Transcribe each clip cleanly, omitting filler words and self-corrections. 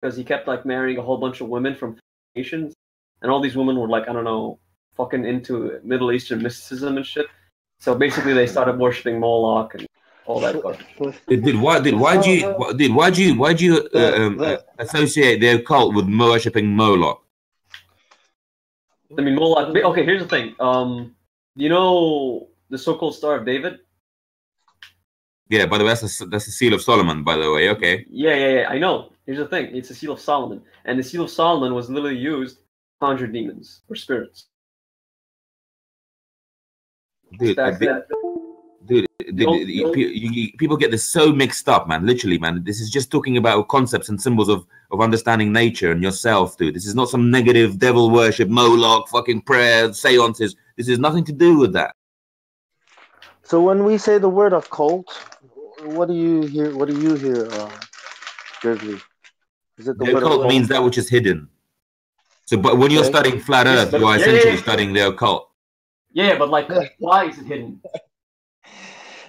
because he kept like marrying a whole bunch of women from nations, and all these women were like, I don't know, fucking into Middle Eastern mysticism and shit. So basically, they started worshiping Moloch and all that garbage. Why do you associate the occult with worshipping Moloch? I mean, Moloch. Okay, here's the thing. You know the so-called Star of David? Yeah, by the way, that's the seal of Solomon, by the way. Okay. Yeah. I know. Here's the thing. It's the seal of Solomon, and the seal of Solomon was literally used to conjure demons or spirits. Dude, people get this so mixed up, man. Literally, man. This is just talking about concepts and symbols of understanding nature and yourself, dude. This is not some negative devil worship, Moloch, fucking prayers, seances. This has nothing to do with that. So when we say the word occult, what do you hear? What do you hear, Grizzly? Is it the occult means that which is hidden. So, but when you're studying flat Earth, you are essentially studying the occult. Yeah, but like, why is it hidden?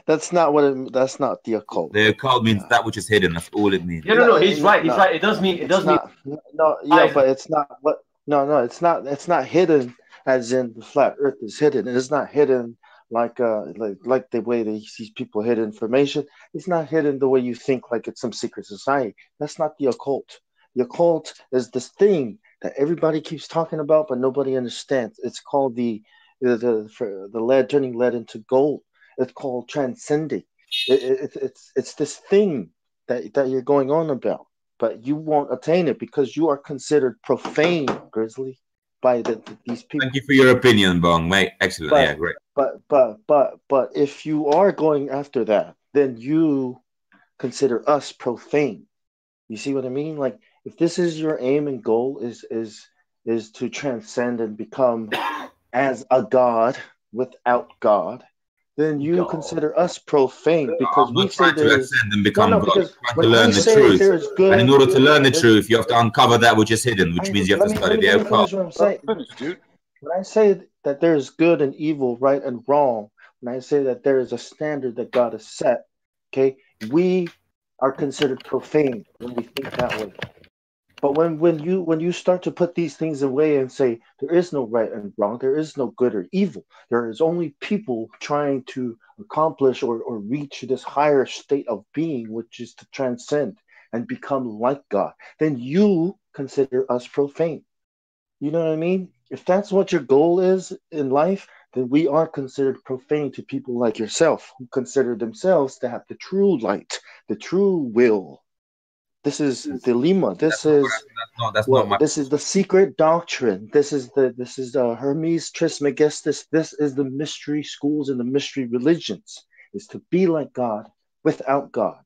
That's not what. That's not the occult. The occult means that which is hidden. That's all it means. No. He's right. He's right. It does mean. No, yeah, but it's not what. No. It's not. It's not hidden as in the flat Earth is hidden. It is not hidden like the way these people hid information. It's not hidden the way you think, like it's some secret society. That's not the occult. The occult is this thing that everybody keeps talking about, but nobody understands. It's called the lead turning lead into gold. It's called transcending. It's this thing that you're going on about, but you won't attain it because you are considered profane, Grizzly, by these people. Thank you for your opinion, Bong, mate. Excellent. Yeah, great. But if you are going after that, then you consider us profane. You see what I mean? Like, if this is your aim and goal is to transcend and become as a god without God, then you consider us profane because we say to ascend and become God. Because to learn the truth. And in order to learn the truth, you have to uncover that which is hidden, which means you have to study the occult. When I say that there is good and evil, right and wrong, when I say that there is a standard that God has set, okay, we are considered profane when we think that way. But when you start to put these things away and say there is no right and wrong, there is no good or evil, there is only people trying to accomplish or reach this higher state of being, which is to transcend and become like God, then you consider us profane. You know what I mean? If that's what your goal is in life, then we are considered profane to people like yourself who consider themselves to have the true light, the true will. This is the Lima. This is the secret doctrine. This is the Hermes Trismegistus. This is the mystery schools and the mystery religions. Is to be like God without God.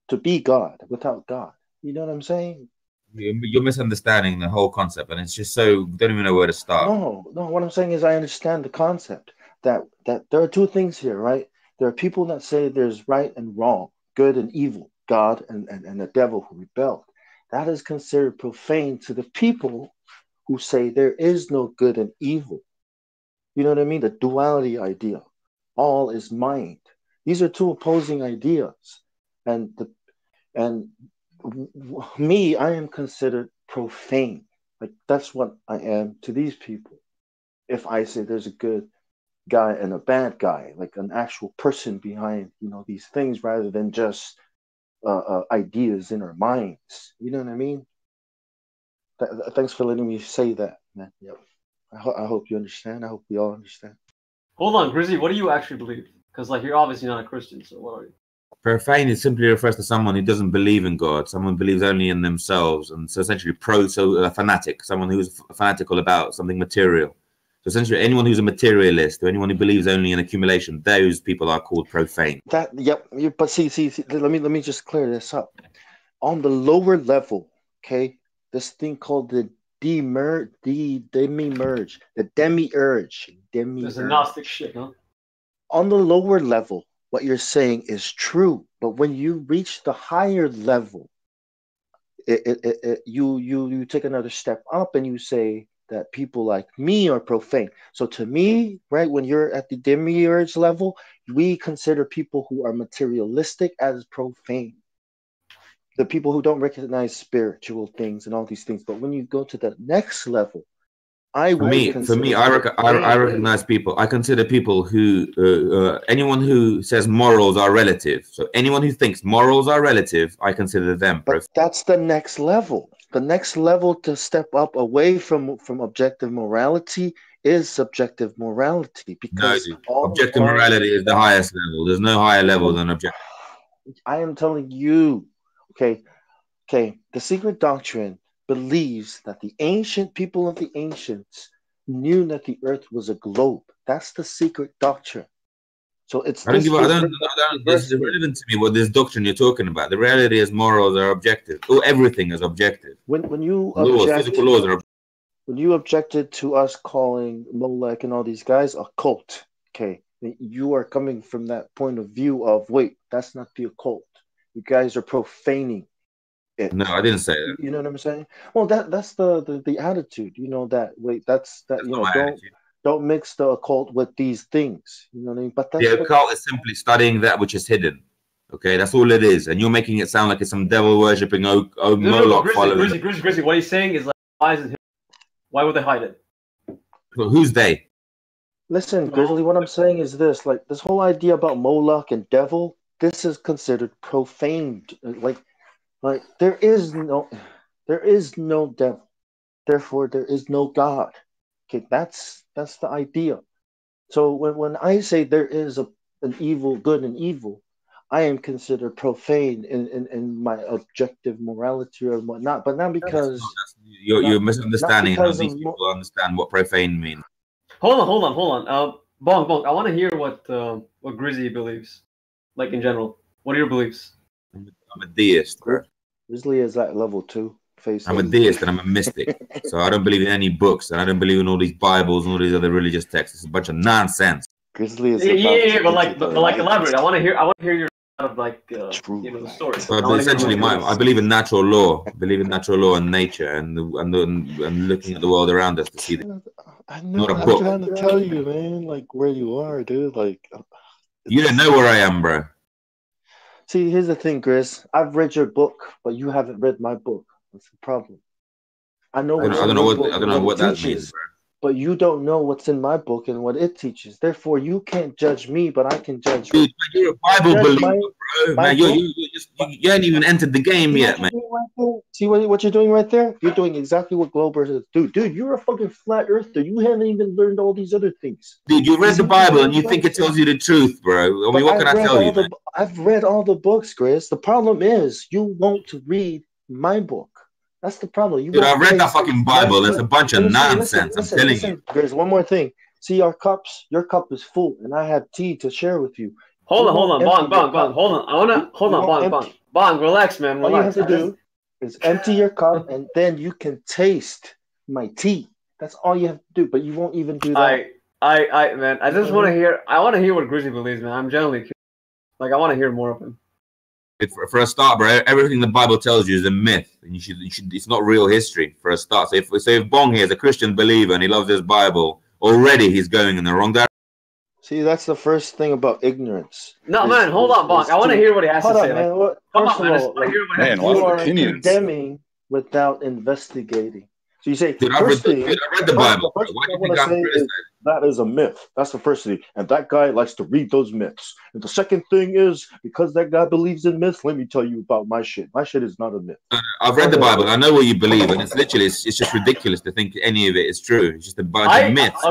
To be God without God. You know what I'm saying? You're misunderstanding the whole concept, and it's just so don't even know where to start. No. What I'm saying is I understand the concept that there are two things here, right? There are people that say there's right and wrong, good and evil, God and the devil who rebelled. That is considered profane to the people who say there is no good and evil. You know what I mean? The duality idea. All is mind. These are two opposing ideas. And me, I am considered profane. Like that's what I am to these people. If I say there's a good guy and a bad guy, like an actual person behind, these things rather than just ideas in our minds. You know what I mean? Thanks for letting me say that, man. Yep. I hope you understand. I hope we all understand. Hold on, Grizzly, what do you actually believe? Because you're obviously not a Christian, so what are you? Profane, it simply refers to someone who doesn't believe in God. Someone believes only in themselves, and so essentially a fanatic, someone who's fanatical about something material. So essentially, anyone who's a materialist or anyone who believes only in accumulation, those people are called profane. But see, let me just clear this up. On the lower level, okay, this thing called the demiurge. There's a Gnostic shit, huh? On the lower level, what you're saying is true, but when you reach the higher level, you take another step up and you say that people like me are profane. So to me, right, when you're at the demiurge level, we consider people who are materialistic as profane. the people who don't recognize spiritual things and all these things. But when you go to the next level, For me, I recognize people. I consider people who, anyone who says morals are relative. So anyone who thinks morals are relative, I consider them. But that's the next level. The next level to step up away from objective morality is subjective morality, because no, objective morality is the highest level. There's no higher level than objective. I am telling you, okay, the secret doctrine believes that the ancient people of the ancients knew that the earth was a globe. That's the secret doctrine. So it's it's irrelevant to me what this doctrine you're talking about. The reality is morals are objective. Or everything is objective. When you physical laws are when you objected to us calling Molech and all these guys a cult, okay, you are coming from that point of view of, wait, that's not the occult. You guys are profaning it. No, I didn't say that. You know what I'm saying? Well, that's the attitude. You know that. Wait, that's you know, don't mix the occult with these things. You know what I mean? But the occult is simply studying that which is hidden. Okay, that's all it is, and you're making it sound like it's some devil worshipping Moloch following. Grizzly, what he's saying is like, why is it hidden? Why would they hide it? Well, who's they? Listen, Grizzly, what I'm saying is this: like this whole idea about Moloch and devil, this is considered profaned. Like there is no devil, therefore there is no God. Okay, that's the idea. So when I say there is an evil, good and evil, I am considered profane in my objective morality or whatnot, but not because you're misunderstanding how these people understand what profane means. Hold on. Bong, I want to hear what Grizzly believes, like in general. What are your beliefs? I'm a deist, bro. Grizzly is at level 2. I'm a deist and I'm a mystic, so I don't believe in any books, and I don't believe in all these Bibles and all these other religious texts. It's a bunch of nonsense. Grizzly is but elaborate. I want to hear your of like the story. But essentially, I believe in natural law. I believe in natural law and nature, and looking at the world around us to see. I know. I'm trying to tell you, man, like where you are, dude. Like you don't know where I am, bro. See, here's the thing, Chris. I've read your book, but you haven't read my book. That's the problem. I don't know what that means, bro. But you don't know what's in my book and what it teaches. Therefore, you can't judge me, but I can judge you. Dude, you're a Bible believer, bro. Man, you ain't even entered the game yet, man. See what you're doing right there? You're doing exactly what Globers do. Dude, you're a fucking flat earther. You haven't even learned all these other things. Dude, you read the Bible and you think it tells you the truth, bro. I mean, what can I tell you, man? I've read all the books, Chris. The problem is you won't read my book. That's the problem. Dude, I read that fucking Bible. It's a bunch of nonsense. I'm telling you. There's one more thing. See, your cup is full, and I have tea to share with you. Hold on, Bong. Hold on, Bong. Relax, man. Relax. All you have to do is empty your cup, and then you can taste my tea. That's all you have to do. But you won't even do that. Man, I just want to hear. I want to hear what Grizzly believes, man. I'm generally curious. Like, I want to hear more of him. For a start, bro, everything the Bible tells you is a myth, and you should. It's not real history. For a start, so if Bong here is a Christian believer and he loves his Bible, already he's going in the wrong direction. See, that's the first thing about ignorance. No, man, hold on, Bong. I want to hear what he has to say. Man, you are condemning without investigating. So you say, dude, I read the Bible. Why do you think I'm criticizing? That is a myth. That's the first thing. And that guy likes to read those myths. And the second thing is, because that guy believes in myths, let me tell you about my shit. My shit is not a myth. I've read the Bible. I know what you believe. And it's literally, it's just ridiculous to think any of it is true. It's just a bunch of myths.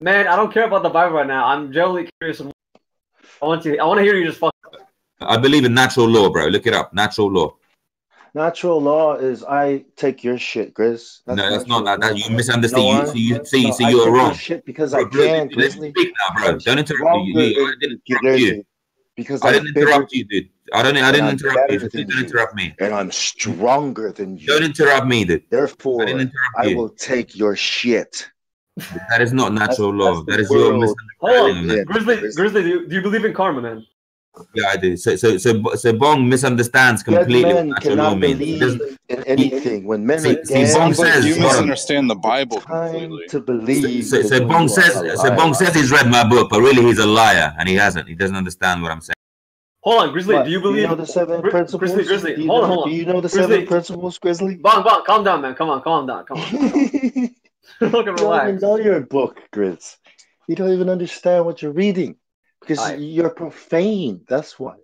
Man, I don't care about the Bible right now. I'm generally curious. I want to hear you just fuck. I believe in natural law, bro. Look it up. Natural law. Natural law is I take your shit, Grizz. No, that's not that. You misunderstand. No, you see, you're wrong. Shit because I can, Grizzly. Speak now, bro. Don't interrupt me. I didn't interrupt you. Because I didn't interrupt you, dude. I didn't interrupt you. Don't interrupt me. And I'm stronger than you. Don't interrupt me, dude. Therefore, I will take your shit. That is not natural law. That is your misunderstanding. Grizzly, do you believe in karma, man? Yeah, I do. So Bong misunderstands completely what natural law means. In anything. When men Bong says you misunderstand the Bible completely. To believe. So Bong says he's read my book, but really he's a liar, and he hasn't. He doesn't understand what I'm saying. Hold on, Grizzly. What? Do you believe? You know the seven principles? Grizzly. Do you Hold know, on. Do you know the Grizzly. seven principles, Grizzly? Bong, calm down, man. Come on, calm down. You Fucking don't relax. even know your book, Grizz. You don't even understand what you're reading because Aight. you're profane. That's why.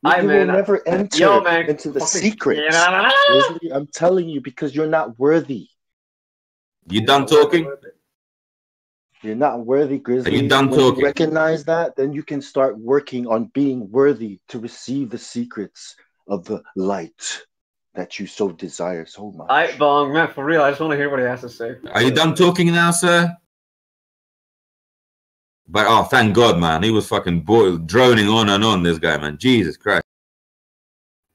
Aight, You man. will never enter Yo, man. into the Fucking- secrets. Yeah. Grizzly, I'm telling you because you're not worthy. You done talking? You're not worthy, Grizzly. Are you done when talking? you recognize that, then you can start working on being worthy to receive the secrets of the light that you so desire so much. Aight, Bong, man, for real. I just want to hear what he has to say. Are you done talking now, sir? But oh, thank God, man. He was fucking droning on and on, this guy, man. Jesus Christ.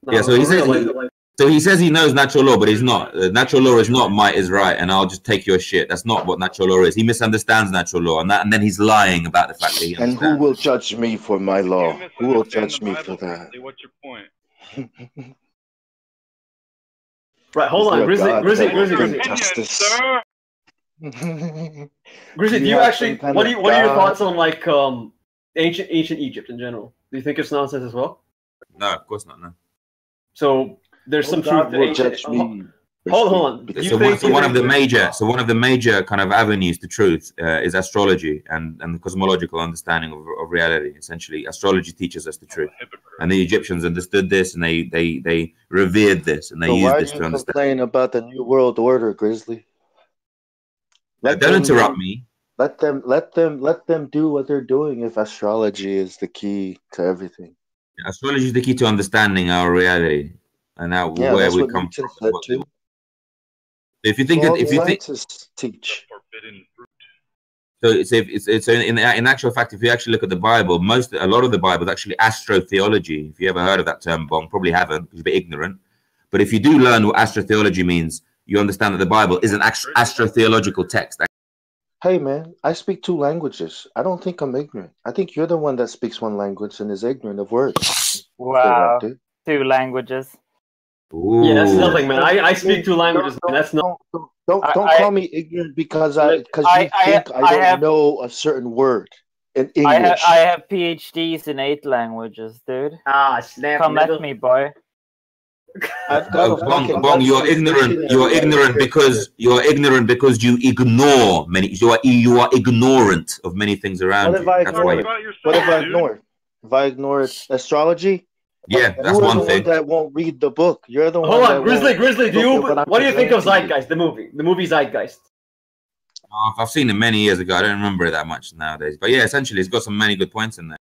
No, Yeah, so he for says real, he says he knows natural law, but he's not. Natural law is not might is right, and I'll just take your shit. That's not what natural law is. He misunderstands natural law, and then he's lying about the fact that he And understands. who will judge me for my law? You Who will misunderstand judge the me Bible, for that? Grizzly. What's your point? Right, hold on, Is there a Grizzly, God Grizzly, that will Grizzly, bring Grizzly. justice? Sir. Grizzly, You do you have actually? some kind What of are your God? thoughts on like ancient Egypt in general? Do you think it's nonsense as well? No, of course not. No. So there's No some God truth to will ancient. judge me. Hold on. Because You So, think- one of the major kind of avenues to truth is astrology and the cosmological understanding of reality. Essentially, astrology teaches us the truth, and the Egyptians understood this, and they revered this, and they So used why this do to you understand. complain about the New World Order, Grizzly? Don't them interrupt do- me. Let them do what they're doing. If astrology is the key to everything, Astrology is the key to understanding our reality and yeah, where that's we what come Newton from. said What- too. If you think So all that, if the you think, scientists teach. Forbidden fruit. so in actual fact, if you actually look at the Bible, a lot of the Bible is actually astrotheology. If you ever heard of that term, Bong, probably haven't, because you're a bit ignorant. But if you do learn what astrotheology means, you understand that the Bible is an astrotheological text. Hey man, I speak 2 languages. I don't think I'm ignorant. I think you're the one that speaks 1 language and is ignorant of words. Wow, Dude. 2 languages. Yeah, that's Ooh. nothing, man. I speak 2 languages, man. That's not. Don't I- call me ignorant because you I think I don't have- know a certain word in I English. have PhDs in 8 languages, dude. Ah, snap. Come nigga. at me, boy. I've got a fucking Bong, you're Webster's ignorant. dictionary You're right ignorant here. because you ignore many. You are ignorant of many things around What you. have I That's why. ignored? What have I ignored? Have I ignored astrology? Yeah, And that's you are one the thing. one that won't read the book. You're the one Hold that on, Grizzly, won't Grizzly. Do look you? at what I'm What do you think of presenting you. Zeitgeist, the movie? The movie Zeitgeist. I've seen it many years ago. I don't remember it that much nowadays. But yeah, essentially, it's got some many good points in there.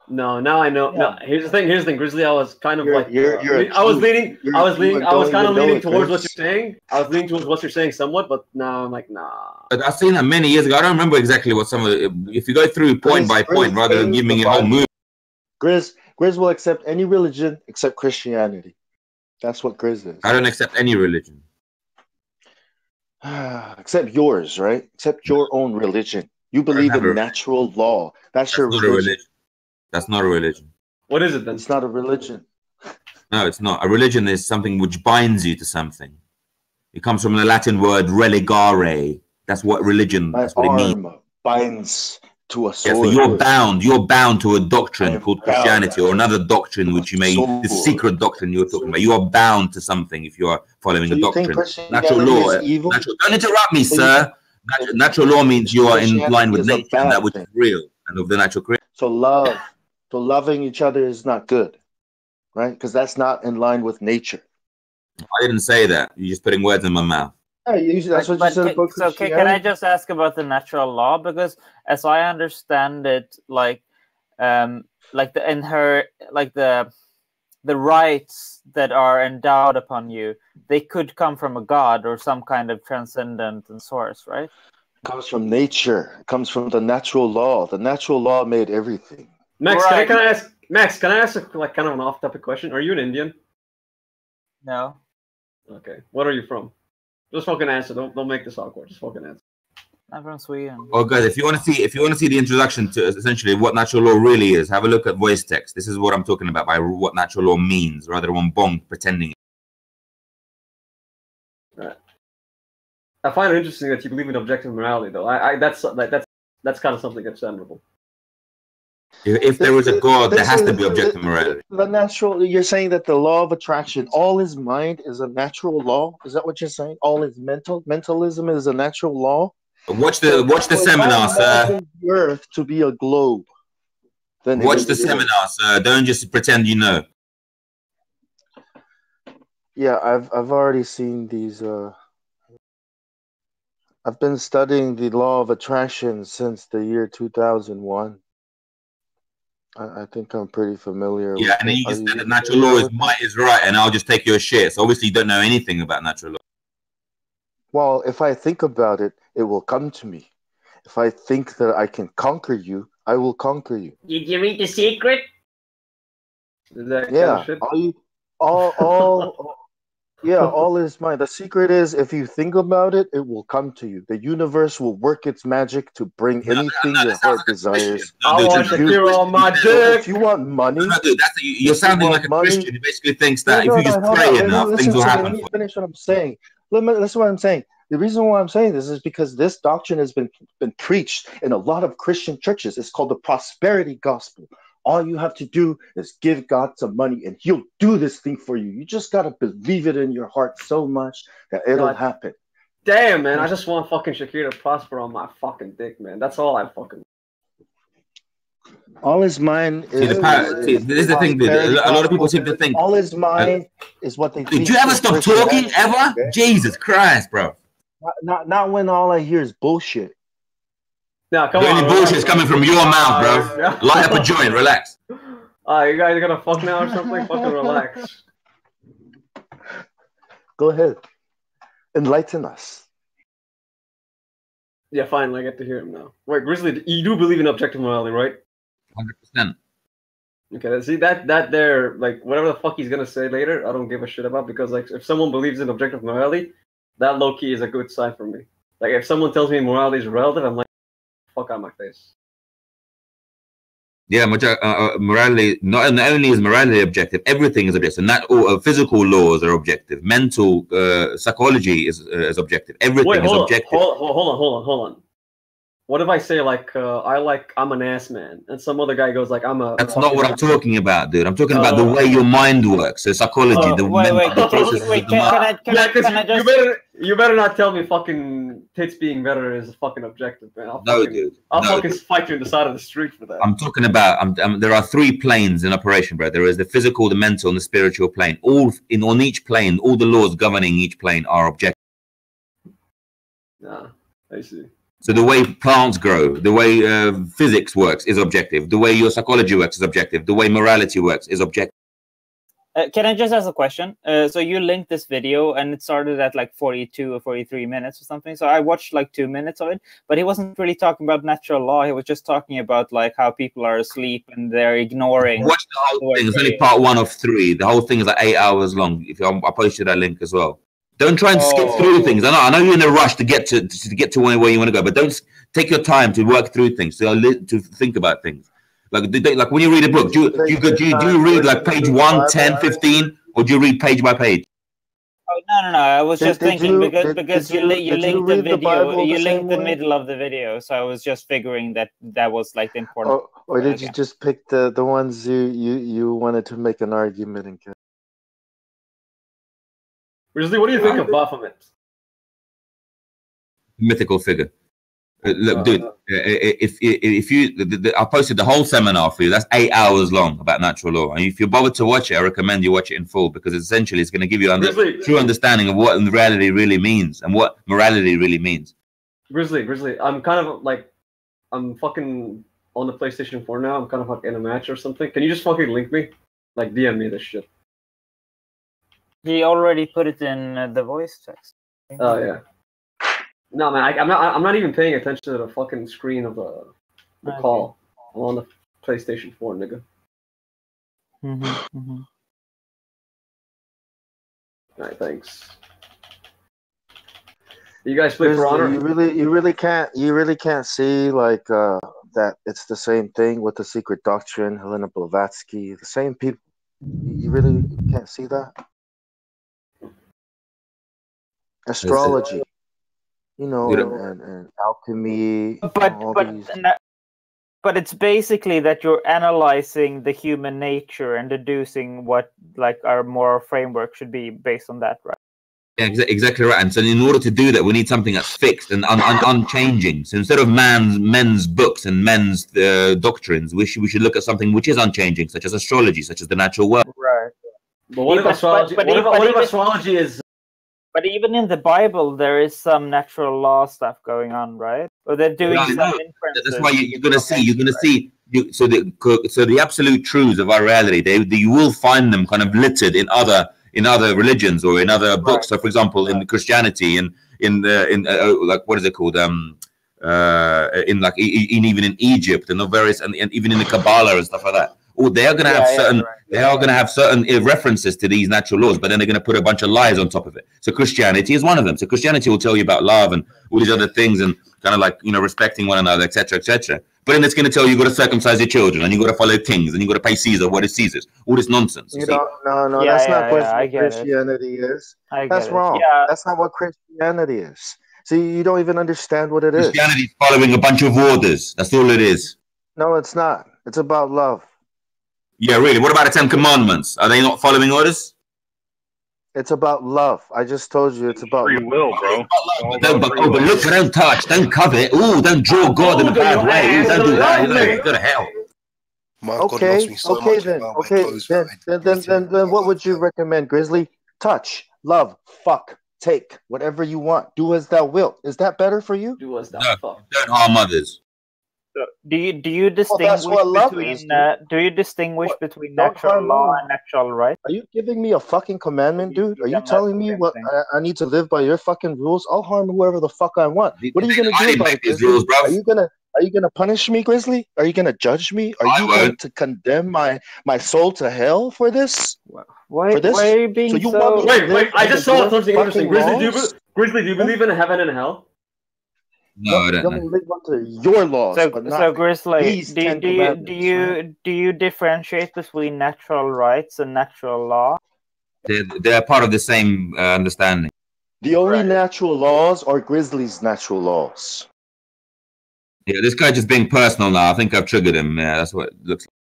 No, now I know. Yeah. No, here's the thing, Grizzly. I was kind of You're- like, you're a I was Jew. leaning, You're I a was Jew leaning, and I was don't kind of even know leaning it, towards what Chris. you're saying. I was leaning towards what you're saying somewhat, but now I'm like, nah. But I've seen that many years ago. I don't remember exactly what some of the. If you go through point by point, rather than giving me a whole movie. Grizz will accept any religion except Christianity. That's what Grizz is. I don't accept any religion. Except yours, right? Except your own religion. You believe have a- in natural law. That's your That's not a religion. That's not a religion. What is it then? It's not a religion. No, it's not. A religion is something which binds you to something. It comes from the Latin word religare. That's what religion. My That's what it means. arm binds to a Yeah, so sword. you're bound to a doctrine I'm called bound Christianity or another doctrine to which you a may, sword. the secret doctrine you're talking about. You are bound to something if you are following So a you think doctrine. Christianity Natural law. is evil? Don't interrupt me, So you sir. Natural law means you are in Christianity line with is a nature and bad that which is thing. real and of the natural creation. So loving each other is not good, right? Because that's not in line with nature. I didn't say that. You're just putting words in my mouth. Yeah, that's what you said about so Christianity. can I just ask about the natural law? Because as I understand it, the rights that are endowed upon you, they could come from a god or some kind of transcendent source, right? It comes from nature. It comes from the natural law. The natural law made everything. Max, Right. can I ask? Max, can I ask like kind of an off-topic question? Are you an Indian? No. Okay. What are you from? Just fucking answer. Don't make this awkward. Just fucking answer. I'm from Sweden. Well, guys, if you want to see the introduction to essentially what natural law really is, have a look at voice text. This is what I'm talking about by what natural law means, rather than Bong pretending. Right. I find it interesting that you believe in objective morality, though. That's kind of something that's admirable. If there is a God, there This has to is be objective morality. the natural. You're saying that the law of attraction, all is mind, is a natural law. Is that what you're saying? All is mental. Mentalism is a natural law. Watch So the if I seminar, sir. imagine the Earth to be a globe, then Watch the seminar, sir. Don't just pretend you know. Yeah, I've already seen these. I've been studying the law of attraction since the year 2001. I think I'm pretty familiar Yeah, with and then it. you Are just said you that natural familiar law is with it? might is right, and I'll just take your shit. So obviously you don't know anything about natural law. Well, if I think about it, it will come to me. If I think that I can conquer you, I will conquer you. Did you read The Secret? That kind of Yeah, shit. all is mine. The secret is if you think about it, it will come to you. The universe will work its magic to bring anything No, your that sounds heart like a desires. Christian. No, I dude, want you're Shakira on my So dick. if you want money, no, dude, you're if you sounding want like a money, Christian who basically thinks no, that if no, you no, just hold pray on. enough, things Listen will to me. happen Let me for finish what I'm saying. Listen what I'm saying. The reason why I'm saying this is because this doctrine has been preached in a lot of Christian churches. It's called the prosperity gospel. All you have to do is give God some money and he'll do this thing for you. You just got to believe it in your heart so much that it'll God happen. damn, man. I just want fucking Shakira to prosper on my fucking dick, man. That's all I fucking. All is mine See, is, this is the thing, dude. prosperity A lot of people gospel. seem to think. All is mine is what they Dude, teach do you ever in stop talking Christianity. ever? Okay? Jesus Christ, bro. Not when all I hear is bullshit. Now, come The on. only bullshit's coming from your mouth, bro. Yeah. Light up a joint, relax. You guys gonna fuck now or something? Fucking relax. Go ahead. Enlighten us. Yeah, finally, I get to hear him now. Wait, Grizzly, you do believe in objective morality, right? 100%. Okay, see that there, like whatever the fuck he's gonna say later, I don't give a shit about because like if someone believes in objective morality, that low key is a good sign for me. Like if someone tells me morality is relative, I'm like, fuck out my face. Yeah, morality. Not only is morality objective, everything is objective. And physical laws are objective. Mental psychology is objective. Everything Wait, is hold objective. on. What if I say like I'm an ass man, and some other guy goes like I'm a. That's not what I'm talking about, dude. I'm talking about Oh. the way your mind works, the psychology, the processes of the mind. You better not tell me fucking tits being better is fucking objective, man. I'll fucking fight you in the side of the street for that. I'm talking about. There are three planes in operation, bro. There is the physical, the mental, and the spiritual plane. On each plane, all the laws governing each plane are objective. Yeah, I see. So the way plants grow, the way physics works is objective. The way your psychology works is objective. The way morality works is objective. Can I just ask a question? So you linked this video and it started at like 42 or 43 minutes or something. So I watched like 2 minutes of it, but he wasn't really talking about natural law. He was just talking about like how people are asleep and they're ignoring. Watch the whole thing. It's only part 1 of 3. The whole thing is like 8 hours long. I posted that link as well. Don't try and skip through things. I know you're in a rush to get to where you want to go, but don't take your time to work through things, to think about things. Like when you read a book, do you read like page 1, 10, 15, or do you read page by page? Oh, no. I was just thinking because you linked the video, you linked the middle of the video, so I was just figuring that was like the important. Or did you just pick the ones you wanted to make an argument in? Grizzly, what do you think of Baphomet? Mythical figure. Look, dude. If you, I posted the whole seminar for you. That's 8 hours long about natural law, and if you're bothered to watch it, I recommend you watch it in full because essentially it's going to give you a true understanding of what reality really means and what morality really means. Grizzly, I'm kind of like, I'm fucking on the PlayStation 4 now. I'm kind of like in a match or something. Can you just fucking link me? Like DM me this shit. He already put it in the voice text. Oh yeah. No man, I'm not even paying attention to the fucking screen of the call. I'm on the PlayStation 4, nigga. Alright, thanks. You guys play For Honor? You really can't see like that it's the same thing with the Secret Doctrine, Helena Blavatsky, the same people. You really can't see that. Astrology, and alchemy. But But it's basically that you're analyzing the human nature and deducing what like our moral framework should be based on that, right? Yeah, exactly right. And so, in order to do that, we need something that's fixed and unchanging. So, instead of men's books and men's doctrines, we should look at something which is unchanging, such as astrology, such as the natural world. Right. But what if astrology? What if astrology is? But even in the Bible, there is some natural law stuff going on, right? Or they're doing some inferences. That's why you're going to see. So the absolute truths of our reality, you will find them kind of littered in other religions or in other books. So, for example, in Christianity and in like what is it called? Even in Egypt and the various and even in the Kabbalah and stuff like that. Oh, they are going to have certain. They are going to have certain references to these natural laws, but then they're going to put a bunch of lies on top of it. So Christianity is one of them. So Christianity will tell you about love and all these other things, and kind of like respecting one another, etc., etc. But then it's going to tell you got to circumcise your children, and you got to follow kings, and you got to pay Caesar what is Caesar's. All this nonsense. No, that's not what Christianity is. That's wrong. Yeah. That's not what Christianity is. See, you don't even understand what it is. Christianity is following a bunch of orders. That's all it is. No, it's not. It's about love. Yeah, really. What about the 10 Commandments? Are they not following orders? It's about love. I just told you it's about free will, bro. But look, don't touch, don't covet. Ooh, don't draw God in a bad way. Don't do that. Go to hell. Okay, then what would you recommend, Grizzly? Touch, love, fuck, take, whatever you want. Do as thou wilt. Is that better for you? Do as thou fuck. Don't harm others. So do you distinguish between natural law and natural right? Are you giving me a fucking commandment, dude? Are you telling me what I need to live by your fucking rules? I'll harm whoever the fuck I want. What are you gonna do about it? Rules, bro. Are you gonna punish me, Grizzly? Are you gonna judge me? Are you going to condemn my soul to hell for this? Why are you being so? Wait! I just saw something interesting. Grizzly, do you believe in heaven and hell? No, I don't know. Live under your laws. So Grizzly, do you differentiate between natural rights and natural law? They're part of the same understanding. The only natural laws are Grizzly's natural laws. Yeah, this guy just being personal now. I think I've triggered him. Yeah, that's what it looks like.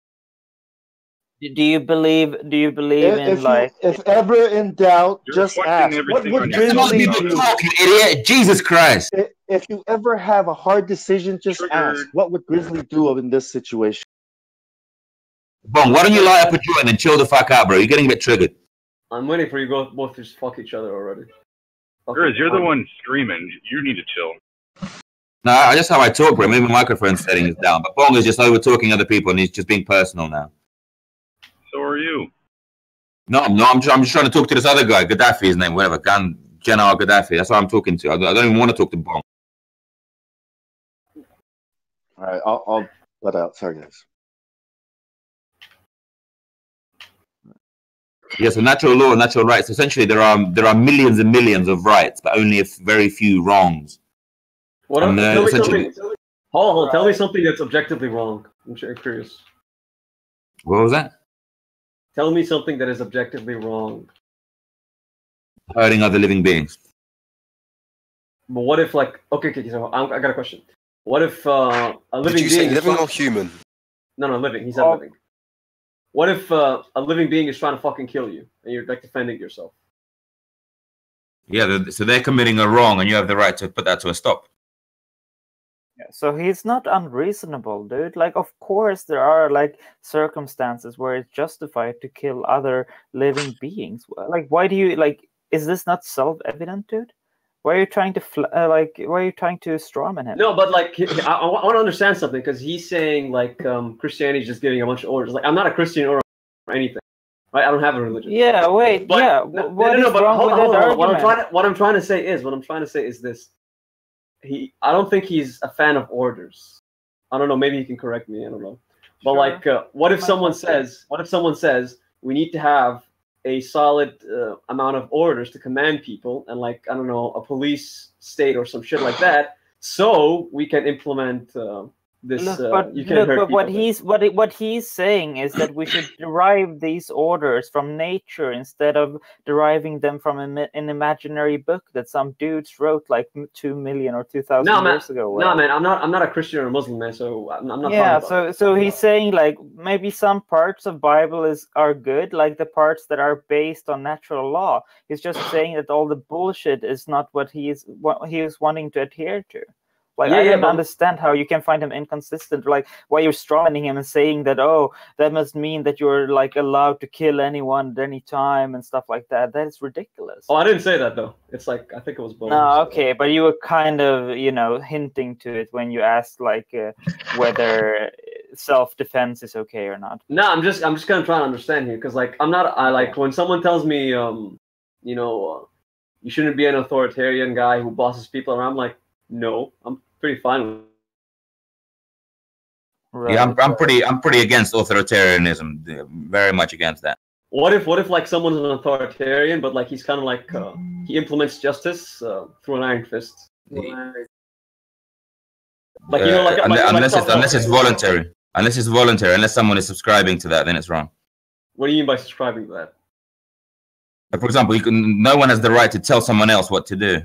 Do you believe if ever in doubt, just ask. What would Grizzly do? You idiot! Jesus Christ! If you ever have a hard decision, just ask. What would Grizzly do in this situation? Bon, why don't you light up a joint and chill the fuck out, bro? You're getting a bit triggered. I'm waiting for you both to just fuck each other already. Grizz, you're the one screaming. You need to chill. No, that's how I talk, bro. Maybe my microphone setting is down. But Bong is just over talking other people and he's just being personal now. So are you. No, I'm just trying to talk to this other guy, Gaddafi, his name, whatever, General Gaddafi. That's what I'm talking to. I don't even want to talk to Bong. All right, I'll let out. Sorry, guys. Yeah, so natural law and natural rights. Essentially, there are millions and millions of rights, but only very few wrongs. Tell me something that's objectively wrong. I'm curious. What was that? Tell me something that is objectively wrong. Hurting other living beings. But what if, like, okay, so I got a question. What if a living being? Did you say living or human? No, living. He said living. What if a living being is trying to fucking kill you and you're like defending yourself? Yeah, so they're committing a wrong, and you have the right to put that to a stop. Yeah, so he's not unreasonable, dude. Like, of course, there are like circumstances where it's justified to kill other living beings. Like, why do you like? Is this not self-evident, dude? Why are you trying to why are you trying to strawman him? No, but like, I want to understand something because he's saying like Christianity is just giving a bunch of orders. Like, I'm not a Christian or anything. Right? I don't have a religion. Yeah, wait, but, yeah. What is wrong with that argument? What I'm trying to say is this. I don't think he's a fan of orders. I don't know. Maybe he can correct me. I don't know. But sure. Like, what if someone says we need to have a solid amount of orders to command people, and like, I don't know, a police state or some shit like that, so we can implement this. You can't Look, hurt but what people. what he's saying is that we should derive these orders from nature instead of deriving them from an imaginary book that some dudes wrote like 2 million or 2,000 No, man. years ago. No, man. I'm not a Christian or a Muslim, man. So I'm not Yeah, talking about that. so he's saying like maybe some parts of Bible are good, like the parts that are based on natural law. He's just saying that all the bullshit is not what he is wanting to adhere to. Like, Yeah, I yeah, don't but understand how you can find him inconsistent. Like, why you're strawmanning him and saying that, oh, that must mean that you're like allowed to kill anyone at any time and stuff like that. That is ridiculous. oh, I didn't say that though. It's like I think it was both. No, okay, but you were kind of, hinting to it when you asked like whether self-defense is okay or not. No, I'm just gonna try to understand here because like I like when someone tells me you shouldn't be an authoritarian guy who bosses people around. I'm like, no, I'm pretty fine with it. Right. Yeah, I'm pretty against authoritarianism. Very much against that. What if like someone's an authoritarian, but like he's kind of like he implements justice through an iron fist? Like Unless it's voluntary. Unless someone is subscribing to that, then it's wrong. What do you mean by subscribing to that? For example, no one has the right to tell someone else what to do.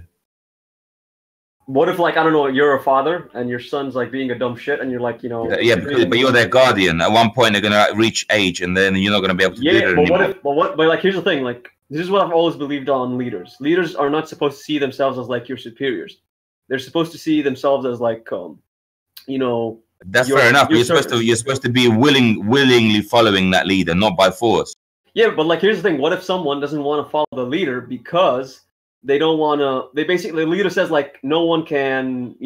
What if, like, I don't know, you're a father and your son's like being a dumb shit, and you're like, but you're their guardian. At one point, they're gonna reach age, and then you're not gonna be able to do that anymore. But like, here's the thing, like, this is what I've always believed on leaders. Leaders are not supposed to see themselves as like your superiors. They're supposed to see themselves as like, That's fair enough. You're supposed to be willingly following that leader, not by force. Yeah, but like, here's the thing: what if someone doesn't want to follow the leader because they don't want to? They basically, the leader says like, no one can,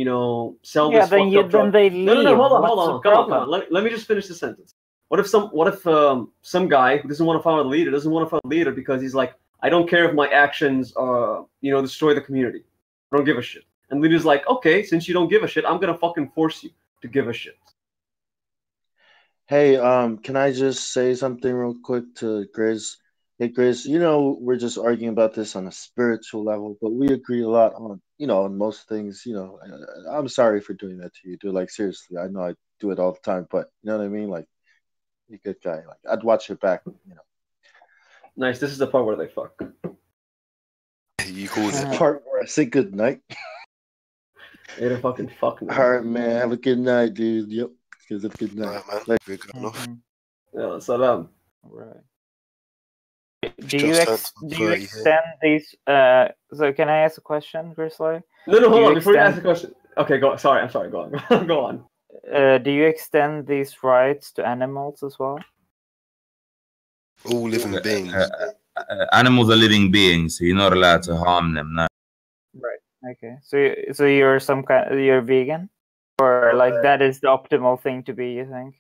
sell this. Yeah, then they leave. No, hold on, come on. Let me just finish the sentence. What if some guy who doesn't want to follow the leader doesn't want to follow the leader because he's like, I don't care if my actions, destroy the community. I don't give a shit. And the leader's like, okay, since you don't give a shit, I'm gonna fucking force you to give a shit. Hey, can I just say something real quick to Grizz? Hey, Grizz, we're just arguing about this on a spiritual level, but we agree a lot on, on most things. I'm sorry for doing that to you, dude. Like, seriously, I know I do it all the time, but you know what I mean? Like, you're a good guy. Like, I'd watch your back, Nice. This is the part where they fuck. You called it. The part where I say good night. They don't fucking fuck me. All right, man. Have a good night, dude. Yep. Have a good night. Right, man. Good enough. Yeah, salam. Right. Do you extend these? So can I ask a question, Grizzly? No, hold on. Before you ask the question. Okay, go. Sorry, I'm sorry. Go on. Go on. Do you extend these rights to animals as well? All living beings. Animals are living beings, so you're not allowed to harm them. No. Right. Okay. So you're you're vegan, or like that is the optimal thing to be? You think?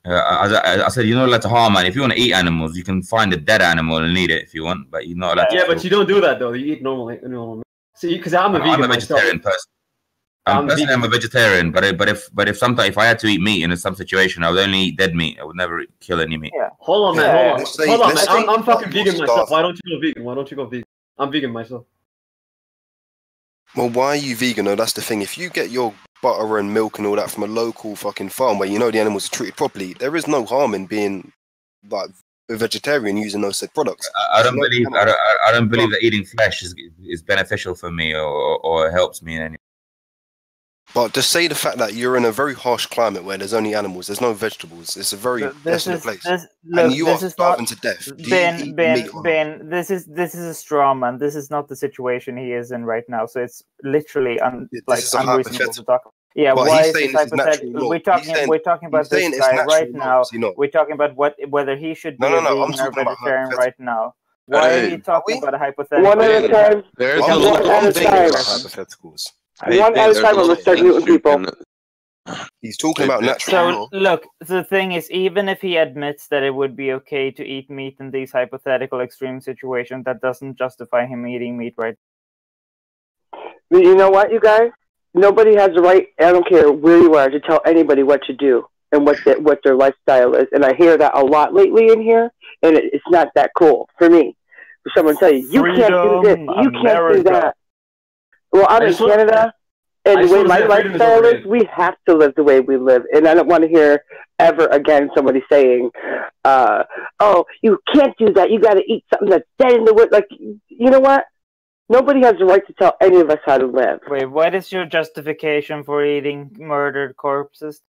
I said you're not allowed to harm animals. If you want to eat animals, you can find a dead animal and eat it if you want, but you're not allowed. Yeah, but you don't do that though. You eat normally. See, because I'm a vegan. I'm a vegetarian person. I'm a vegetarian, but if I had to eat meat in some situation, I would only eat dead meat. I would never kill any meat. Yeah. Hold on, man. Hold on, man. I'm fucking vegan myself. Why don't you go vegan? Why don't you go vegan? I'm vegan myself. Well, why are you vegan? No, that's the thing. If you get your butter and milk and all that from a local fucking farm where the animals are treated properly, there is no harm in being like a vegetarian using those said products. I don't believe that eating flesh is beneficial for me or helps me in any. But to say the fact that you're in a very harsh climate where there's only animals, there's no vegetables, it's a very desolate place, and you are starving to death. Ben, this is a straw man. This is not the situation he is in right now. So it's literally unreasonable to talk. Yeah, but why is this hypothetical? We're talking about this guy right now. We're talking about whether he should be a vegan or vegetarian right now. Why are you talking about a hypothetical? One at a time. There's one at a time. Hypotheticals. One at a time, I'm gonna start muting people. He's talking about natural. So look, the thing is, even if he admits that it would be okay to eat meat in these hypothetical extreme situations, that doesn't justify him eating meat, right? You know what, you guys? Nobody has the right, I don't care where you are, to tell anybody what to do and what their lifestyle is. And I hear that a lot lately in here, and it's not that cool for me. For someone to tell you, you can't do this, you can't do that. Well, I'm in Canada, And I the just way wanna my say freedom is lifestyle is, overrated. we have to live the way we live. And I don't want to hear ever again somebody saying, oh, you can't do that. You got to eat something that's dead in the wood. Like, you know what? Nobody has the right to tell any of us how to live. Wait, what is your justification for eating murdered corpses?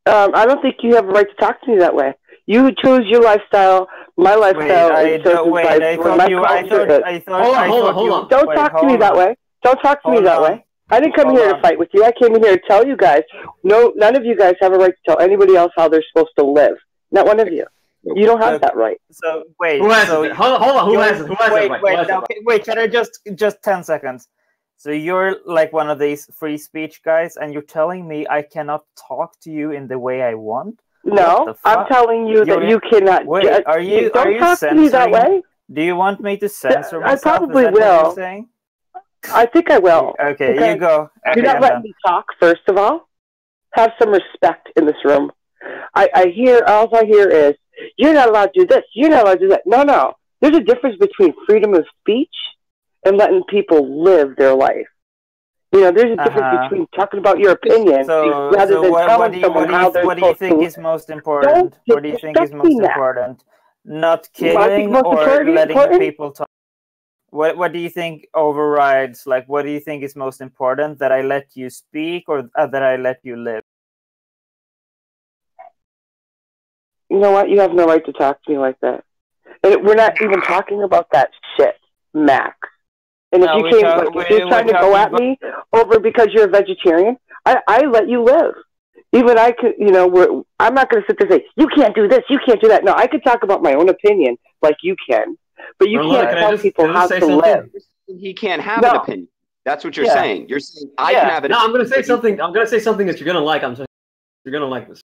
I don't think you have a right to talk to me that way. You choose your lifestyle. My lifestyle is chosen by my culture. Hold on. Don't talk to me that way. Don't talk to me that way. I didn't come here to fight with you. I came in here to tell you guys. No, none of you guys have a right to tell anybody else how they're supposed to live. Not one of you. You don't have that right. So wait. Who has so it? Hold on. Who has it? Who has it? Right? Wait. Okay, wait. Can I just 10 seconds? So you're like one of these free speech guys, and you're telling me I cannot talk to you in the way I want? No, I'm telling you that you cannot. Wait, are you talk to me that way? Do you want me to censor myself? I probably Is that will. What you're saying? I think I will. Okay, you go. Okay, you're not letting me talk. First of all, have some respect in this room. All I hear is, you're not allowed to do this. You're not allowed to do that. No. There's a difference between freedom of speech and letting people live their life. You know, there's a difference between talking about your opinion rather than telling someone how they're supposed to. What do you think is most important? What do you think is most important? Not killing or letting people talk? What do you think overrides? Like, what do you think is most important? That I let you speak or that I let you live? You know what? You have no right to talk to me like that. And we're not even talking about that shit, Max. And if you're trying to go at me over because you're a vegetarian, I let you live. Even I could, you know, I'm not going to sit there and say, you can't do this, you can't do that. No, I could talk about my own opinion like you can. But you can't tell people how to live. He can't have an opinion. That's what you're saying. You're saying I can have an opinion. No, I'm going to say something. I'm going to say something that you're going to like. You're going to like this.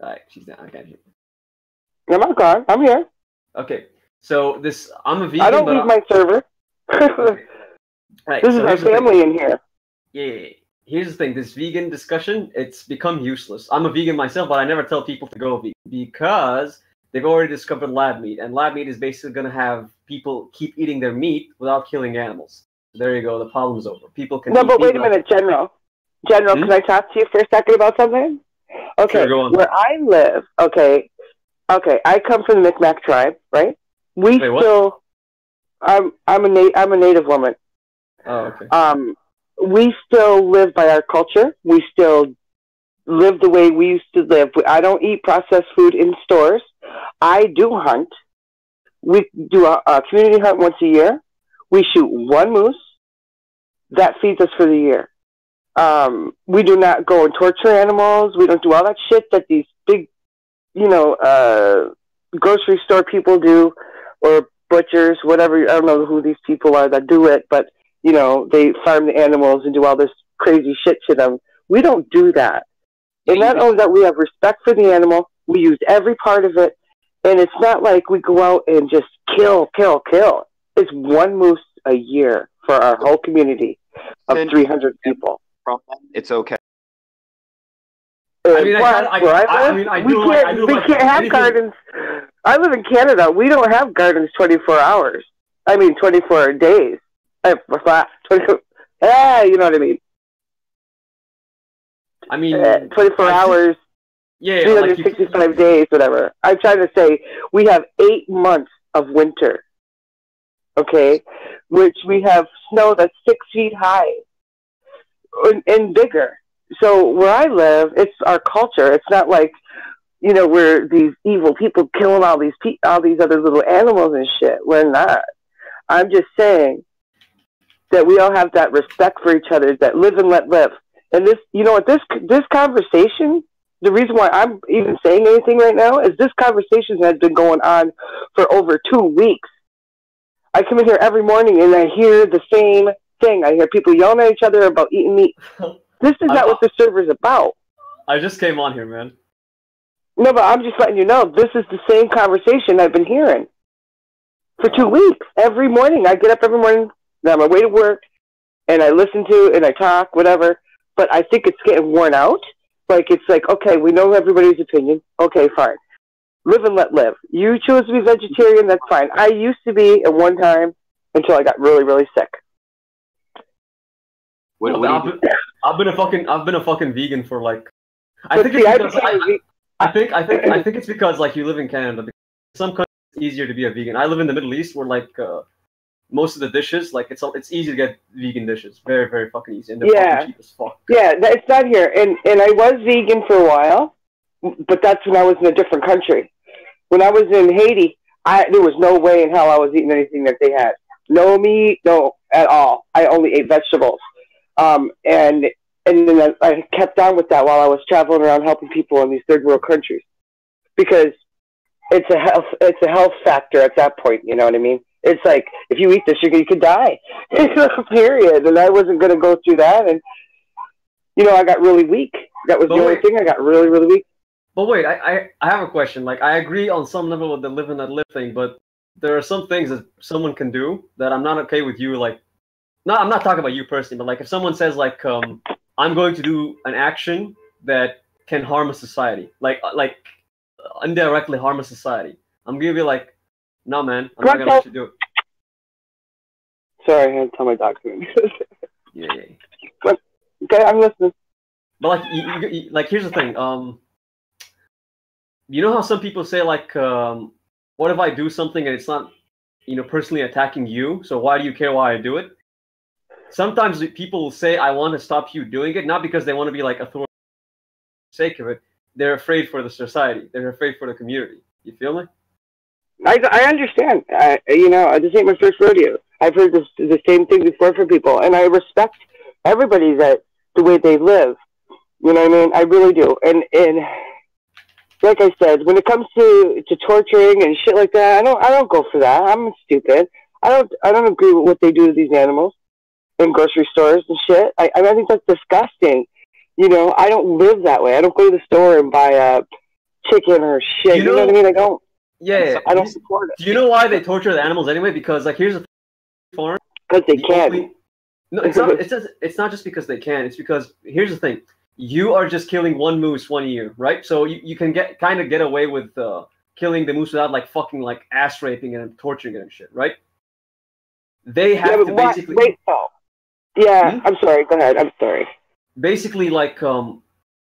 All right, she's down. I can't hear. I'm on guard. I'm here. Okay, so I'm a vegan. I don't leave my server. Okay. Right, this is our family in here. Yeah. Here's the thing. This vegan discussion, it's become useless. I'm a vegan myself, but I never tell people to go vegan because they've already discovered lab meat, and lab meat is basically going to have people keep eating their meat without killing animals. So there you go. The problem's over. People can. No, but wait a minute, General. Can I talk to you for a second about something? Okay, sure, where I live, okay, I come from the Micmac tribe, right? I'm a native woman. Oh, okay. We still live by our culture. We still live the way we used to live. I don't eat processed food in stores. I do hunt. We do a community hunt once a year. We shoot one moose. That feeds us for the year. We do not go and torture animals. We don't do all that shit that these big, grocery store people do, or butchers, whatever. I don't know who these people are that do it, but, they farm the animals and do all this crazy shit to them. We don't do that. And not only that, we have respect for the animal. We use every part of it. And it's not like we go out and just kill. It's one moose a year for our whole community of 300 people. It's okay. We can't have gardens. I live in Canada. We don't have gardens 24 hours. 24 days. You know what I mean? 24 hours. Yeah, 365 days, whatever. I'm trying to say we have 8 months of winter. Okay, which we have snow that's 6 feet high and bigger. So where I live, it's our culture. It's not like, we're these evil people killing all these other little animals and shit. We're not. I'm just saying that we all have that respect for each other, that live and let live. And this, this conversation, the reason why I'm even saying anything right now is this conversation has been going on for over 2 weeks. I come in here every morning and I hear the same thing. I hear people yelling at each other about eating meat. This is not what the server's about. I just came on here, man. No, but I'm just letting you know, this is the same conversation I've been hearing for 2 weeks. Every morning, I get up every morning, on my way to work, and I listen to and I talk, whatever. But I think it's getting worn out. It's like, okay, we know everybody's opinion. Okay, fine. Live and let live. You choose to be vegetarian, that's fine. I used to be at one time, until I got really, really sick. What do you do? I've been a fucking vegan for like. I But think see, it's I because became I think it's because like you live in Canada. Some countries it's easier to be a vegan. I live in the Middle East where like most of the dishes like it's easy to get vegan dishes. Very very fucking easy and they're fucking cheap as fuck. Yeah, it's not here. And I was vegan for a while, but that's when I was in a different country. When I was in Haiti, there was no way in hell I was eating anything that they had. No meat, no at all. I only ate vegetables. And then I kept on with that while I was traveling around helping people in these third world countries, because it's a health factor at that point. You know what I mean? It's like if you eat this, you could die. Period. And I wasn't going to go through that. And I got really weak. That was the only thing. I got really, really weak. But wait, I have a question. Like I agree on some level with the live and let live thing, but there are some things that someone can do that I'm not okay with you. Like, no, I'm not talking about you personally, but like if someone says like I'm going to do an action that can harm a society, like indirectly harm a society, I'm gonna be like, no, man, I'm not gonna let you do it. Sorry, I had to tell my dog something. Yeah. But, okay, I'm listening. But like, you, like, here's the thing. You know how some people say like, what if I do something and it's not, personally attacking you? So why do you care why I do it? Sometimes people will say, I want to stop you doing it, not because they want to be like authority for the sake of it. They're afraid for the society. They're afraid for the community. You feel me? I understand. This ain't my first rodeo. I've heard the same thing before from people, and I respect everybody the way they live. You know what I mean? I really do. And like I said, when it comes to torturing and shit like that, I don't go for that. I'm stupid. I don't agree with what they do to these animals in grocery stores and shit. I think that's disgusting. I don't live that way. I don't go to the store and buy a chicken or shit. You know what I mean? I don't. Yeah. I don't support it. Do you know why they torture the animals anyway? Because like here's the farm. Because they can. No, it's not. It's not just because they can. It's because here's the thing. You are just killing one moose 1 year, right? So you can get away with killing the moose without like fucking like ass raping and torturing it and shit, right? They have to basically. Wait, though. Yeah, I'm sorry. Go ahead. I'm sorry. Basically, like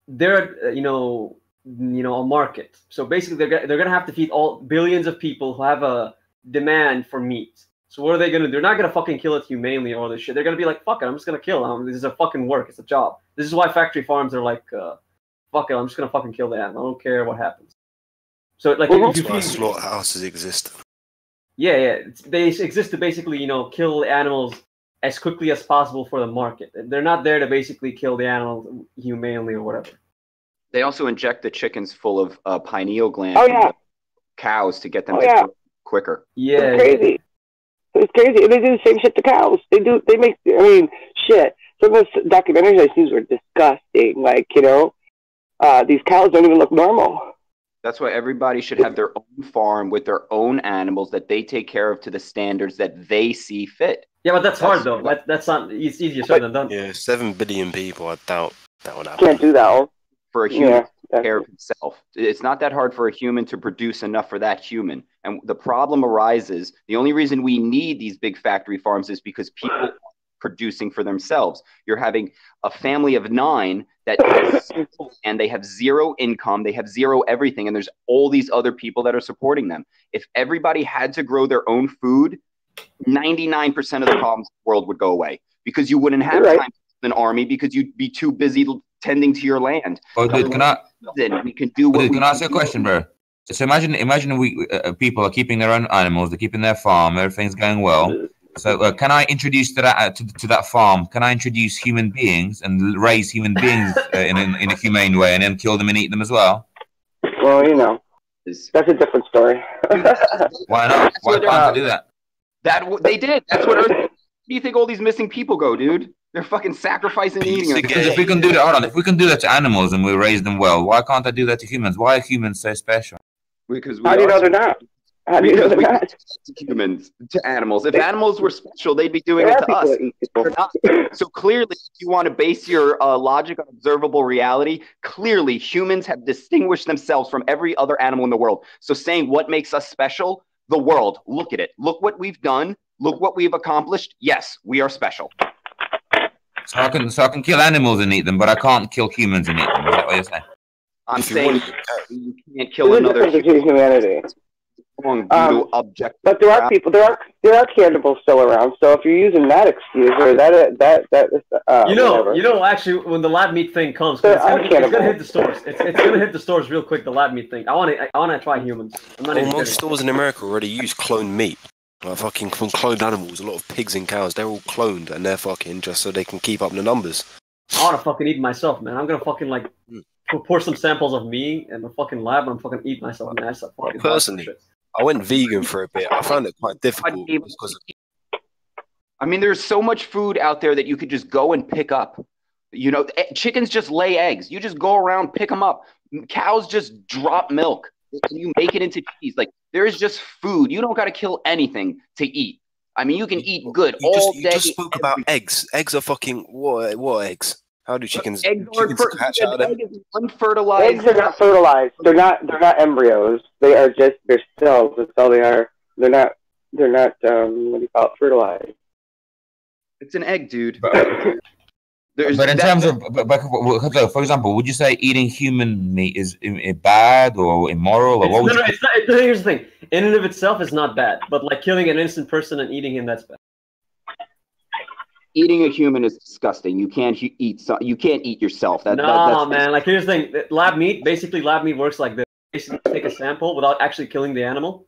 they're a market. So basically, they're gonna have to feed all billions of people who have a demand for meat. So what are they gonna do? They're not gonna fucking kill it humanely or all this shit. They're gonna be like, fuck it, I'm just gonna kill them. This is a fucking work. It's a job. This is why factory farms are like, fuck it, I'm just gonna fucking kill the animal. I don't care what happens. So like, if you feed slaughterhouses exist. Yeah, they exist to basically kill animals as quickly as possible for the market. They're not there to basically kill the animal humanely or whatever. They also inject the chickens full of pineal gland cows to get them to grow quicker. Yeah, it's crazy. It's crazy. And they do the same shit to cows. They make. I mean, shit. Some of the documentaries I seen were disgusting. Like these cows don't even look normal. That's why everybody should have their own farm with their own animals that they take care of to the standards that they see fit. Yeah, but that's hard though. That's not. It's easier said than done. Yeah, 7 billion people. I doubt that would happen. Can't do that. For a human to take care of himself, it's not that hard for a human to produce enough for that human. And the problem arises. The only reason we need these big factory farms is because people are producing for themselves. You're having a family of 9 that has and they have zero income, they have zero everything, and there's all these other people that are supporting them. If everybody had to grow their own food, 99% of the problems in the world would go away, because you wouldn't have time to an army, because you'd be too busy tending to your land. Oh, dude, can I ask you a question, bro? So imagine we people are keeping their own animals, they're keeping their farm, everything's going well. So can I introduce to that farm? Can I introduce human beings and raise human beings in a humane way, and then kill them and eat them as well? Well, that's a different story. Why not? Why can't I do that? They did. That's what Earth. Where do you think all these missing people go, dude? They're fucking sacrificing and eating them. Because if we can do that, hold on. If we can do that to animals and we raise them well, why can't I do that to humans? Why are humans so special? Because how do you know they're not? How do you know they're not? To humans, to animals. If animals were special, they'd be doing it to us. They're not. So clearly, if you want to base your logic on observable reality, clearly humans have distinguished themselves from every other animal in the world. So saying what makes us special the world. Look at it. Look what we've done. Look what we've accomplished. Yes, we are special. So I can kill animals and eat them, but I can't kill humans and eat them. Is that what you're saying? I'm If you saying want- you can't kill There's a another difference between humanity. human due to objective. But there are people, there are cannibals still around. So if you're using that excuse or Actually, when the lab meat thing comes, There it's are gonna cannibals. hit the stores. It's gonna hit the stores real quick. The lab meat thing. I want to try humans. I'm not Well, even most kidding. stores in America already use cloned meat. Like fucking from cloned animals. A lot of pigs and cows, they're all cloned and they're fucking just so they can keep up the numbers. I want to fucking eat myself, man. I'm gonna fucking like pour some samples of me in the fucking lab and I'm fucking eat myself, man. That's fucking Personally, I went vegan for a bit. I found it quite difficult because I mean, there's so much food out there that you could just go and pick up. You know, chickens just lay eggs. You just go around, pick them up. Cows just drop milk. And you make it into cheese. Like, there is just food. You don't got to kill anything to eat. I mean, you can eat good all day. You just spoke about eggs. Eggs are fucking what eggs? How do chickens Eggs hatch out of them? unfertilized. Eggs are not fertilized. They're not embryos. They are just their cells. That's all they are. They're not what do you call it? Fertilized. It's an egg, dude. But in terms of, for example, would you say eating human meat is bad or immoral, or what would you? It's not. Here's the thing: in and of itself, is not bad. But like killing an innocent person and eating him, that's bad. Eating a human is disgusting. You can't eat. You can't eat yourself. That's Man. Like here's the thing: lab meat works like this. Basically, take a sample without actually killing the animal,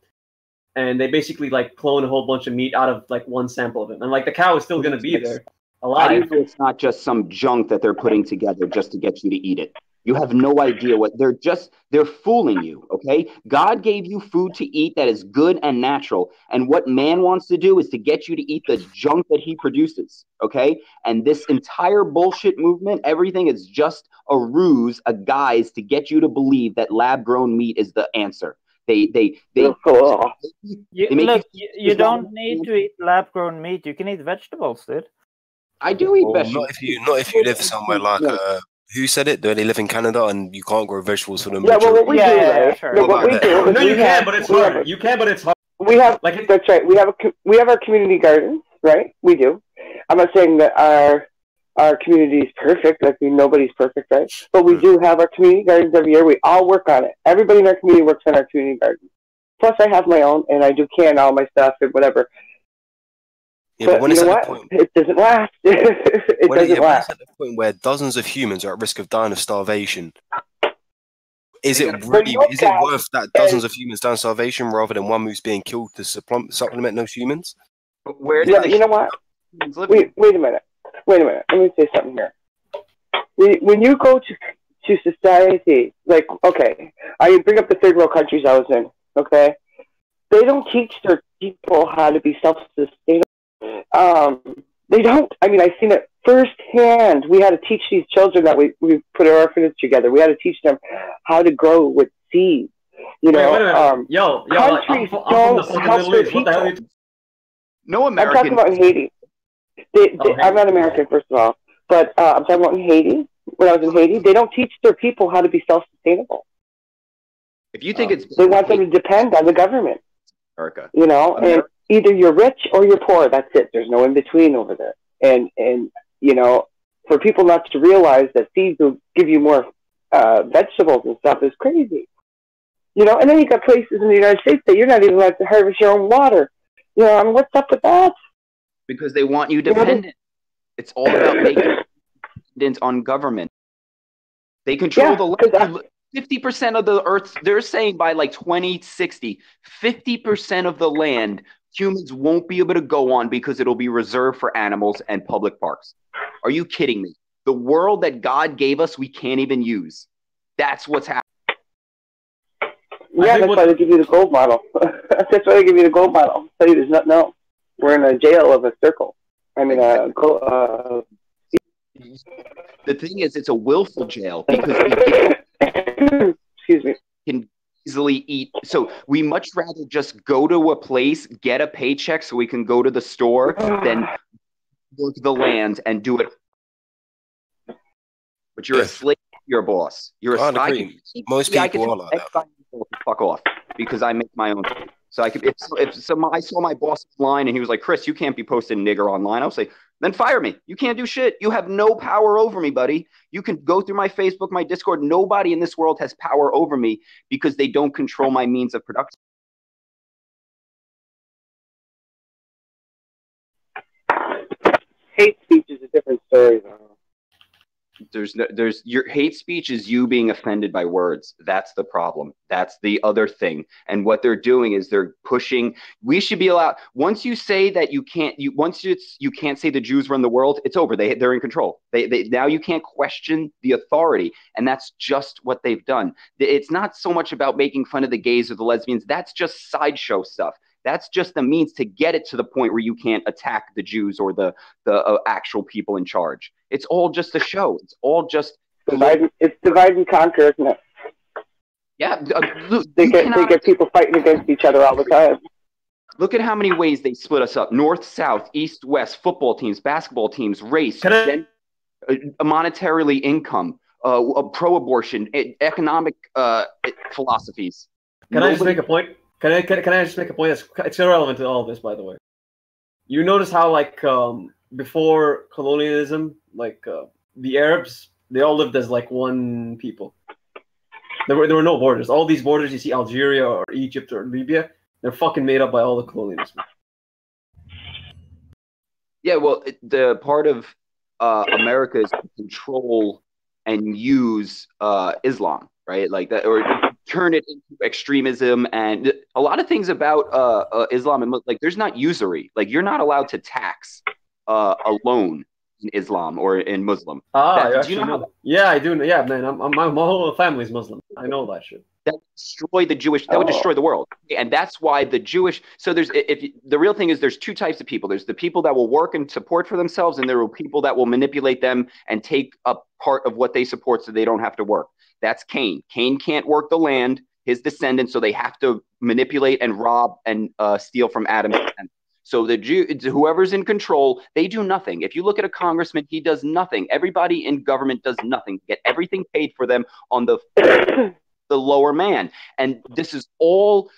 and they basically like clone a whole bunch of meat out of like one sample of it, and like the cow is still gonna be there. How do you know it's not just some junk that they're putting together just to get you to eat it? You have no idea what they're fooling you, okay? God gave you food to eat that is good and natural. And what man wants to do is to get you to eat the junk that he produces, okay? And this entire bullshit movement, everything is just a ruse, a guise to get you to believe that lab-grown meat is the answer. You don't need to eat lab-grown meat. You can eat vegetables, dude. I do eat vegetables. Not if you live somewhere like who said it? Do they live in Canada and you can't grow vegetables for them? Yeah, well, what we do, right? Sure. No, what we do. No, you can, but it's hard. You can, but it's hard. We have that's right. We have our community gardens, right? We do. I'm not saying that our community is perfect. Like nobody's perfect, right? But we do have our community gardens every year. We all work on it. Everybody in our community works on our community gardens. Plus, I have my own, and I do can all my stuff and whatever. Yeah, but when you it's know at what? the point, It doesn't last. It doesn't when last. it's at the point where dozens of humans are at risk of dying of starvation, is it worth that dozens of humans dying of starvation rather than one moose being killed to supplement those humans? Where you know what? Wait a minute. Let me say something here. When you go to society, like, okay, I bring up the third world countries I was in, okay? They don't teach their people how to be self-sustainable. They don't. I mean, I've seen it firsthand. We had to teach these children that we put our orphanage together. We had to teach them how to grow with seeds. You know, countries don't help their people. No American. I'm talking about in Haiti. I'm not American, first of all, but I'm talking about in Haiti. When I was in Haiti, they don't teach their people how to be self-sustainable. If you think they want them to depend on the government. America. You know, and either you're rich or you're poor. That's it. There's no in between over there. And you know, for people not to realize that seeds will give you more vegetables and stuff is crazy. You know, and then you got places in the United States that you're not even allowed to harvest your own water. You know, I mean, what's up with that? Because they want you dependent. It's all about making dependent on government. They control the land. 50% of the earth, they're saying by like 2060, 50% of the land humans won't be able to go on because it'll be reserved for animals and public parks. Are you kidding me? The world that God gave us, we can't even use. That's what's happening. Yeah, that's why they give you the gold model. That's why they give you the gold model. Tell you there's nothing else. We're in a jail of a circle. I mean, the thing is, it's a willful jail because excuse me, can easily eat. So we much rather just go to a place, get a paycheck, so we can go to the store, than work the land and do it. But you're a slave to your boss. You're a slave. Most people are like that. Fuck off, because I make my own. So I could, I saw my boss online and he was like, Chris, you can't be posting nigger online. I was like, then fire me. You can't do shit. You have no power over me, buddy. You can go through my Facebook, my Discord. Nobody in this world has power over me because they don't control my means of production. Hate speech is a different story, though. There's your hate speech is you being offended by words. That's the problem. That's the other thing. And what they're doing is they're pushing. We should be allowed. Once you say that you can't say the Jews run the world, it's over. They're in control. They now you can't question the authority. And that's just what they've done. It's not so much about making fun of the gays or the lesbians. That's just sideshow stuff. That's just the means to get it to the point where you can't attack the Jews or the actual people in charge. It's all just a show. It's all just it's divide and conquer, isn't it? Yeah, they get people fighting against each other all the time. Look at how many ways they split us up: north, south, east, west, football teams, basketball teams, race, monetarily income, pro-abortion, economic philosophies. Can I just make a point? Can I just make a point it's irrelevant to all of this, by the way. You notice how, like, before colonialism, like, the Arabs, they all lived as, like, one people. There were no borders. All these borders you see, Algeria or Egypt or Libya, they're fucking made up by all the colonialists. Yeah, well, the part of America is to control and use Islam, right? Like that, or turn it into extremism. And a lot of things about Islam, and like, there's not usury. Like, you're not allowed to tax a loan in Islam or in Muslim. Do you know? Yeah, I do. Yeah, man, my whole family's Muslim. I know that shit. That would destroy the Jewish. That would destroy the world, and that's why the Jewish. So there's the real thing is there's two types of people. There's the people that will work and support for themselves, and there are people that will manipulate them and take a part of what they support so they don't have to work. That's Cain. Cain can't work the land. His descendants, so they have to manipulate and rob and steal from Adam's descendants. So the whoever's in control, they do nothing. If you look at a congressman, he does nothing. Everybody in government does nothing. Get everything paid for them on the lower man. And this is all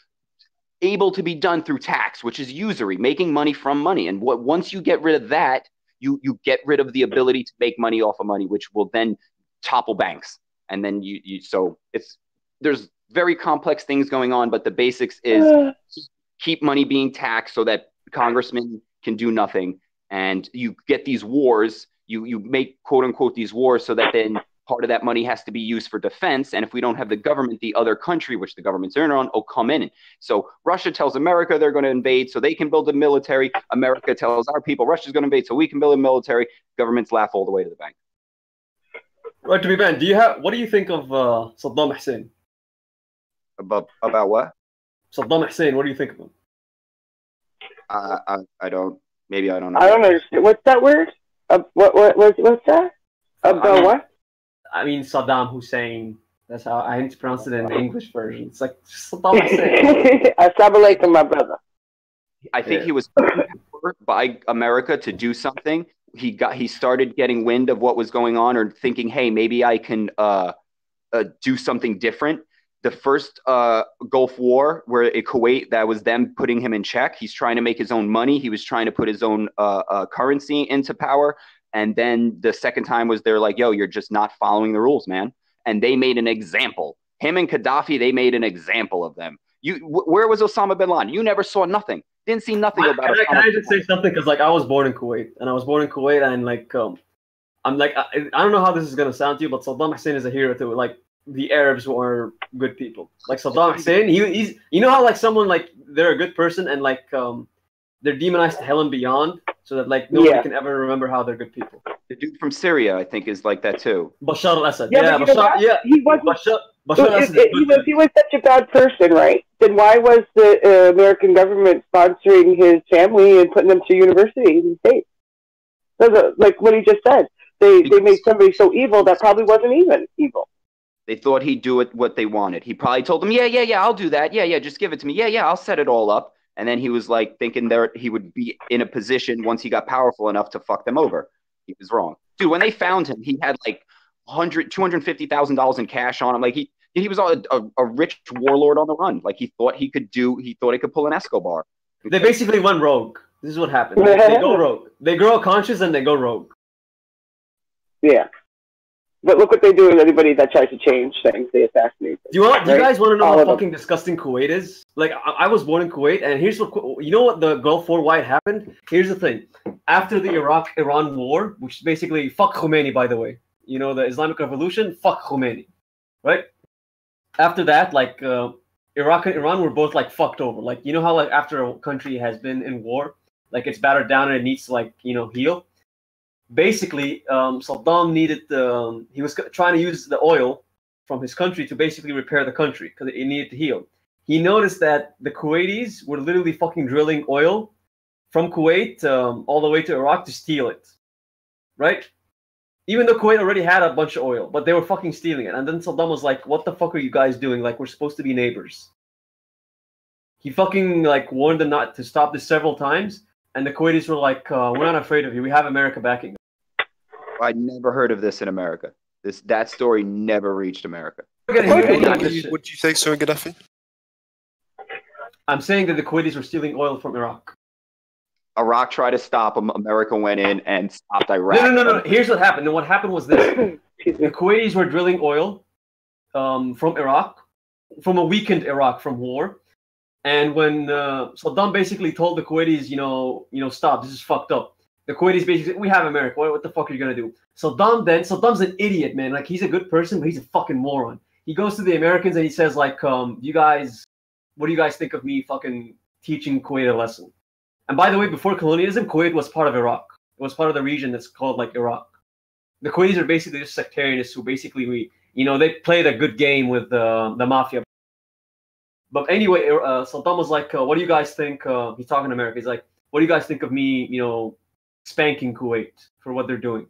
able to be done through tax, which is usury, making money from money. And once you get rid of that, you get rid of the ability to make money off of money, which will then topple banks. And then so there's very complex things going on, but the basics is keep money being taxed so that congressmen can do nothing, and you get these wars. You make quote unquote these wars so that then part of that money has to be used for defense. And if we don't have the government, the other country, which the government's in on, will come in. So Russia tells America they're going to invade so they can build a military. America tells our people Russia's going to invade so we can build a military. Governments laugh all the way to the bank. Right, to be banned. What do you think of Saddam Hussein? About what? Saddam Hussein. What do you think of him? I don't. Maybe I don't know. I don't understand. What's that word? What's that? About what? I mean, Saddam Hussein. That's how I pronounce it in the English version. It's like Saddam Hussein. Assalamu alaikum, my brother. I think he was by America to do something. He started getting wind of what was going on, or thinking, hey, maybe I can do something different. The first Gulf War, where Kuwait, that was them putting him in check. He's trying to make his own money. He was trying to put his own currency into power. And then the second time was they're like, yo, you're just not following the rules, man. And they made an example. Him and Gaddafi, they made an example of them. Where was Osama bin Laden? You never saw nothing. Didn't see nothing about it. Can I just say something? Because like I was born in Kuwait, and like I'm like I don't know how this is gonna sound to you, but Saddam Hussein is a hero to like the Arabs who are good people. Like Saddam Hussein, he's you know how like someone like they're a good person and like they're demonized to hell and beyond, so that like nobody can ever remember how they're good people. The dude from Syria, I think, is like that too. Bashar al-Assad. Yeah, Bashar. Yeah, he was. Bashar al-Assad. If he was such a bad person, right? Then why was the American government sponsoring his family and putting them to university in the States? Like what he just said, they made somebody so evil that probably wasn't even evil. They thought he'd do it what they wanted. He probably told them, yeah, I'll do that. Yeah, just give it to me. Yeah, I'll set it all up. And then he was like thinking he would be in a position once he got powerful enough to fuck them over. He was wrong. Dude, when they found him, he had like $250,000 in cash on him. Like he He was a rich warlord on the run. Like he thought he could pull an Escobar. They basically went rogue. This is what happened. They go rogue. They grow conscious and they go rogue. Yeah. But look what they do with anybody that tries to change things. They assassinate them. Do you guys want to know how fucking disgusting Kuwait is? Like, I was born in Kuwait, and here's what... You know what the Gulf War, why it happened? Here's the thing. After the Iraq-Iran war, which is basically... Fuck Khomeini, by the way. You know, the Islamic Revolution, fuck Khomeini. Right? After that, like, Iraq and Iran were both, like, fucked over. Like, you know how, like, after a country has been in war, like, it's battered down and it needs to, like, you know, heal? Basically, Saddam needed he was trying to use the oil from his country to basically repair the country because it needed to heal. He noticed that the Kuwaitis were literally fucking drilling oil from Kuwait all the way to Iraq to steal it, right? Even though Kuwait already had a bunch of oil, but they were fucking stealing it. And then Saddam was like, "What the fuck are you guys doing? Like, we're supposed to be neighbors." He fucking like warned them not to stop this several times. And the Kuwaitis were like, "We're not afraid of you. We have America backing us." I never heard of this in America. That story never reached America. What did you say, Sir Gaddafi? I'm saying that the Kuwaitis were stealing oil from Iraq. Iraq tried to stop them. America went in and stopped Iraq. No. Here's what happened. And what happened was this. The Kuwaitis were drilling oil from Iraq, from a weakened Iraq from war. And when Saddam basically told the Kuwaitis, you know, stop, this is fucked up. The Kuwaitis basically said, we have America. What the fuck are you gonna do? Saddam's an idiot, man. Like, he's a good person, but he's a fucking moron. He goes to the Americans and he says, like, what do you guys think of me fucking teaching Kuwait a lesson? And by the way, before colonialism, Kuwait was part of Iraq. It was part of the region that's called like Iraq. The Kuwaitis are basically just sectarianists who basically they played a good game with the mafia. But anyway, Saddam was like, what do you guys think? He's talking to America. He's like, what do you guys think of me, spanking Kuwait for what they're doing?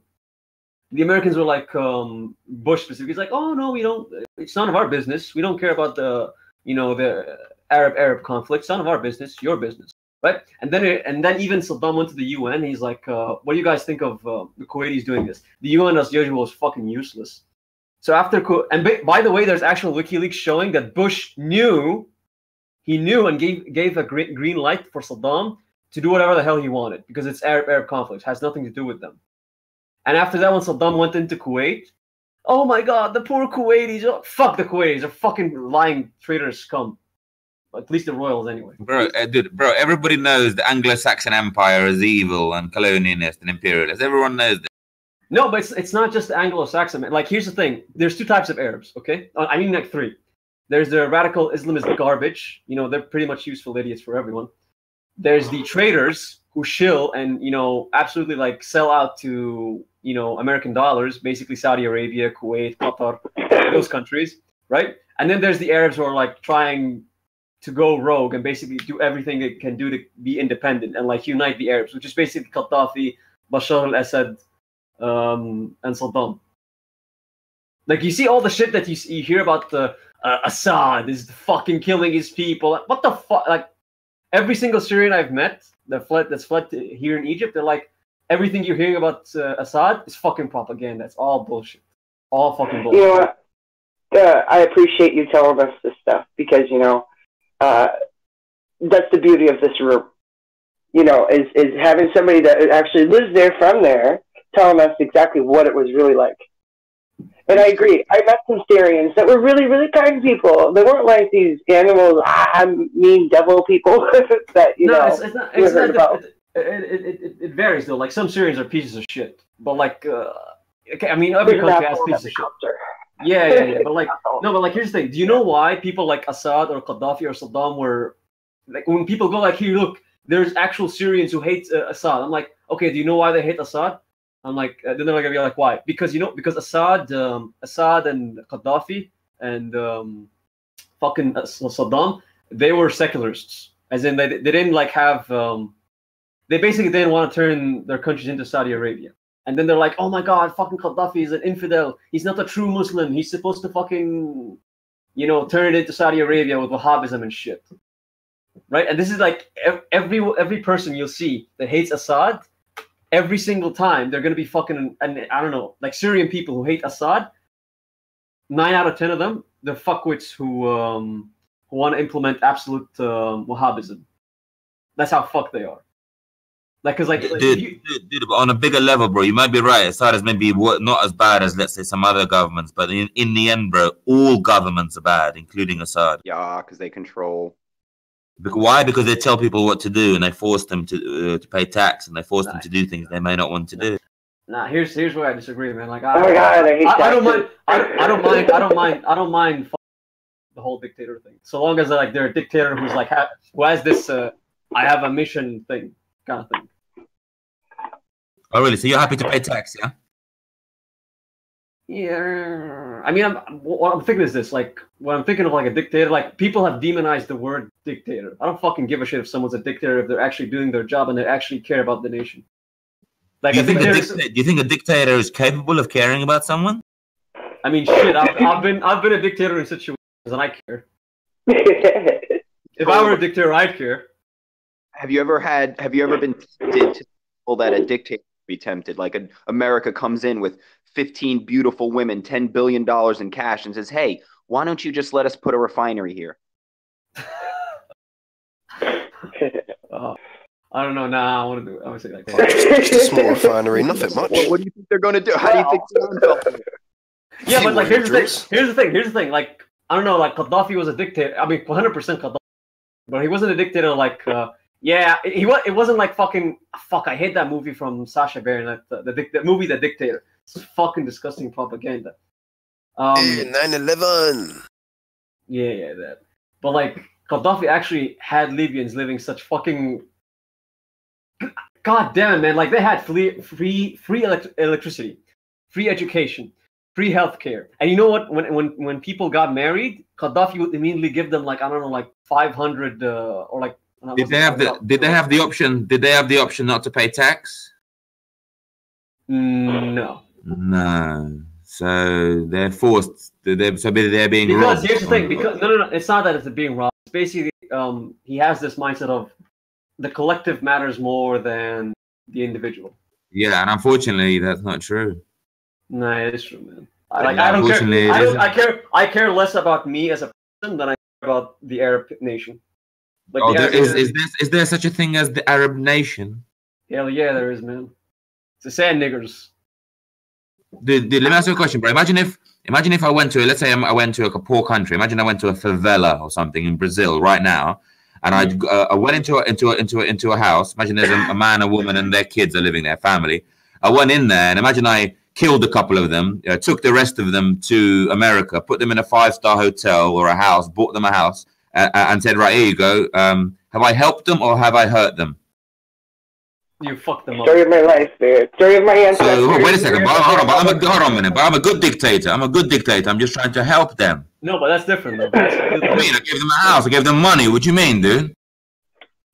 The Americans were like, Bush specifically, he's like, oh, no, we don't. It's none of our business. We don't care about the Arab conflict. It's none of our business. Your business. Right? And then even Saddam went to the UN. He's like, what do you guys think of the Kuwaitis doing this? The UN, as usual, was fucking useless. So by the way, there's actual WikiLeaks showing that Bush knew and gave a green light for Saddam to do whatever the hell he wanted because it's Arab conflict. It has nothing to do with them. And after that, when Saddam went into Kuwait, oh my God, the poor Kuwaitis! Oh, fuck the Kuwaitis! They're fucking lying traitors scum. At least the royals, anyway. Bro, everybody knows the Anglo-Saxon Empire is evil and colonialist and imperialist. Everyone knows this. No, but it's not just the Anglo-Saxon. Like, here's the thing. There's two types of Arabs, okay? I mean, like three. There's the radical Islamist garbage. They're pretty much useful idiots for everyone. There's the traitors who shill and, absolutely, like, sell out to, American dollars, basically Saudi Arabia, Kuwait, Qatar, those countries, right? And then there's the Arabs who are, like, trying to go rogue and basically do everything they can do to be independent and, like, unite the Arabs, which is basically Gaddafi, Bashar al-Assad, and Saddam. Like, you see all the shit that you hear about the Assad is fucking killing his people. What the fuck? Like, every single Syrian I've met that's fled here in Egypt, they're like, everything you're hearing about Assad is fucking propaganda. It's all bullshit. All fucking bullshit. You know what? I appreciate you telling us this stuff because, that's the beauty of this room. Is having somebody that actually lives there from there telling us exactly what it was really like. And I agree. I met some Syrians that were really, really kind people. They weren't like these animals, mean devil people that, it varies, though. Like, some Syrians are pieces of shit. But, like, every country has pieces of shit. Yeah. But, like, no, but, like, here's the thing. Do you know why people like Assad or Gaddafi or Saddam were, like, when people go, like, here, look, there's actual Syrians who hate Assad. I'm like, okay, do you know why they hate Assad? I'm like, then they're gonna be like, why? Because because Assad and Gaddafi and fucking Saddam, they were secularists, as in they didn't like have they basically didn't want to turn their countries into Saudi Arabia. And then they're like, oh my God, fucking Gaddafi is an infidel. He's not a true Muslim. He's supposed to fucking turn it into Saudi Arabia with Wahhabism and shit, right? And this is like every person you'll see that hates Assad. Every single time, they're going to be fucking, and I don't know, like Syrian people who hate Assad, 9 out of 10 of them, the fuckwits who want to implement absolute Wahhabism. That's how fucked they are. Like, cause like, dude, but on a bigger level, bro, you might be right. Assad is maybe not as bad as, let's say, some other governments, but in the end, bro, all governments are bad, including Assad. Yeah, because they control. Why? Because they tell people what to do, and they force them to pay tax, and they force them to do things they may not want to do. Nah, here's where I disagree, man. Like, Oh my God, I hate I don't taxes. mind. I don't mind the whole dictator thing, so long as they're a dictator who's like who has this I have a mission thing kind of thing. Oh, really? So you're happy to pay tax, yeah? Yeah, I mean, what I'm thinking is this: like, when I'm thinking of like a dictator, like people have demonized the word dictator. I don't fucking give a shit if someone's a dictator if they're actually doing their job and they actually care about the nation. Like, do you think a dictator is capable of caring about someone? I mean, shit. I've been a dictator in situations, and I care. If I were a dictator, I'd care. Have you ever been tempted to people that a dictator would be tempted? Like America comes in with 15 beautiful women, $10 billion in cash, and says, "Hey, why don't you just let us put a refinery here?" I don't know. Nah, I want to do it. I would say like Just a small refinery, nothing much. What do you think they're going to do? How do you think they're going to? Yeah, but like here's the thing. Like, I don't know. Like, Gaddafi was a dictator. I mean, 100% Gaddafi, but he wasn't a dictator. Like, yeah, it wasn't like fucking fuck. I hate that movie from Sacha Baron. The movie The Dictator. It's fucking disgusting propaganda. 9/11. Yeah, that. But like, Gaddafi actually had Libyans living such fucking. God damn it, man! Like, they had free electricity, free education, free healthcare, and you know what? When people got married, Gaddafi would immediately give them like, I don't know, like 500 or like. Did they have the option? Did they have the option not to pay tax? No. No. So they're forced. They're being robbed. Because here's the thing. Because no. It's not that it's being robbed. It's basically he has this mindset of the collective matters more than the individual. Yeah, and unfortunately, that's not true. No, it is true, man. I don't care. I care less about me as a person than I care about the Arab nation. Like, is there such a thing as the Arab nation? Hell yeah, there is, man. It's the sand niggers. Dude, let me ask you a question, bro. Imagine if I went to, let's say I went to a poor country. Imagine I went to a favela or something in Brazil right now, and I went into a house. Imagine there's a man, a woman, and their kids are living there, family. I went in there, and imagine I killed a couple of them, took the rest of them to America, put them in a 5-star hotel or a house, bought them a house, and said, right, here you go. Have I helped them or have I hurt them? You fucked them up. Story of my life, dude. Story of my ancestors. So wait a second, but hold on a minute. But I'm a good dictator. I'm just trying to help them. No, but that's different, though. I mean, I gave them a house. I gave them money. What do you mean, dude?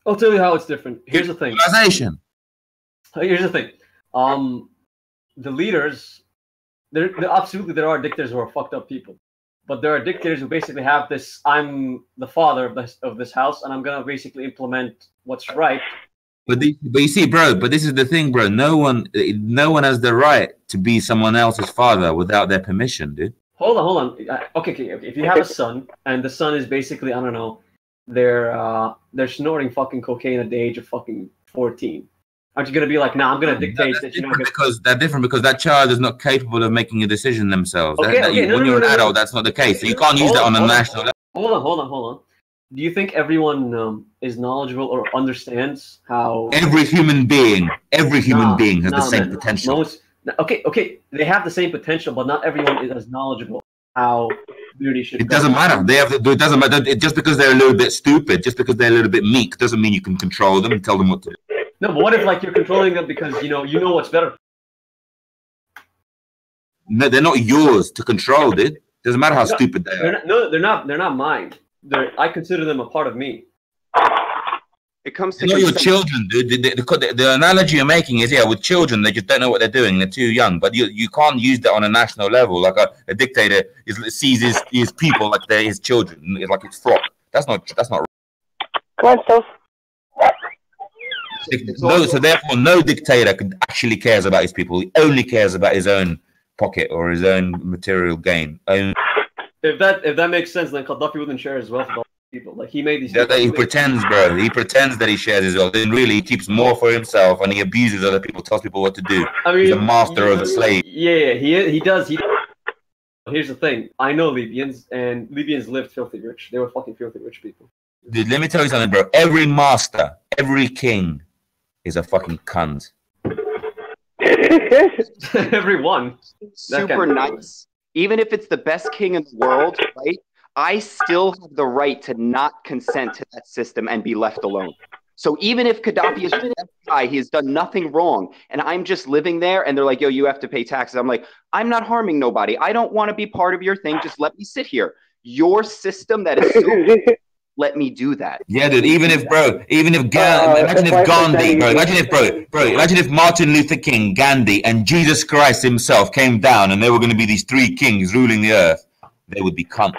I'll tell you how it's different. Here's the thing. Civilization. Here's the thing. The leaders, absolutely there are dictators who are fucked up people, but there are dictators who basically have this. I'm the father of this house, and I'm gonna basically implement what's right. But you see, bro. But this is the thing, bro. No one has the right to be someone else's father without their permission, dude. Hold on. Okay. If you have a son, and the son is basically, I don't know, they're snorting fucking cocaine at the age of fucking 14. Aren't you gonna be like, nah, I'm gonna dictate that you're not gonna... Because they're different because that child is not capable of making a decision themselves. When you're an adult, that's not the case. So you can't use that on a national level. Hold on. Do you think everyone is knowledgeable or understands how every human being has the same potential? Okay, they have the same potential, but not everyone is as knowledgeable how beauty should. It doesn't matter. It doesn't matter. Just because they're a little bit stupid, just because they're a little bit meek, doesn't mean you can control them and tell them what to do. No, but what if like you're controlling them because you know what's better? No, they're not yours to control, dude. Doesn't matter how stupid they are. They're not mine. I consider them a part of me. It comes to not your children, dude. The analogy you're making is, with children, they just don't know what they're doing. They're too young. But you can't use that on a national level. Like a dictator sees his people like they're his children. It's like it's flock. That's not right. Come on, Soph. So therefore, no dictator actually cares about his people. He only cares about his own pocket or his own material gain. If that makes sense, then Gaddafi wouldn't share his wealth with all people. Like he made these. Yeah, he pretends, bro. He pretends that he shares his wealth. Then really, he keeps more for himself, and he abuses other people, tells people what to do. I mean, he's a master of a slave. Yeah, he does. Here's the thing. I know Libyans, and Libyans lived filthy rich. They were fucking filthy rich people. Dude, let me tell you something, bro. Every master, every king is a fucking cunt. Everyone. Super nice. Even if it's the best king in the world, right? I still have the right to not consent to that system and be left alone. So even if Gaddafi is the best guy, he has done nothing wrong, and I'm just living there, and they're like, yo, you have to pay taxes. I'm like, I'm not harming nobody. I don't want to be part of your thing. Just let me sit here. Your system that is so let me do that. Yeah, dude. Imagine if Gandhi, bro. Imagine if Martin Luther King, Gandhi, and Jesus Christ himself came down, and there were going to be these three kings ruling the earth. They would be cunts.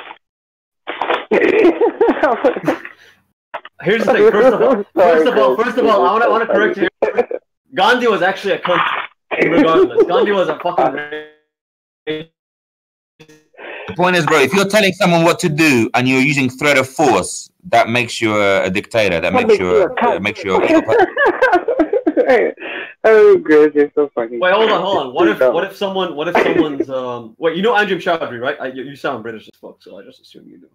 Here's the thing. First of all, I want to correct you. Gandhi was actually a cunt. Regardless, Gandhi was a fucking. The point is, bro, if you're telling someone what to do and you're using threat of force, that makes you a dictator. That makes you Oh, good, you're so funny. Wait, hold on. What if someone's wait, you know Anjem Choudary, right? You sound British as fuck, so I just assume you do.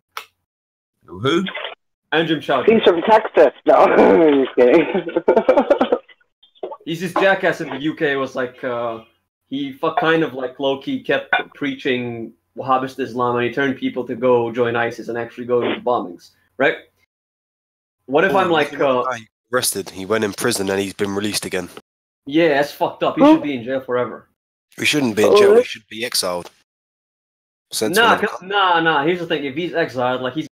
Who? Anjem Choudary. He's from Texas. No, I'm just kidding. He's this jackass in the UK. Was like he kind of like low-key kept preaching Wahhabist Islam, and he turned people to go join ISIS and actually go to the bombings, right? What if I'm like arrested? He went in prison and he's been released again. Yeah, that's fucked up. He should be in jail forever. We shouldn't be in jail. We should be exiled. Nah. Here's the thing: if he's exiled, like he's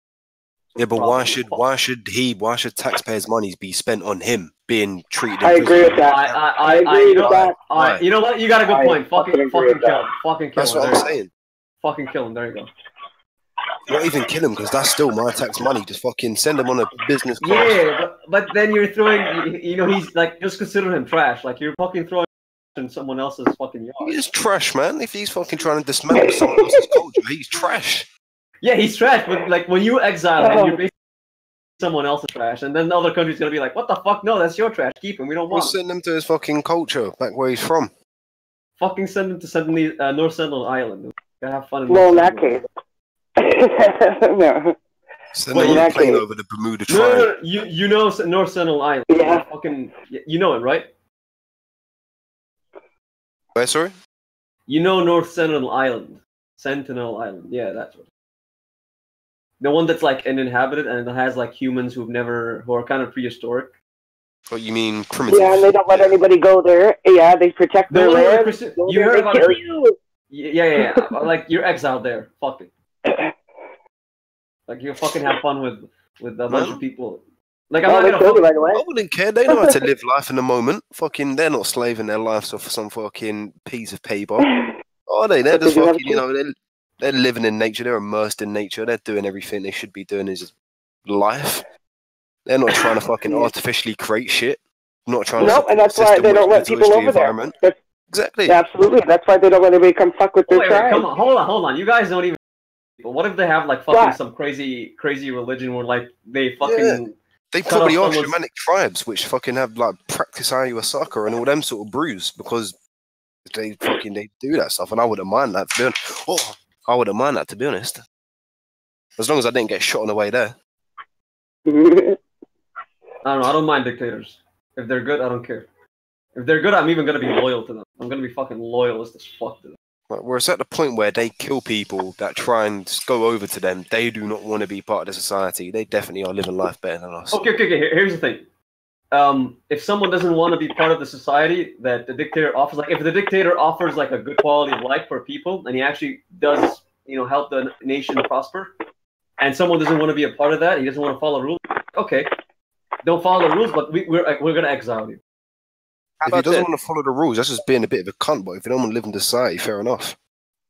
yeah, but why should taxpayers' money be spent on him being treated? I agree with that. I agree with that. You know what? You got a good point. Fucking kill him. That's what I'm saying. Fucking kill him. There you go. Not even kill him, because that's still my tax money. Just fucking send him on a business class. Yeah, but then you're throwing, he's like, just consider him trash. Like, you're fucking throwing in someone else's fucking yard. He's trash, man. If he's fucking trying to dismantle someone else's culture, he's trash. Yeah, he's trash, but like, when you exile him, you're basically someone else's trash, and then the other country's gonna be like, what the fuck? No, that's your trash. Keep him. We don't want him. Send him to his fucking culture, back where he's from. Fucking send him to North Sentinel Island. Gotta have fun. In that case. No. Send them on a plane over the Bermuda Triangle. No. You know North Sentinel Island. Yeah. You know it, right? Where, sorry? You know North Sentinel Island. Sentinel Island. Yeah, that's what. The one that's like uninhabited and it has like humans who are kind of prehistoric. What you mean primitive? Yeah, and they don't let anybody go there. Yeah, they protect their land. You heard about kill you. Yeah. Like you're exiled there. Fuck it. Like you fucking have fun with a bunch of people. Like I'm not gonna. I wouldn't care. They know how to live life in the moment. Fucking, they're not slaving their lives off for some fucking piece of paper. Oh, they're just fucking. They're living in nature. They're immersed in nature. They're doing everything they should be doing is life. They're not trying to fucking artificially create shit. Not trying to. No, and that's why they don't let people over there. Exactly. Absolutely. That's why they don't let anybody come fuck with their tribe. Come on, hold on. You guys don't even. What if they have like fucking some crazy religion where like they fucking. Yeah. They probably are shamanic tribes which fucking have like practice ayahuasca and all them sort of brews because they do that stuff, and I wouldn't mind that. I wouldn't mind that, to be honest. As long as I didn't get shot on the way there. I don't know. I don't mind dictators. If they're good, I don't care. If they're good, I'm even going to be loyal to them. I'm going to be fucking loyalist as fuck to them. We're at the point where they kill people that try and go over to them. They do not want to be part of the society. They definitely are living life better than us. Okay. Here's the thing. If someone doesn't want to be part of the society that the dictator offers, like if the dictator offers like a good quality of life for people and he actually does, help the nation prosper, and someone doesn't want to be a part of that, he doesn't want to follow rules, okay, don't follow the rules, but we're going to exile you. If he doesn't want to follow the rules, that's just being a bit of a cunt, but if you don't want to live in society, fair enough.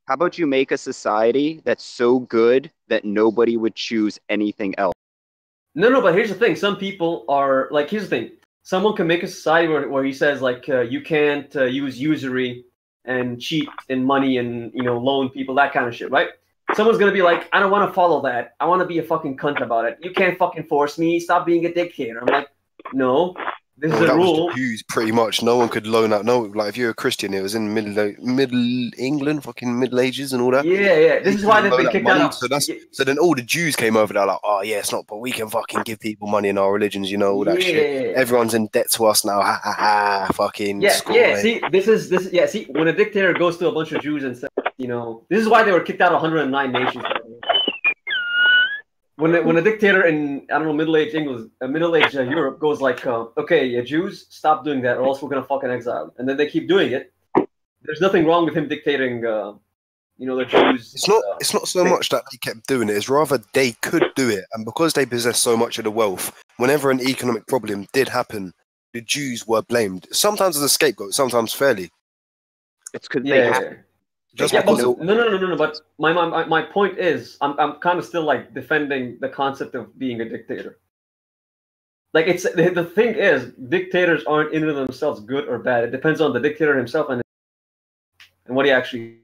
How about you make a society that's so good that nobody would choose anything else? No, but here's the thing. Some people are like, here's the thing. Someone can make a society where he says like you can't use usury and cheat in money and loan people, that kind of shit, right? someone's gonna be like, I don't want to follow that. I want to be a fucking cunt about it. You can't fucking force me. Stop being a dictator. I'm like, no, this is a that rule. was the Jews, pretty much. No one could loan out. No, like if you're a Christian, it was in Middle England, fucking Middle Ages and all that. Yeah. This is why they've been kicked out. So then all the Jews came over. They're like, oh yeah, it's not, but we can fucking give people money in our religions, you know, all that shit. Everyone's in debt to us now. Ha ha ha. Fucking See, this is. See, when a dictator goes to a bunch of Jews and says, you know, this is why they were kicked out of 109 nations. When a dictator in, I don't know, middle-aged England, middle-aged Europe goes like, okay, Jews, stop doing that, or else we're gonna fucking exile. And then they keep doing it. There's nothing wrong with him dictating, you know, the Jews. It's not so much that they kept doing it. It's rather they could do it, and because they possess so much of the wealth, whenever an economic problem did happen, the Jews were blamed. Sometimes as a scapegoat, sometimes fairly. It's because they have. No. But my point is, I'm kind of still like defending the concept of being a dictator. Like it's the thing is, dictators aren't in and of themselves good or bad. It depends on the dictator himself and what he actually.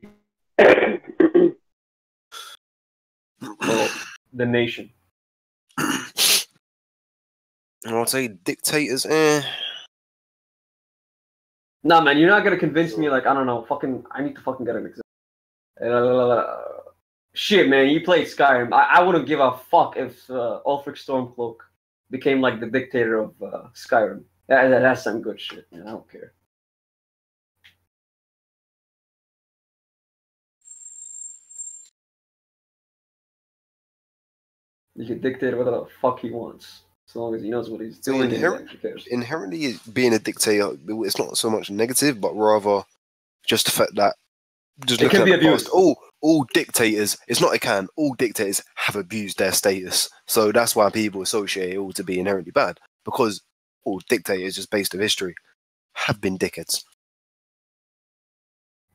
The nation. I'd say dictators. Nah, man, you're not gonna convince me. Like, I don't know, I need to fucking get an example. Shit, man, you played Skyrim. I wouldn't give a fuck if Ulfric Stormcloak became like the dictator of Skyrim. That's some good shit, man. I don't care. He can dictate whatever the fuck he wants. As long as he knows what he's doing. Inherently, being a dictator, it's not so much negative, but rather just the fact that just it can be abused. All dictators, it's not all dictators have abused their status. So that's why people associate it all to be inherently bad, because all dictators, just based on history, have been dickheads.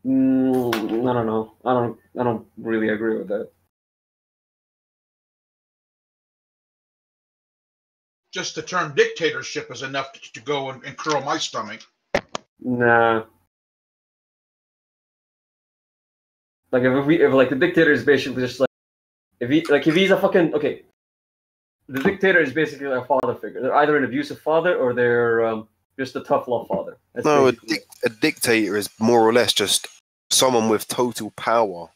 I don't know. I don't really agree with that. Just the term dictatorship is enough to go and curl my stomach. Nah. Like if like the dictator is basically just like if he's a fucking okay. The dictator is basically like a father figure. They're either an abusive father or they're just a tough love father. That's a dictator is more or less just someone with total power.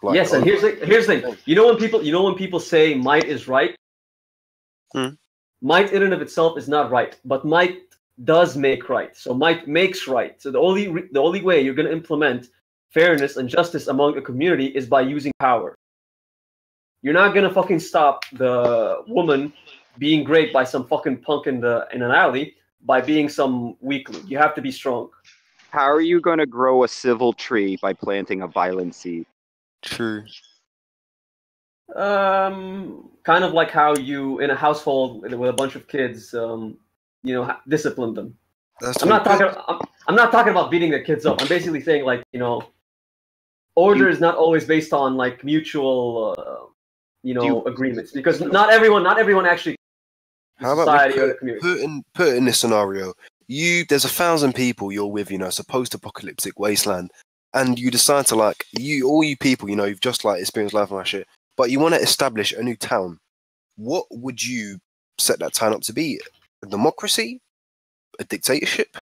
Like, yes, and here's the thing. You know when people say might is right. Might in and of itself is not right, but might does make right. So might makes right. So the only way you're going to implement fairness and justice among a community is by using power. You're not going to fucking stop the woman being great by some fucking punk in an alley by being some weakling. You have to be strong. How are you going to grow a civil tree by planting a violent seed? True. Kind of like how you in a household with a bunch of kids, discipline them. I'm not talking about beating the kids up. I'm basically saying like order is not always based on like mutual, agreements because not everyone actually. How about put in this scenario? There's 1,000 people you're with, it's a post-apocalyptic wasteland, and you decide to all you people, you've just experienced life and that shit. But you want to establish a new town. What would you set that town up to be? A democracy? A dictatorship?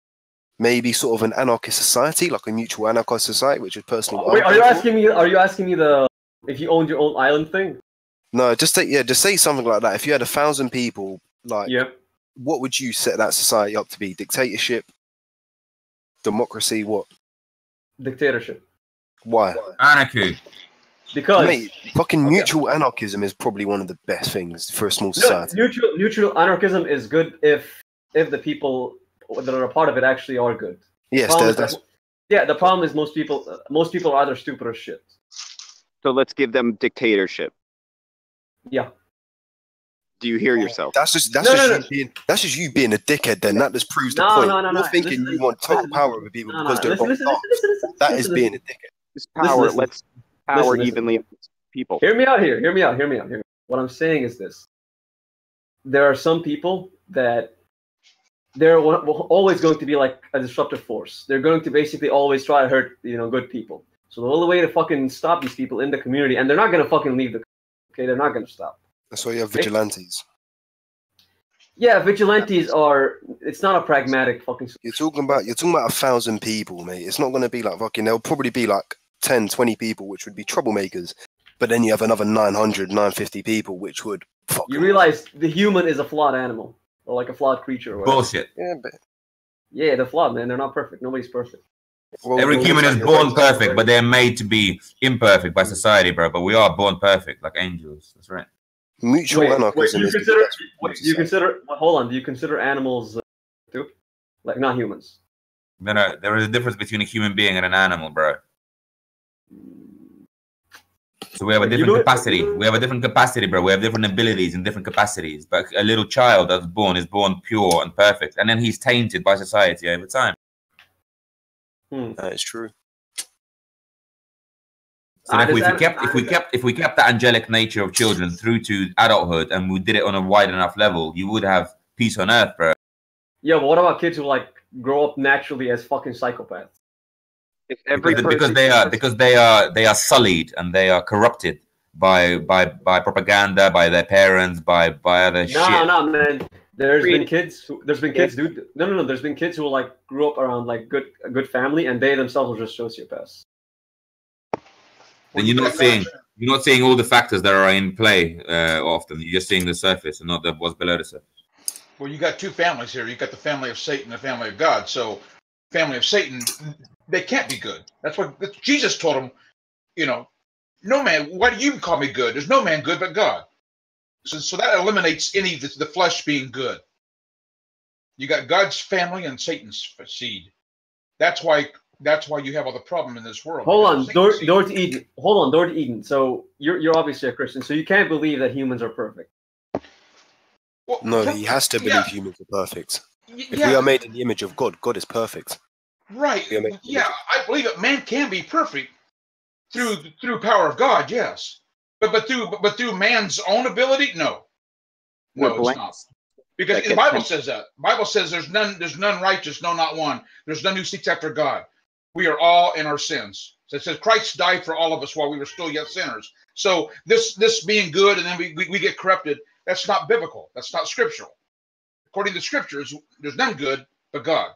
Maybe sort of an anarchist society, like a mutual anarchist society, which is personally. Wait, are you asking me if you owned your own island thing? No, just say something like that. If you had 1,000 people, what would you set that society up to be? Dictatorship? Democracy? What? Dictatorship. Why? Anarchy. Because fucking mutual anarchism is probably one of the best things for a small society. Mutual anarchism is good if the people that are a part of it actually are good. Yes, the problem is most people are either stupid or shit. So let's give them dictatorship. Yeah. Do you hear yourself? That's just you being a dickhead. Then that just proves the point. You're thinking you want total power over people because they're wrong. That is being a dickhead. This power. Let's power evenly among people. Hear me out here. What I'm saying is this. There are some people that they're always going to be like a disruptive force. They're going to basically always try to hurt, good people. So the only way to fucking stop these people in the community, and they're not gonna fucking leave the. Okay, they're not gonna stop. That's why you have vigilantes. Yeah, vigilantes are. It's not a pragmatic fucking. You're talking about 1,000 people, mate. It's not going to be like fucking. There'll probably be like 10, 20 people, which would be troublemakers. But then you have another 900, 950 people, which would. You realize the human is a flawed animal, or like a flawed creature. Or whatever. Bullshit. Yeah, but Yeah, they're flawed, man. They're not perfect. Nobody's perfect. well, Every human is born perfect, but they're made to be imperfect by society, bro. But we are born perfect, like angels. That's right. Mutual anarchism. Hold on. Do you consider animals too? Like not humans? No, there is a difference between a human being and an animal, bro. So we have a different capacity. We have a different capacity, bro. We have different abilities and different capacities. But a little child that's born is born pure and perfect, and then he's tainted by society over time. That is true. So if we kept the angelic nature of children through to adulthood, and we did it on a wide enough level, you would have peace on earth, bro. Yeah, but what about kids who like grow up naturally as fucking psychopaths? Because they are sullied and they are corrupted by propaganda, by their parents, by other shit. No, man. There's been kids, dude. No. There's been kids who like grew up around like a good family, and they themselves are just sociopaths. Then you're not seeing all the factors that are in play often. You're just seeing the surface and not what's below the surface. Well, you got two families here. You got the family of Satan and the family of God. So, family of Satan, they can't be good. That's what Jesus told them. You know, no man. Why do you call me good? There's no man good but God. So that eliminates any of the flesh being good. You got God's family and Satan's seed. That's why you have all the problem in this world. Hold on, door to Eden. Hold on, door to Eden. So you're obviously a Christian, so you can't believe that humans are perfect. Well, no, he has to believe humans are perfect. If we are made in the image of God, God is perfect. Right. Yeah, I believe that man can be perfect through power of God, yes. But through man's own ability, no. No, it's not. Because the Bible says that. The Bible says there's none righteous, no, not one. There's none who seeks after God. We are all in our sins. So it says Christ died for all of us while we were still yet sinners. So this being good and then we get corrupted, that's not biblical. That's not scriptural. According to scriptures, there's none good but God.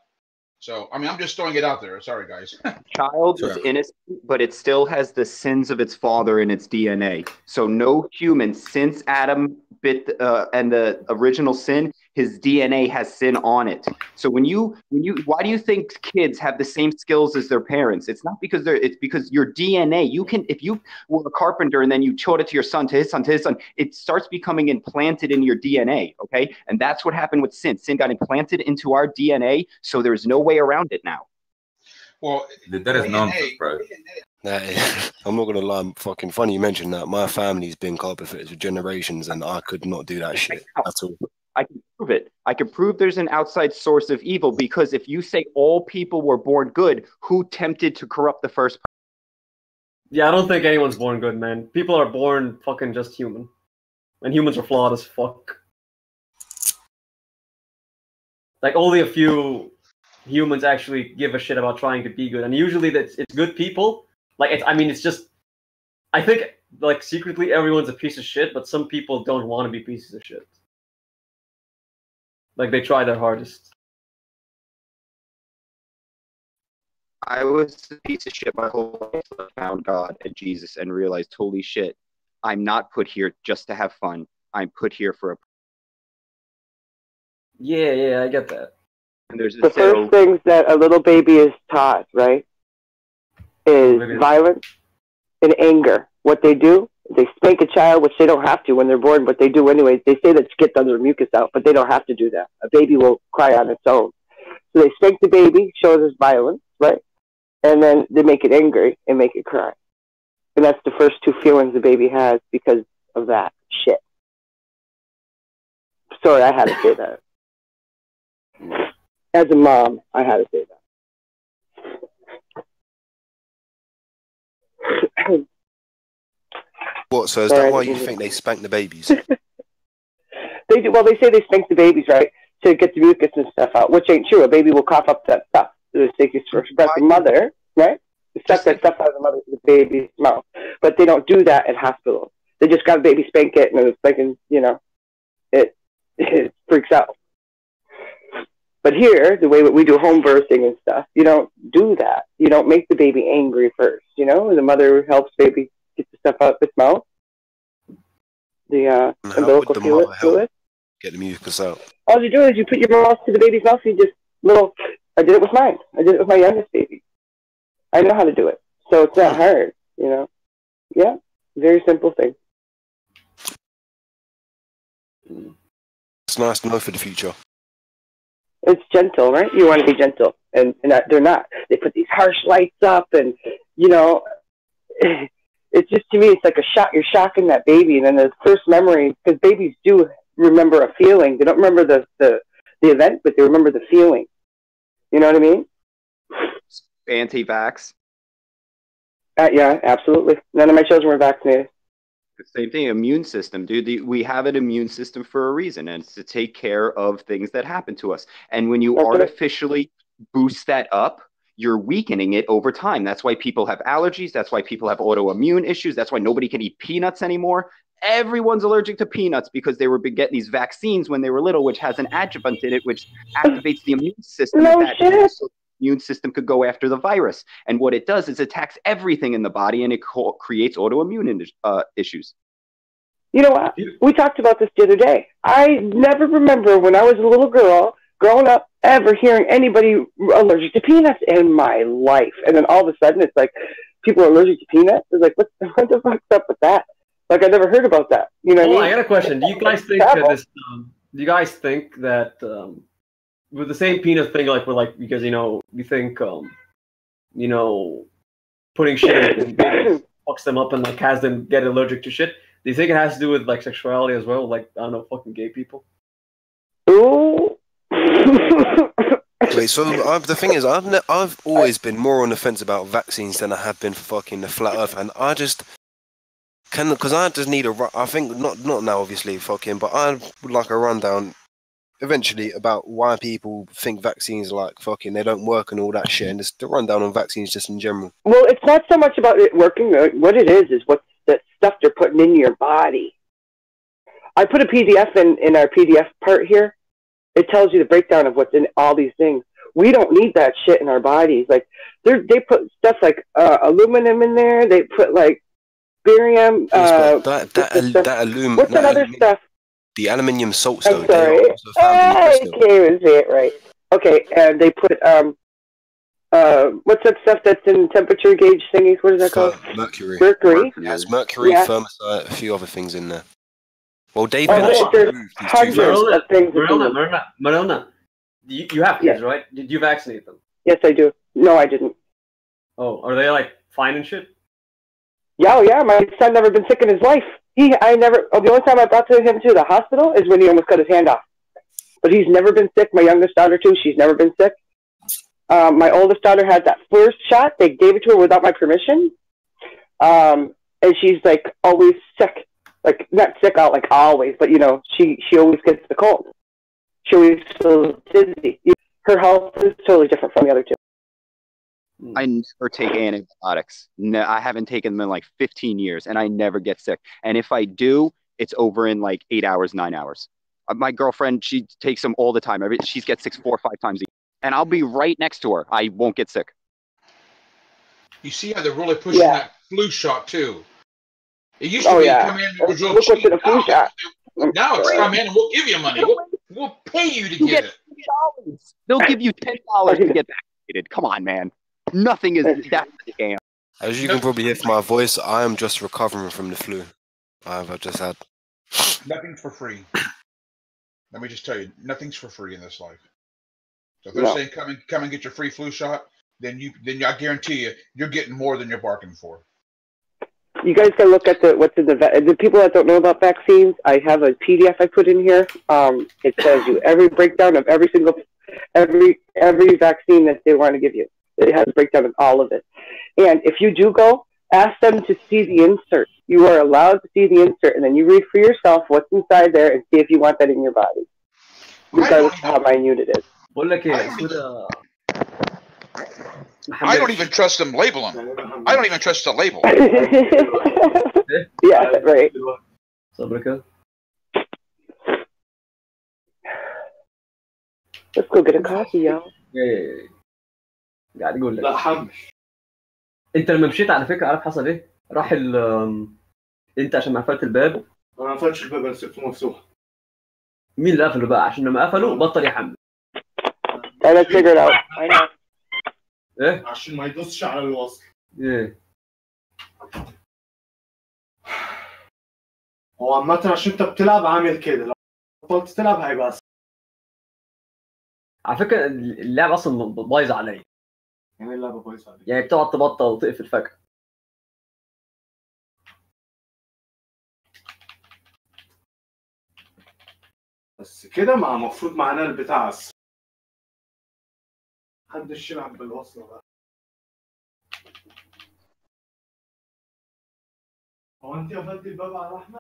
So, I mean, I'm just throwing it out there. Sorry, guys. Child is innocent, but it still has the sins of its father in its DNA. So no human, since Adam bit and the original sin, his DNA has sin on it. So why do you think kids have the same skills as their parents? It's not because it's because your DNA. If you were a carpenter and then you taught it to your son, to his son, to his son, it starts becoming implanted in your DNA. Okay, and that's what happened with sin. Sin got implanted into our DNA, so there's no way around it now. Well, that is nonsense, bro. I'm not gonna lie. Fucking funny you mentioned that. My family's been carpet fitters for generations, and I could not do that shit at all. I can prove it. I can prove there's an outside source of evil, because if you say all people were born good, who tempted to corrupt the first person? Yeah, I don't think anyone's born good, man. People are born fucking just human. And humans are flawed as fuck. Like, only a few humans actually give a shit about trying to be good. And usually it's good people. Like, it's just... I think, like, secretly everyone's a piece of shit, but some people don't want to be pieces of shit. Like, they try their hardest. I was a piece of shit my whole life. I found God and Jesus and realized, holy shit, I'm not put here just to have fun. I'm put here for a... Yeah, I get that. And there's the first things that a little baby is taught, right, is violence and anger. What they do, they spank a child, which they don't have to when they're born, but they do anyway. They say that to get the mucus out, but they don't have to do that. A baby will cry on its own. So they spank the baby, shows us violence, right? And then they make it angry and make it cry. And that's the first two feelings the baby has because of that shit. Sorry, I had to say that. As a mom, I had to say that. What? So is that why you think they spank the babies? They do. Well, they say they spank the babies, right, to get the mucus and stuff out, which ain't true. A baby will cough up that stuff. So they say it's to express the mother, right? It's suck that stuff out of the baby's mouth. But they don't do that at hospitals. They just got a baby, spank it, and it's like, you know, it freaks out. But here, the way that we do home birthing and stuff, you don't do that. You don't make the baby angry first, you know? The mother helps baby get the stuff out of its mouth. The umbilical fluid. Get the mucus out. All you do is you put your mouth to the baby's mouth, you just I did it with mine. I did it with my youngest baby. I know how to do it. So it's not hard, you know? Yeah, very simple thing. It's nice to know for the future. It's gentle, right? You want to be gentle, and they're not. They put these harsh lights up, and you know, it's just, to me, it's like a shock. You're shocking that baby, and then the first memory, because babies do remember a feeling. They don't remember the event, but they remember the feeling. You know what I mean? Anti-vax. Yeah, absolutely. None of my children were vaccinated. Same thing, immune system, dude. We have an immune system for a reason, and it's to take care of things that happen to us. And when you artificially boost that up, you're weakening it over time. That's why people have allergies. That's why people have autoimmune issues. That's why nobody can eat peanuts anymore. Everyone's allergic to peanuts because they were getting these vaccines when they were little, which has an adjuvant in it, which activates the immune system. No shit. So the immune system could go after the virus. And what it does is attacks everything in the body, and it creates autoimmune issues. You know what? We talked about this the other day. I never remember when I was a little girl growing up ever hearing anybody allergic to peanuts in my life. And then all of a sudden it's like people are allergic to peanuts. It's like, what the fuck's up with that? Like, I never heard about that. You know what I mean? I got a question. Do you guys think that do you guys think that with the same peanut thing, like, we're like, because, you know, we think, you know, putting shit in babies fucks them up and, like, has them get allergic to shit. Do you think it has to do with, like, sexuality as well? Like, I don't know, fucking gay people? Ooh. Wait, so the thing is, I've always been more on the fence about vaccines than I have been for fucking the flat Earth, and I just because I just need I think not now, obviously, fucking, but I would like a rundown eventually about why people think vaccines like fucking they don't work and all that shit, and just the rundown on vaccines just in general. Well, it's not so much about it working. What it is what the stuff they're putting in your body. I put a PDF in our PDF part here. It tells you the breakdown of what's in all these things. We don't need that shit in our bodies. Like, they put stuff like aluminum in there. They put like barium. That aluminum. What's that other stuff? The aluminium salts, though. I'm sorry. I can't even say it right. Okay, and they put what's that stuff that's in temperature gauge thingies? What is that called? Mercury. Mercury. Yes, mercury, thermosite, a few other things in there. Well, David, Marona, you have kids, right? Did you vaccinate them? Yes, I do. No, I didn't. Oh, are they like fine and shit? Yeah, my son never been sick in his life. The only time I brought him to the hospital is when he almost cut his hand off. But he's never been sick. My youngest daughter too, she's never been sick. My oldest daughter had that first shot. They gave it to her without my permission. And she's like always sick. Like, not sick out like always, but you know, she always gets the cold. She always feels dizzy. Her health is totally different from the other two. I never take antibiotics. No, I haven't taken them in like 15 years, and I never get sick. And if I do, it's over in like 8 hours, 9 hours. My girlfriend, she takes them all the time. She gets sick 4 or 5 times a year, and I'll be right next to her. I won't get sick. You see how they're really pushing that flu shot too. It used to be come in and real cheap. The flu shot. Now it's come in and we'll give you money. We'll pay you to get it. They'll give you $10 to get vaccinated. Come on, man. Nothing is that scam. As you can probably hear from my voice, I am just recovering from the flu. I've just had. Nothing's for free. Let me just tell you, nothing's for free in this life. So if they're saying come and get your free flu shot, then I guarantee you're getting more than you're bargaining for. You guys can look at what's in the people that don't know about vaccines. I have a PDF I put in here. It tells you every breakdown of every vaccine that they want to give you. It has a breakdown of all of it. And if you do go, ask them to see the insert. You are allowed to see the insert, and then you read for yourself what's inside there and see if you want that in your body, regardless of how minute it is. Well, I don't even trust them label them. I don't even trust the label. Yeah, right. صبرك. Let's go get a coffee, y'all. إيه. قاعد يقول لك. لا حمل. انت لما مشيت على فكره عارف حصل ايه؟ راح انت عشان ما قفلت الباب. انا ما قفلتش الباب، انا سبته مفتوح. مين اللي قفله بقى؟ عشان لما قفلوا بطل يحمل. I figured out. I know. ايه؟ عشان ما يدوسش على الوصل. ايه. هو عامة عشان انت بتلعب عامل كده، لو بطلت تلعب هيبقى اسهل. على فكره اللعب اصلا بايظ عليا. يعني اللعبة بايظة عليك. يعني بتقعد تبطل وتقفل فجأة. بس كده مع المفروض معناه البتاع اسهل. محدش يلعب بالوصلة بقى. هو انت قفلتي الباب على احمد؟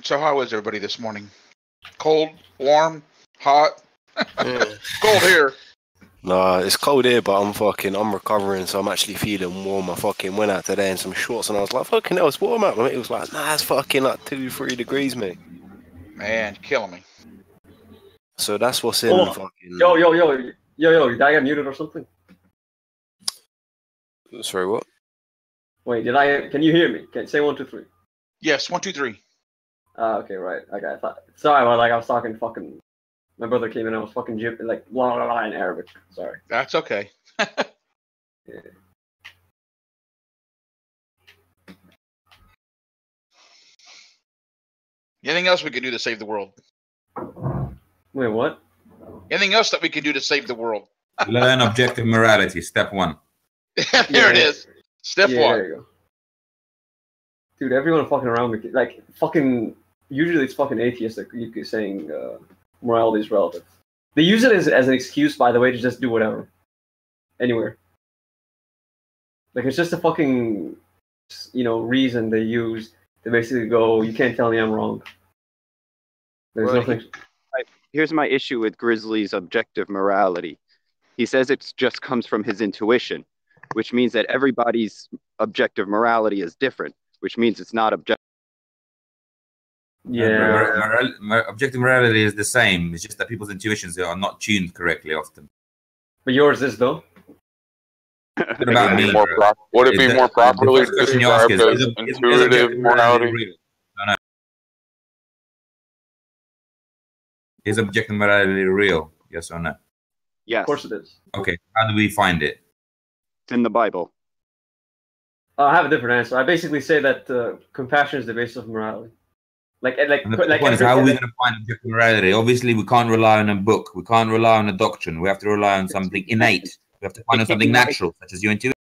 So how is everybody this morning? Cold, warm, hot? Yeah. Cold here. Nah, it's cold here, but I'm recovering, so I'm actually feeling warm. I fucking went out today in some shorts, and I was like, fucking hell, it's warm out. It was like, nah, it's fucking like 2-3 degrees, mate. Man, killing me. So that's what's in fucking. Yo, did I get muted or something? Sorry, what? Wait, can you hear me? Can say 1, 2, 3? Yes, 1, 2, 3. Okay, right. Okay, I thought. Sorry, I was talking fucking. My brother came in and I was fucking like blah blah blah in Arabic. Sorry. That's okay. Yeah. Anything else we can do to save the world? Wait, what? Anything else that we can do to save the world? Learn objective morality, step 1. There it is. Step 1. There you go. Dude, everyone fucking around me, like fucking. Usually it's fucking atheists that you saying morality is relative. They use it as an excuse, by the way, to just do whatever, anywhere. Like it's just a fucking, reason they use to basically go, you can't tell me I'm wrong. There's nothing. Here's my issue with Grizzly's objective morality. He says it just comes from his intuition, which means that everybody's objective morality is different, which means it's not objective. Yeah. Objective morality is the same. It's just that people's intuitions are not tuned correctly often. But yours is, though. What about me? Would it be more properly described as intuitive morality? No. Is objective morality real? Yes or no? Yes. Of course it is. Okay. How do we find it? It's in the Bible. I have a different answer. I basically say that compassion is the basis of morality. The point is, how are we going to find objective morality? Obviously, we can't rely on a book. We can't rely on a doctrine. We have to rely on something innate. We have to find something natural, such as your intuition.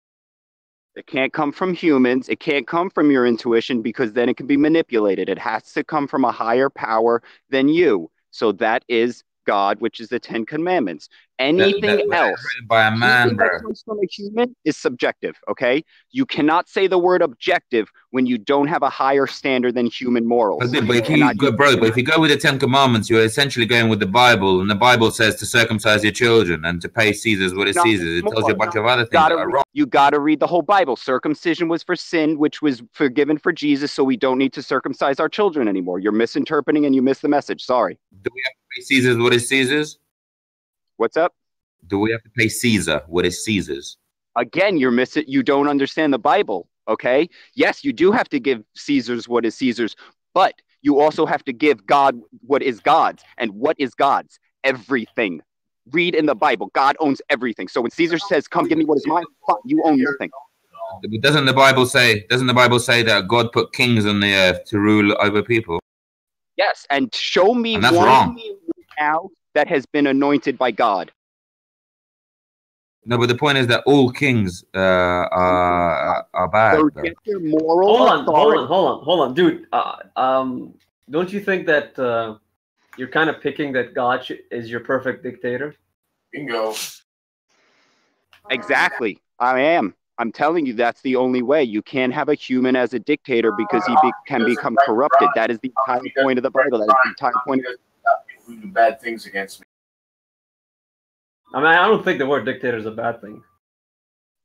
It can't come from humans. It can't come from your intuition because then it can be manipulated. It has to come from a higher power than you. So that is God, which is the 10 Commandments. Anything else by a man, bro, that comes from a human is subjective, okay? You cannot say the word objective when you don't have a higher standard than human morals. But if you go with the 10 Commandments, you're essentially going with the Bible, and the Bible says to circumcise your children and to pay Caesar's what is Caesar's. It tells you a bunch of other things that are wrong. You got to read the whole Bible. Circumcision was for sin, which was forgiven for Jesus, so we don't need to circumcise our children anymore. You're misinterpreting and you missed the message. Sorry. Do we have to pay Caesar's what is Caesar's? What's up? Do we have to pay Caesar what is Caesar's? Again, you're missing. You don't understand the Bible, okay? Yes, you do have to give Caesar's what is Caesar's, but you also have to give God what is God's. And what is God's? Everything. Read in the Bible. God owns everything. So when Caesar says, "Come, give me what is mine," you own nothing. Doesn't the Bible say that God put kings on the earth to rule over people? Yes, and show me and that's one wrong. now that has been anointed by God. No, but the point is that all kings are bad. Forget their moral Hold on, dude. Don't you think that you're kind of picking that God is your perfect dictator? Bingo. Exactly. I am. I'm telling you, that's the only way. You can't have a human as a dictator because he can become corrupted. That is the entire point of the Bible. That is the entire point. People who do bad things against me. I mean, I don't think the word dictator is a bad thing.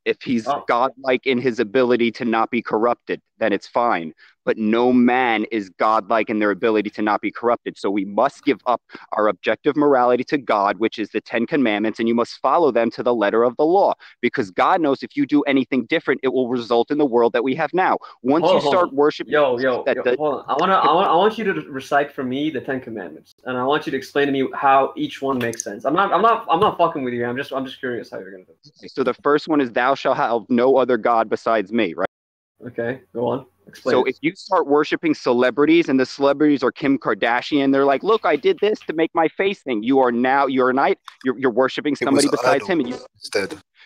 If he's godlike in his ability to not be corrupted, then it's fine. But no man is godlike in their ability to not be corrupted. So we must give up our objective morality to God, which is the 10 Commandments, and you must follow them to the letter of the law. Because God knows if you do anything different, it will result in the world that we have now. Once you start worshiping... Hold on. I want you to recite for me the 10 Commandments, and I want you to explain to me how each one makes sense. I'm not fucking with you. I'm just curious how you're gonna do this. So the first one is, thou shalt have no other God besides me, right? Okay, go on. Explain. So if you start worshiping celebrities, and the celebrities are Kim Kardashian, they're like, look, I did this to make my face thing. You're worshiping somebody besides him, and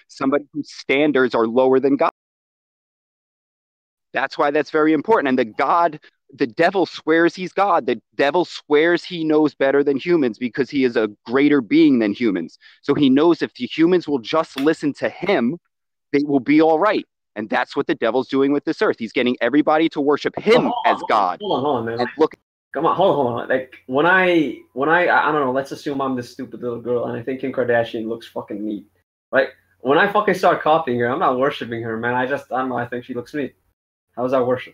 somebody whose standards are lower than God. That's why that's very important. And the devil swears he's God. The devil swears he knows better than humans because he is a greater being than humans. So he knows if the humans will just listen to him, they will be all right. And that's what the devil's doing with this earth. He's getting everybody to worship him as God. Hold on, man. And look, come on, hold on. Like when I don't know. Let's assume I'm this stupid little girl, and I think Kim Kardashian looks fucking neat, right? When I fucking start copying her, I'm not worshiping her, man. I don't know. I think she looks neat. How is that worship?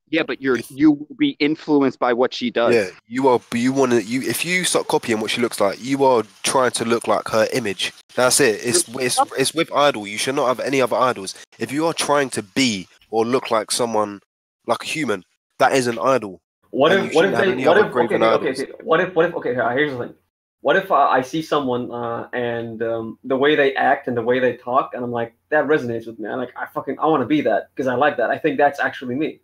Yeah, but you will be influenced by what she does. Yeah, you are. But if you start copying what she looks like, you are trying to look like her image. That's it. It's with idol. You should not have any other idols. If you are trying to be or look like someone, like a human, that is an idol. Here's the thing. What if I see someone and the way they act and the way they talk, and I'm like, that resonates with me. I'm like, I want to be that because I like that. I think that's actually me.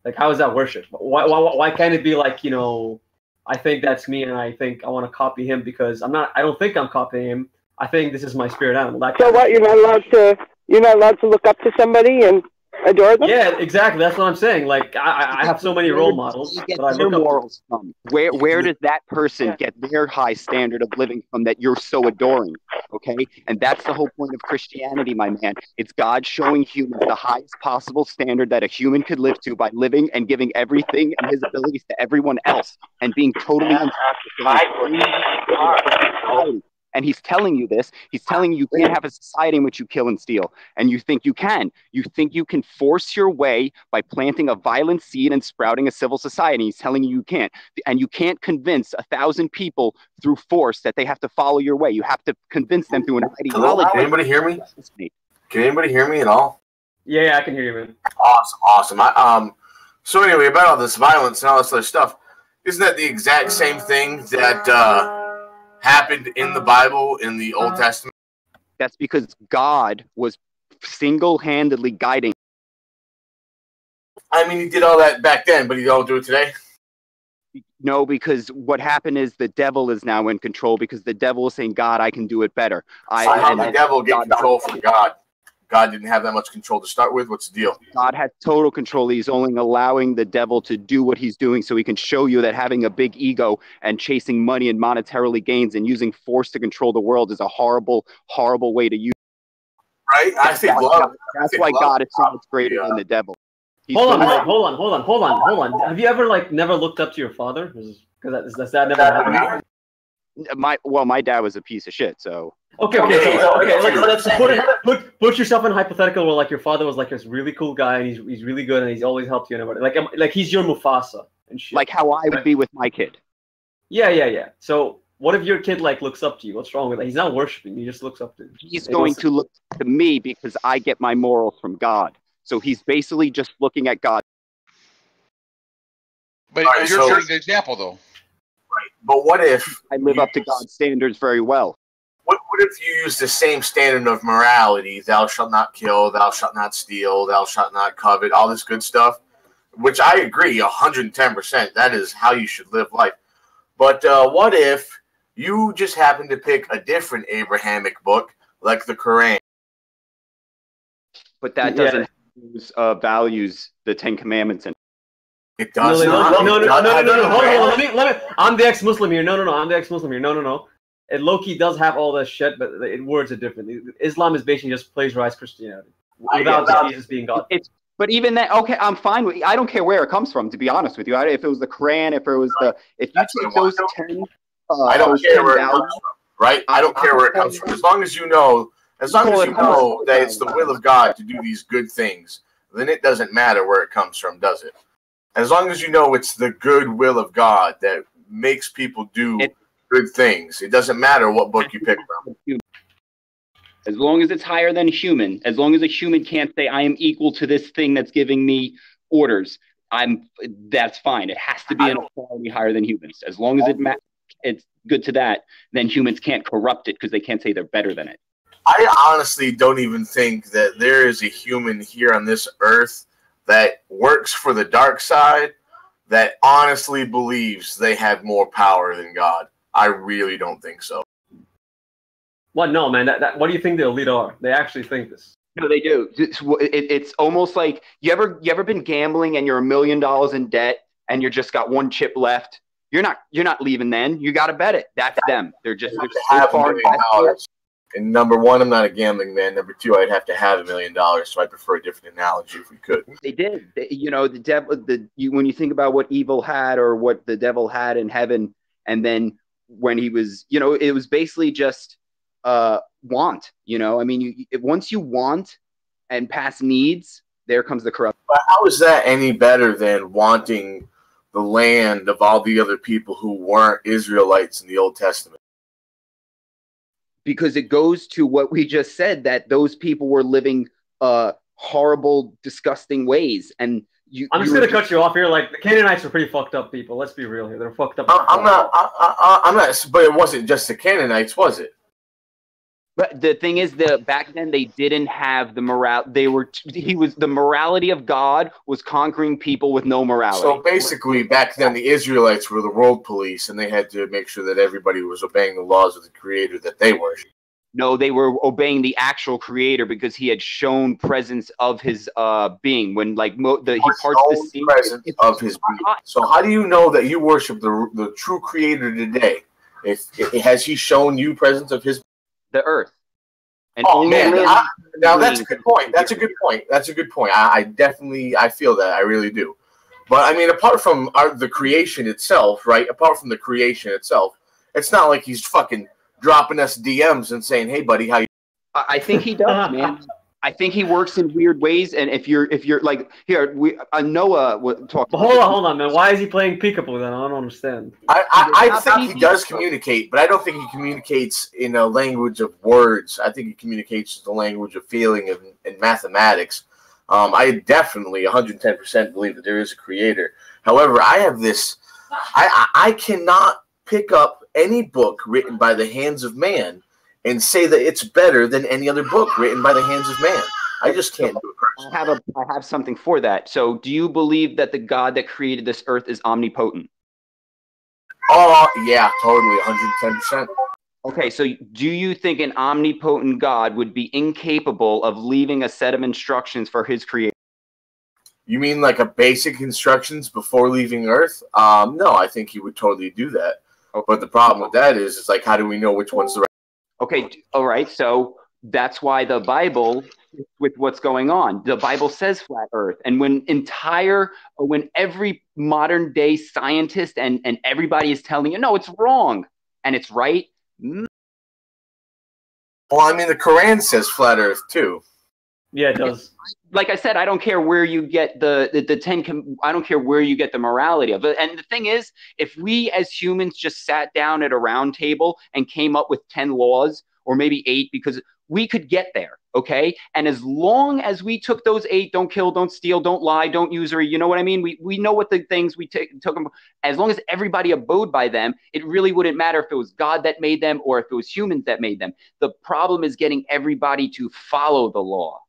Like, how is that worship? Why can't it be like, I think that's me, and I think I want to copy him because I don't think I'm copying him. I think this is my spirit animal. So what? You're not allowed to look up to somebody and adore them? Yeah, exactly. That's what I'm saying. Like, I have so many role models that I look morals up to. Where does that person get their high standard of living from that you're so adoring? Okay, and that's the whole point of Christianity, my man. It's God showing humans the highest possible standard that a human could live to by living and giving everything and his abilities to everyone else and being totally and he's telling you this. He's telling you can't have a society in which you kill and steal. And you think you can. You think you can force your way by planting a violent seed and sprouting a civil society. He's telling you can't. And you can't convince 1,000 people through force that they have to follow your way. You have to convince them through an ideology. Can anybody hear me? Can anybody hear me at all? Yeah, I can hear you, man. Awesome. So anyway, about all this violence and all this other stuff, isn't that the exact same thing that happened in the Bible in the Old Testament? That's because God was single-handedly guiding. I mean, he did all that back then, but he don't do it today? No, because what happened is the devil is now in control because the devil is saying, God, I can do it better. How did the devil get control from God? God didn't have that much control to start with. What's the deal? God has total control. He's only allowing the devil to do what he's doing so he can show you that having a big ego and chasing money and monetarily gains and using force to control the world is a horrible, horrible way to use it. Right? That's why God is so much greater than the devil. Hold on. Have you ever never looked up to your father? Because that never happened. My dad was a piece of shit, so. Okay. Let's put yourself in a hypothetical where your father was this really cool guy and he's really good and he's always helped you and everything. Like he's your Mufasa and shit. Like how I would be with my kid. Yeah. So what if your kid looks up to you? What's wrong with that? He's not worshiping. He just looks up to you. He's going to look to me because I get my morals from God. So he's basically just looking at God. But you're setting the example, though. Right. But what if I live up to God's standards very well? What if you use the same standard of morality? Thou shalt not kill, thou shalt not steal, thou shalt not covet, all this good stuff, which I agree 110%. That is how you should live life. But what if you just happen to pick a different Abrahamic book, like the Quran. But that doesn't values the Ten Commandments. It does not. No. Hold on. Let me. I'm the ex-Muslim here. No. I'm the ex-Muslim here. No. And Loki does have all that shit, but it words it differently. Islam is basically just plagiarized Christianity without Jesus being God. But even that, okay, I'm fine with. I don't care where it comes from, to be honest with you. If it was the Quran, if it was if you take those 10, I don't care where it comes from, right? I don't care where it comes from. As long as you know that it's the will of God to do these good things, then it doesn't matter where it comes from, does it? As long as you know it's the good will of God that makes people do good things, it doesn't matter what book you pick from. As long as it's higher than human, as long as a human can't say, I am equal to this thing that's giving me orders, that's fine. It has to be an equality higher than humans. As long as it's good to that, then humans can't corrupt it because they can't say they're better than it. I honestly don't even think that there is a human here on this earth that works for the dark side that honestly believes they have more power than God. I really don't think so. What? No, man. What do you think the elite are? They actually think this. No, they do. It's almost like you ever been gambling and you're $1 million in debt and you just got one chip left. You're not leaving. Then you got to bet it. That's them. They're so far. And number one, I'm not a gambling man. Number two, I'd have to have $1 million. So I prefer a different analogy if we could. They did. The devil. When you think about what evil had or what the devil had in heaven, and then when he was, it was basically just want. I mean, once you want and past needs, there comes the corruption. But how is that any better than wanting the land of all the other people who weren't Israelites in the Old Testament? Because it goes to what we just said, that those people were living horrible, disgusting ways. And I'm just going to cut you off here. Like, the Canaanites were pretty fucked up people. Let's be real here. They're fucked up. I'm not, but it wasn't just the Canaanites, was it? But the thing is that back then they didn't have the morale. The morality of God was conquering people with no morality. So basically, back then the Israelites were the world police, and they had to make sure that everybody was obeying the laws of the Creator that they worship. No, they were obeying the actual Creator because He had shown presence of His being when, like, He parts the sea. Presence of His being. So how do you know that you worship the true Creator today? Has He shown you presence of His? The earth. And now that's a good point. That's a good point. I definitely feel that. I really do. But I mean, apart from the creation itself, right? Apart from the creation itself, it's not like He's fucking dropping us DMs and saying, "Hey, buddy, how you?" I think He does, man. I think He works in weird ways. And if you're like here, Noah would talk. Hold on, man. Why is he playing peekaboo then? I don't understand. I think he does communicate, but I don't think he communicates in a language of words. I think he communicates in the language of feeling and mathematics. I definitely 110% believe that there is a creator. However, I have this. I cannot pick up any book written by the hands of man and say that it's better than any other book written by the hands of man. I just can't do it. I have something for that. So do you believe that the God that created this earth is omnipotent? Oh, yeah, totally, 110%. Okay, so do you think an omnipotent God would be incapable of leaving a set of instructions for His creation? You mean like a basic instructions before leaving Earth? No, I think He would totally do that. Okay. But the problem with that is, it's like, how do we know which one's the right? Okay, all right, so that's why the Bible, with what's going on, the Bible says flat Earth. And when every modern day scientist and everybody is telling you, no, it's wrong, and it's right. Well, I mean, the Quran says flat Earth too. Yeah, it does. Like I said, I don't care where you get I don't care where you get the morality of it. And the thing is, if we as humans just sat down at a round table and came up with 10 laws, or maybe 8, because we could get there, okay? And as long as we took those 8, don't kill, don't steal, don't lie, don't usury, you know what I mean? We know what the things we took them. As long as everybody abode by them, it really wouldn't matter if it was God that made them or if it was humans that made them. The problem is getting everybody to follow the law.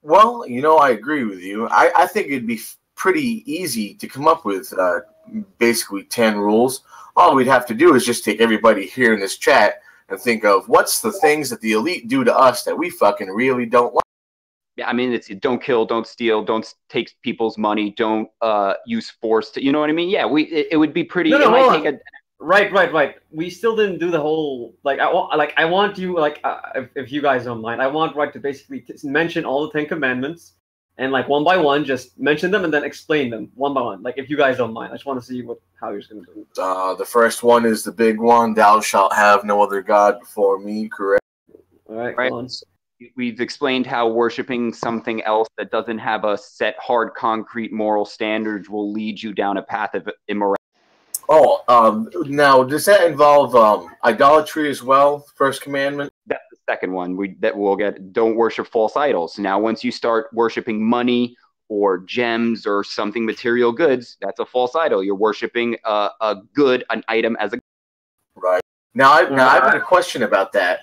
Well, I agree with you. I think it'd be pretty easy to come up with basically 10 rules. All we'd have to do is just take everybody here in this chat, and think of what's the things that the elite do to us that we fucking really don't like. Yeah, I mean, it's don't kill, don't steal, don't take people's money, don't use force. You know what I mean? Yeah, it would be pretty. Right. We still didn't do the whole I want you if you guys don't mind, I want to basically mention all the 10 commandments and one by one, just mention them and then explain them one by one. If you guys don't mind, I just want to see how you're going to do it. The first one is the big one: "Thou shalt have no other god before me." Correct. All right. Go on. We've explained how worshiping something else that doesn't have a set, hard, concrete moral standards will lead you down a path of immorality. Oh, now does that involve idolatry as well? First commandment. That's the second one. We'll get. Don't worship false idols. Now, once you start worshiping money or gems or something material goods, that's a false idol. You're worshiping an item as a. Right. Now, I've got a question about that.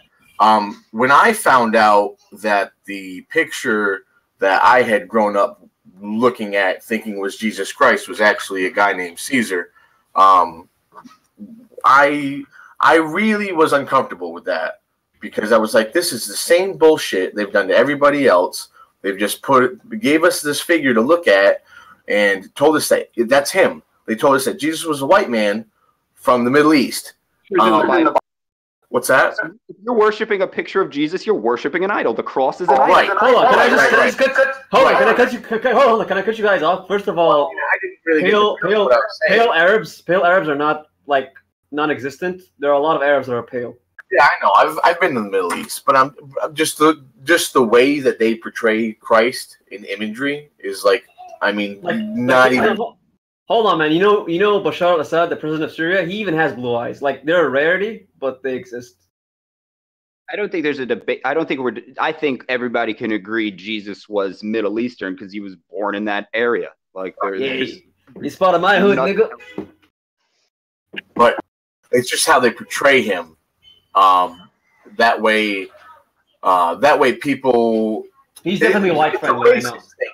When I found out that the picture that I had grown up looking at, thinking was Jesus Christ, was actually a guy named Caesar, I really was uncomfortable with that, because I was like, this is the same bullshit they've done to everybody else. They've just gave us this figure to look at and told us that that's him. They told us that Jesus was a white man from the Middle East. What's that? If you're worshiping a picture of Jesus, you're worshiping an idol. The cross is an idol. Right. Hold on. Can I cut you guys off? First of all, pale Arabs are not non-existent. There are a lot of Arabs that are pale. Yeah, I know. I've been in the Middle East, but I'm just the way that they portray Christ in imagery is not even. Hold on, man. You know Bashar al-Assad, the president of Syria, he even has blue eyes. They're a rarity, but they exist. I don't think there's a debate. I think everybody can agree Jesus was Middle Eastern because he was born in that area. He's part of my hood, nigga. But it's just how they portray him. That way people. He's definitely a white friend.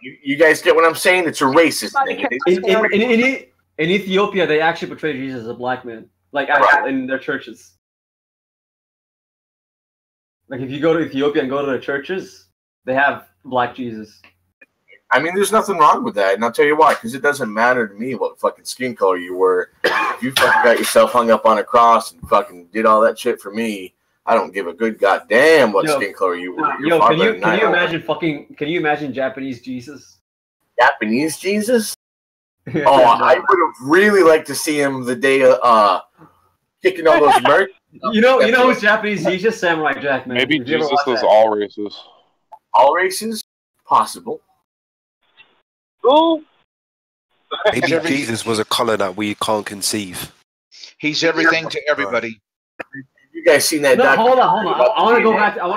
You guys get what I'm saying? It's a racist thing. In Ethiopia, they actually portray Jesus as a black man, in their churches. If you go to Ethiopia and go to their churches, they have black Jesus. I mean, there's nothing wrong with that, and I'll tell you why. Because it doesn't matter to me what fucking skin color you were. If you fucking got yourself hung up on a cross and fucking did all that shit for me, I don't give a good goddamn what skin color you were. Can you imagine Japanese Jesus? Japanese Jesus? I would have really liked to see him the day kicking all those merch. You know who's Japanese Jesus? Samurai Jack, man. Maybe Jesus was all races. All races? Possible. Ooh. Maybe Jesus was a color that we can't conceive. He's everything to everybody. You guys seen that? No, hold on. I want to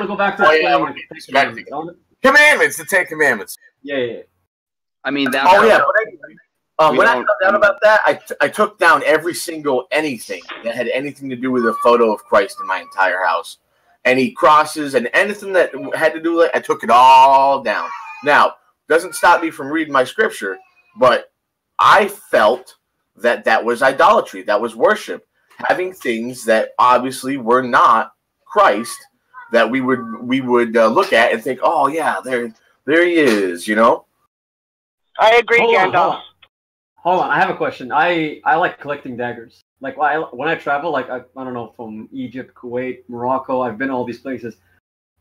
go back to the commandments. The 10 Commandments. Yeah. I mean that. Oh yeah. But anyway, when I found out about that, I took down every single anything that had anything to do with a photo of Christ in my entire house. Any crosses and anything that had to do with it, I took it all down. Now, doesn't stop me from reading my scripture, but I felt that was idolatry. That was worship. Having things that obviously were not Christ, that we would look at and think, oh yeah, there he is, you know. I agree, Gandalf. Hold on, I have a question. I like collecting daggers. When I travel, I don't know, from Egypt, Kuwait, Morocco, I've been all these places.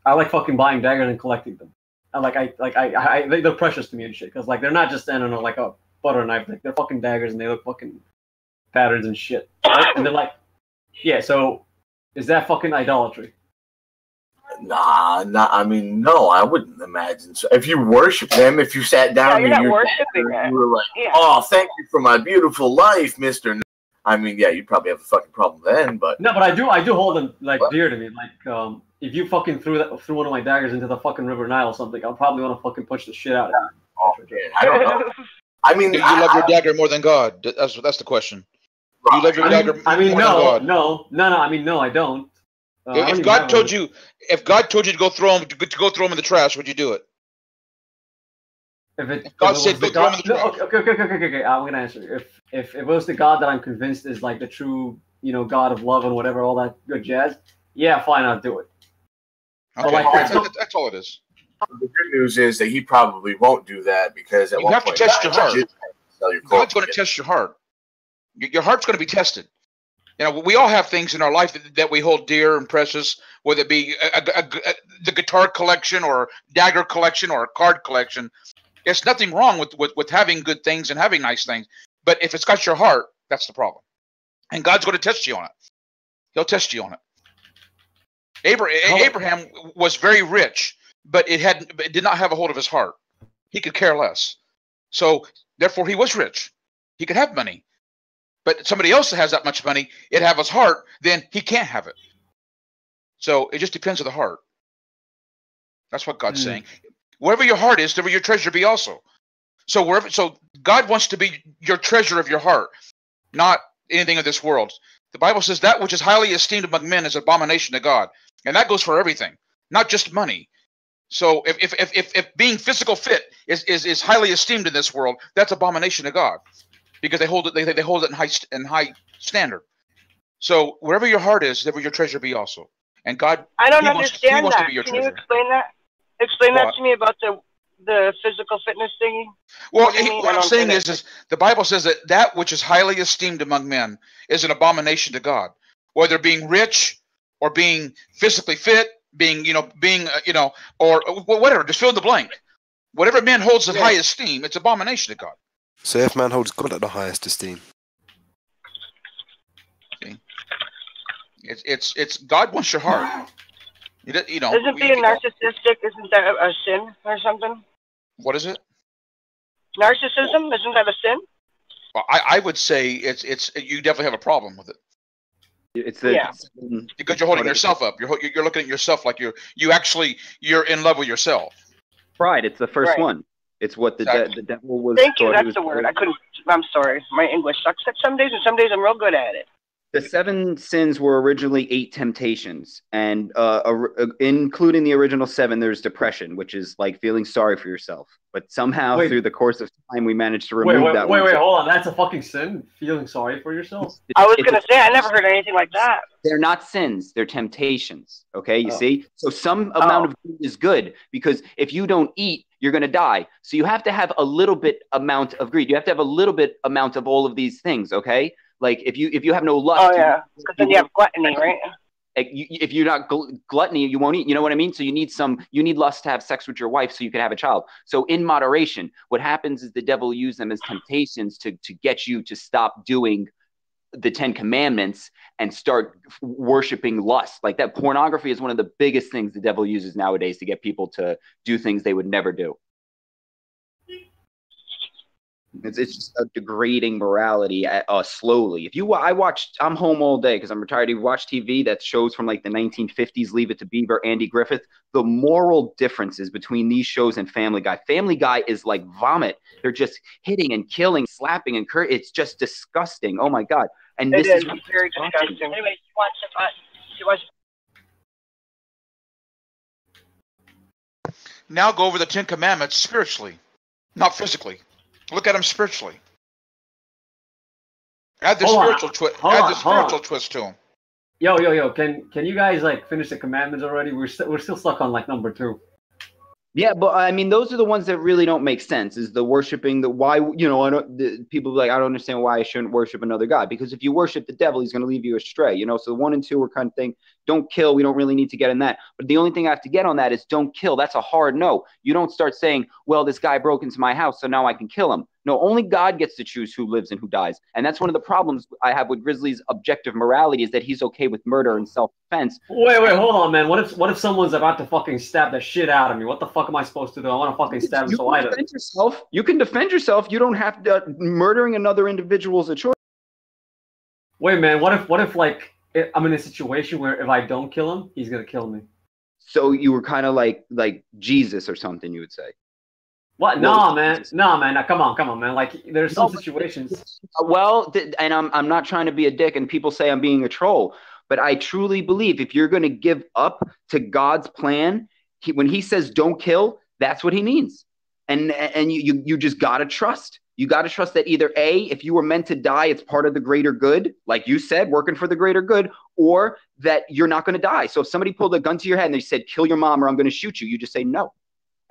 I like fucking buying daggers and collecting them. They're precious to me and shit, because they're not just a butter knife. They're fucking daggers and they look fucking patterns and shit. Right? And they're yeah. So is that fucking idolatry? Nah. I mean, no, I wouldn't imagine so. If you worship them, if you sat down and you were like, "Oh, thank you for my beautiful life, Mister." I mean, yeah, you'd probably have a fucking problem then. But no, but I do hold them dear to me. If you fucking threw one of my daggers into the fucking River Nile or something, I'll probably want to fucking punch the shit out of you. Oh, man, I don't know. I mean, do you love your dagger more than God? That's the question. Do you love your dagger more than God? No. I mean, no, I don't. If God told you to go throw him in the trash, would you do it? If God said go throw him in the trash. Okay. I'm gonna answer. If it was the God that I'm convinced is the true, God of love and whatever, all that good jazz, yeah, fine, I'll do it. Okay, like, that's all it is. The good news is that he probably won't do that because at You one have to point test your heart. God's going to clothes. test your heart. Your heart's going to be tested. You know, we all have things in our life that we hold dear and precious, whether it be the guitar collection or dagger collection or a card collection. There's nothing wrong with having good things and having nice things. But if it's got your heart, that's the problem. And God's going to test you on it. He'll test you on it. Abraham was very rich, but it did not have a hold of his heart. He could care less. So therefore he was rich. He could have money. But somebody else that has that much money, it have his heart, then he can't have it. So it just depends on the heart. That's what God's saying. Wherever your heart is, there will your treasure be also. So God wants to be your treasure of your heart, not anything of this world. The Bible says that which is highly esteemed among men is abomination to God. And that goes for everything, not just money. So if being physical fit is highly esteemed in this world, that's abomination to God. Because they hold it in high standard. So wherever your heart is, there will your treasure be also. And God, I don't understand that. Can you explain that? Explain that to me about the physical fitness thingy. Well, what I'm saying is the Bible says that which is highly esteemed among men is an abomination to God. Whether being rich or being physically fit, or whatever, just fill in the blank. Whatever man holds in high esteem, it's abomination to God. So if man holds God at the highest esteem. See? It's God wants your heart. Isn't being narcissistic, isn't that a sin or something? What is it? Narcissism, isn't that a sin? Well, I would say it's you definitely have a problem with it. Because you're holding yourself up. You're looking at yourself like you're in love with yourself. Pride. It's the first one. It's what the devil was. Thank you. That's the word. I'm sorry. My English sucks some days, and some days I'm real good at it. The 7 sins were originally 8 temptations, and including the original 7, there's depression, which is like feeling sorry for yourself. But somehow, through the course of time, we managed to remove that. Wait, hold on. That's a fucking sin? Feeling sorry for yourself? I was going to say, I never heard anything like that. They're not sins. They're temptations. Okay, you see? So some amount of food is good, because if you don't eat, you're going to die. So you have to have a little bit amount of greed. You have to have a little bit amount of all of these things, okay? Like if you have no lust, because then you have gluttony, right? If you're not gluttony, you won't eat. You know what I mean? So you need lust to have sex with your wife so you can have a child. So in moderation, what happens is the devil uses them as temptations to get you to stop doing the 10 commandments and start worshiping lust. Like that, pornography is one of the biggest things the devil uses nowadays to get people to do things they would never do. It's just a degrading morality slowly. I'm home all day because I'm retired. You watch TV that shows from like the 1950s, Leave It to Beaver, Andy Griffith. The moral differences between these shows and Family Guy. Family Guy is like vomit. They're just hitting and killing, slapping and it's just disgusting. Oh my God. And this is very disgusting. Anyway, she wants Now go over the 10 commandments spiritually, not physically. Look at them spiritually. Add the spiritual twist to them. Yo! Can you guys like finish the commandments already? We're still stuck on like number 2. Yeah, but I mean, those are the ones that really don't make sense. Is the worshiping people like, I don't understand why I shouldn't worship another god, because if you worship the devil, he's going to lead you astray. So 1 and 2 are kind of thing. Don't kill. We don't really need to get in that. But the only thing I have to get on that is don't kill. That's a hard no. You don't start saying, well, this guy broke into my house, so now I can kill him. No, only God gets to choose who lives and who dies. And that's one of the problems I have with Grizzly's objective morality, is that he's okay with murder and self-defense. Wait, hold on, man. What if someone's about to fucking stab the shit out of me? What the fuck am I supposed to do? I want to fucking stab him so I don't. You can defend yourself. You don't have to. Murdering another individual is a choice. Wait, man. What if like I'm in a situation where if I don't kill him, he's gonna kill me? So you were kind of like Jesus or something, you would say. What? No, man. Now, come on, man. Like, there's some situations. Well, and I'm not trying to be a dick, and people say I'm being a troll, but I truly believe if you're going to give up to God's plan, when He says don't kill, that's what He means, and you just gotta trust. You got to trust that either A, if you were meant to die, it's part of the greater good, like you said, working for the greater good, or that you're not going to die. So if somebody pulled a gun to your head and they said, kill your mom or I'm going to shoot you, you just say no.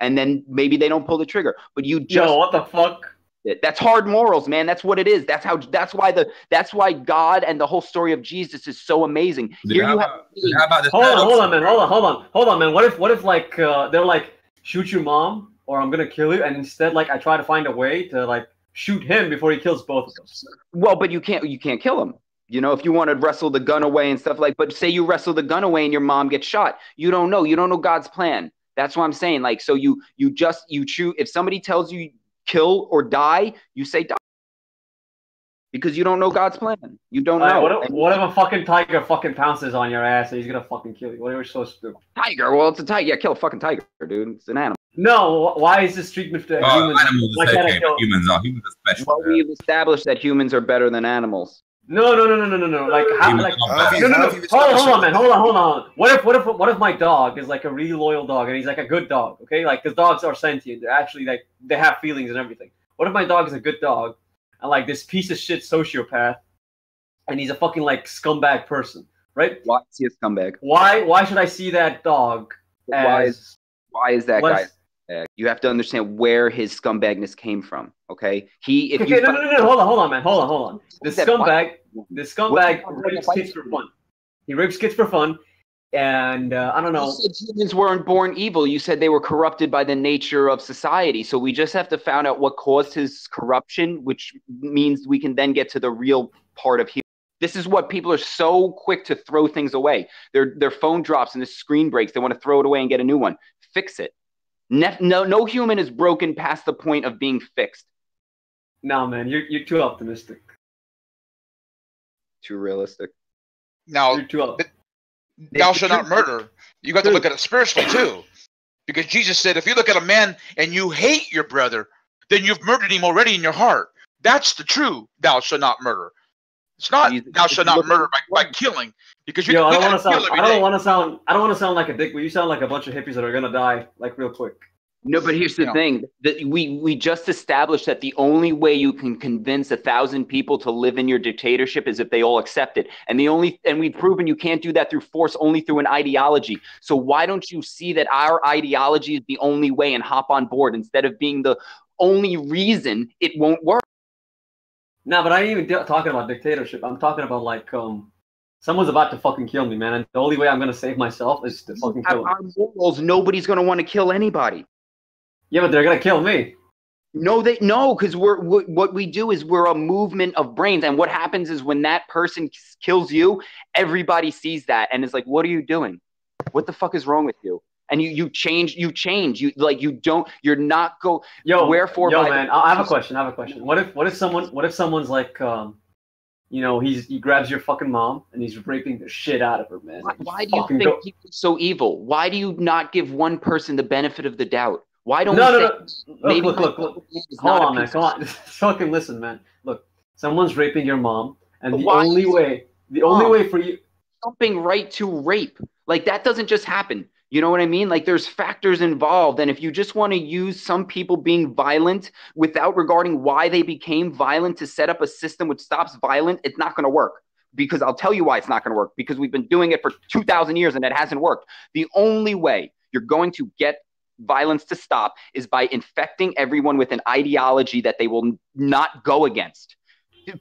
And then maybe they don't pull the trigger. But you just... Yo, what the fuck? That's hard morals, man. That's what it is. That's why God and the whole story of Jesus is so amazing. Here you have... How about this? Hold on, man. What if like they're like, shoot your mom or I'm gonna kill you, and instead like I try to find a way to like shoot him before he kills both of us? Well, but you can't kill him. You know, if you want to wrestle the gun away and stuff like, but say you wrestle the gun away and your mom gets shot, you don't know God's plan. That's what I'm saying. Like, so you choose. If somebody tells you kill or die, you say die. Because you don't know God's plan. You don't know. What if a fucking tiger fucking pounces on your ass and he's gonna fucking kill you? What are we supposed to do? Tiger? Well, it's a tiger. Yeah, kill a fucking tiger, dude. It's an animal. No, why is this treatment for humans? Animals are okay, but humans are special. Well, we've established that humans are better than animals. No. Like, how, like, no. Hold on, man. Hold on. What if my dog is like a really loyal dog and he's like a good dog? Okay, like, because dogs are sentient. They're actually like they have feelings and everything. What if my dog is a good dog and like this piece of shit sociopath and he's a fucking like scumbag person, right? Why is he a scumbag? Why should I see that dog as? Why is that guy? You have to understand where his scumbagness came from. Okay, no. Hold on, man. Hold on. This scumbag rapes kids for fun. He rapes kids for fun, and I don't know. You said humans weren't born evil. You said they were corrupted by the nature of society. So we just have to find out what caused his corruption, which means we can then get to the real part of him. This is what people are so quick to throw things away. Their phone drops and the screen breaks. They want to throw it away and get a new one. Fix it. No human is broken past the point of being fixed. No, man, you're too optimistic. Too realistic. Now, you're too optimistic. Thou shalt not murder. You got to look at it spiritually too, because Jesus said, if you look at a man and you hate your brother, then you've murdered him already in your heart. That's the true thou shalt not murder. It's not thou shalt not murder by killing, because you. I don't want to sound like a dick, but you sound like a bunch of hippies that are gonna die like real quick. No, but here's the thing: that we just established that the only way you can convince 1,000 people to live in your dictatorship is if they all accept it, and we've proven you can't do that through force, only through an ideology. So why don't you see that our ideology is the only way and hop on board instead of being the only reason it won't work? No, but I ain't even talking about dictatorship. I'm talking about like someone's about to fucking kill me, man, and the only way I'm gonna save myself is to fucking kill them. Our morals, nobody's gonna want to kill anybody. Yeah, but they're gonna kill me. No, because what we do is we're a movement of brains, and what happens is when that person kills you, everybody sees that, and it's like, what are you doing? What the fuck is wrong with you? And you change. You're not go. Wherefore, man, I have a question. What if someone's like, he grabs your fucking mom and he's raping the shit out of her, man. Why do you think people are so evil? Why do you not give one person the benefit of the doubt? Why don't we look. Hold on, man. Come on. Fucking listen, man. Look, someone's raping your mom, and the only way for you jumping right to rape, like that doesn't just happen. You know what I mean? Like there's factors involved, and if you just want to use some people being violent without regarding why they became violent to set up a system which stops violence, it's not going to work. Because I'll tell you why it's not going to work. Because we've been doing it for 2,000 years and it hasn't worked. The only way you're going to get violence to stop is by infecting everyone with an ideology that they will not go against.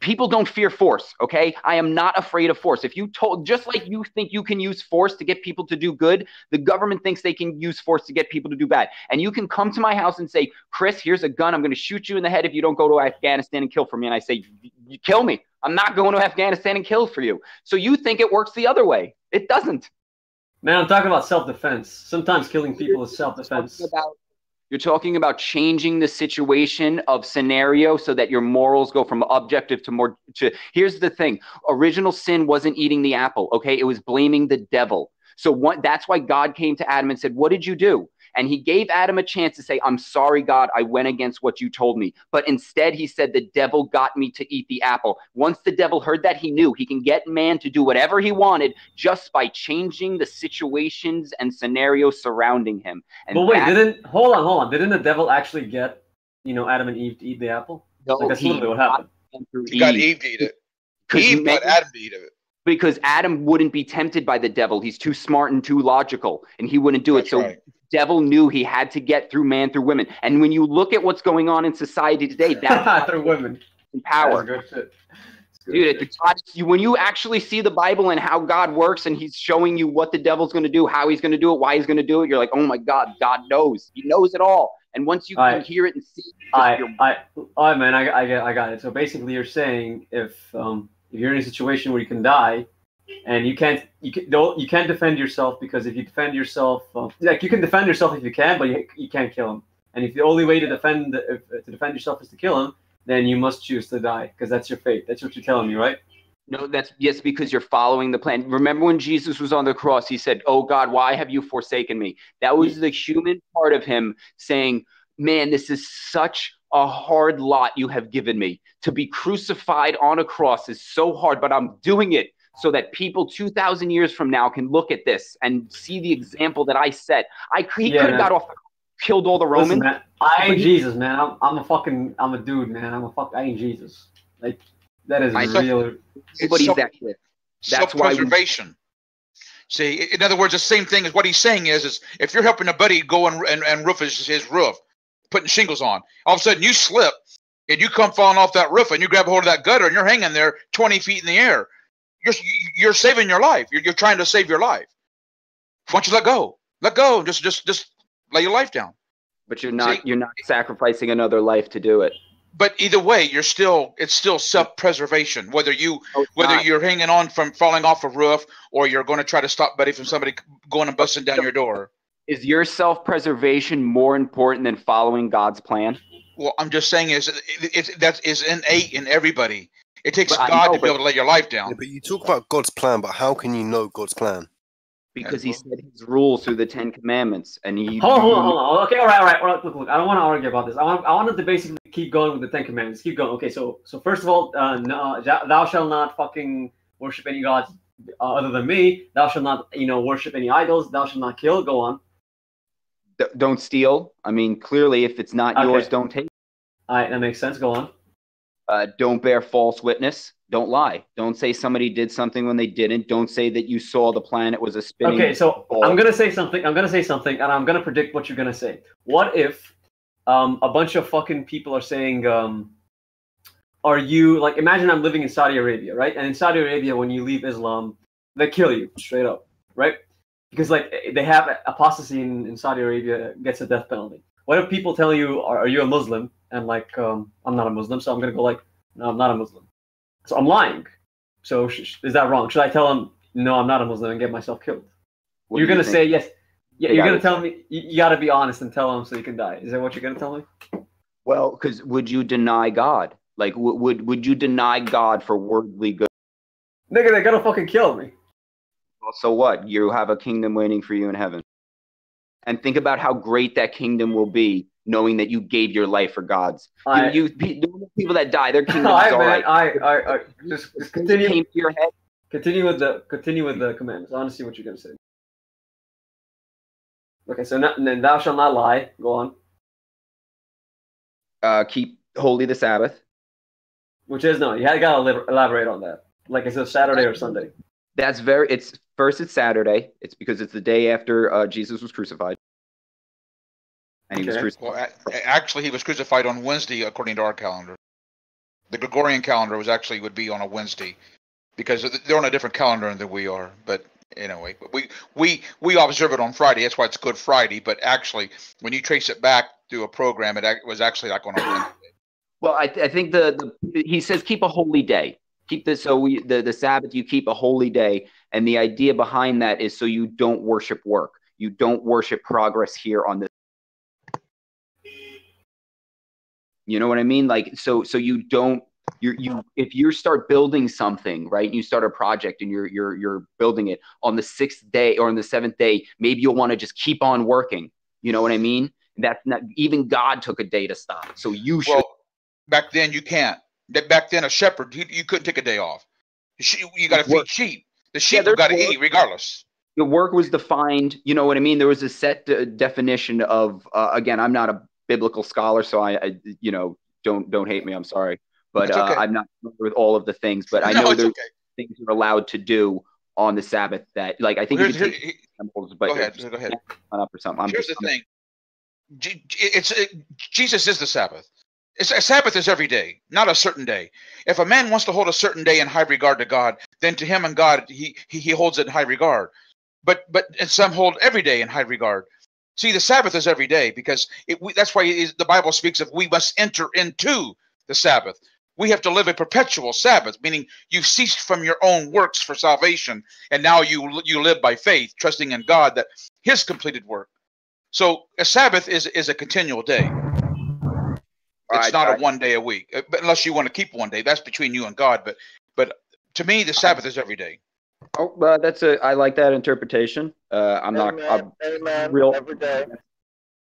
People don't fear force, okay? I am not afraid of force. If you just like you think you can use force to get people to do good, the government thinks they can use force to get people to do bad. And you can come to my house and say, Chris, here's a gun. I'm going to shoot you in the head if you don't go to Afghanistan and kill for me. And I say, you kill me. I'm not going to Afghanistan and kill for you. So you think it works the other way. It doesn't. Man, I'm talking about self-defense. Sometimes killing people is self-defense. You're talking about changing the situation of scenario so that your morals go from objective to here's the thing. Original sin wasn't eating the apple, okay? It was blaming the devil. So that's why God came to Adam and said, what did you do? And he gave Adam a chance to say, I'm sorry, God, I went against what you told me. But instead, he said, the devil got me to eat the apple. Once the devil heard that, he knew he can get man to do whatever he wanted just by changing the situations and scenarios surrounding him. And but wait, hold on. Didn't the devil actually get, Adam and Eve to eat the apple? No, Like, that's literally what happened. He got Eve to eat it. Eve got Adam to eat it. Because Adam wouldn't be tempted by the devil. He's too smart and too logical, and he wouldn't do it. So right. devil knew he had to get through man through women. And when you look at what's going on in society today, that's through women. Power. That's good shit. Dude, when you actually see the Bible and how God works, and He's showing you what the devil's going to do, how he's going to do it, why he's going to do it, you're like, oh my God, God knows. He knows it all. And once you can hear it and see it, all right, man, I got it. So basically, you're saying if you're in a situation where you can die, and you can't defend yourself, because if you defend yourself, like, you can defend yourself if you can, but you can't kill him. And if the only way to defend yourself is to kill him, then you must choose to die, because that's your fate. That's what you're telling me, right? No, yes, because you're following the plan. Remember when Jesus was on the cross, he said, "Oh God, why have you forsaken me?" That was the human part of him saying, "Man, this is such a hard lot you have given me. To be crucified on a cross is so hard, but I'm doing it so that people 2,000 years from now can look at this and see the example that I set." He could have got off, killed all the Romans. Listen, man, I ain't Jesus, man. I'm a dude, man. I ain't Jesus. Like, that is real. That's self-preservation. See, in other words, the same thing as what he's saying is if you're helping a buddy go and roof his roof, putting shingles on, all of a sudden you slip and you come falling off that roof and you grab a hold of that gutter and you're hanging there 20 feet in the air. You're saving your life. You're trying to save your life. Why don't you let go? Just lay your life down. But you're not sacrificing another life to do it. But either way, it's still self-preservation. Whether you're hanging on from falling off a roof, or you're going to try to stop somebody going and busting down your door. Is your self-preservation more important than following God's plan? Well, I'm just saying that is innate in everybody. It takes God to be able to lay your life down. Yeah, but you talk about God's plan, but how can you know God's plan? Because he said his rules through the 10 Commandments, and he. Hold on. Okay, all right. Look, I don't want to argue about this. I wanted to basically keep going with the 10 Commandments. Keep going. Okay, so first of all, no, thou shalt not fucking worship any gods other than me. Thou shalt not, worship any idols. Thou shalt not kill. Go on. Don't steal. I mean, clearly, if it's not yours, don't take it. All right, that makes sense. Go on. Don't bear false witness. Don't lie. Don't say somebody did something when they didn't. Don't say that you saw the planet was a spinning. Okay, so ball. I'm gonna say something, and I'm gonna predict what you're gonna say. What if a bunch of fucking people are saying, are you, like, imagine I'm living in Saudi Arabia, right? And in Saudi Arabia, when you leave Islam, they kill you straight up, right? Because, like, they have apostasy in Saudi Arabia gets a death penalty. What if people tell you, are you a Muslim? And, like, I'm not a Muslim, so I'm gonna go like, no, I'm not a Muslim. So I'm lying. So is that wrong? Should I tell them, no, I'm not a Muslim, and get myself killed? You're going to say yes. Yeah, you're going to tell me, you got to be honest and tell them so you can die. Is that what you're going to tell me? Well, because would you deny God? Like, would you deny God for worldly good? Nigga, they're going to fucking kill me. Well, so what? You have a kingdom waiting for you in heaven. And think about how great that kingdom will be, knowing that you gave your life for God's. The people that die, their kingdom is all right. I just continue. Came to your head. Continue with the commandments. I want to see what you're gonna say. Okay, so then thou shalt not lie. Go on. Keep holy the Sabbath. Which is no. You gotta elaborate on that. Like, is it Saturday or Sunday? It's Saturday. It's because it's the day after Jesus was crucified. And he was crucified. Well, actually, he was crucified on Wednesday, according to our calendar. The Gregorian calendar would be on a Wednesday, because they're on a different calendar than we are. But anyway, we observe it on Friday. That's why it's Good Friday. But actually, when you trace it back through a program, it was actually like on a Wednesday. Well, I think he says keep a holy day. Keep this the Sabbath. You keep a holy day, and the idea behind that is so you don't worship work. You don't worship progress here on this. You know what I mean? Like, so you don't, if you start building something, right? You start a project and you're building it on the 6th day or on the 7th day, maybe you'll want to just keep on working. You know what I mean? That's not, even God took a day to stop. So you should. Well, back then you can't. Back then a shepherd, you couldn't take a day off. You got to feed sheep. The sheep got to eat regardless. The work was defined. You know what I mean? There was a set definition of, again, I'm not a biblical scholar, so I don't hate me. I'm sorry, but That's okay. I'm not familiar with all of the things. But I No, know it's there's okay. things you're allowed to do on the Sabbath that, like, I think you can take examples, but Go ahead. Go ahead. Up or something. Here's the thing. Jesus is the Sabbath. A Sabbath is every day, not a certain day. If a man wants to hold a certain day in high regard to God, then to him and God, he holds it in high regard. But and some hold every day in high regard. See, the Sabbath is every day because that's why the Bible speaks of we must enter into the Sabbath. We have to live a perpetual Sabbath, meaning you've ceased from your own works for salvation, and now you live by faith, trusting in God that His completed work. So a Sabbath is a continual day. It's not a one day a week, but unless you want to keep one day, that's between you and God. But to me, the Sabbath is every day. Oh, I like that interpretation. I'm real every day.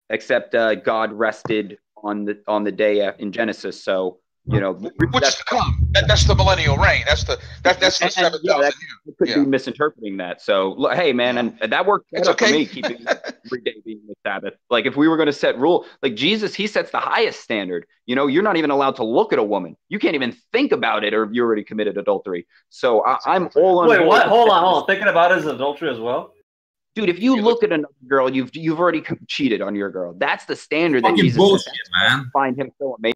Except God rested on the day in Genesis, so which is to come. That's the millennial reign. That's the 7,000 years. Could be misinterpreting that. So hey, man, and that worked better for me, keeping every day being the Sabbath. Like if we were going to set rule, like Jesus, he sets the highest standard. You're not even allowed to look at a woman. You can't even think about it, or you already committed adultery. So I'm all on. Wait, what? Hold on. Thinking about it as adultery as well. Dude, if you look at another girl, you've already cheated on your girl. That's the standard that Jesus bullshit, set. Man. Find him so amazing.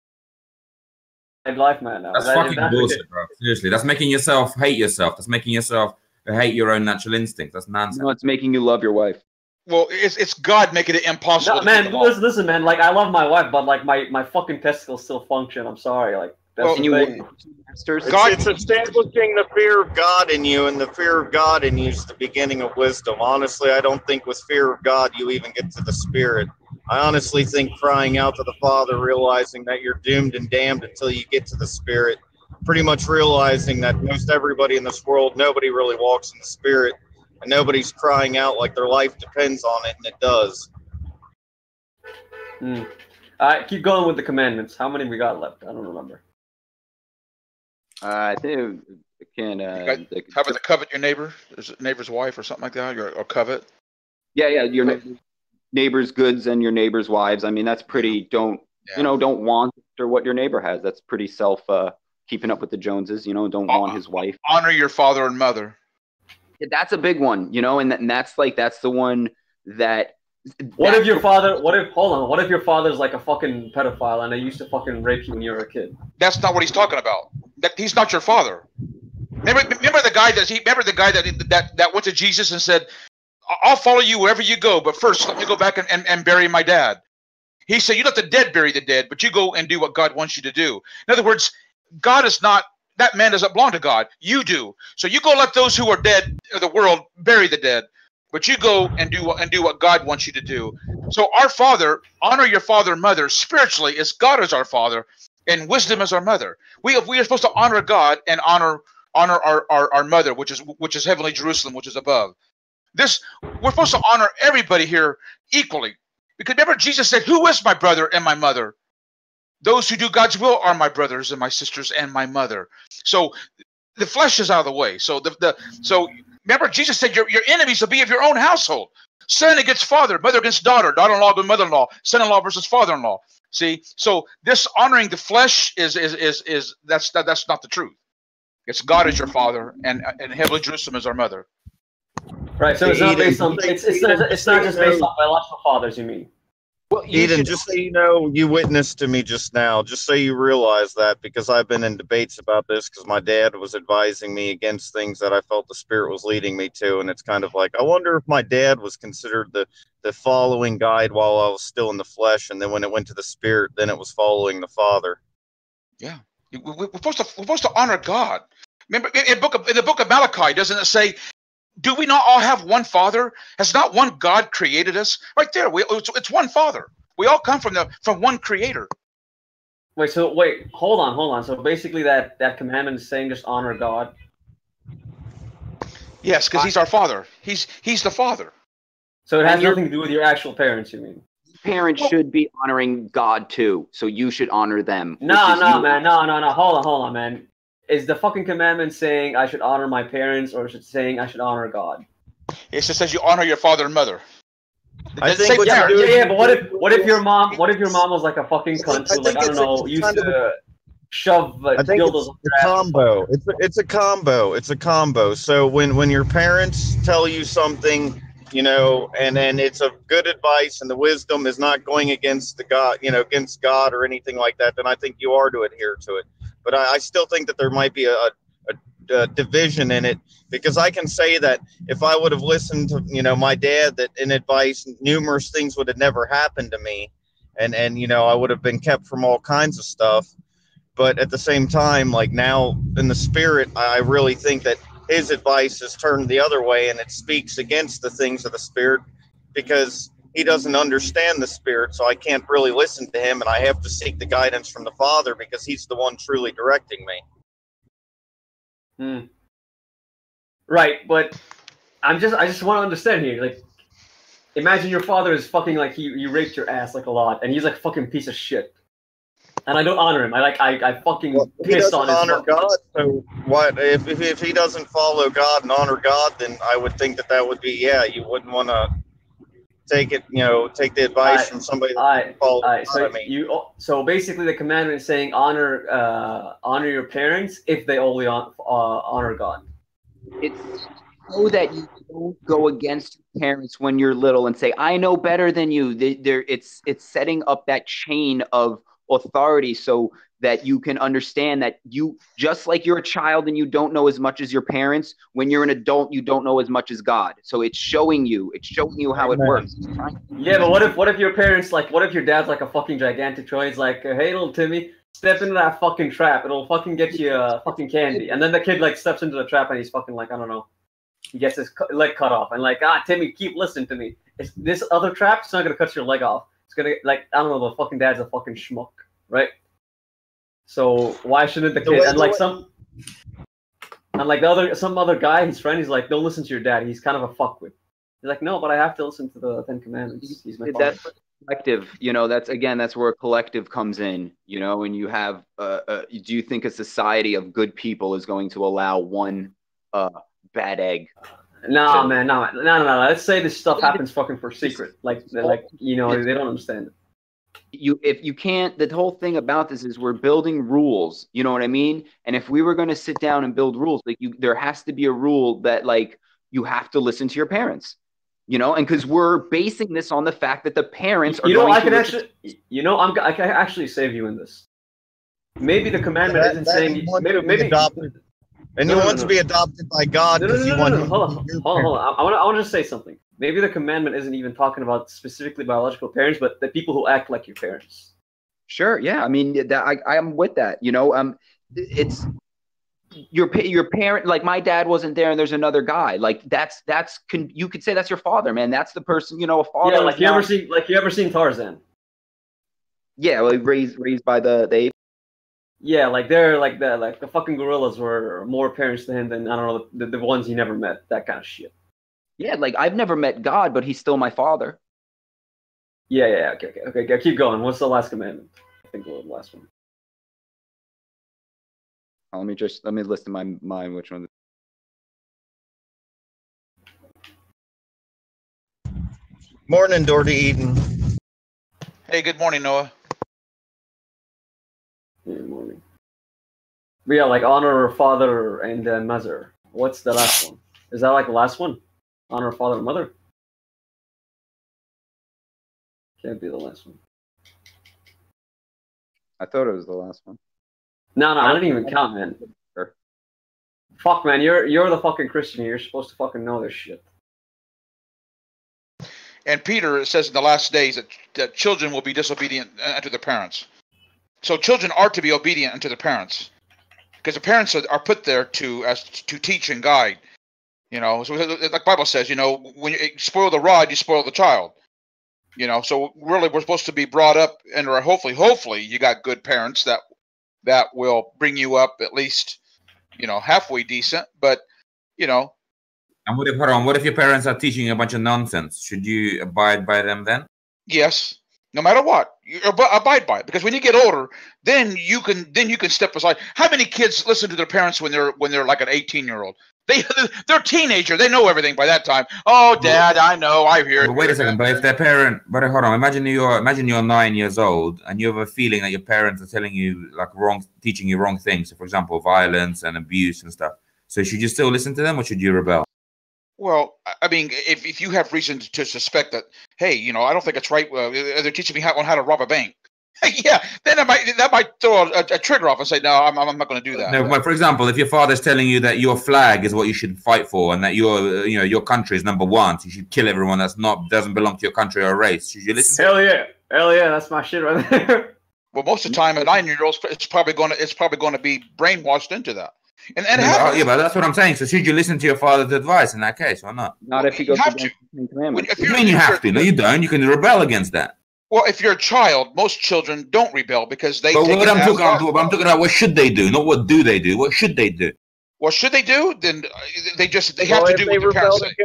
Life, man. Now. That's fucking bullshit, bro. Seriously, that's making yourself hate yourself. That's making yourself hate your own natural instincts. That's nonsense. No, it's making you love your wife. Well, it's God making it impossible. No, man, listen, man. Like I love my wife, but like my fucking testicles still function. I'm sorry, like. That's It's establishing the fear of God in you, and the fear of God in you is the beginning of wisdom. Honestly, I don't think with fear of God you even get to the Spirit. I honestly think crying out to the Father, realizing that you're doomed and damned until you get to the Spirit, pretty much realizing that most everybody in this world, nobody really walks in the Spirit, and nobody's crying out like their life depends on it, and it does. All right, keep going with the commandments. How many we got left? I don't remember. I think it can. Covet to covet your neighbor, neighbor's wife, or something like that, or covet. Yeah, your neighbor's goods and your neighbor's wives. I mean, that's pretty. Don't want or what your neighbor has. That's pretty keeping up with the Joneses. Don't want his wife. Honor your father and mother. Yeah, that's a big one. And that's the one that. What if your father? What if your father's like a fucking pedophile and they used to fucking rape you when you were a kid? That's not what he's talking about. He's not your father. Remember the guy that went to Jesus and said, "I'll follow you wherever you go, but first let me go back and bury my dad." He said, "You let the dead bury the dead, but you go and do what God wants you to do." In other words, God is not. That man doesn't belong to God. You do. So you go let those who are dead of the world bury the dead. But you go and do what God wants you to do. So our Father, honor your father and mother spiritually, is God is our Father, and wisdom is our mother. We are supposed to honor God and honor our mother, which is heavenly Jerusalem, which is above. We're supposed to honor everybody here equally, because remember Jesus said, "Who is my brother and my mother? Those who do God's will are my brothers and my sisters and my mother." So the flesh is out of the way. So remember, Jesus said, your enemies will be of your own household. Son against father, mother against daughter, daughter-in-law against mother-in-law, son-in-law versus father-in-law. See, so this honoring the flesh is that's not the truth. It's God is your father, and heavenly Jerusalem is our mother. Right. So it's not based on. It's not just based on biological fathers. You mean? Well, Eden, just so you know, you witnessed to me just now, just so you realize that, because I've been in debates about this, because my dad was advising me against things that I felt the Spirit was leading me to, and it's kind of like, I wonder if my dad was considered the following guide while I was still in the flesh, and then when it went to the Spirit, then it was following the Father. Yeah, we're supposed to honor God. Remember, in the book of Malachi, doesn't it say, do we not all have one Father? Has not one God created us? Right there, it's one Father. We all come from one Creator. Wait, hold on. So basically, that commandment is saying just honor God. Yes, because He's our Father. He's the Father. So it has nothing to do with your actual parents, you mean? Parents should be honoring God too, so you should honor them. No, man. Hold on, man. Is the fucking commandment saying I should honor my parents, or is it saying I should honor God? It just says you honor your father and mother. I think what yeah, you're doing, yeah, but what if your mom was like a fucking cunt who, like, I don't know, used to shove I think dildos it's up a your ass? combo. It's a combo. It's a combo. So when your parents tell you something, you know, and then it's a good advice, and the wisdom is not going against the God, you know, against God or anything like that, then I think you are to adhere to it. But I still think that there might be a division in it, because I can say that if I would have listened to, you know, my dad, that in advice, numerous things would have never happened to me, and you know, I would have been kept from all kinds of stuff. But at the same time, like now in the spirit, I really think that his advice is turned the other way, and it speaks against the things of the spirit, because he doesn't understand the spirit. So I can't really listen to him, and I have to seek the guidance from the Father, because he's the one truly directing me. Right, but I just want to understand here. Like, imagine your father is fucking, like, he raped your ass like a lot, and he's like a fucking piece of shit. And I don't honor him. I fucking pissed on his honor God. So what if he doesn't follow God and honor God? Then I would think that would be, you wouldn't want to take it. You know, take the advice from somebody that follows God. So basically, the commandment is saying honor your parents if they only honor God. It's so that you don't go against your parents when you're little and say, "I know better than you." It's setting up that chain of authority so that you can understand that you, just like you're a child and you don't know as much as your parents, when you're an adult you don't know as much as God. So it's showing you how it works. Yeah, but what if your parents, like, what if your dad's like a fucking gigantic troll? He's like, hey, little Timmy, step into that fucking trap, it'll fucking get you fucking candy. And then the kid, like, steps into the trap and he's fucking, like, I don't know, he gets his leg cut off, and like, Timmy, keep listening to me, it's this other trap, it's not gonna cut your leg off, it's gonna, like, I don't know, the fucking dad's a fucking schmuck, right? So why shouldn't the kid, and like some other guy, his friend, he's like, don't listen to your dad, he's kind of a fuckwit. He's like, no, but I have to listen to the 10 Commandments. He's my father. That's collective, you know, that's where a collective comes in, you know, and you have, do you think a society of good people is going to allow one bad egg? No, man, no. Let's say this stuff happens fucking for secret. Like, you know, they don't understand it. If you can't, the whole thing about this is we're building rules, you know what I mean? And if we were going to sit down and build rules, like, there has to be a rule that, like, you have to listen to your parents, you know, and because we're basing this on the fact that the parents are I can actually save you in this. Maybe the commandment isn't saying maybe adopted. And you want to be adopted by God because you want. Hold on. I want to just say something. Maybe the commandment isn't even talking about specifically biological parents, but the people who act like your parents. Sure. Yeah. I mean, I am with that. You know, it's your parent. Like, my dad wasn't there, and there's another guy. Like, you could say that's your father, man. That's the person. You know, a father. Yeah. Like, you ever seen Tarzan? Yeah. Like, raised by the apes. Yeah, like they're like the fucking gorillas were more parents to him than, I don't know, the ones he never met. That kind of shit. Yeah, like, I've never met God, but he's still my father. Yeah. Okay. Keep going. What's the last commandment? I think the last one. Let me list in my mind which one. Morning, Dorty Eden. Hey, good morning, Noah. Good morning. But yeah, like, honor father and mother. What's the last one? Is that like the last one? Honor father and mother? Can't be the last one. I thought it was the last one. No, I didn't even count, man. Sure. Fuck, man, you're the fucking Christian. You're supposed to fucking know this shit. And Peter, it says in the last days that children will be disobedient unto their parents. So children are to be obedient unto their parents, because the parents are put there to teach and guide. You know, so like the Bible says, you know, when you spoil the rod, you spoil the child. You know, so really we're supposed to be brought up, and hopefully you got good parents that will bring you up at least, you know, halfway decent. But, you know. And what if your parents are teaching a bunch of nonsense? Should you abide by them then? Yes. No matter what, you abide by it, because when you get older, then you can step aside. How many kids listen to their parents when they're like an 18-year-old? They're teenager. They know everything by that time. Oh, Dad, I know. I hear it. But wait a second. But if their parent, but hold on. Imagine you're 9 years old and you have a feeling that your parents are telling you like teaching you wrong things. So, for example, violence and abuse and stuff. So should you still listen to them or should you rebel? Well, I mean, if you have reason to suspect that, hey, you know, I don't think it's right. They're teaching me how to rob a bank. Yeah, then that might throw a trigger off and say, no, I'm not going to do that. No, but for example, if your father's telling you that your flag is what you should fight for and that your country is number one, so you should kill everyone doesn't belong to your country or race, should you listen? Hell yeah, that's my shit right there. Well, most of the time, a 9-year-old, it's probably going to be brainwashed into that. And yeah, but that's what I'm saying. So should you listen to your father's advice in that case or not? Not if you go have to to. the Commandments. What do you mean you have to? No, you don't. You can rebel against that. Well, if you're a child, most children don't rebel because they. But what I'm talking about, what should they do? Not what do they do. What should they do? What should they do? Then they have to do what their parents say.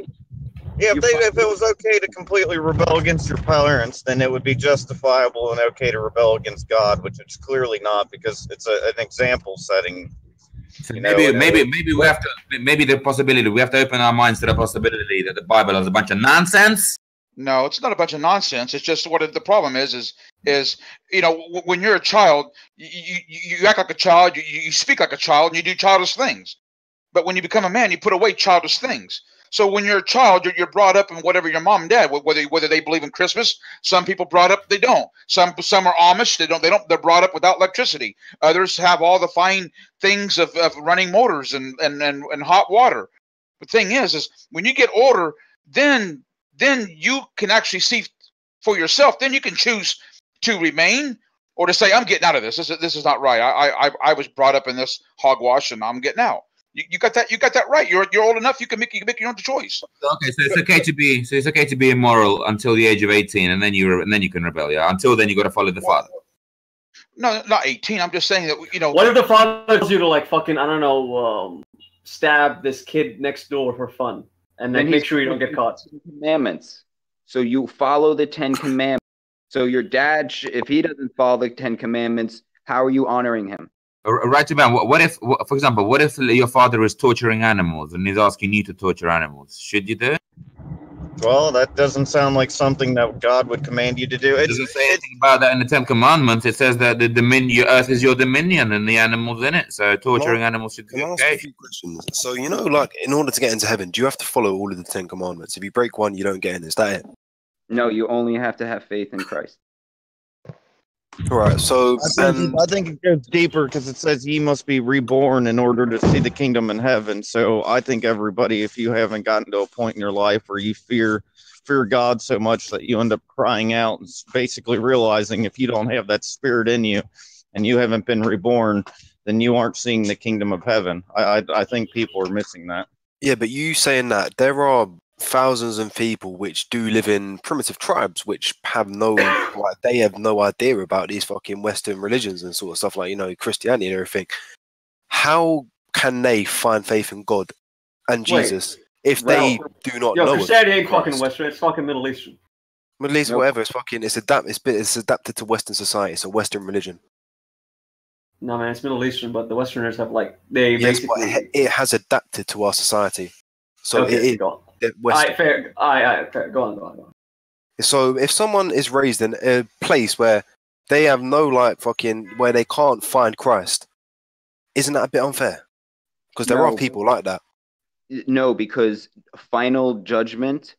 Yeah, if it was okay to completely rebel against your parents, then it would be justifiable and okay to rebel against God, which it's clearly not because it's an example setting. So maybe we have to the possibility we have to open our minds to the possibility that the Bible is a bunch of nonsense. No, it's not a bunch of nonsense. It's just what the problem is you know, when you're a child, you act like a child, you speak like a child, and you do childish things. But when you become a man, you put away childish things. So when you're a child, you're brought up in whatever your mom and dad, whether they believe in Christmas. Some people brought up they don't. Some are Amish. They don't. They're brought up without electricity. Others have all the fine things of running motors and hot water. The thing is when you get older, then you can actually see for yourself. Then you can choose to remain or to say, I'm getting out of this. This is not right. I was brought up in this hogwash and I'm getting out. You got that. You got that right. You're old enough. You can make your own choice. Okay, so it's okay to be immoral until the age of 18, and then you can rebel. Yeah, until then you got to follow the father. No, not 18. I'm just saying that What if the father tells you to like fucking stab this kid next door for fun, and then make sure you don't get caught? Commandments. So you follow the 10 Commandments. So your dad, if he doesn't follow the 10 Commandments, how are you honoring him? Right, man. What if, for example, what if your father is torturing animals and he's asking you to torture animals? Should you do it? Well, that doesn't sound like something that God would command you to do. It doesn't say anything about that in the 10 Commandments. It says that your earth is your dominion and the animals in it. So torturing animals should be okay. Ask a few questions. So, like, in order to get into heaven, do you have to follow all of the 10 Commandments? If you break one, you don't get in. Is that it? No, you only have to have faith in Christ. All right, so I think it goes deeper because it says ye must be reborn in order to see the kingdom in heaven. So I think everybody, if you haven't gotten to a point in your life where you fear God so much that you end up crying out and basically realizing if you don't have that spirit in you and you haven't been reborn, then you aren't seeing the kingdom of heaven. I think people are missing that. Yeah, but you saying that there are thousands of people which do live in primitive tribes which have they have no idea about these fucking Western religions and sort of stuff like Christianity and everything. How can they find faith in God and Jesus if they do not know? Christianity ain't fucking Western. It's fucking Middle Eastern. Middle Eastern, whatever. It's adapted to Western society. It's a Western religion. No man, it's Middle Eastern, but the Westerners have basically it has adapted to our society. So okay, go on. Fair. Go on. So if someone is raised in a place where they have where they can't find Christ, isn't that a bit unfair? Because there are people like that. No, because final judgment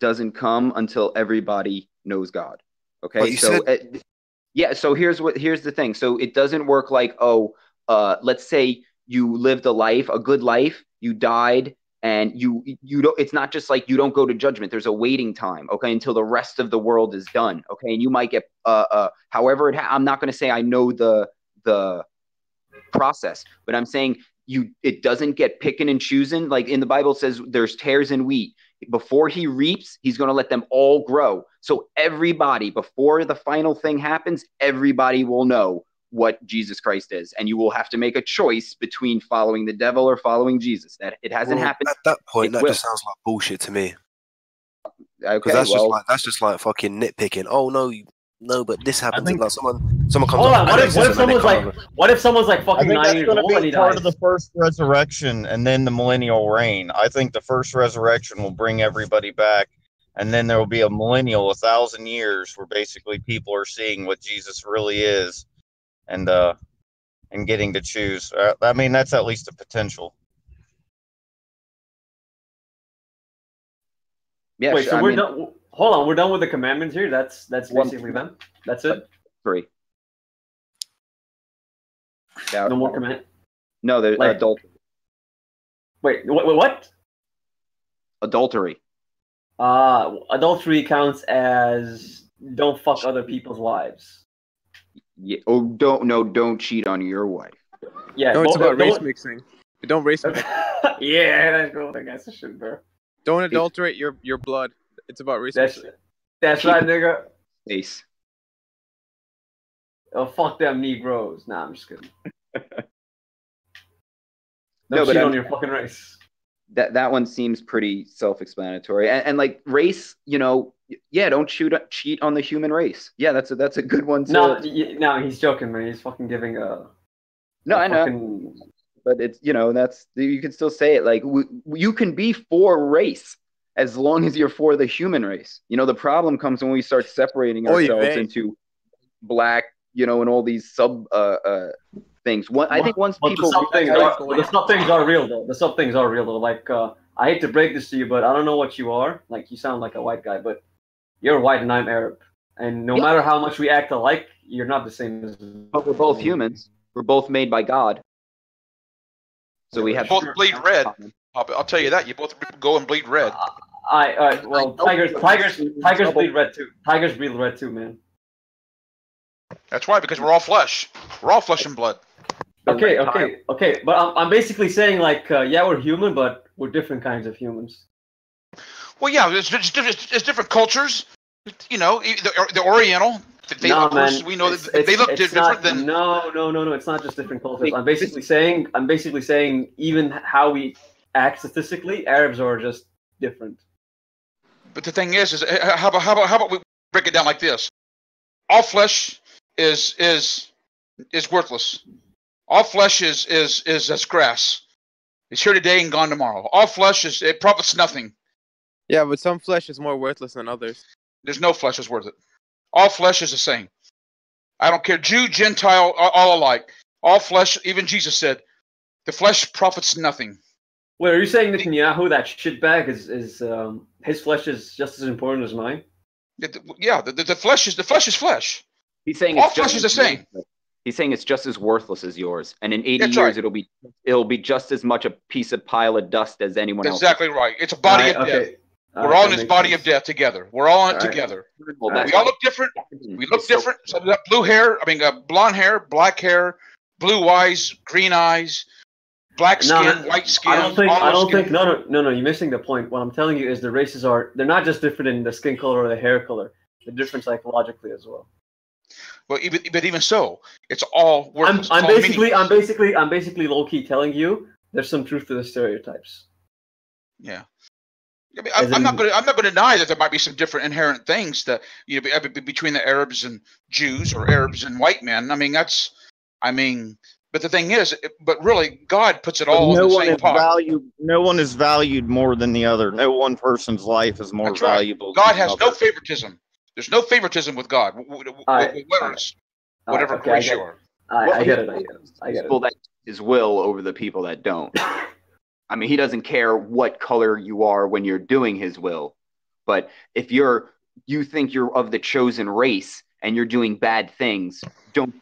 doesn't come until everybody knows God. Okay, so here's the thing. So it doesn't work like let's say you lived a good life, you died. And you don't. It's not just like you don't go to judgment. There's a waiting time, okay, until the rest of the world is done, okay. And you might get however I'm not going to say I know the process, but I'm saying it doesn't get picking and choosing. Like in the Bible it says, there's tares in wheat. Before he reaps, he's going to let them all grow. So everybody, before the final thing happens, everybody will know what Jesus Christ is, and you will have to make a choice between following the devil or following Jesus. That it hasn't happened at that point. That just sounds like bullshit to me. Okay, that's just like fucking nitpicking. Oh no, No, but this I happens. think. Like someone comes Hold up. on. What if someone's like I fucking think 9 that's years going to old and be he part dies? of the first resurrection and then the millennial reign. I think the first resurrection will bring everybody back, and then there will be a millennial, 1,000 years, where basically people are seeing what Jesus really is, and getting to choose. I mean, that's at least a potential. Yeah. Wait, so we're done. Hold on, we're done with the commandments here. That's basically them. That's it. 3. No more command. No, there's adultery. Wait, what? Adultery. Adultery counts as don't fuck other people's wives. Yeah. Oh, don't cheat on your wife. Yeah. No, it's about race mixing. Don't race mix. Yeah, that's cool. I guess I should, bro. Don't adulterate your blood. It's about race mixing. That's right, nigga. Face. Oh, fuck them Negroes. Nah, I'm just kidding. No, Don't but cheat on your fucking race. That one seems pretty self-explanatory, and like race, yeah, don't cheat on the human race. Yeah, that's a good one. No, he's joking, man. He's fucking giving a. No, I know, but it's that's you can still say it like you can be for race as long as you're for the human race. The problem comes when we start separating ourselves into black, and all these sub things. I think once people the sub things are real though. The sub things are real though. Like I hate to break this to you, but I don't know what you are. Like you sound like a white guy, but you're white and I'm Arab. And no matter how much we act alike, you're not the same as. But we're both humans. We're both made by God. So we have both bleed red. I'll tell you that. You both go and bleed red. Well, tigers bleed red too. Tigers bleed red too, man. That's right, because we're all flesh. We're all flesh and blood. Okay. But I'm basically saying like, yeah, we're human, but we're different kinds of humans. Well, yeah, it's different cultures. The Oriental. We know that they look different than. No. It's not just different cultures. I'm basically saying even how we act statistically, Arabs are just different. But the thing is how about we break it down like this? All flesh is worthless. All flesh is as grass. It's here today and gone tomorrow. All flesh it profits nothing. Yeah, but some flesh is more worthless than others. There's no flesh that's worth it. All flesh is the same. I don't care, Jew, Gentile, all alike. All flesh, even Jesus said, the flesh profits nothing. Wait, are you saying Netanyahu, that shitbag, is his flesh is just as important as mine? Yeah, the flesh is flesh. He's saying all flesh is the same. He's saying it's just as worthless as yours, and in 80 years it'll be just as much a piece of pile of dust as anyone else. Exactly right. It's a body of death. We're all in this body of death together. We're all in it together. We all look different. We look different. Some got blue hair. Blonde hair, black hair, blue eyes, green eyes, black skin, white skin. I don't think. No. You're missing the point. What I'm telling you is the races they're not just different in the skin color or the hair color. They're different psychologically as well. Well, but even so, it's all worthless. I'm basically low key telling you there's some truth to the stereotypes. Yeah. I'm not going to deny that there might be some different inherent things that between the Arabs and Jews or Arabs and white men. But the thing is, but really, God puts it all in the same pot. No one is valued more than the other. No one person's life is more valuable. God has no favoritism. There's no favoritism with God. Whatever race you are. I get it. People that his will over the people that don't. He doesn't care what color you are when you're doing his will. But if you think you're of the chosen race and you're doing bad things,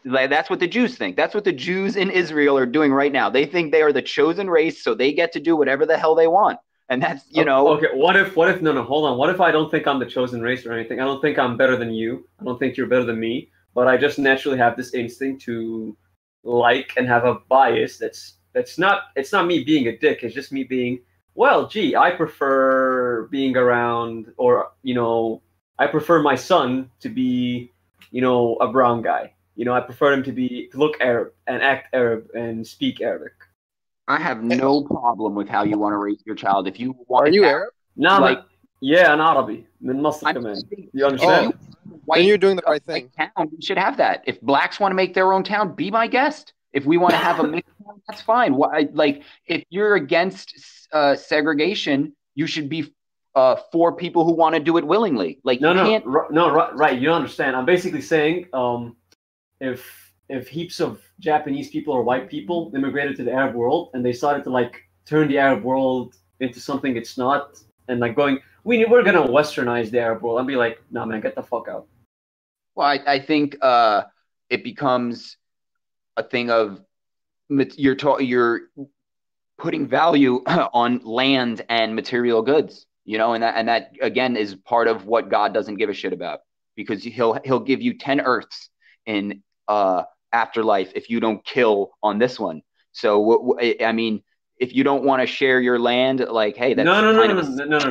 that's what the Jews think. That's what the Jews in Israel are doing right now. They think they are the chosen race, so they get to do whatever the hell they want. And that's, Okay, what if no, hold on. What if I don't think I'm the chosen race or anything? I don't think I'm better than you. I don't think you're better than me. But I just naturally have this instinct to like and have a bias it's not me being a dick. It's just me being, well, gee, I prefer being around, or I prefer my son to be, a brown guy. I prefer him to look Arab and act Arab and speak Arabic. I have no problem with how you want to raise your child. If you want, are you Arab? No, yeah, an Arabi. من مصر كمان. You understand? white, then you're doing the right thing. Town, we should have that. If blacks want to make their own town, be my guest. If we want to have a mixed town, that's fine. Like, if you're against segregation, you should be for people who want to do it willingly. Like, right. You don't understand. I'm basically saying, if heaps of Japanese people or white people immigrated to the Arab world and they started to like turn the Arab world into something it's not, and like going, we're gonna westernize the Arab world, I'd be like, nah, man, get the fuck out. Well, I think it becomes a thing of you're putting value on land and material goods, you know, and that again is part of what God doesn't give a shit about, because he'll give you 10 earths in afterlife if you don't kill on this one. So I mean, if you don't want to share your land, like, hey, that's no,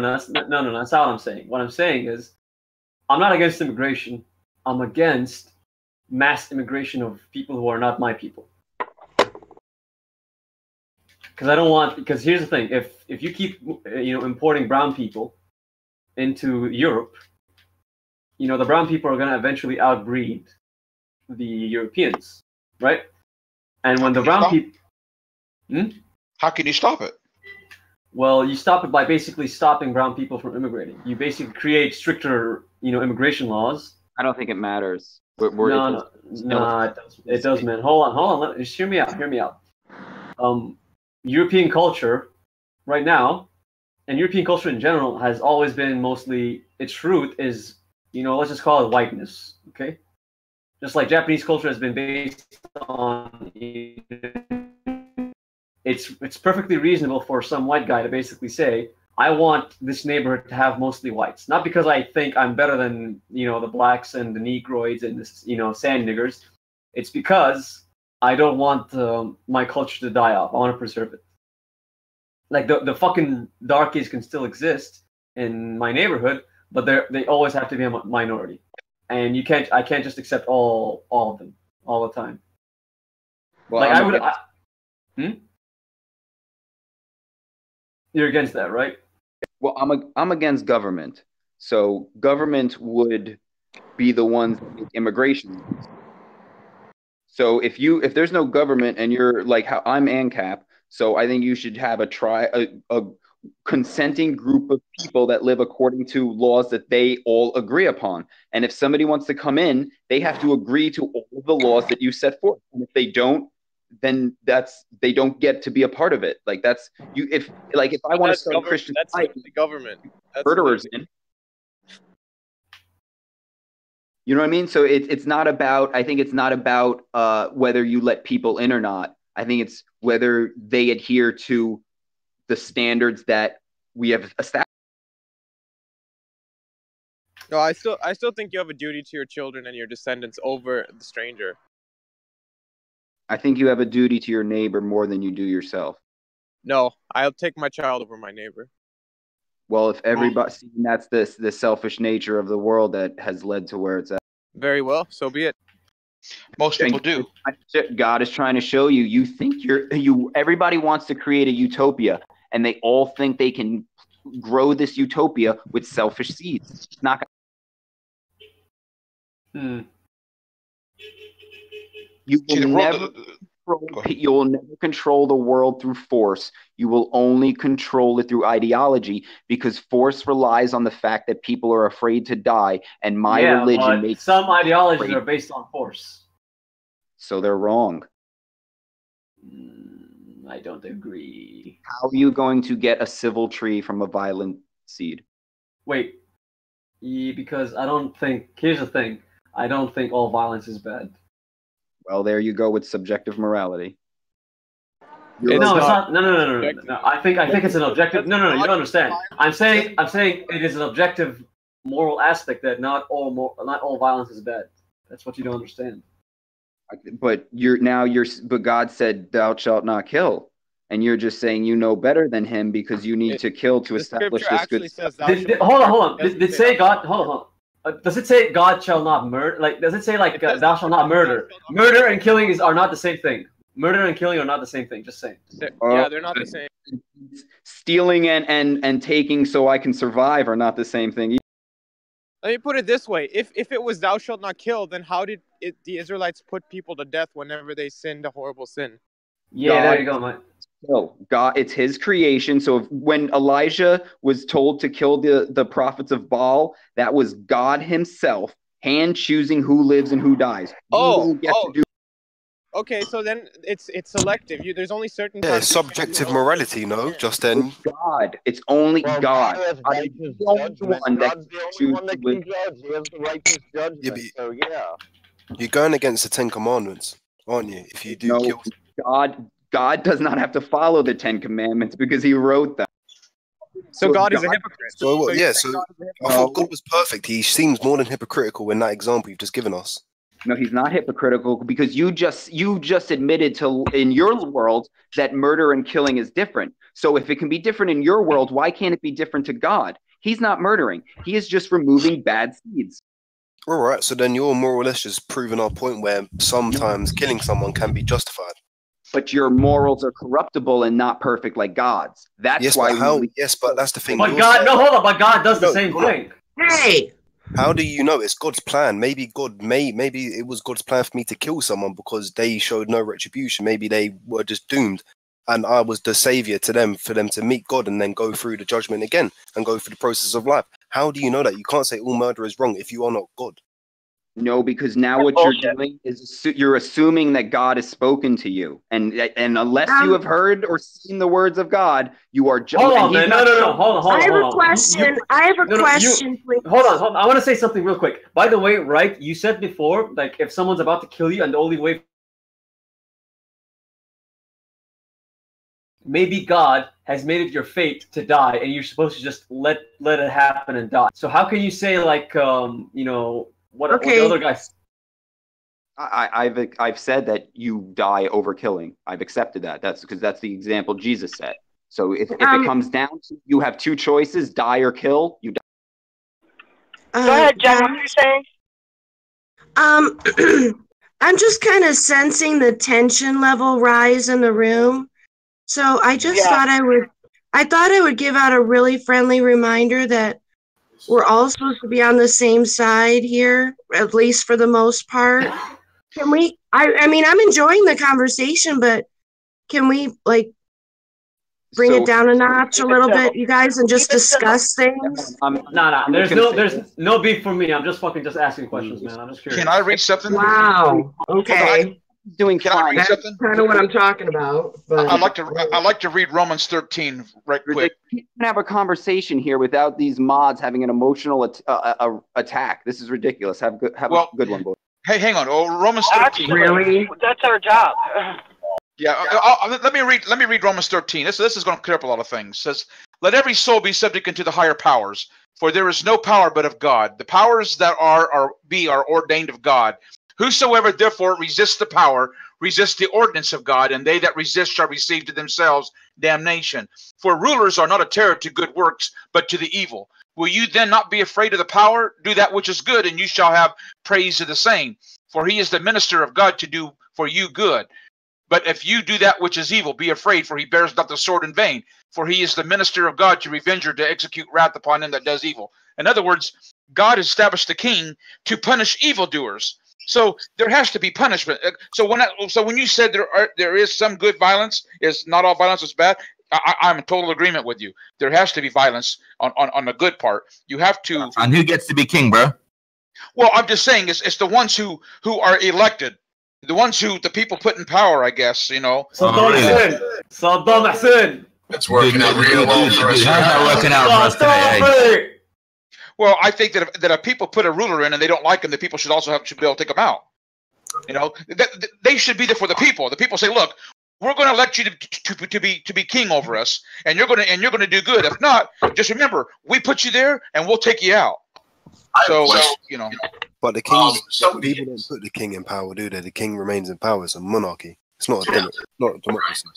that's not what I'm saying. What I'm saying is, I'm not against immigration. I'm against mass immigration of people who are not my people. Because I don't want. Because here's the thing: if you keep importing brown people into Europe, the brown people are going to eventually outbreed the Europeans, right? And when the brown people, how can you stop it? Well, you stop it by basically stopping brown people from immigrating. You basically create stricter, immigration laws. I don't think it matters. No, it does, man. Hold on. Just hear me out. European culture, right now, and European culture in general has always been mostly, its root is, let's just call it whiteness, okay? Just like Japanese culture has been based on, it's perfectly reasonable for some white guy to basically say, I want this neighborhood to have mostly whites. Not because I think I'm better than, the blacks and the negroids and the, sand niggers. It's because I don't want my culture to die off. I want to preserve it. Like the fucking darkies can still exist in my neighborhood, but they always have to be a minority. And I can't just accept all of them all the time. Well, like You're against that, right? Well, I'm against government. So government would be the ones that make immigration. So if there's no government and you're like how I'm ANCAP, so I think you should have a consenting group of people that live according to laws that they all agree upon. And if somebody wants to come in, they have to agree to all of the laws that you set forth. And if they don't, then they don't get to be a part of it. Like that's you. If I want to start Christian, that's the government. That's murderers in. You know what I mean? So it's not about. I think it's not about whether you let people in or not. I think it's whether they adhere to the standards that we have established. No, I still think you have a duty to your children and your descendants over the stranger. I think you have a duty to your neighbor more than you do yourself. No, I'll take my child over my neighbor. Well, if everybody, that's the selfish nature of the world that has led to where it's at. Very well, so be it. Most people do. God is trying to show you. You think everybody wants to create a utopia, and they all think they can grow this utopia with selfish seeds. It's not. You will never control the world through force. You will only control it through ideology, because force relies on the fact that people are afraid to die, and my religion makes some ideologies are based on force. So they're wrong. I don't agree. How are you going to get a civil tree from a violent seed? Wait. Because I don't think, here's the thing, I don't think all violence is bad. Well, there you go with subjective morality. It's not. No. I think it's an objective. No. You don't understand. I'm saying it is an objective moral aspect that not all violence is bad. That's what you don't understand. But but God said, "Thou shalt not kill," and you're just saying you know better than Him because you need to kill to establish this good. Hold on. Did it say God? Hold on. Does it say God shall not murder? Like, does it say thou shalt not murder? Murder and killing are not the same thing. Murder and killing are not the same thing. Just saying. They're not the same. Stealing and taking so I can survive are not the same thing. Let me put it this way: if it was "Thou shalt not kill," then how did the Israelites put people to death whenever they sinned a horrible sin? Yeah, there you go, mate. So God, it's His creation. So when Elijah was told to kill the prophets of Baal, that was God Himself hand choosing who lives and who dies. Okay, so then it's selective. There's only certain. Yeah, subjective morality, no, Justin. It's God. It's only God. God God is the only one that God's the only one that can judge. He has the righteous judgment. So yeah. You're going against the Ten Commandments, aren't you? If you do No, God does not have to follow the Ten Commandments because He wrote them. So God is a hypocrite. So what? Yeah. So I thought God was perfect. He seems more than hypocritical in that example you've just given us. No, He's not hypocritical because you just admitted to in your world that murder and killing is different. So if it can be different in your world, why can't it be different to God? He's not murdering. He is just removing bad seeds. All right. So then you're more or less just proving our point where sometimes killing someone can be justified. But your morals are corruptible and not perfect like God's. That's yes, why. But that's the thing. But God, no, hold on. But God does the same thing. Hey. How do you know it's God's plan? Maybe maybe it was God's plan for me to kill someone because they showed no retribution. Maybe they were just doomed, and I was the savior to them for them to meet God and then go through the judgment again and go through the process of life. How do you know that? You can't say all murder is wrong if you are not God. No, because now what you're doing is you're assuming that God has spoken to you, and unless you have heard or seen the words of God, you are just. Hold on, man. No. Hold on. I have a question. I have a question, please. Hold on. I want to say something real quick. By the way, right? You said before, like, if someone's about to kill you, and the only way, maybe God has made it your fate to die, and you're supposed to just let it happen and die. So how can you say, like, what the other guys? I've said that you die over killing. I've accepted that. That's because that's the example Jesus set. So if it comes down to you have two choices, die or kill, you die. Go ahead, Jen. What are you saying? I'm just kind of sensing the tension level rise in the room. So I just thought I would give out a really friendly reminder that we're all supposed to be on the same side here, at least for the most part. Can we? I mean, I'm enjoying the conversation, but can we bring it down a notch a little bit, you guys, and just discuss things? No. There's no beef for me. I'm just asking questions, man. I'm just curious. Can I read something? Wow. Okay. Doing Can I read something? Kind of what I'm talking about. But I like to read Romans 13 right quick. You can have a conversation here without these mods having an emotional attack. This is ridiculous. Have a good one, boy. Hey, hang on. Oh, Romans 13. Really? That's our job. Yeah. Let me read Romans 13. This is going to clear up a lot of things. It says, "Let every soul be subject unto the higher powers, for there is no power but of God. The powers that are ordained of God. Whosoever therefore resists the power, resists the ordinance of God, and they that resist shall receive to themselves damnation. For rulers are not a terror to good works, but to the evil. Will you then not be afraid of the power? Do that which is good, and you shall have praise of the same. For he is the minister of God to do for you good. But if you do that which is evil, be afraid, for he bears not the sword in vain. For he is the minister of God to revenge or to execute wrath upon him that does evil." In other words, God established the king to punish evildoers. So there has to be punishment. So when you said there is some good violence, is not all violence is bad, I'm in total agreement with you. There has to be violence on the good part. You have to. And who gets to be king, bro? Well, I'm just saying it's the ones who are elected, the ones who the people put in power, I guess. Saddam Hussein. That's working out real well for us. Not working out for us today. Well, I think that if people put a ruler in and they don't like him, the people should be able to take him out. They should be there for the people. The people say, "Look, we're going to elect you to be king over us, and you're going to do good. If not, just remember, we put you there, and we'll take you out." But the king, people don't put the king in power, do they? The king remains in power. It's a monarchy. It's not a democracy.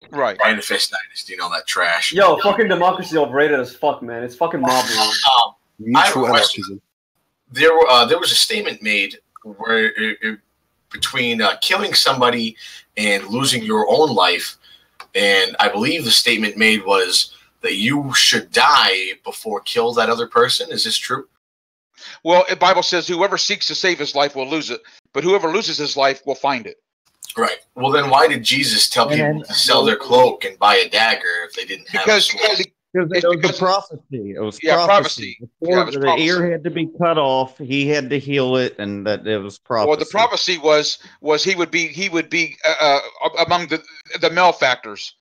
Right. Manifest dynasty and all that trash. Yo, fucking democracy overrated as fuck, man. It's fucking mob rule. Mutual anarchism. There was a statement made where between killing somebody and losing your own life, and I believe the statement made was that you should die before kill that other person. Is this true? Well, the Bible says whoever seeks to save his life will lose it, but whoever loses his life will find it. Right. Well, then why did Jesus tell people to sell their cloak and buy a dagger if they didn't have a sword? Because it was a prophecy. It was prophecy. The ear had to be cut off. He had to heal it, and that it was prophecy. Well, the prophecy was he would be among the malefactors.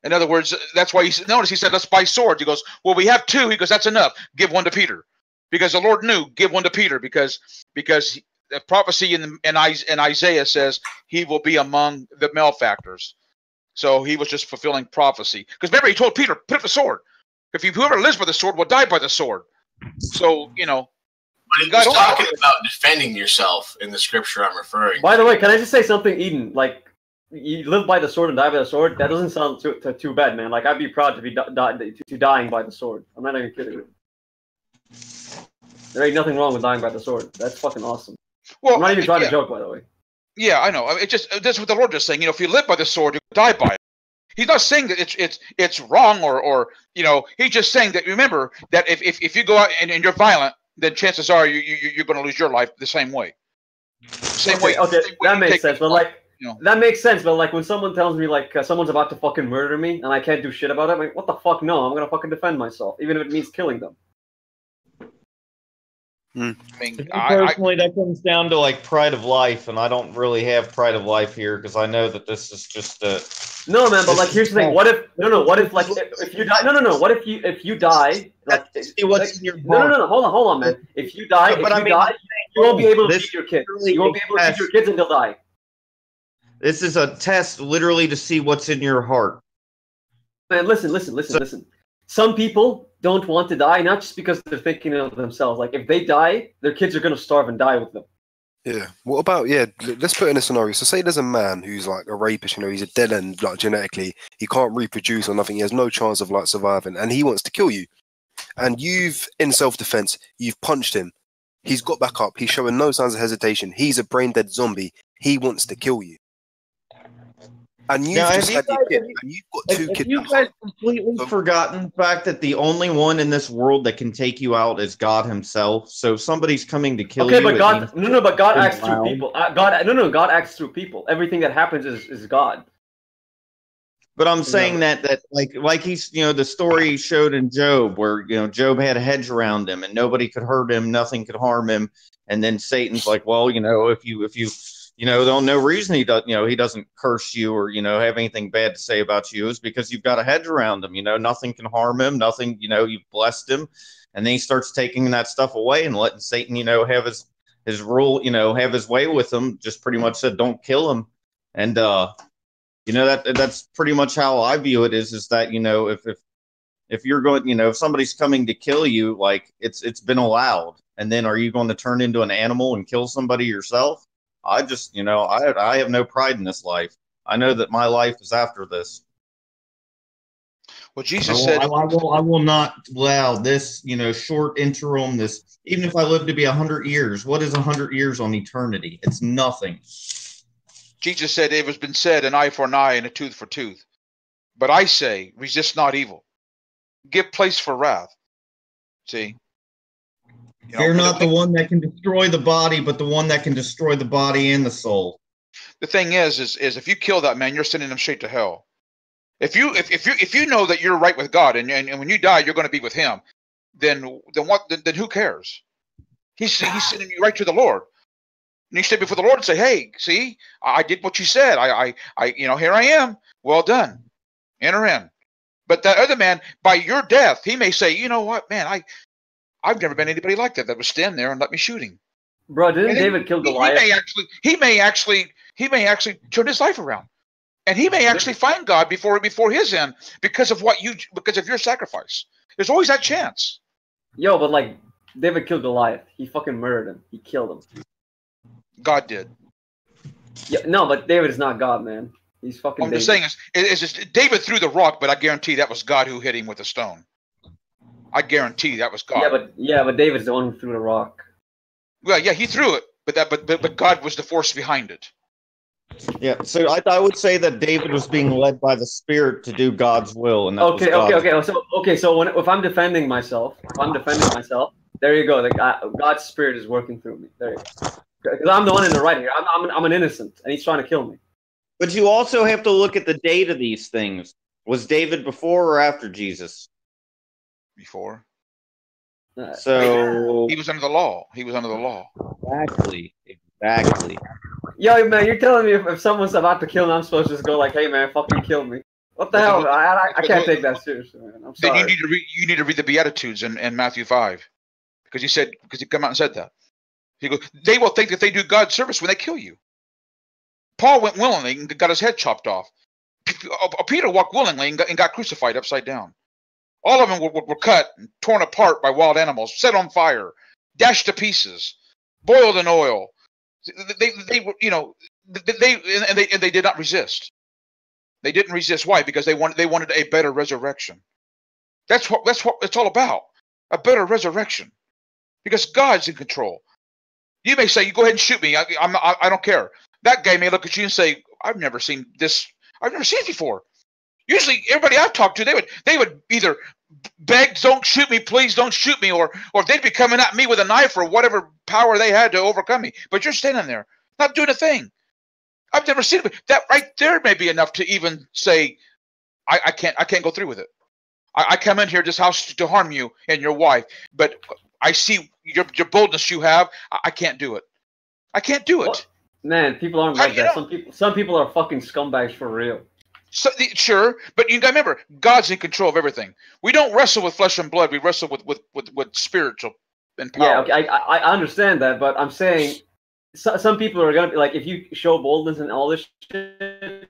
In other words, that's why he said, let's buy swords. He goes, well, we have 2. He goes, that's enough. Give one to Peter, because the Lord knew. Give one to Peter because the prophecy in Isaiah says he will be among the malefactors. So he was just fulfilling prophecy. Because remember, he told Peter, pick up the sword. Whoever lives by the sword will die by the sword. So, you know. But he was talking about defending yourself in the scripture I'm referring to. By the way, can I just say something, Eden? Like, you live by the sword and die by the sword? That doesn't sound too bad, man. Like, I'd be proud to be dying by the sword. I'm not even kidding you. There ain't nothing wrong with dying by the sword. That's fucking awesome. Well, I'm not even trying to joke, by the way. Yeah, I know. That's what the Lord is saying. You know, if you live by the sword, you die by it. He's not saying that it's wrong or you know. He's just saying that remember that if you go out and you're violent, then chances are you're going to lose your life the same way. Okay, that makes sense. But like, that makes sense. But like, when someone tells me like someone's about to fucking murder me and I can't do shit about it, I'm like, what the fuck? No, I'm gonna fucking defend myself, even if it means killing them. I mean, personally, that comes down to like pride of life, and I don't really have pride of life here because I know that this is just a. No, man, but like, here's the thing. What if what if like if you die? No. What if you die? Like, see what's in your no. Hold on, man. If you die, you won't be able to feed your kids. You won't be able to feed your kids and they'll die. This is a test, literally, to see what's in your heart. Man, listen. Some people don't want to die, not just because they're thinking of themselves. Like, if they die, their kids are going to starve and die with them. Yeah. What about, let's put in a scenario. So say there's a man who's like a rapist, you know, he's a dead end, like genetically. He can't reproduce or nothing. He has no chance of like surviving. And he wants to kill you. And you've, in self-defense, you've punched him. He's got back up. He's showing no signs of hesitation. He's a brain-dead zombie. He wants to kill you. And you've just had your kid, and you've got 2 kids. You guys completely forgotten the fact that the only one in this world that can take you out is God Himself. So if somebody's coming to kill you. Okay, but God, but God acts through people. God acts through people. Everything that happens is God. But I'm saying that like he's, you know, the story showed in Job where, you know, Job had a hedge around him and nobody could hurt him, nothing could harm him, and then Satan's like, well, you know, if you you know, there's no reason he doesn't curse you or, you know, have anything bad to say about you is because you've got a hedge around him. You know, nothing can harm him. Nothing, you know, you've blessed him. And then he starts taking that stuff away and letting Satan, you know, have his rule, you know, have his way with him. Just pretty much said, don't kill him. And, you know, that's pretty much how I view it is that, you know, if you're going, you know, if somebody's coming to kill you, like it's been allowed. And then are you going to turn into an animal and kill somebody yourself? I just, you know, I have no pride in this life. I know that my life is after this. Well, Jesus said, I will not allow this, you know, short interim, this, even if I live to be 100 years, what is 100 years on eternity? It's nothing. Jesus said, it has been said, an eye for an eye and a tooth for tooth. But I say, resist not evil. Give place for wrath. See? You know, Fear not the one that can destroy the body, but the one that can destroy the body and the soul. The thing is if you kill that man, you're sending him straight to hell. If you know that you're right with God and when you die you're going to be with Him, then who cares? He's sending you right to the Lord. And you stand before the Lord and say, "Hey, see, I did what you said. I you know, here I am. Well done. Enter in." But that other man, by your death, he may say, "You know what, man? I've never been anybody like that would stand there and let me shoot him." Bro, didn't David kill Goliath? He may actually turn his life around, and he may actually find God before his end because of your sacrifice. There's always that chance. Yo, but like David killed Goliath. He fucking murdered him. He killed him. God did. Yeah, no, but David is not God, man. He's fucking. I'm just saying is just David threw the rock, but I guarantee that was God who hit him with a stone. I guarantee that was God. Yeah, but David's the one who threw the rock. Well, yeah, he threw it, but God was the force behind it. Yeah, so I would say that David was being led by the Spirit to do God's will, and that okay. So if I'm defending myself, There you go. Like God's spirit is working through me. There you go. Because I'm the one in the right here. I'm an innocent, and he's trying to kill me. But you also have to look at the date of these things. Was David before or after Jesus? Before. So he was under the law. He was under the law. Exactly. Yo, man, you're telling me if someone's about to kill me, I'm supposed to just go like, "Hey, man, fucking kill me." What the hell? I can't take that seriously, man. I'm sorry. Then you need to read the Beatitudes in Matthew 5, because he come out and said that. He goes, they will think that they do God's service when they kill you. Paul went willingly and got his head chopped off. Peter walked willingly and got crucified upside down. All of them were cut and torn apart by wild animals, set on fire, dashed to pieces, boiled in oil. They were, they did not resist. They didn't resist. Why? Because they wanted a better resurrection. That's what it's all about. A better resurrection. Because God's in control. You may say, "You go ahead and shoot me. I don't care." That guy may look at you and say, "I've never seen this. I've never seen it before." Usually, everybody I've talked to, they would either beg, "Don't shoot me, please, don't shoot me," or they'd be coming at me with a knife or whatever power they had to overcome me. But you're standing there, not doing a thing. I've never seen it. That right there may be enough to even say, I can't go through with it. I come in here this house to harm you and your wife, but I see your boldness you have. I can't do it. I can't do it. What? Man, people aren't like that. Some people are fucking scumbags for real. So, sure, but you got to remember, God's in control of everything. We don't wrestle with flesh and blood. We wrestle with spiritual and power. Yeah, okay, I understand that, but I'm saying some people are gonna be like, if you show boldness and all this shit.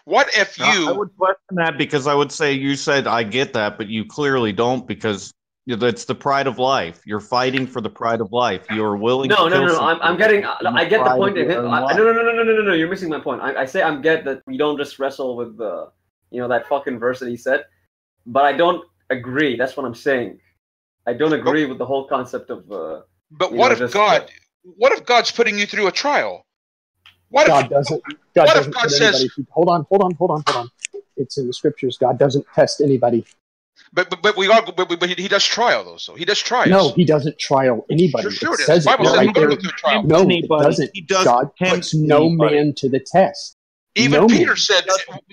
What if you? I would question that, because I would say you said I get that, but you clearly don't, because it's the pride of life. You're fighting for the pride of life. You're willing. No. to kill I'm getting. I get the point. No. You're missing my point. I get that we don't just wrestle with the, that fucking verse that he said, but I don't agree. That's what I'm saying. I don't agree with the whole concept of. But what if God? What if God's putting you through a trial? God doesn't put anybody through. Hold on. It's in the scriptures. God doesn't test anybody. But he does trial though. So he does trials. No, he doesn't trial anybody. Sure it says the Bible it says right there. Trial. No, it doesn't. God puts no man to the test. Even Peter said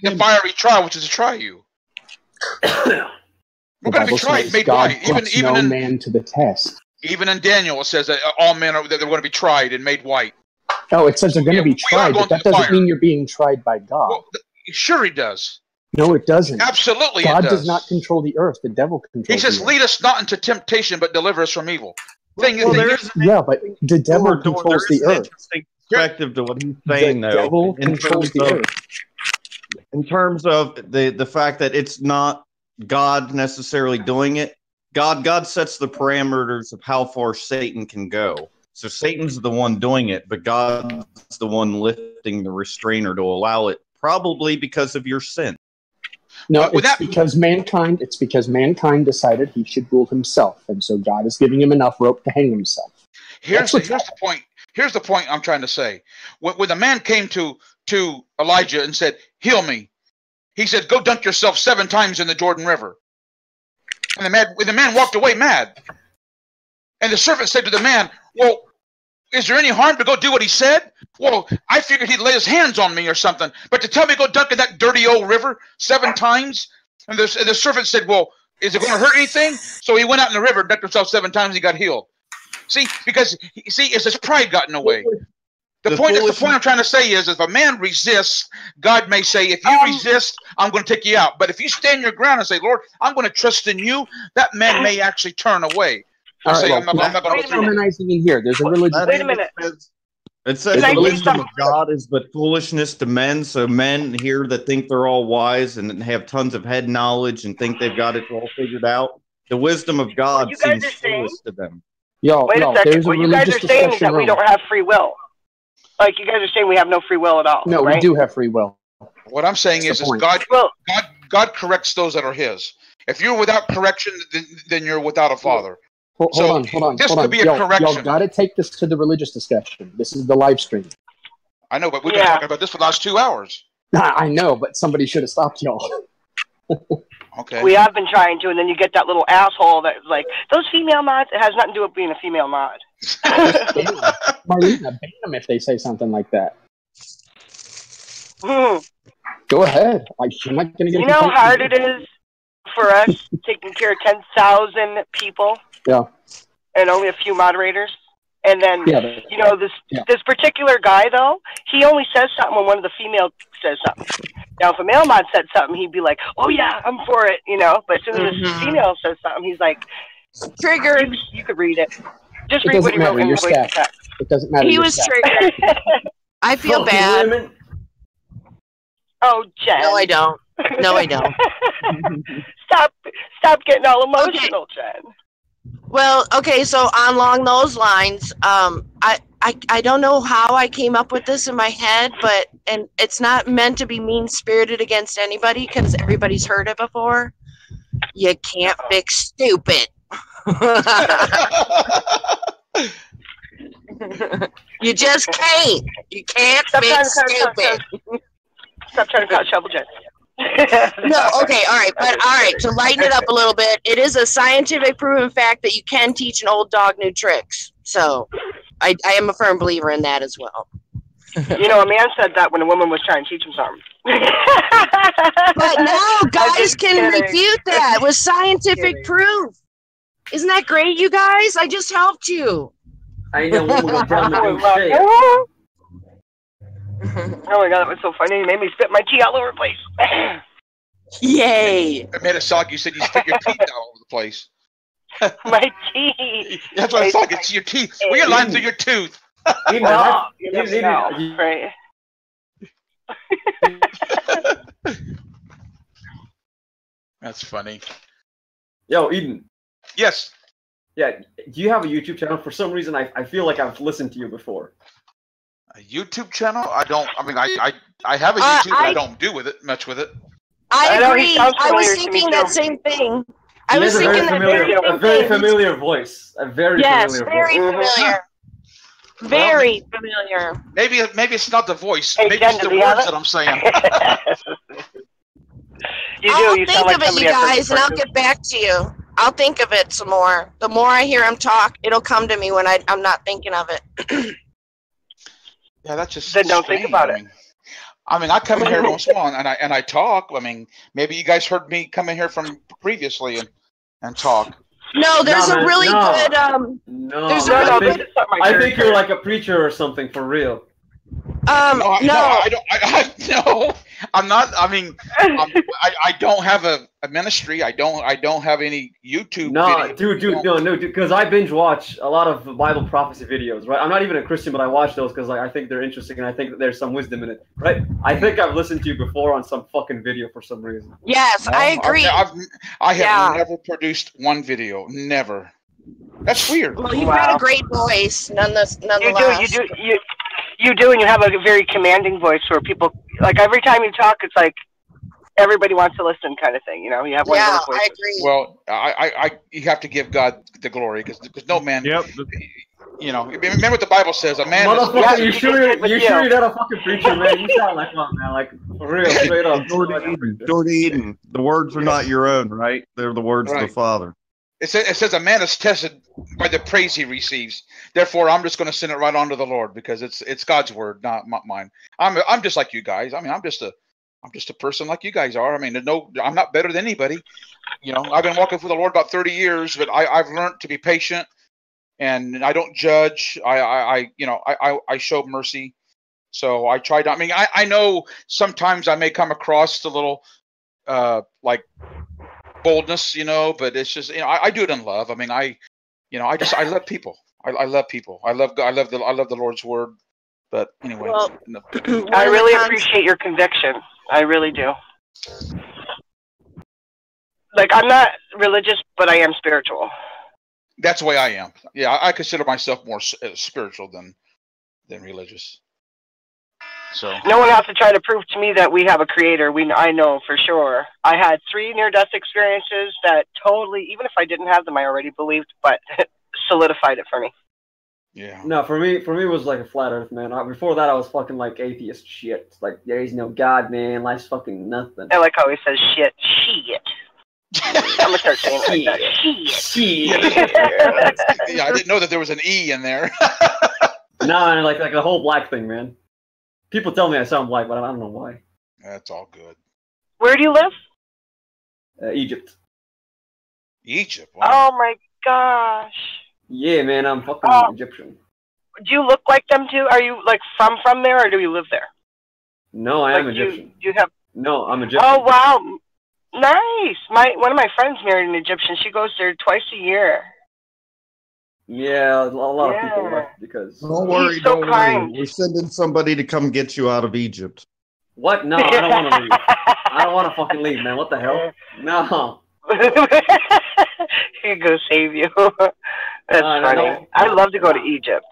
the fiery trial, which is to try you. We're going to be tried, made white. Even no man to the test. Even in Daniel, it says that all men they're going to be tried and made white. Oh, it says they're going to be tried, but that doesn't mean you're being tried by God. Well, sure, he does. No, it doesn't. Absolutely, God it does not control the earth. The devil controls. He says, "Lead us not into temptation, but deliver us from evil." But the devil controls the earth. Interesting perspective to what he's saying, though. Devil controls the earth. In terms of the fact that it's not God necessarily doing it, God sets the parameters of how far Satan can go. So Satan's the one doing it, but God's the one lifting the restrainer to allow it, probably because of your sin. No, because mankind decided he should rule himself, and so God is giving him enough rope to hang himself. Here's the point. Here's the point I'm trying to say. When the man came to Elijah and said, "Heal me," he said, "Go dunk yourself 7 times in the Jordan River." And the man walked away mad. And the servant said to the man, "Well, is there any harm to go do what he said? Well, I figured he'd lay his hands on me or something. But to tell me to go dunk in that dirty old river 7 times?" And the servant said, "Well, is it going to hurt anything?" So he went out in the river, dunked himself 7 times, and he got healed. See, because it's his pride got in the way. The point I'm trying to say is, if a man resists, God may say, "If you resist, I'm going to take you out." But if you stand your ground and say, "Lord, I'm going to trust in you," that man may actually turn away. All right, I'm not going to harmonizing in here. There's a religion. Wait a minute. It says the wisdom of God is but foolishness to men. So men here that think they're all wise and have tons of head knowledge and think they've got it all figured out, the wisdom of God seems foolish to them. Wait a second. What you guys are saying is that we don't have free will. Like, you guys are saying we have no free will at all. No, right? we do have free will. What I'm saying is God corrects those that are His. If you're without correction, then you're without a father. Hold on. This could be a correction. Y'all got to take this to the religious discussion. This is the live stream. I know, but we've been talking about this for the last 2 hours. I know, but somebody should have stopped y'all. Okay. We have been trying to, and then you get that little asshole that's like, those female mods. It has nothing to do with being a female mod. Marlena, ban them if they say something like that. Hmm. Go ahead. She might gonna get. You know how hard it is for us taking care of 10,000 people. Yeah. And only a few moderators. And then, Yeah, you know, this particular guy, though, he only says something when one of the females says something. Now, if a male mod said something, he'd be like, oh, yeah, I'm for it, you know. But as soon as a female says something, he's like, triggered. You could read it. Just It read what doesn't he wrote matter. in You're the voice stacked. text. It doesn't matter. He you're was stacked. triggered. I feel Fucking bad. women. Oh, Jen. No, I don't. No, I don't. Stop getting all emotional, Jen. Well, okay, so along those lines, I don't know how I came up with this in my head, and it's not meant to be mean-spirited against anybody because everybody's heard it before. You can't fix stupid. You just can't. You can't fix stupid. Stop trying to call Shovel Jen. No, okay, all right, to lighten it up a little bit, it is a scientific proven fact that you can teach an old dog new tricks. So I am a firm believer in that as well. You know, a man said that when a woman was trying to teach him something. But now guys can refute that with scientific proof. Isn't that great, you guys? I just helped you. I know woman will tell me to shit. Oh my god, that was so funny. It made me spit my tea all over the place. Yay! It made it suck. You said you spit your teeth all over the place. My teeth. That's what I thought. It's your teeth. Well, you're lying through your tooth. Right. That's funny. Yo, Eden. Yes. Yeah, do you have a YouTube channel? For some reason, I feel like I've listened to you before. A YouTube channel? I don't. I mean, I have a YouTube, but I don't do with it much with it. I agree. I was thinking that same thing. I was thinking that a very familiar voice. A very familiar voice. Very familiar. Maybe it's not the voice. Hey, Maybe Jen, it's the does he have words it? that I'm saying. I'll You think sound like of it, somebody you I've heard guys, and I'll before. get back to you. I'll think of it some more. The more I hear him talk, it'll come to me when I'm not thinking of it. Yeah, that's just. Then don't think about it. I mean, I come in here once in a while and I talk. I mean, maybe you guys heard me come in here from previously and talk. No, there's a really good. No, there's a really good. I think you're like a preacher or something for real. No, I don't. No, I'm not. I mean, I don't have a ministry. I don't have any YouTube. No, videos. dude, because I binge watch a lot of Bible prophecy videos, right? I'm not even a Christian, but I watch those because I think they're interesting and I think that there's some wisdom in it, right? I think I've listened to you before on some fucking video for some reason. Yes, No, I agree. I have never produced one video. Never. That's weird. Well, you've got a great voice, nonetheless. You do, and you have a very commanding voice where people, like, every time you talk, it's like everybody wants to listen kind of thing, you know? You have one of those voices. I agree. Well, you have to give God the glory because no man, you know, remember what the Bible says, a man Motherfucker, you sure you're not a fucking preacher, man? You sound like one, man, like, for real, straight up. Jordan Eden, the words are not your own, right? They're the words of the Father. It says a man is tested by the praise he receives. Therefore, I'm just going to send it right on to the Lord because it's God's word, not mine. I'm just like you guys. I mean, I'm just a person like you guys are. I mean, I'm not better than anybody. You know, I've been walking with the Lord about 30 years, but I've learned to be patient, and I don't judge. I show mercy. So I try to. I mean, I know sometimes I may come across a little like boldness, you know, but it's just, you know, I do it in love. I mean, I love people. I love people. I love God. I love the Lord's word. But anyway, well, I really appreciate your conviction. I really do. Like, I'm not religious, but I am spiritual. That's the way I am. Yeah, I consider myself more spiritual than religious. So no one has to try to prove to me that we have a creator. I know for sure. I had 3 near-death experiences that totally, even if I didn't have them, I already believed, but solidified it for me. Yeah. No, for me, it was like a flat Earth, man. Before that, I was fucking like atheist shit. Like, there is no God, man. Life's fucking nothing. I like how he says shit. I'm gonna start saying it like that. Shit. Yeah, I didn't know that there was an E in there. No, like the whole black thing, man. People tell me I sound black, but I don't know why. That's all good. Where do you live? Egypt. Egypt. Wow. Oh my gosh. Yeah, man, I'm fucking Egyptian. Do you look like them too? Are you like from there, or do you live there? No, I am Egyptian. You have. No, I'm Egyptian. Oh wow, nice. One of my friends married an Egyptian. She goes there twice a year. Yeah, a lot of people left because. Don't worry, He's so don't kind. worry. We're sending somebody to come get you out of Egypt. What? No, I don't want to leave. I don't want to fucking leave, man. What the hell? No. He go save you. That's funny. No. I'd love to go to Egypt.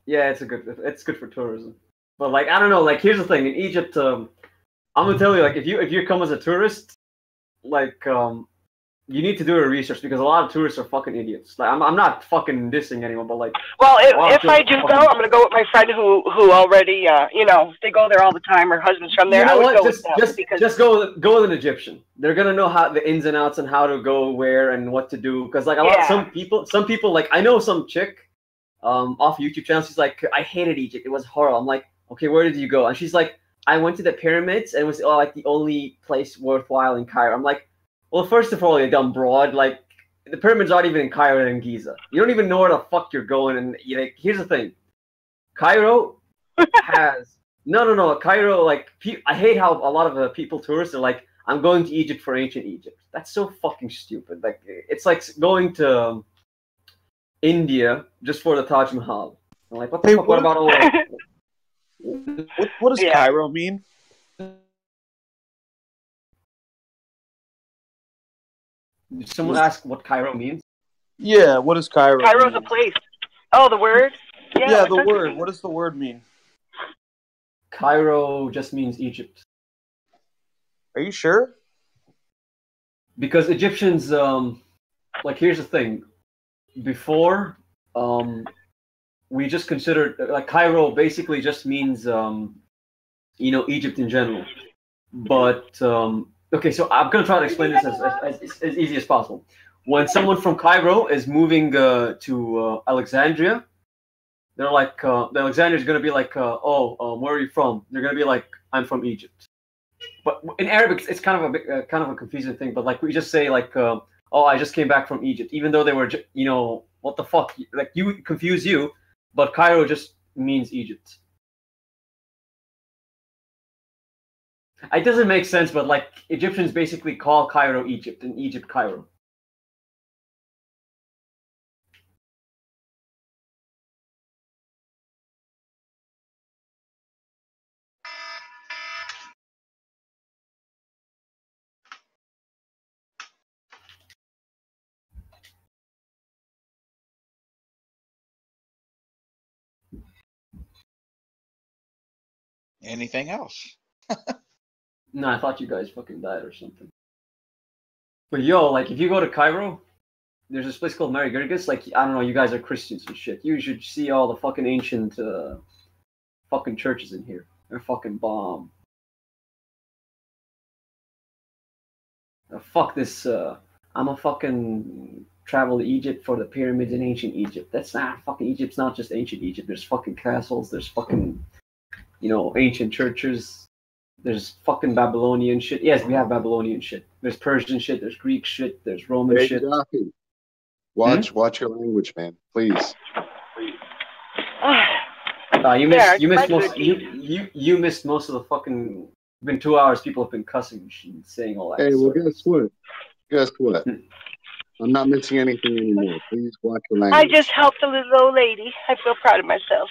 Yeah, it's good for tourism. But like, I don't know. Like, here's the thing: in Egypt, I'm gonna tell you, like, if you come as a tourist, like, you need to do your research because a lot of tourists are fucking idiots. Like, I'm not fucking dissing anyone, but like. Well, if I do go, I'm gonna go with my friend who already, they go there all the time. Her husband's from there. You know I would what? go with them Just go with an Egyptian. They're gonna know how the ins and outs and how to go where and what to do. Because like some people like I know some chick, off YouTube channel. She's like, I hated Egypt. It was horrible. I'm like, okay, where did you go? And she's like, I went to the pyramids and it was like the only place worthwhile in Cairo. I'm like, well, first of all, you dumb broad. Like the pyramids aren't even in Cairo; they're in Giza. You don't even know where the fuck you're going. And here's the thing: Cairo has no. Cairo, like, I hate how a lot of people, tourists, are like, I'm going to Egypt for ancient Egypt. That's so fucking stupid. Like, it's like going to India just for the Taj Mahal. I'm like, what the fuck? What about all that? What does Cairo mean? Did someone ask what Cairo means? Yeah, what does Cairo Cairo's mean? a place. Oh, the word? Yeah, the word. What does the word mean? Cairo just means Egypt. Are you sure? Because Egyptians, like, here's the thing. Before, we just considered, like, Cairo basically just means, Egypt in general. But, okay, so I'm going to try to explain this as easy as possible. When someone from Cairo is moving to Alexandria, they're like, the Alexandria is going to be like, where are you from? They're going to be like, I'm from Egypt. But in Arabic, it's kind of a confusing thing. But like, we just say like, I just came back from Egypt, even though they were, what the fuck? Like, you confuse you, but Cairo just means Egypt. It doesn't make sense, but like, Egyptians basically call Cairo Egypt and Egypt Cairo. Anything else? No, I thought you guys fucking died or something. But yo, like, if you go to Cairo, there's this place called Marigirgis. Like, I don't know, you guys are Christians and shit. You should see all the fucking ancient fucking churches in here. They're fucking bomb. Fuck this. I'm a fucking travel to Egypt for the pyramids in ancient Egypt. That's not fucking Egypt's not just ancient Egypt. There's fucking castles. There's fucking, ancient churches. There's fucking Babylonian shit. Yes, we have Babylonian shit. There's Persian shit. There's Greek shit. There's Roman shit. Exactly. Watch your language, man. Please. You missed most of the fucking. Been 2 hours. People have been cussing and saying all that. Hey, well, guess what? I'm not missing anything anymore. Please watch your language. I just helped a little old lady. I feel proud of myself.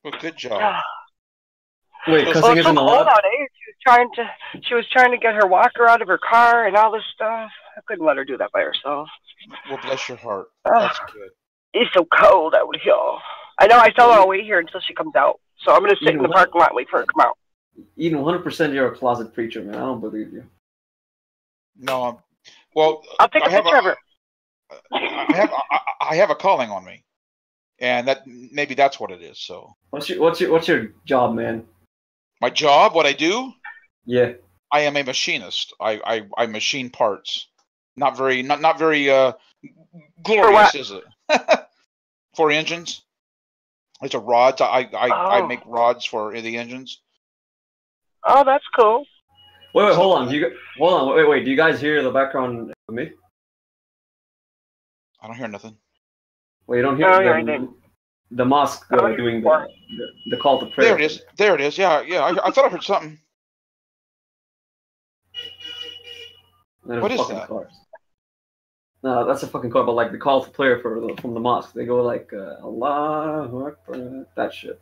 Well, good job. Wait, cussing isn't allowed? She was trying to get her walker out of her car and all this stuff. I couldn't let her do that by herself. Well, bless your heart. That's good. It's so cold out here. I know. I tell her I'll wait here until she comes out. So I'm going to sit in the parking lot and wait for her to come out. Eden, 100% you're a closet preacher, man. I don't believe you. No, well, I'll take a picture of her. I have a calling on me, and maybe that's what it is. So, what's your job, man? My job? What I do? Yeah. I am a machinist. I machine parts. Not very glorious, is it? For engines. It's a rods. I make rods for the engines. Oh, that's cool. Wait, hold on. Wait. Do you guys hear the background of me? I don't hear nothing. Well, you don't hear the mosque doing the call to prayer. There it is. There it is. Yeah. I thought I heard something. What is that? Cars. No, that's a fucking car, but like the call to prayer from the mosque. They go like Allahu Akbar, that shit.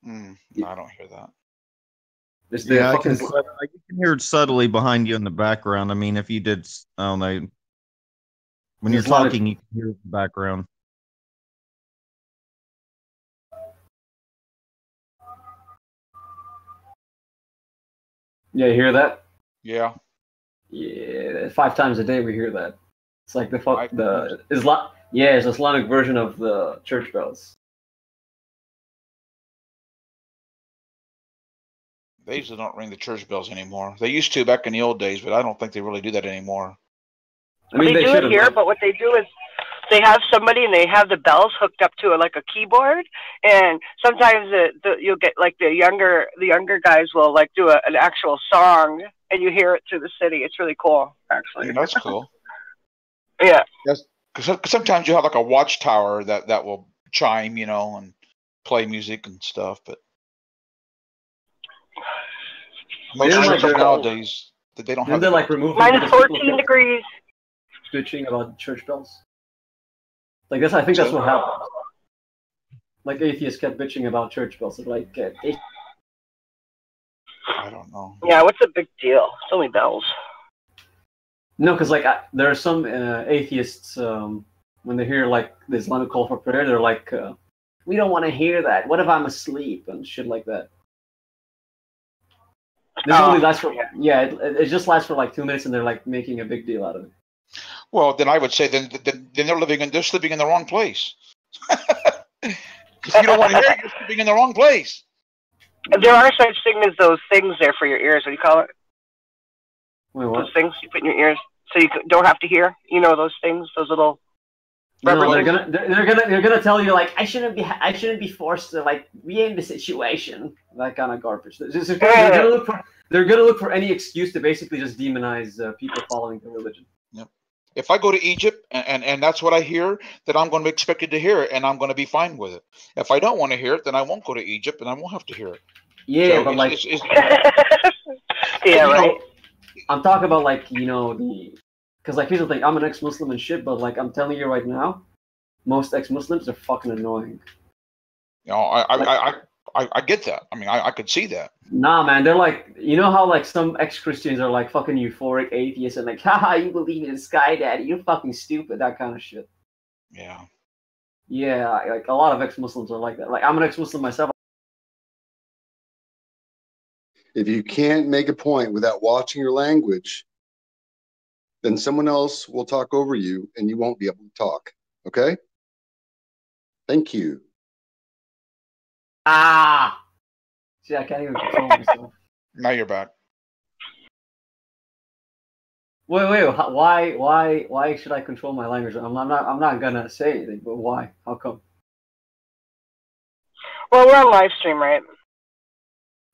No, I don't hear that. Yeah, you can hear it subtly behind you in the background. I mean, if you did, I don't know. When you're talking, you can hear the background. Yeah, you hear that? Yeah. Yeah, 5 times a day we hear that. It's like it's Islamic version of the church bells. They usually don't ring the church bells anymore. They used to back in the old days, but I don't think they really do that anymore. I mean, they do it here, but what they do is they have somebody and they have the bells hooked up to like a keyboard, and sometimes you'll get like the younger guys will like do an actual song, and you hear it through the city. It's really cool, actually. Yeah, that's cool. Yeah. Because sometimes you have like a watchtower that will chime, and play music and stuff, but most churches nowadays they don't have. They like remove minus 14 degrees. Bitching about church bells. Like I think that's what happened. Like atheists kept bitching about church bells. Like I don't know. Yeah, what's the big deal? It's only bells. No, because like there are some atheists when they hear like the Islamic call for prayer, they're like, "We don't want to hear that. What if I'm asleep?" and shit like that. This only lasts for it just lasts for like 2 minutes, and they're like making a big deal out of it. Well, then I would say then they're sleeping in the wrong place. If you don't want to hear it, you're sleeping in the wrong place. There are such things as those things there for your ears. What do you call it? Wait, what? Those things you put in your ears so you don't have to hear. You know those things, those little. No, they're gonna tell you like I shouldn't be forced to like be in the situation, that kind of garbage. They're gonna look for any excuse to basically just demonize people following the religion. Yep. If I go to Egypt and that's what I hear, then I'm going to be expected to hear it, and I'm going to be fine with it. If I don't want to hear it, then I won't go to Egypt, and I won't have to hear it. Yeah, so but yeah, right. I'm talking about like because like here's the thing, I'm an ex-Muslim and shit, but like I'm telling you right now, most ex-Muslims are fucking annoying. I get that. I mean, I could see that. Nah, man, they're like, how like some ex-Christians are like fucking euphoric atheists and like, haha, you believe in Sky Daddy, you're fucking stupid, that kind of shit. Yeah. Yeah, like a lot of ex-Muslims are like that. Like I'm an ex-Muslim myself. If you can't make a point without watching your language, then someone else will talk over you and you won't be able to talk. Okay? Thank you. Ah! See, I can't even control myself. Now you're back. Wait, why should I control my language? I'm not gonna say anything, but why? How come? Well, we're on live stream, right?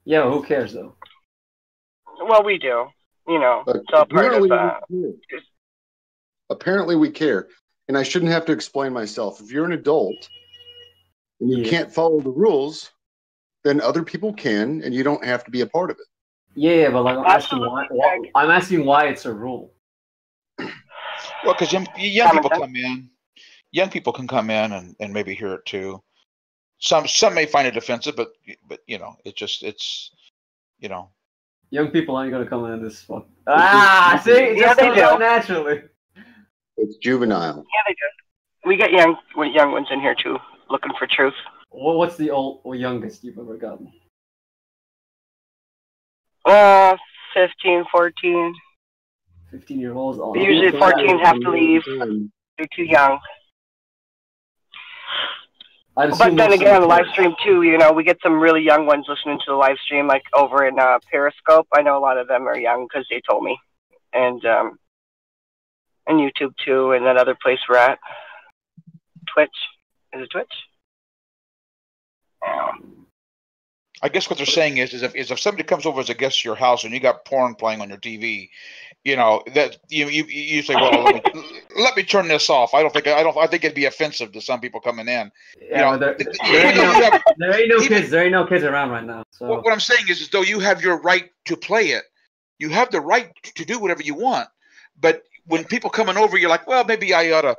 Yeah, but who cares though? Well, we do. It's all part of Apparently we care. And I shouldn't have to explain myself. If you're an adult and you can't follow the rules, then other people can, and you don't have to be a part of it. Yeah, but like I'm asking why it's a rule. Well, because young people come in. Young people can come in and maybe hear it too. Some may find it offensive, but it's. Young people aren't gonna come in this fuck. Ah, see, it just comes out naturally. It's juvenile. Yeah, they do. We got young ones in here too, looking for truth. Well, what's the youngest you've ever gotten? 15, 14. 15-year-olds. Oh, usually 14s have to leave. They're too young. But then again, on the live stream too, you know, we get some really young ones listening to the live stream, like over in Periscope. I know a lot of them are young because they told me, and YouTube too, and that other place we're at, Twitch. Is it Twitch? I guess what they're saying is if somebody comes over as a guest to your house and you got porn playing on your TV, you know that you say, well, let me turn this off. I think it'd be offensive to some people coming in. Yeah, you know, there ain't no kids around right now. So what I'm saying is though you have your right to play it, you have the right to do whatever you want. But when people coming over, you're like, well, maybe I ought to,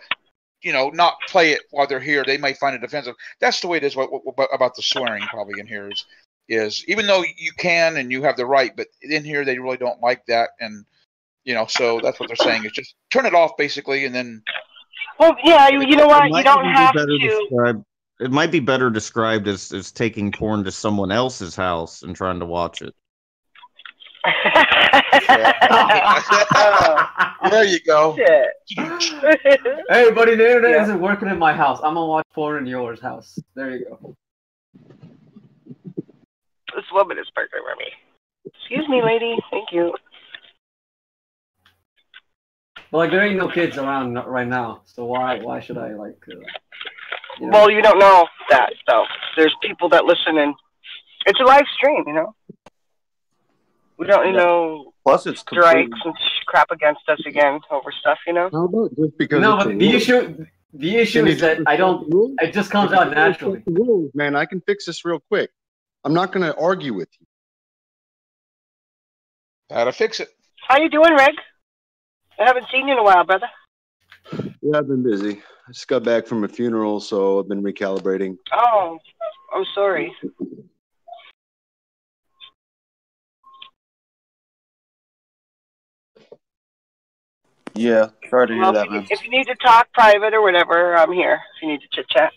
you know, not play it while they're here. They might find it offensive. That's the way it is about the swearing probably in here is even though you can and you have the right, but in here they really don't like that. And, you know, so that's what they're saying is just turn it off basically. And then. Well, yeah, you know what? You don't have to. It might be better described as taking porn to someone else's house and trying to watch it. There you go. Hey, buddy, the internet isn't working in my house. I'm gonna watch porn in yours house. There you go. This woman is perfect for me. Excuse me, lady. Thank you. Well, like there ain't no kids around right now, so why should I like? You know? Well, you don't know that though. There's people that listen, and it's a live stream, you know. We don't, you know, plus it's strikes and crap against us again over stuff, you know. Just because no, but the issue is that I don't. It just comes out naturally. Rules, man, I can fix this real quick. I'm not going to argue with you. How to fix it? How you doing, Rick? I haven't seen you in a while, brother. Yeah, I've been busy. I just got back from a funeral, so I've been recalibrating. Oh, I'm sorry. Yeah, sorry to hear that, man. If you need to talk private or whatever, I'm here. If you need to chit chat.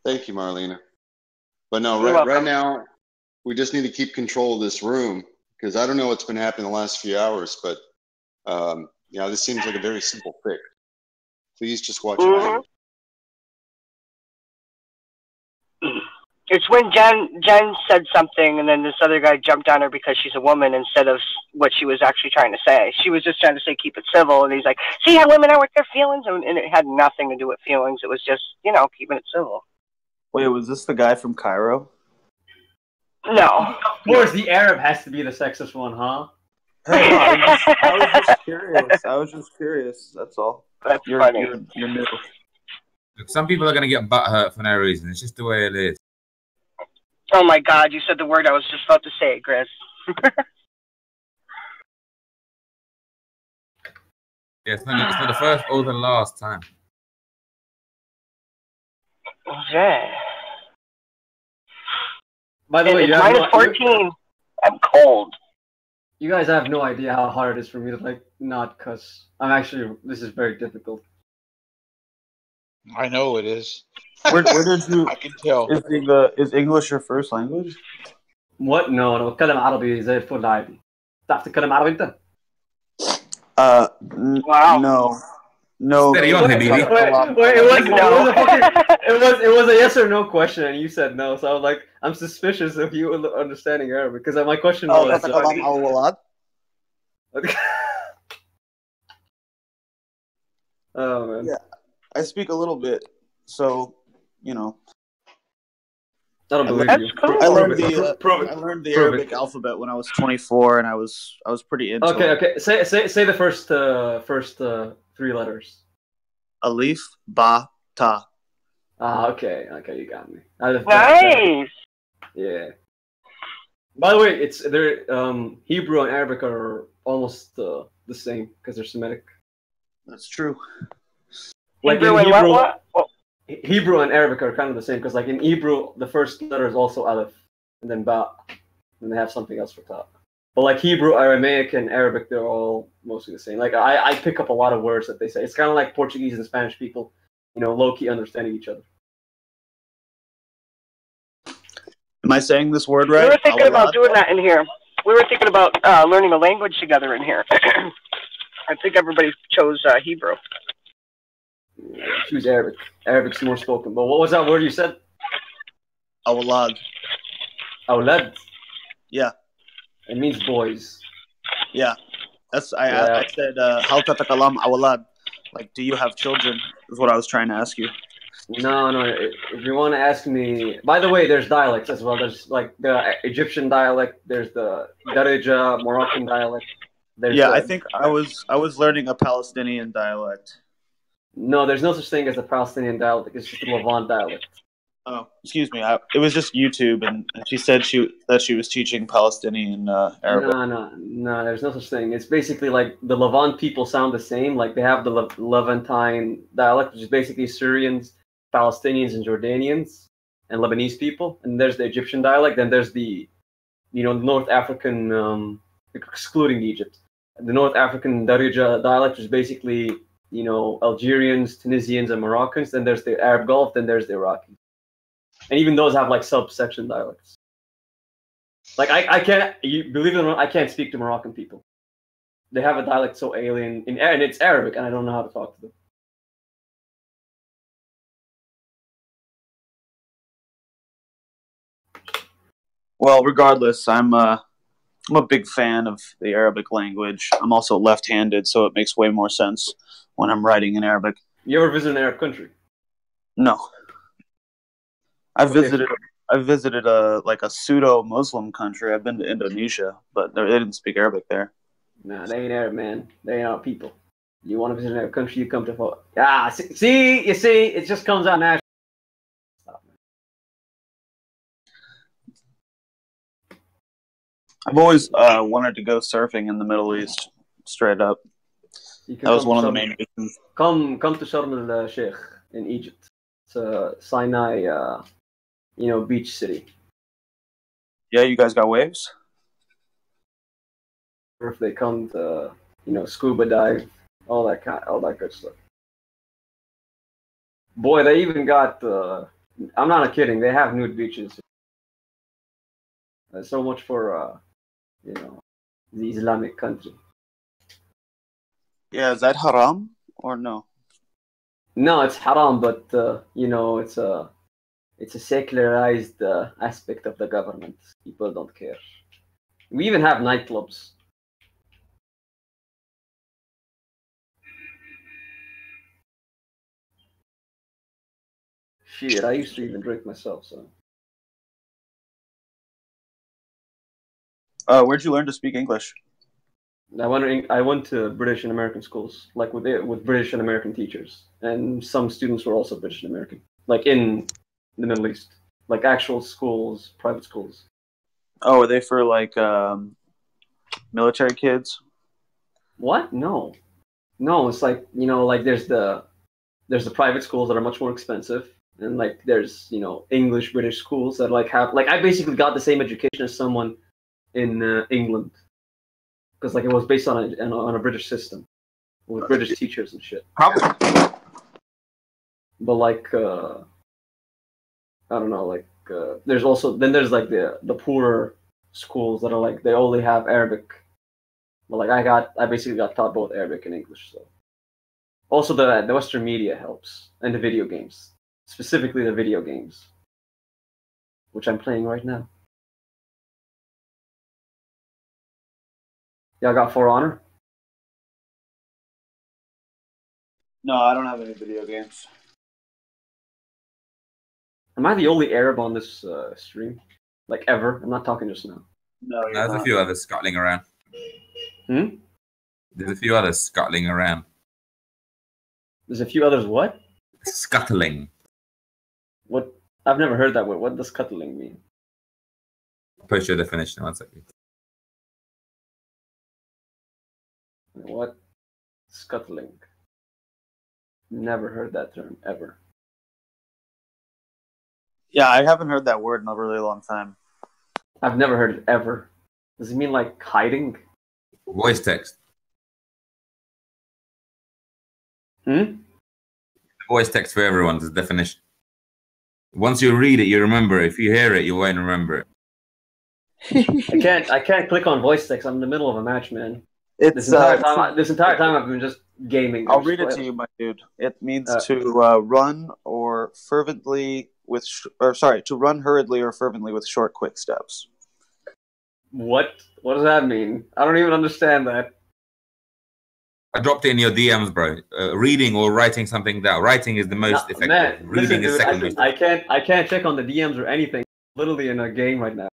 Thank you, Marlena. But no, You're right welcome. now, we just need to keep control of this room because I don't know what's been happening the last few hours, but you know, this seems like a very simple fix. Please just watch your language. It's when Jen said something, and then this other guy jumped on her because she's a woman instead of what she was actually trying to say. She was just trying to say keep it civil, and he's like, see how women are with their feelings? And it had nothing to do with feelings. It was just, you know, keeping it civil. Wait, was this the guy from Cairo? No. Of course, the Arab has to be the sexist one, huh? Hey, I was just curious. I was just curious. That's all. That's funny. You're new. Look, some people are going to get butthurt for no reason. It's just the way it is. Oh my God, you said the word I was just about to say, Chris. Yeah, it's not the first or the last time. Okay. By the way, it's minus 14. I'm cold. You guys have no idea how hard it is for me to like not cuss. This is very difficult. I know it is. Where did you? I can tell. Is English your first language? What? No, أنا بتكلم عربي زي الفل عادي. تعرف تتكلم عربي أنت؟ No. No. Wait, it was a yes or no question, and you said no. So I was like, I'm suspicious of you understanding Arabic because my question was. Oh man. Yeah, I speak a little bit, so you know. I don't believe you. Cool. I learned the Arabic alphabet when I was 24, and I was pretty into it. Okay. Say the first three letters. Alif, ba, ta. Okay, you got me. Nice. Yeah. By the way, Hebrew and Arabic are almost the same because they're Semitic. That's true. Like Hebrew and what? Hebrew and Arabic are kind of the same because, like in Hebrew, the first letter is also Aleph, and then Ba, and they have something else for top. But like Hebrew, Aramaic, and Arabic, they're all mostly the same. Like I pick up a lot of words that they say. It's kind of like Portuguese and Spanish people, you know, low key understanding each other. Am I saying this word right? We were thinking about doing that in here. We were thinking about learning a language together in here. I think everybody chose Hebrew. choose Arabic. Arabic's more spoken. But what was that word you said? Awlad. Awlad? Yeah. It means boys. Yeah. I said, Hal tatakalam awlad? Like, do you have children? Is what I was trying to ask you. No. If you want to ask me, by the way, there's dialects as well. There's like the Egyptian dialect. There's the Darija Moroccan dialect. I think I was learning a Palestinian dialect. No, there's no such thing as a Palestinian dialect. It's just a Levant dialect. Oh, excuse me. It was just YouTube, and she said that she was teaching Palestinian Arabic. No. There's no such thing. It's basically like the Levant people sound the same. Like they have the Levantine dialect, which is basically Syrians, Palestinians, and Jordanians, and Lebanese people. And there's the Egyptian dialect. Then there's the, North African, excluding Egypt, the North African Darija dialect, which is basically, Algerians, Tunisians, and Moroccans. Then there's the Arab Gulf. Then there's the Iraqis. And even those have like subsection dialects. Like I can't, believe it or not, I can't speak to Moroccan people. They have a dialect so alien, and it's Arabic, and I don't know how to talk to them. Well, regardless, I'm a big fan of the Arabic language. I'm also left-handed, so it makes way more sense when I'm writing in Arabic. You ever visit an Arab country? No. I visited a pseudo-Muslim country. I've been to Indonesia, but they didn't speak Arabic there. Nah, they ain't Arab, man. They ain't our people. You want to visit an Arab country, you come to you see, it just comes out naturally. I've always wanted to go surfing in the Middle East, straight up. That was one of the main reasons. Come to Sharm el-Sheikh in Egypt. It's a Sinai, beach city. Yeah, you guys got waves? Or if they come to, scuba dive, all that good stuff. Boy, they even got, I'm not kidding, they have nude beaches. So much for, the Islamic country. Yeah, is that haram or no? No, it's haram, but, it's a secularized aspect of the government. People don't care. We even have nightclubs. Shit, I used to even drink myself, so. Where'd you learn to speak English? I went to British and American schools, like with British and American teachers, and some students were also British and American, like in the Middle East, like actual schools, private schools. Oh, are they for like military kids? What? No, it's like like there's the private schools that are much more expensive, and like there's English British schools that have I basically got the same education as someone in England, because it was based on a British system with British teachers and shit. Probably. But I don't know, there's also there's the poorer schools that are they only have Arabic. But I basically got taught both Arabic and English. So also the Western media helps, and the video games, specifically the video games, which I'm playing right now. Y'all got For Honor? No, I don't have any video games. Am I the only Arab on this stream? Ever? I'm not talking just now. No, there's a few others scuttling around. There's a few others scuttling around. There's a few others what? Scuttling. What? I've never heard that word. What does scuttling mean? I'll post your definition in 1 second. What? Scuttling. Never heard that term, ever. Yeah, I haven't heard that word in a really long time. I've never heard it ever. Does it mean hiding? Voice text. Voice text for everyone is the definition. Once you read it, you remember it. If you hear it, you won't remember it. I can't click on voice text. I'm in the middle of a match, man. It's this entire time I've been just gaming. I'll read it to you, my dude. It means to run or fervently with, to run hurriedly or fervently with short, quick steps. What? What does that mean? I don't even understand that. I dropped it in your DMs, bro. Reading or writing something down. Writing is the most effective. Man, Reading is second most. I can't check on the DMs or anything. Literally in a game right now.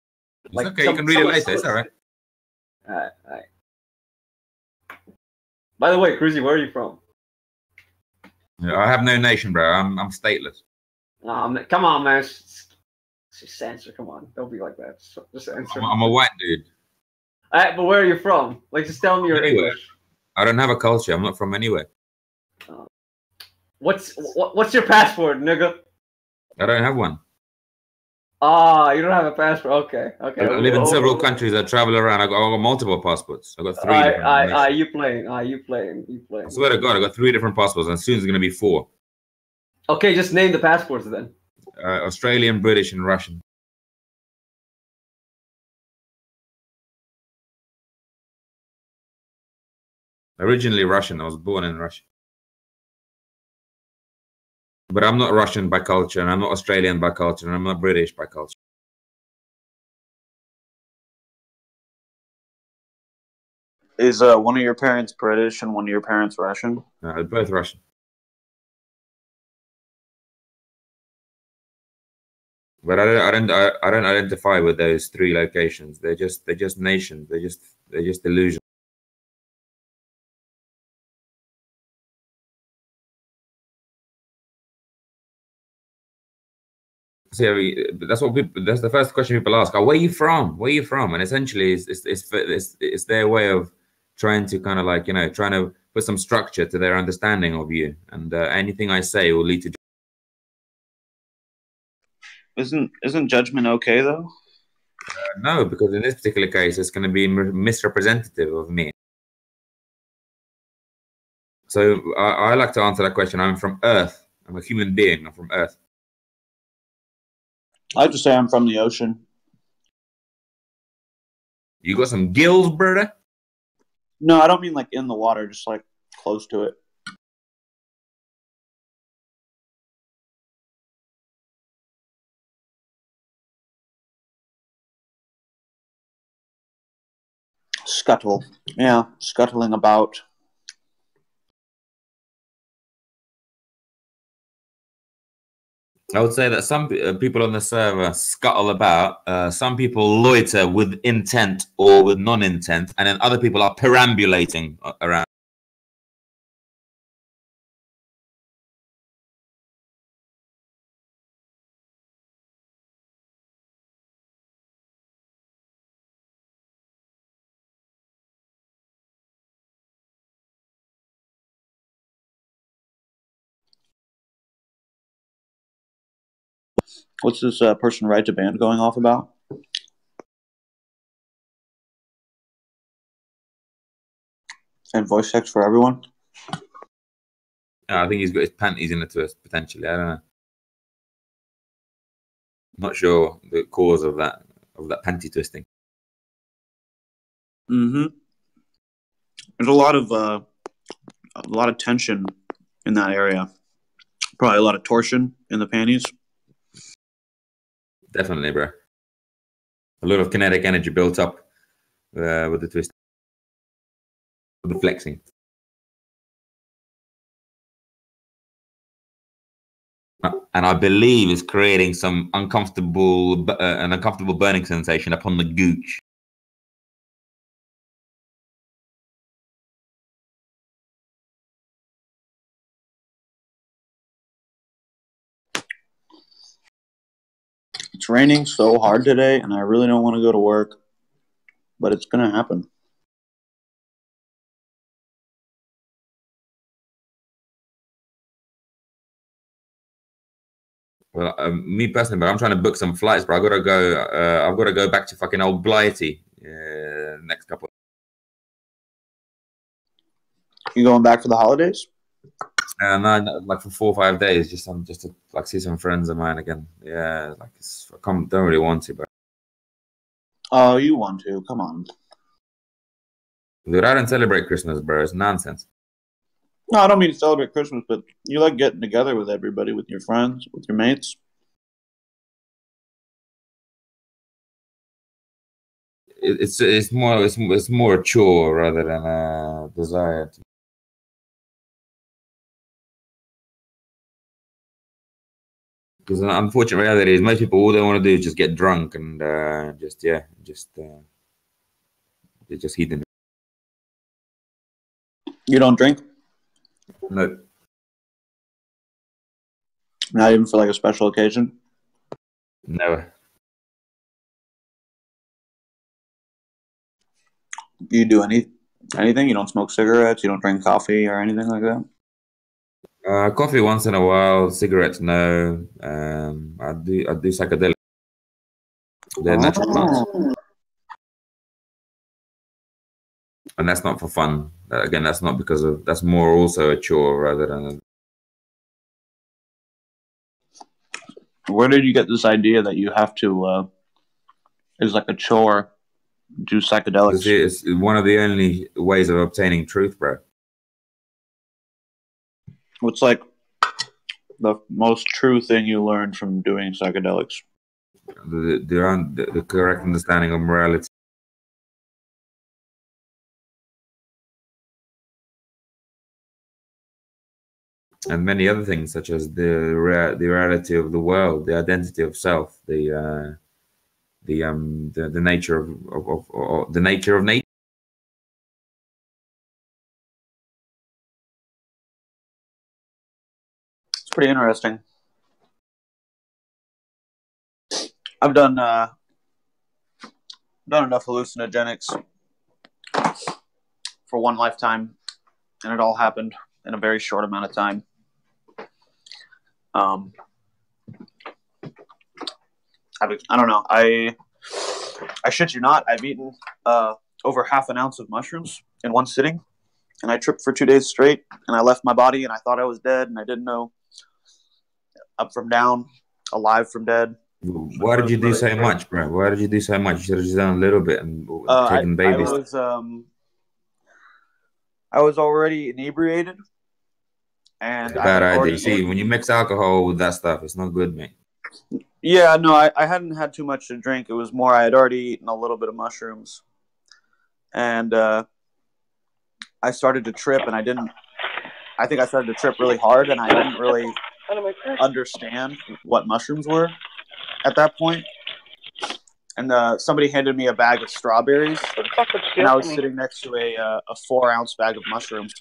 It's okay. You can read it later. It's all right. All right. By the way, Cruzy, where are you from? Yeah, I have no nation, bro. I'm stateless. Come on, man. Just answer. Come on. Don't be like that. Just answer. I'm a white dude. But where are you from? Like, just tell me your English. I don't have a culture. I'm not from anywhere. What's your passport, nigga? I don't have one. You don't have a passport. Okay. I live in several countries. I travel around. I got multiple passports. I got 3. You playing? I swear to God, I got 3 different passports, and soon it's gonna be 4. Okay, just name the passports then. Australian, British, and Russian. Originally Russian. I was born in Russia. But I'm not Russian by culture, and I'm not Australian by culture, and I'm not British by culture. Is one of your parents British and one of your parents Russian? Both Russian. But I don't identify with those 3 locations. They're just nations. They're just illusions. See, that's the first question people ask. Where are you from? Where are you from? And essentially, it's their way of trying to kind of like, trying to put some structure to their understanding of you. And anything I say will lead to. Isn't judgment okay though? No, because in this particular case, it's going to be misrepresentative of me. So I like to answer that question. I'm from Earth. I'm a human being. I'm from Earth. I have to say I'm from the ocean. You got some gills, brother? No, I don't mean like in the water, just like close to it. Scuttle. Yeah, scuttling about. I would say that some people on the server scuttle about. Some people loiter with intent or with non-intent, and then other people are perambulating around. What's this person right to band going off about? And voice text for everyone? I think he's got his panties in the twist, potentially. I don't know. Not sure the cause of that panty twisting. Mm-hmm. There's a lot of tension in that area. Probably a lot of torsion in the panties. Definitely, bro. A lot of kinetic energy built up with the twist, with the flexing. And I believe it's creating some an uncomfortable burning sensation upon the gooch. It's raining so hard today, and I really don't want to go to work, but it's going to happen. Well, me personally, but I'm trying to book some flights, but I've got to go back to fucking old Blighty next couple. You going back for the holidays? No, like for 4 or 5 days, just to like see some friends of mine again. Yeah, like don't really want to, but Oh, you want to? Come on. Dude, I don't celebrate Christmas, bro. It's nonsense. No, I don't mean to celebrate Christmas, but you like getting together with everybody, with your friends, with your mates. It's more a chore rather than a desire. Because an unfortunate reality is most people all they want to do is just get drunk and just heathen. You don't drink? No. Not even for like a special occasion? Never. Do you do anything? You don't smoke cigarettes? You don't drink coffee or anything like that? Coffee once in a while. Cigarettes, no. I do psychedelics. They're natural plants, and that's not for fun. Again, that's not because of. That's more also a chore rather than. Where did you get this idea that you have to? It's like a chore. Do psychedelics? It's one of the only ways of obtaining truth, bro. What's like the most true thing you learned from doing psychedelics? The correct understanding of morality. And many other things, such as the reality of the world, the identity of self, the nature of the nature of nature. It's pretty interesting. I've done enough hallucinogenics for one lifetime, and it all happened in a very short amount of time. I don't know. I shit you not. I've eaten over half an ounce of mushrooms in one sitting, and I tripped for 2 days straight. And I left my body, and I thought I was dead, and I didn't know up from down, alive from dead. Why did you do so much, bro? Why did you do so much? You should have just done a little bit and taken babies. I was already inebriated, and bad idea. See, when you mix alcohol with that stuff, it's not good, mate. Yeah, no, I hadn't had too much to drink. It was more I had already eaten a little bit of mushrooms, and I started to trip, and I think I started to trip really hard, and I didn't really understand what mushrooms were at that point. And somebody handed me a bag of strawberries, and I was sitting next to a 4-ounce bag of mushrooms.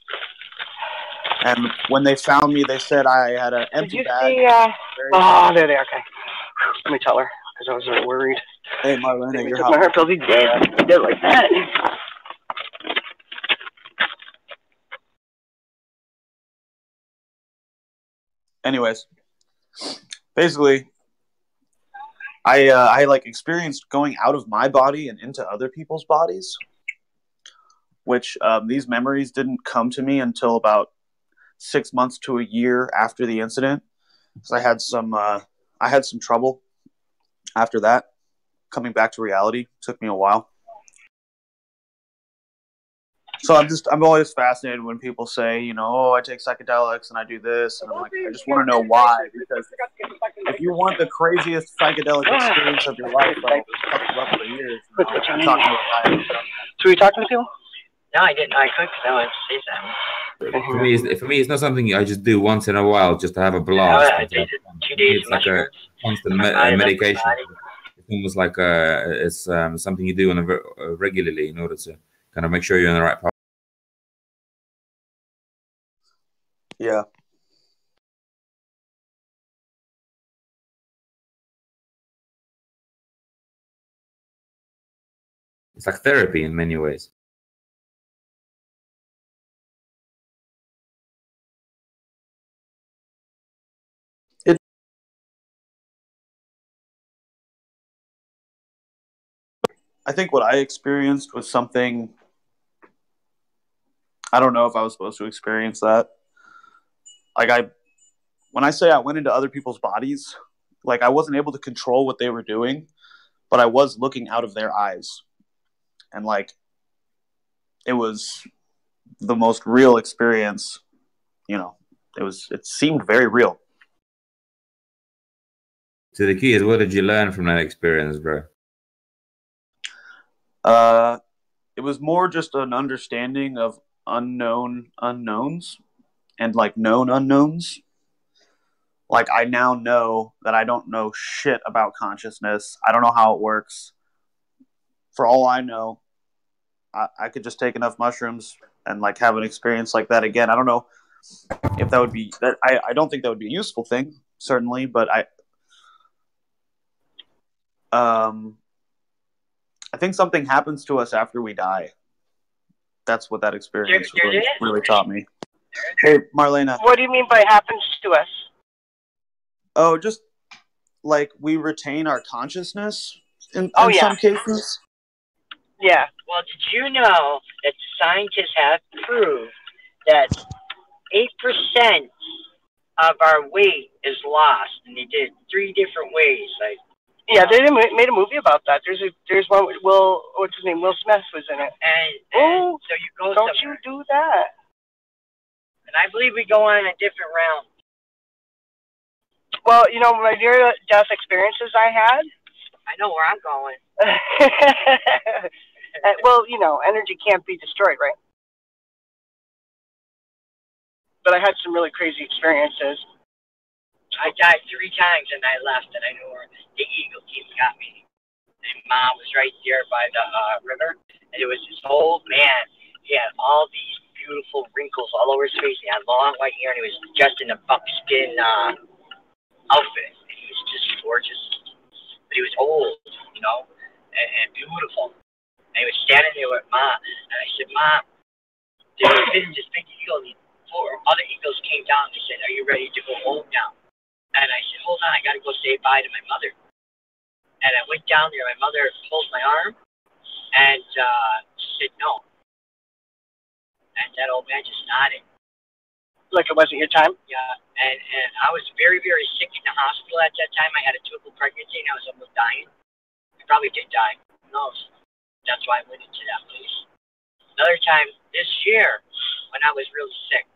And when they found me, they said I had an empty bag. There they are. Okay. Let me tell her, because I was very worried. Hey, Marlene, you're hot. My heart feels dead. He did like that. Anyways, basically, I like experienced going out of my body and into other people's bodies, which these memories didn't come to me until about 6 months to a year after the incident. because I had some trouble after that. Coming back to reality took me a while. So I'm always fascinated when people say, I take psychedelics and I do this, and I'm like, I just want to know why, because if you want the craziest psychedelic experience of your life, I'll fuck you up for years. So were you talking to people? No, I didn't. I could because I wanted to say something. For me, it's not something I just do once in a while just to have a blast. It's like a constant medication. It's almost like it's something you do regularly in order to kind of make sure you're in the right path. Yeah. It's like therapy in many ways. I think what I experienced was something, I don't know if I was supposed to experience that. When I say I went into other people's bodies, I wasn't able to control what they were doing, but I was looking out of their eyes. And it was the most real experience. You know, it seemed very real. So the key is, what did you learn from that experience, bro? It was more just an understanding of unknown unknowns and like known unknowns. Like, I now know that I don't know shit about consciousness. I don't know how it works. For all I know, I could just take enough mushrooms and like have an experience like that again. I don't know if that would be that. I don't think that would be a useful thing, certainly, but I think something happens to us after we die. That's what that experience really taught me. Hey, Marlena. What do you mean by happens to us? Oh, just like we retain our consciousness in some cases. Yeah. Well, did you know that scientists have proved that 8% of our weight is lost, and they did 3 different ways. Like, yeah, they made a movie about that. There's one with what's his name? Will Smith was in it. And so you go don't somewhere. you do that? And I believe we go on a different realm. Well, you know, my near-death experiences I had. I know where I'm going. Well, you know, energy can't be destroyed, right? But I had some really crazy experiences. I died 3 times and I left, and I knew where the Eagle team got me. And Mom was right there by the river, and it was this old man. He had all these beautiful wrinkles all over his face. He had long white hair, and he was dressed in a buckskin outfit. And he was just gorgeous. But he was old, you know, and beautiful. And he was standing there with Mom, and I said, Mom, there was this big eagle, and 4 other eagles came down. They said, are you ready to go home now? And I said, hold on, I got to go say bye to my mother. And I went down there. My mother pulled my arm and said no. And that old man just nodded. Like it wasn't your time? Yeah. And I was very, very sick in the hospital at that time. I had a triple pregnancy, and I was almost dying. I probably did die. Who knows? That's why I went into that place. Another time this year, when I was really sick,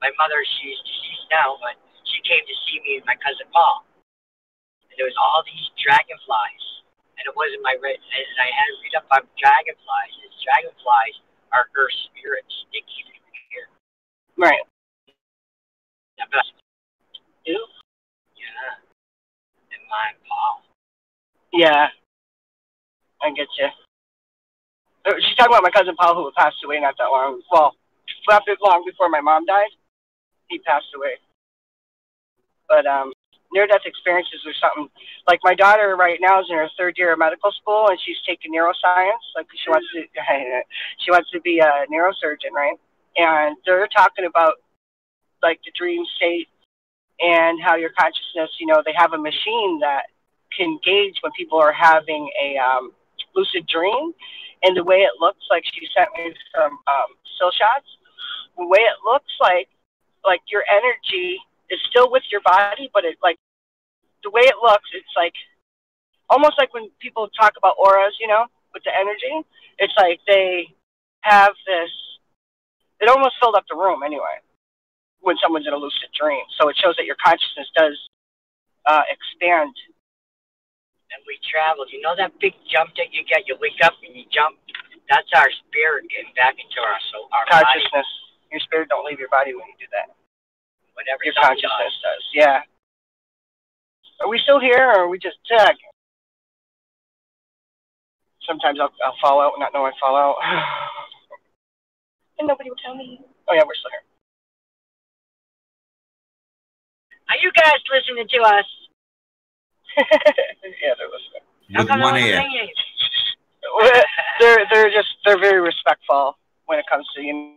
my mother, she's deceased now, but she came to see me and my cousin Paul. And there was all these dragonflies. And it wasn't my red. And I had to read up on dragonflies. And dragonflies are earth spirits. They keep you here. Right. You? Yeah. And mine, Paul. Yeah. I get you. She's talking about my cousin Paul, who passed away not that long. Well, not long before my mom died. He passed away. But near-death experiences or something. Like my daughter right now is in her 3rd year of medical school, and she's taking neuroscience. Like she wants to be a neurosurgeon, right? And they're talking about like the dream state and how your consciousness. You know, they have a machine that can gauge when people are having a lucid dream, and the way it looks like. She sent me some still shots. The way it looks like your energy is still with your body, but it like the way it looks, it's like almost like when people talk about auras, you know, with the energy. It's like they have this. It almost filled up the room anyway when someone's in a lucid dream. So it shows that your consciousness does expand. And we traveled. You know that big jump that you get? You wake up and you jump. That's our spirit getting back into our consciousness. Body. Your spirit don't leave your body when you do that. Whatever your consciousness does. Yeah. Are we still here, or are we just tagging? Sometimes I'll fall out and not know I fall out. And nobody will tell me. Oh, yeah, we're still here. Are you guys listening to us? Yeah, they're listening. With one ear. They're very respectful when it comes to, you know,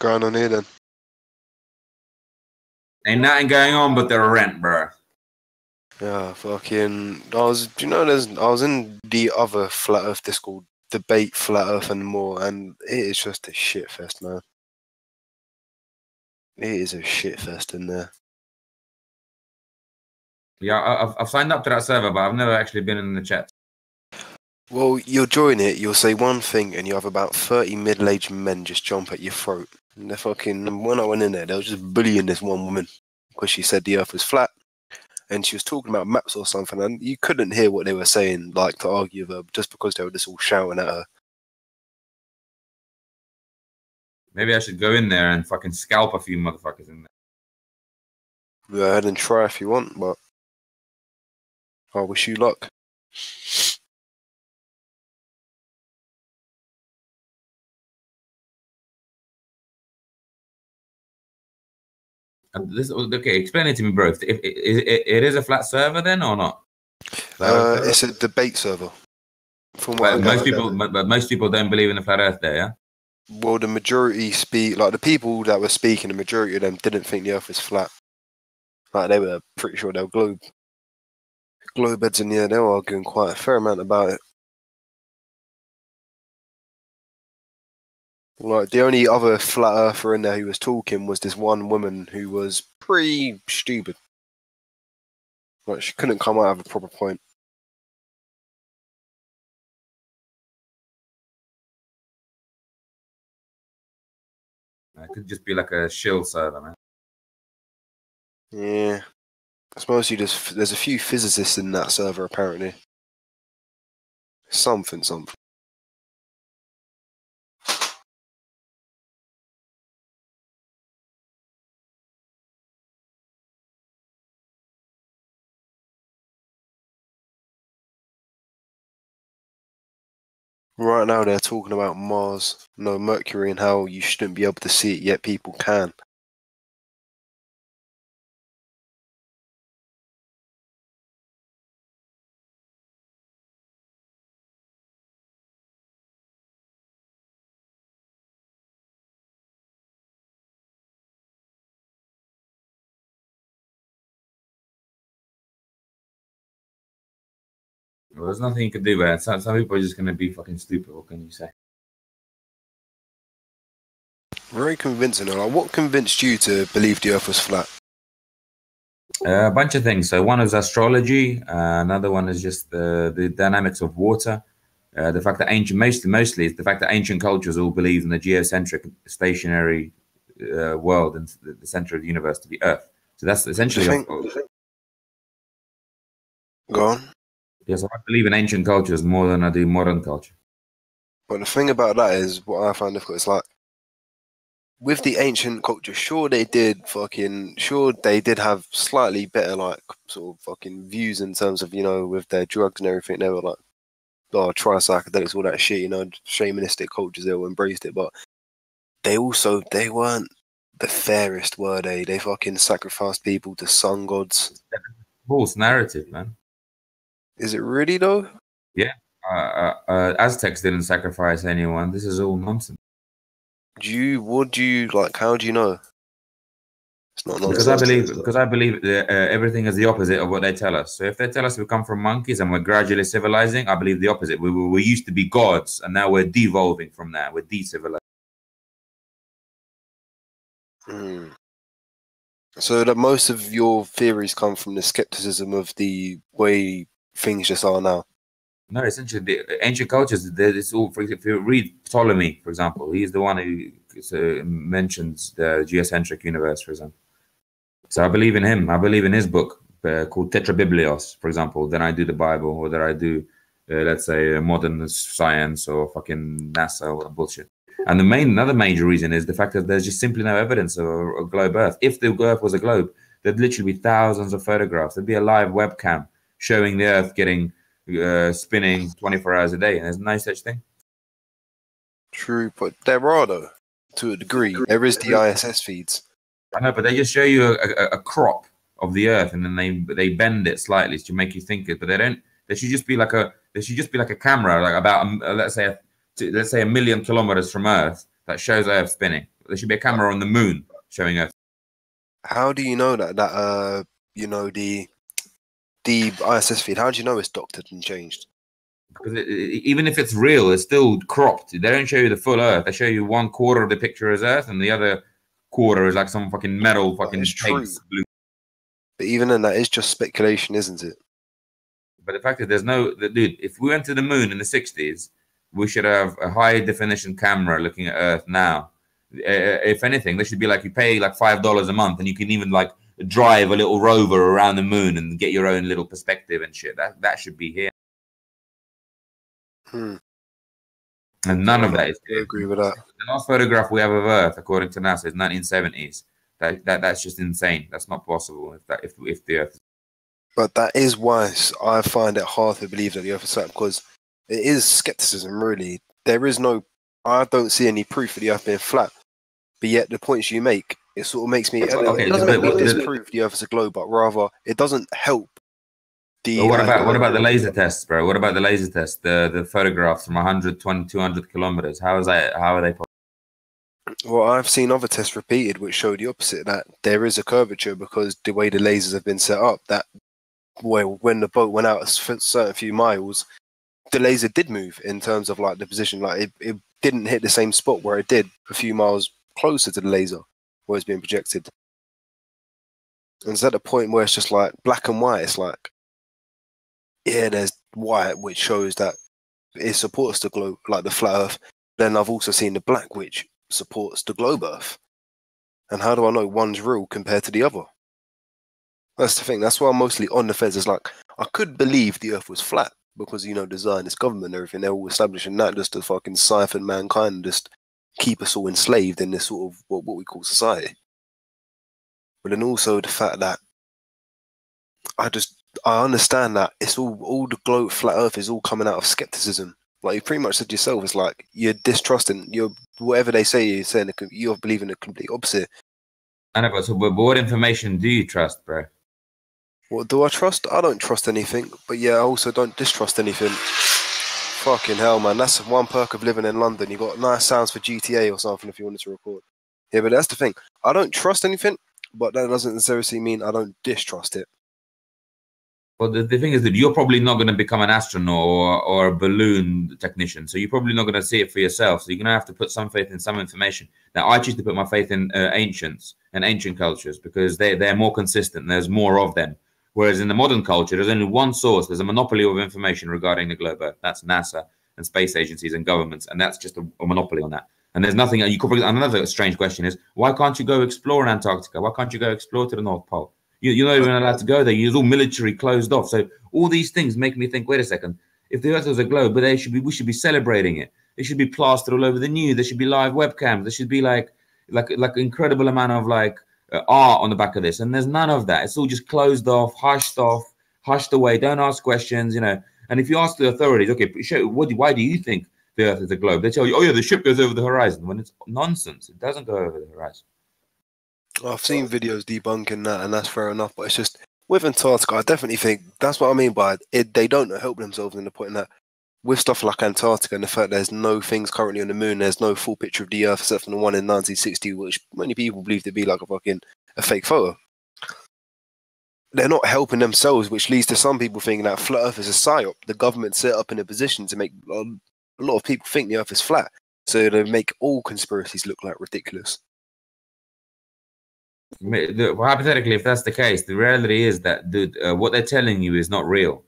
going on here then? Ain't nothing going on but the rent, bro. Yeah, fucking. I was in the other Flat Earth Discord debate, Flat Earth and more, and it is just a shit fest, man. It is a shit fest in there. Yeah, I've signed up to that server, but I've never actually been in the chat. Well, you'll join it, you'll say one thing, and you have about 30 middle-aged men just jump at your throat. And they're fucking. When I went in there, they were just bullying this one woman because she said the Earth was flat. And she was talking about maps or something, and you couldn't hear what they were saying, like, to argue with her, just because they were just all shouting at her. Maybe I should go in there and fucking scalp a few motherfuckers in there. Go ahead and try if you want, but I wish you luck. Okay, explain it to me, bro. It is a flat server then, or not? It's a debate server. But most people don't believe in the flat Earth there, yeah. Well, the majority speak, like the people that were speaking, the majority of them didn't think the Earth was flat. Like they were pretty sure they were globe heads, and yeah, they were arguing quite a fair amount about it. Like the only other flat earther in there who was talking was this one woman who was pretty stupid. Like she couldn't come out of a proper point. It could just be like a shill server, man. Yeah, it's mostly just there's a few physicists in that server apparently. Something. Right now they're talking about Mars, no Mercury, and how you shouldn't be able to see it, yet people can. Well, there's nothing you can do about it. Some people are just going to be fucking stupid. What can you say? Very convincing. Like, what convinced you to believe the Earth was flat? A bunch of things. So one is astrology. Another one is just the dynamics of water. The fact that mostly it's the fact that ancient cultures all believed in the geocentric stationary world and the center of the universe to be Earth. So that's essentially. Go on. Yes, I believe in ancient cultures more than I do modern culture. But the thing about that is, what I find difficult is like, with the ancient culture, sure they did have slightly better like sort of fucking views in terms of, you know, with their drugs and everything. They were like, oh, try psychedelics, all that shit, you know, shamanistic cultures, they all embraced it, but they weren't the fairest, were they? They fucking sacrificed people to sun gods. False narrative, man. Is it really though? Yeah. Aztecs didn't sacrifice anyone. This is all nonsense. How do you know? It's not nonsense. Because I believe everything is the opposite of what they tell us. So if they tell us we come from monkeys and we're gradually civilizing, I believe the opposite. We used to be gods and now we're devolving from that. We're decivilized. So that most of your theories come from the skepticism of the way things just are now. No, essentially, the ancient cultures, it's all, if you read Ptolemy, for example, he's the one who mentions the geocentric universe, for example. So I believe in him. I believe in his book called Tetrabiblios, for example. Then I do the Bible, or that I do, let's say, modern science or fucking NASA or bullshit. And another major reason is the fact that there's just simply no evidence of a globe Earth. If the Earth was a globe, there'd literally be thousands of photographs. There'd be a live webcam showing the Earth getting spinning 24 hours a day, and there's no such thing. True, but there are though, to a degree. There is the ISS feeds. I know, but they just show you a crop of the Earth, and then they bend it slightly to make you think it. But they don't. There should just be like a camera, like about let's say 1 million kilometers from Earth that shows Earth spinning. There should be a camera on the moon showing Earth. How do you know that you know the ISS feed? How do you know it's doctored and changed? Because even if it's real, it's still cropped. They don't show you the full Earth. They show you 1/4 of the picture as Earth, and the other quarter is like some fucking metal fucking pigs. But even then, that is just speculation, isn't it? But the fact that there's no, dude, if we went to the moon in the 60s, we should have a high definition camera looking at Earth now. If anything, they should be like, you pay like $5 a month and you can even like drive a little rover around the moon and get your own little perspective and shit. That should be here. And none of that is. I agree with that. The last photograph we have of Earth, according to NASA, is 1970s. That's just insane. That's not possible if the Earth. But that is why I find it hard to believe that the Earth is flat, because it is skepticism. Really, there is no. I don't see any proof of the Earth being flat. But yet, the points you make, it sort of makes me. Okay, it doesn't make me disprove the Earth is a globe, but rather it doesn't help. What about the laser tests, bro? What about the laser tests? The photographs from 120, 200 kilometers. How are they possible? Well, I've seen other tests repeated which show the opposite, that there is a curvature because the way the lasers have been set up, that when the boat went out a certain few miles, the laser did move in terms of like the position. Like it didn't hit the same spot where it did a few miles closer to the laser where it's being projected. And it's at the point where it's just like black and white. It's like, yeah, there's white, which shows that it supports the globe, like the flat Earth. Then I've also seen the black, which supports the globe Earth. And how do I know one's real compared to the other? That's the thing. That's why I'm mostly on the fence. It's like, I could believe the Earth was flat because, you know, the Zionist government and everything, they're all establishing that just to fucking siphon mankind and just keep us all enslaved in this sort of what we call society. But then also the fact that I understand that it's all the globe flat Earth is all coming out of skepticism. Like you pretty much said yourself, it's like you're distrusting. Whatever they say, you're saying you're believing the complete opposite. I know, but what information do you trust, bro? What do I trust? I don't trust anything, but yeah, I also don't distrust anything. Fucking hell, man! That's one perk of living in London. You got nice sounds for GTA or something if you wanted to record. Yeah, but that's the thing. I don't trust anything, but that doesn't necessarily mean I don't distrust it. Well, the thing is that you're probably not going to become an astronaut or a balloon technician, so you're probably not going to see it for yourself. So you're going to have to put some faith in some information. Now, I choose to put my faith in ancients and ancient cultures because they're more consistent. There's more of them. Whereas in the modern culture, there's only one source. There's a monopoly of information regarding the globe Earth. That's NASA and space agencies and governments, and that's just a monopoly on that. And there's nothing. You could probably, another strange question is, why can't you go explore in Antarctica? Why can't you go explore to the North Pole? You're not even allowed to go there. You're all military closed off. So all these things make me think, wait a second, if the Earth was a globe, but we should be celebrating it. It should be plastered all over the news. There should be live webcams. There should be like incredible amount of like art on the back of this. And there's none of that. It's all just closed off, hushed away. Don't ask questions, you know. And if you ask the authorities, okay, why do you think the Earth is a globe? They tell you, oh yeah, the ship goes over the horizon. When it's nonsense. It doesn't go over the horizon. I've seen videos debunking that, and that's fair enough. But it's just with Antarctica, I definitely think that's what I mean by it. They don't help themselves in the point that with stuff like Antarctica and the fact there's no things currently on the moon, there's no full picture of the Earth except for the one in 1960, which many people believe to be like a fake photo. They're not helping themselves, which leads to some people thinking that flat Earth is a psyop. The government set up in a position to make a lot of people think the Earth is flat, so they make all conspiracies look like ridiculous. Hypothetically, if that's the case, the reality is that what they're telling you is not real.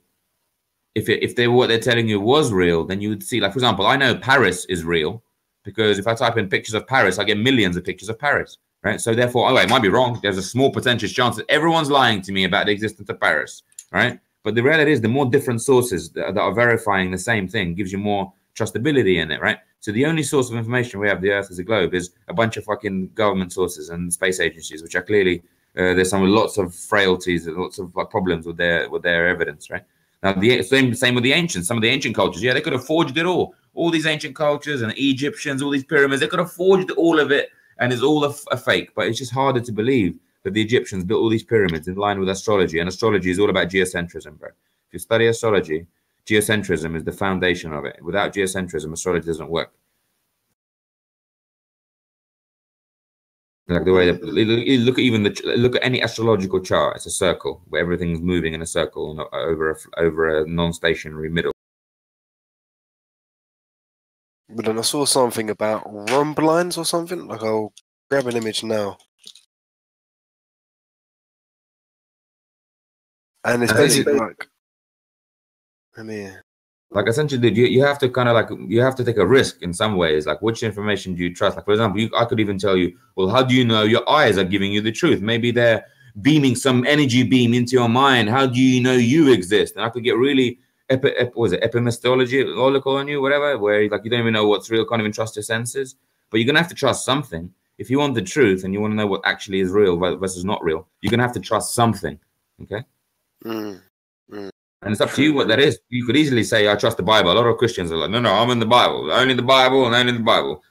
If what they're telling you was real, then you would see, like, for example, I know Paris is real because if I type in pictures of Paris, I get millions of pictures of Paris, right? So therefore, oh, I might be wrong. There's a small potential chance that everyone's lying to me about the existence of Paris, right? But the reality is the more different sources that are verifying the same thing gives you more trustability in it, right? So the only source of information we have the Earth as a globe is a bunch of fucking government sources and space agencies, which are clearly there's lots of frailties and lots of problems with their evidence, right? Now the same with the ancients. Some of the ancient cultures, yeah, they could have forged it all. All these ancient cultures and Egyptians, all these pyramids, they could have forged all of it, and it's all a fake. But it's just harder to believe that the Egyptians built all these pyramids in line with astrology, and astrology is all about geocentrism, bro. If you study astrology, geocentrism is the foundation of it. Without geocentrism, astrology doesn't work. Like the way that you look at look at any astrological chart, it's a circle where everything's moving in a circle and over a non-stationary middle. But then I saw something about rhomb lines or something. Like I'll grab an image now, and it's basically like, I mean, like essentially, you have to kind of like you have to take a risk in some ways. Like, which information do you trust? Like, for example, I could even tell you, well, how do you know your eyes are giving you the truth? Maybe they're beaming some energy beam into your mind. How do you know you exist? And I could get really epimistological on you, whatever, where like you don't even know what's real, can't even trust your senses. But you're gonna have to trust something. If you want the truth and you want to know what actually is real versus not real, you're gonna have to trust something. Okay. And it's up to you what that is. You could easily say, I trust the Bible. A lot of Christians are like, no, I'm in the Bible. Only the Bible and only the Bible.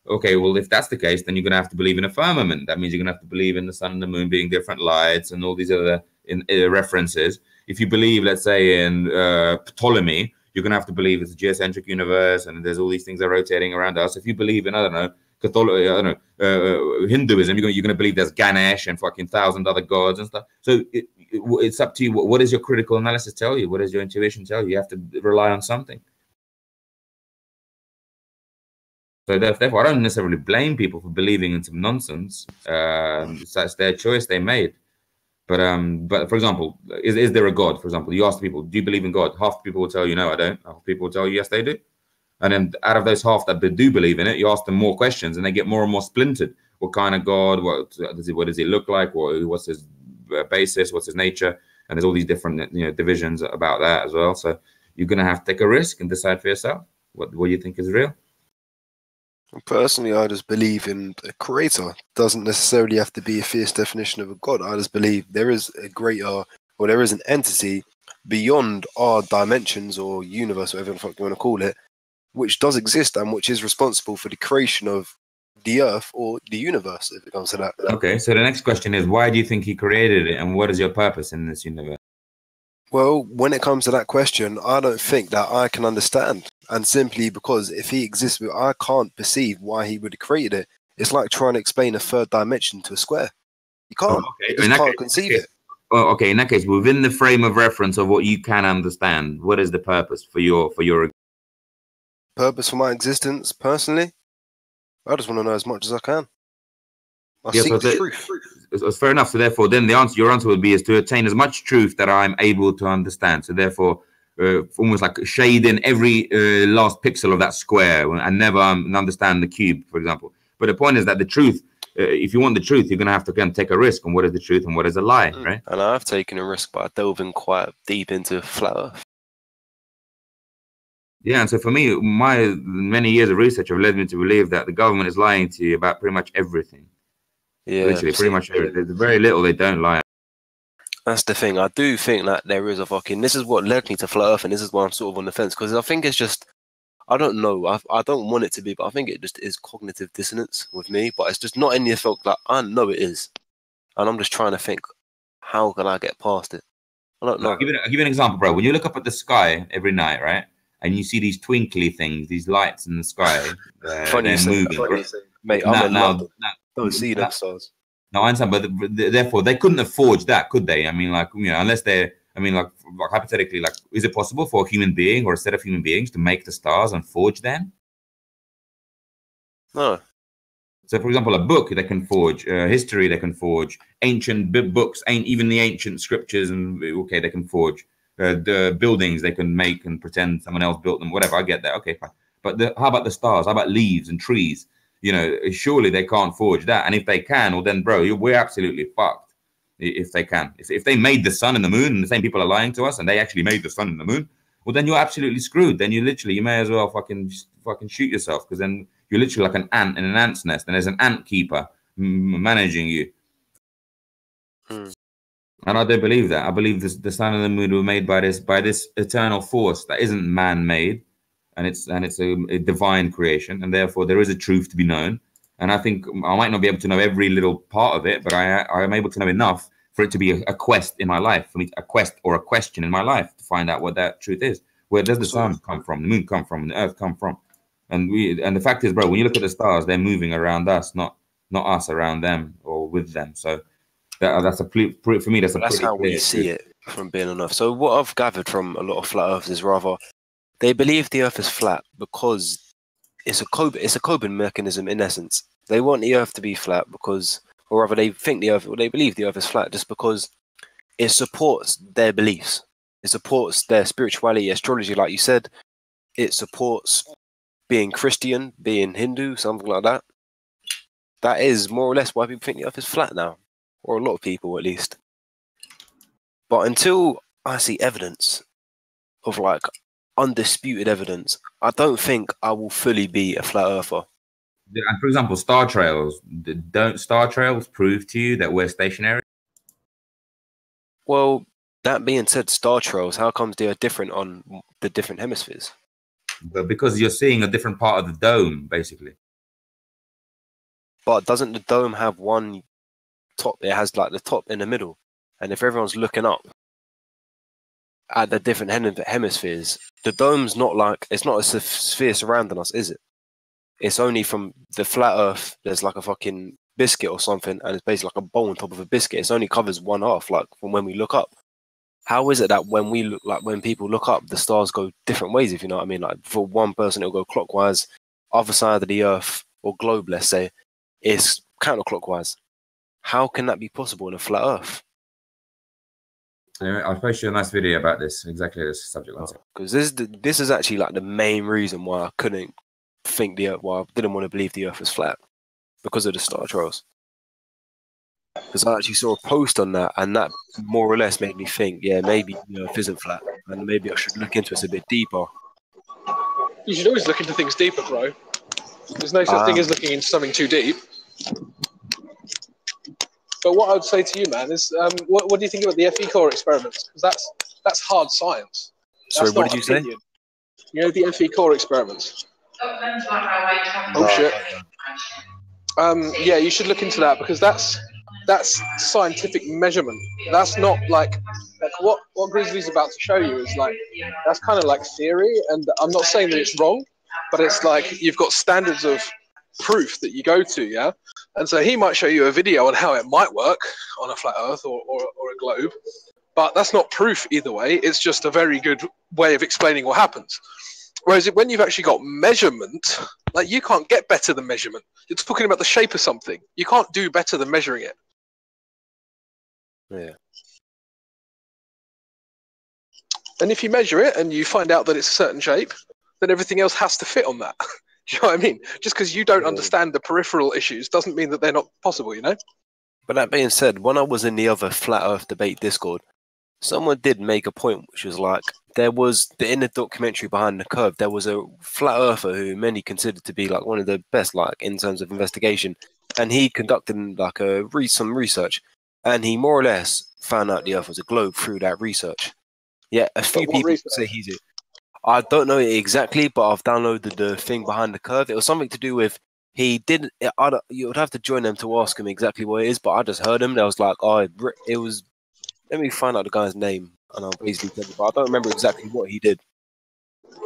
Okay, well, if that's the case, then you're going to have to believe in a firmament. That means you're going to have to believe in the sun and the moon being different lights and all these other references. If you believe, let's say, in Ptolemy, you're going to have to believe it's a geocentric universe and there's all these things that are rotating around us. If you believe in, I don't know, Hinduism, you're going to believe there's Ganesh and fucking 1,000 other gods and stuff. So it's up to you. What does your critical analysis tell you? What does your intuition tell you? You have to rely on something. So therefore, I don't necessarily blame people for believing in some nonsense. That's their choice they made. But for example, is there a God? For example, you ask people, do you believe in God? Half the people will tell you, no, I don't. Half people will tell you, yes, they do. And then out of those half that do believe in it, you ask them more questions and they get more and more splintered. What kind of God? What does he look like? What's his basis? What's his nature? And there's all these different divisions about that as well. So you're going to have to take a risk and decide for yourself what you think is real. Personally, I just believe in a creator. Doesn't necessarily have to be a fierce definition of a god. I just believe there is a greater, or there is an entity beyond our dimensions or universe, whatever the fuck you want to call it, which does exist and which is responsible for the creation of the earth or the universe, if it comes to that. Okay, so the next question is, why do you think he created it and what is your purpose in this universe? Well, when it comes to that question, I don't think that I can understand. And simply because if he exists, I can't perceive why he would have created it. It's like trying to explain a third dimension to a square. You can't. You just can't conceive it. Oh, okay, in that case, within the frame of reference of what you can understand, what is the purpose for your purpose for my existence? Personally, I just want to know as much as I can. I seek the truth. It's fair enough. So therefore, then your answer would be is to attain as much truth that I'm able to understand. So therefore, almost like shading every last pixel of that square and never understand the cube, for example. But the point is that the truth, if you want the truth, you're going to have to again take a risk on what is the truth and what is a lie, right? And I've taken a risk by delving quite deep into flat Earth. Yeah, and so for me, my many years of research have led me to believe that the government is lying to you about pretty much everything. Yeah, literally, pretty much everything. There's very little they don't lie. That's the thing. I do think that there is a fucking. This is what led me to flat Earth, and this is why I'm sort of on the fence, because I think it's just. I don't know. I don't want it to be, but I think it just is cognitive dissonance with me. But it's just not in the effect that I know it is, and I'm just trying to think, how can I get past it? I don't know. I'll give you an example, bro. When you look up at the sky every night, right, and you see these twinkly things, these lights in the sky, funny they're moving. Mate, I'm in London. Don't see them stars. No, I understand, but therefore they couldn't have forged that, could they? I mean, like, unless they're, I mean, like hypothetically, like, is it possible for a human being or a set of human beings to make the stars and forge them? No. So, for example, a book they can forge, history they can forge, ancient books, even the ancient scriptures, and okay, they can forge. The buildings they can make and pretend someone else built them, whatever. I get that. Okay, fine. But how about the stars? How about leaves and trees? Surely they can't forge that. And if they can, well, then, bro, we're absolutely fucked. If they can, if they made the sun and the moon, and the same people are lying to us, and they actually made the sun and the moon, well, then you're absolutely screwed. Then you may as well fucking shoot yourself, because then you're literally like an ant in an ant's nest, and there's an ant keeper managing you. And I don't believe that. I believe the sun and the moon were made by this eternal force that isn't man-made, and it's a divine creation, and therefore there is a truth to be known. And I think I might not be able to know every little part of it, but I am able to know enough for it to be a quest in my life, for me, a quest or a question in my life to find out what that truth is. Where does the sun come from, the moon come from, the earth come from? And the fact is, bro, when you look at the stars, they're moving around us, not not us around them or with them. So that's for me. That's how we see it from being on Earth. So what I've gathered from a lot of flat earthers is rather they believe the Earth is flat because it's a coping mechanism in essence. They want the Earth to be flat because, or rather, they believe the Earth is flat just because it supports their beliefs. It supports their spirituality, astrology, like you said. It supports being Christian, being Hindu, something like that. That is more or less why people think the Earth is flat now, or a lot of people at least. But until I see evidence of like undisputed evidence, I don't think I will fully be a flat earther. And for example, star trails. Don't star trails prove to you that we're stationary? Well, that being said, star trails, how comes they are different on the different hemispheres? But because you're seeing a different part of the dome, basically. But doesn't the dome have one top? It has like the top in the middle. And if everyone's looking up at the different hemispheres, the dome's not like, it's not a sphere surrounding us, is it? It's only from the flat earth, there's like a fucking biscuit or something, and it's basically like a bowl on top of a biscuit. It only covers one half, like from when we look up. How is it that when we look, like when people look up, the stars go different ways, if you know what I mean? Like for one person, it'll go clockwise, other side of the earth or globe, let's say, is counterclockwise. How can that be possible in a flat earth? Anyway, I'll post you a nice video about this, exactly this subject. Because this is actually like the main reason why I couldn't think why I didn't want to believe the earth was flat, because of the star trails. Because I actually saw a post on that, and that more or less made me think, yeah, maybe the earth isn't flat, and maybe I should look into it a bit deeper. You should always look into things deeper, bro. There's no such thing as looking into something too deep. But what I would say to you, man, is what do you think about the FE core experiments? Because that's hard science. Sorry, what did you say? You know the FE core experiments. Oh shit. Yeah, you should look into that, because that's scientific measurement. That's not like what Grizzly's about to show you is like, that's kind of like theory, and I'm not saying that it's wrong, but it's like you've got standards of proof that you go to, yeah? And so he might show you a video on how it might work on a flat earth or a globe, but that's not proof either way. It's just a very good way of explaining what happens. Whereas when you've actually got measurement, like you can't get better than measurement. You're talking about the shape of something. You can't do better than measuring it. Yeah. And if you measure it and you find out that it's a certain shape, then everything else has to fit on that. Do you know what I mean? Just because you don't understand the peripheral issues doesn't mean that they're not possible, you know? But that being said, when I was in the other Flat Earth Debate Discord, someone did make a point, which was like, there was, in the documentary Behind the Curve, there was a flat earther who many considered to be like one of the best, like in terms of investigation, and he conducted like some research, and he more or less found out the Earth was a globe through that research. Yeah, a few people say he's it. I don't know it exactly, but I've downloaded the thing Behind the Curve. It was something to do with you would have to join them to ask him exactly what it is, but I just heard him. And I was like, oh, it was. Let me find out the guy's name, and I'll basically tell you. But I don't remember exactly what he did.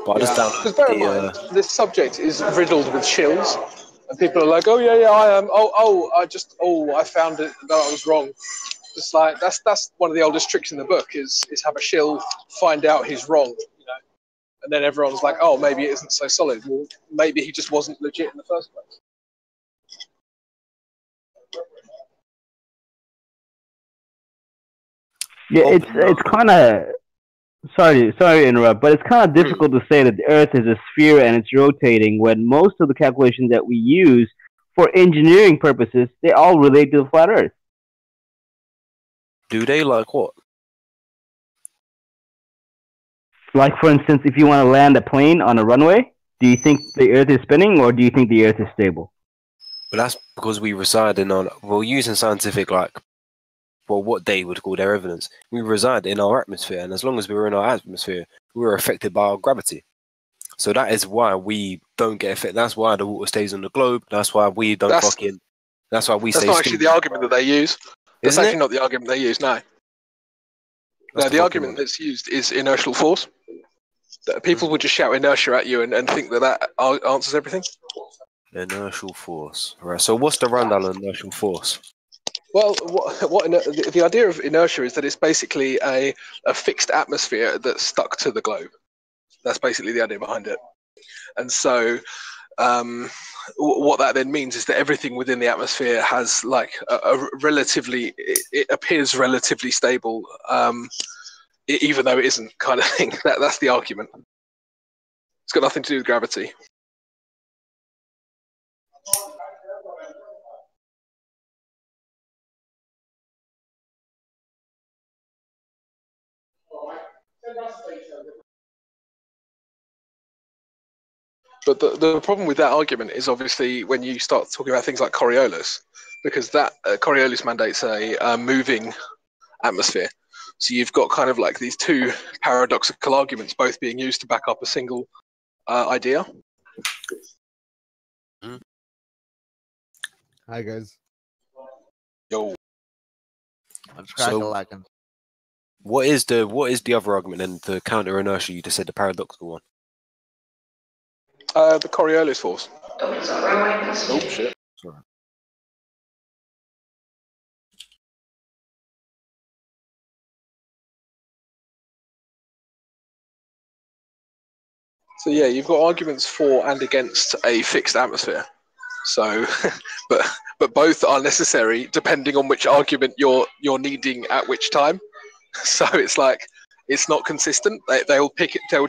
But I just downloaded. Because bear in mind, this subject is riddled with shills, and people are like, "Oh yeah, I am. I found it. No, I was wrong." It's like that's one of the oldest tricks in the book is have a shill find out he's wrong, you know, and then everyone's like, "Oh, maybe it isn't so solid." Well, maybe he just wasn't legit in the first place. Yeah, it's kind of sorry to interrupt, but it's kind of difficult to say that the Earth is a sphere and it's rotating when most of the calculations that we use for engineering purposes, they all relate to the flat Earth. Do they? Like what? Like, for instance, if you want to land a plane on a runway, do you think the Earth is spinning or do you think the Earth is stable? But that's because we reside we're using scientific, what they would call their evidence. We reside in our atmosphere, and as long as we're in our atmosphere, we're affected by our gravity. So that is why we don't get affected. That's why the water stays on the globe. That's why we don't That's why we say. That's not actually the argument that they use. That's actually not the argument they use. No. No, the argument that's used is inertial force. That people would just shout inertia at you and think that answers everything. Inertial force. Right. So what's the rundown on inertial force? Well, the idea of inertia is that it's basically a fixed atmosphere that's stuck to the globe. That's basically the idea behind it. And so what that then means is that everything within the atmosphere has like a relatively, it appears relatively stable, even though it isn't, kind of thing. That's the argument. It's got nothing to do with gravity. But the problem with that argument is obviously when you start talking about things like Coriolis, because that Coriolis mandates a moving atmosphere. So you've got kind of like these two paradoxical arguments both being used to back up a single idea. Hi guys. Yo. So, what is the other argument and the counter inertia? You just said the paradoxical one. The Coriolis force. Oh shit. Sorry. So yeah, you've got arguments for and against a fixed atmosphere. So, but both are necessary depending on which argument you're needing at which time. So it's like it's not consistent. They'll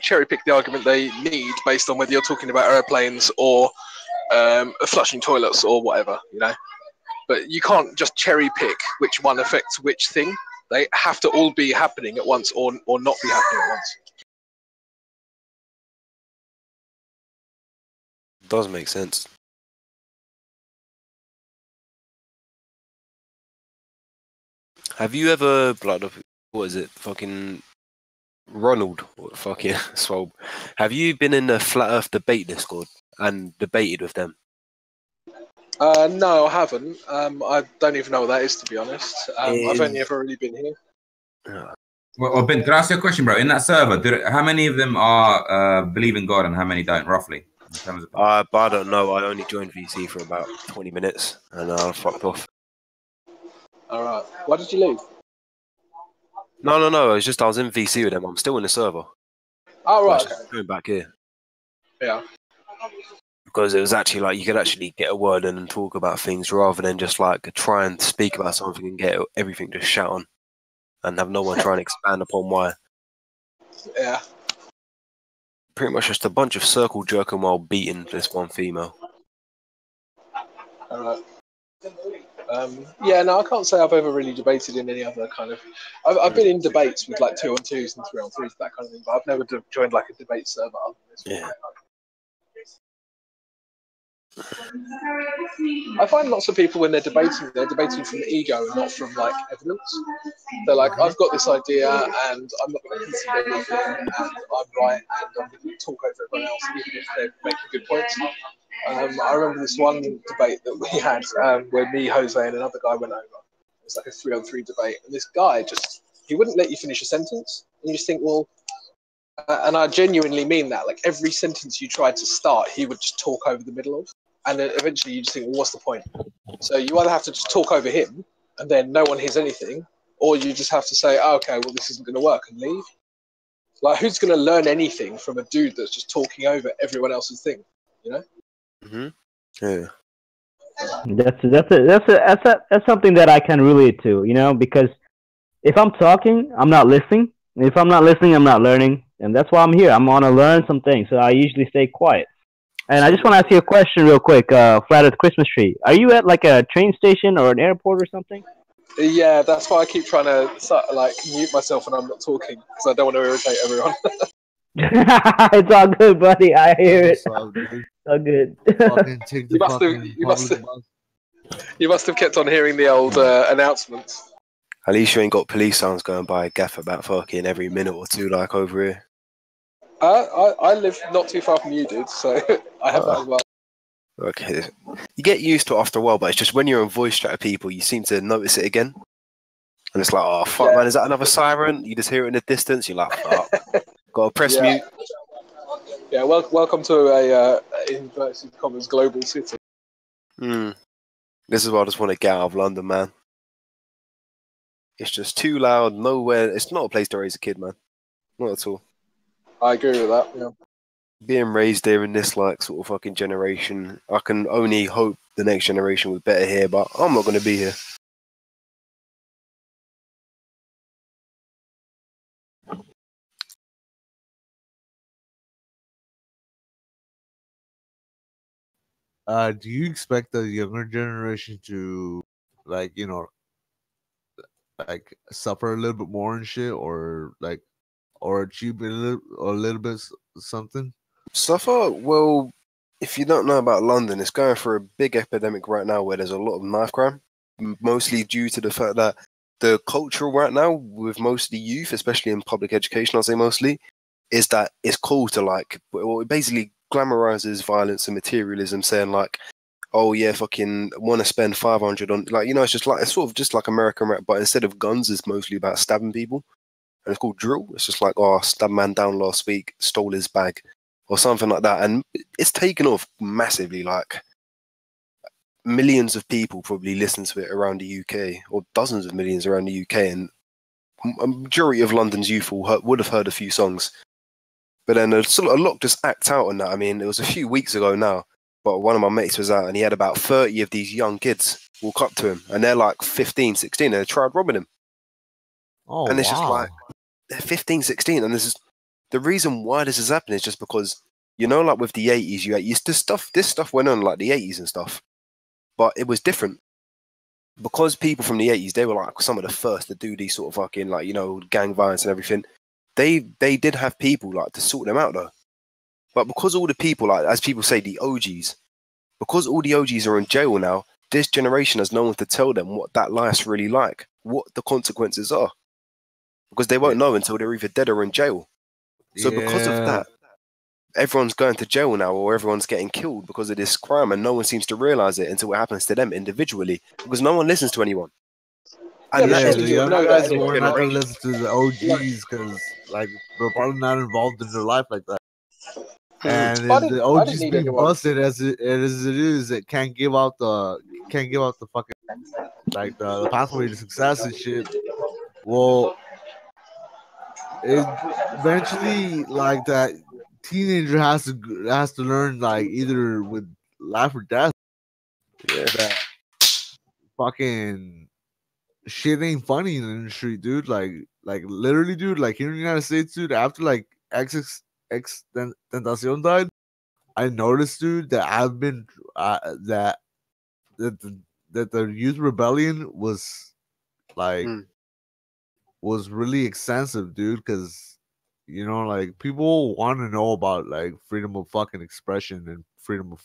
cherry pick the argument they need based on whether you're talking about airplanes or flushing toilets or whatever, you know. But you can't just cherry pick which one affects which thing. They have to all be happening at once or not be happening at once. Does make sense. Have you ever, like, what is it, fucking Ronald, what fucking Swob? Have you been in the Flat Earth debate Discord and debated with them? No, I haven't. I don't even know what that is, to be honest. I've only ever really been here. Well, Ben, can I ask you a question, bro? In that server, how many of them are believe in God and how many don't, roughly? In terms of... But I don't know. I only joined VC for about 20 minutes and I fucked off. All right. Why did you leave? No. It's just I was in VC with them. I'm still in the server. Oh, right. Okay. Going back here. Yeah. Because it was actually like you could actually get a word in and talk about things rather than just like try and speak about something and get everything just shout on and have no one try and expand upon why. Yeah. Pretty much just a bunch of circle jerking while beating this one female. All right. Yeah, no, I can't say I've ever really debated in any other kind of. I've been in debates with like 2-on-2s and 3-on-3s, that kind of thing, but I've never joined like a debate server. Yeah. I find lots of people when they're debating from ego and not from like evidence. They're like, I've got this idea and I'm not going to consider anything and I'm right and I'm going to talk over everyone else even if they're making good points. I remember this one debate that we had where me, Jose, and another guy went over. It was like a 3-on-3 debate, and this guy he wouldn't let you finish a sentence. And you just think, well, and I genuinely mean that. Like every sentence you tried to start, he would just talk over the middle of. And then eventually you just think, well, what's the point? So you either have to just talk over him, and then no one hears anything, or you just have to say, oh, okay, well, this isn't going to work, and leave. Like, who's going to learn anything from a dude that's just talking over everyone else's thing, you know? Yeah. That's something that I can relate to, you know, because if I'm talking, I'm not listening. And if I'm not listening, I'm not learning. And that's why I'm here. I'm want to learn some things, so I usually stay quiet. And I just want to ask you a question real quick, Flat Earth Christmas Tree. Are you at like a train station or an airport or something? Yeah, that's why I keep trying to like mute myself when I'm not talking, because I don't want to irritate everyone. It's all good, buddy. I hear it. It's all good. You must have kept on hearing the old announcements. At least you ain't got police sounds going by a gaff about fucking every minute or two like over here. I live not too far from you, dude, so I have that as well. Okay. You get used to it after a while, but it's just when you're in voice chat with people, you seem to notice it again. And it's like, oh, fuck, man, is that another siren? You just hear it in the distance, you're like, fuck. Gotta press mute. Yeah, welcome to a inverted commas global city. This is why I just want to get out of London, man. It's just too loud, nowhere. It's not a place to raise a kid, man. Not at all. I agree with that. Yeah. Being raised there in this like sort of fucking generation, I can only hope the next generation was better here, but I'm not going to be here. Do you expect the younger generation to, like, you know, like suffer a little bit more and shit, or achieve a little bit something? Suffer? Well, if you don't know about London, it's going through a big epidemic right now where there's a lot of knife crime, mostly due to the fact that the culture right now with most of the youth, especially in public education, I'll say mostly, is that it's cool to like, well, it basically glamorizes violence and materialism, saying like, oh yeah, fucking want to spend 500 on, like, you know, it's just like, it's sort of just like American rap, but instead of guns, it's mostly about stabbing people. And it's called drill. It's just like, oh, stabbed man down last week, stole his bag, or something like that. And it's taken off massively. Like, millions of people probably listen to it around the UK, or dozens of millions around the UK, and a majority of London's youth would have heard a few songs. But then a lot just act out on that. I mean, it was a few weeks ago now, but one of my mates was out and he had about 30 of these young kids walk up to him, and they're like 15, 16, and they tried robbing him. Oh, and it's wow. just like, they're 15, 16, and this is the reason why this is happening is just because, you know, like with the 80s, this stuff went on like the 80s and stuff, but it was different because people from the 80s, they were like some of the first to do these sort of fucking, like, you know, gang violence and everything. They did have people like to sort them out though, but because all the people, like, as people say, the OGs, because all the OGs are in jail now, this generation has no one to tell them what that life's really like, what the consequences are, because they won't know until they're either dead or in jail. So because of that, everyone's going to jail now, or everyone's getting killed because of this crime, and no one seems to realize it until it happens to them individually, because no one listens to anyone. And Yeah, that's the the young know guys that were not gonna generation. listen to the OGs because, like, they're probably not involved in their life like that. And I if didn't the OGs need being anyone. busted as it is, it can't give out the fucking, like, the pathway to success and shit. Well, it eventually, like, that teenager has to learn, like, either with life or death. Yeah. That fucking shit ain't funny in the industry, dude. Like literally, dude. Like, here in the United States, dude. After like Tentacion died, I noticed, dude, that I've been that the youth rebellion was like was really extensive, dude. Because, you know, like, people want to know about, like, freedom of fucking expression and freedom of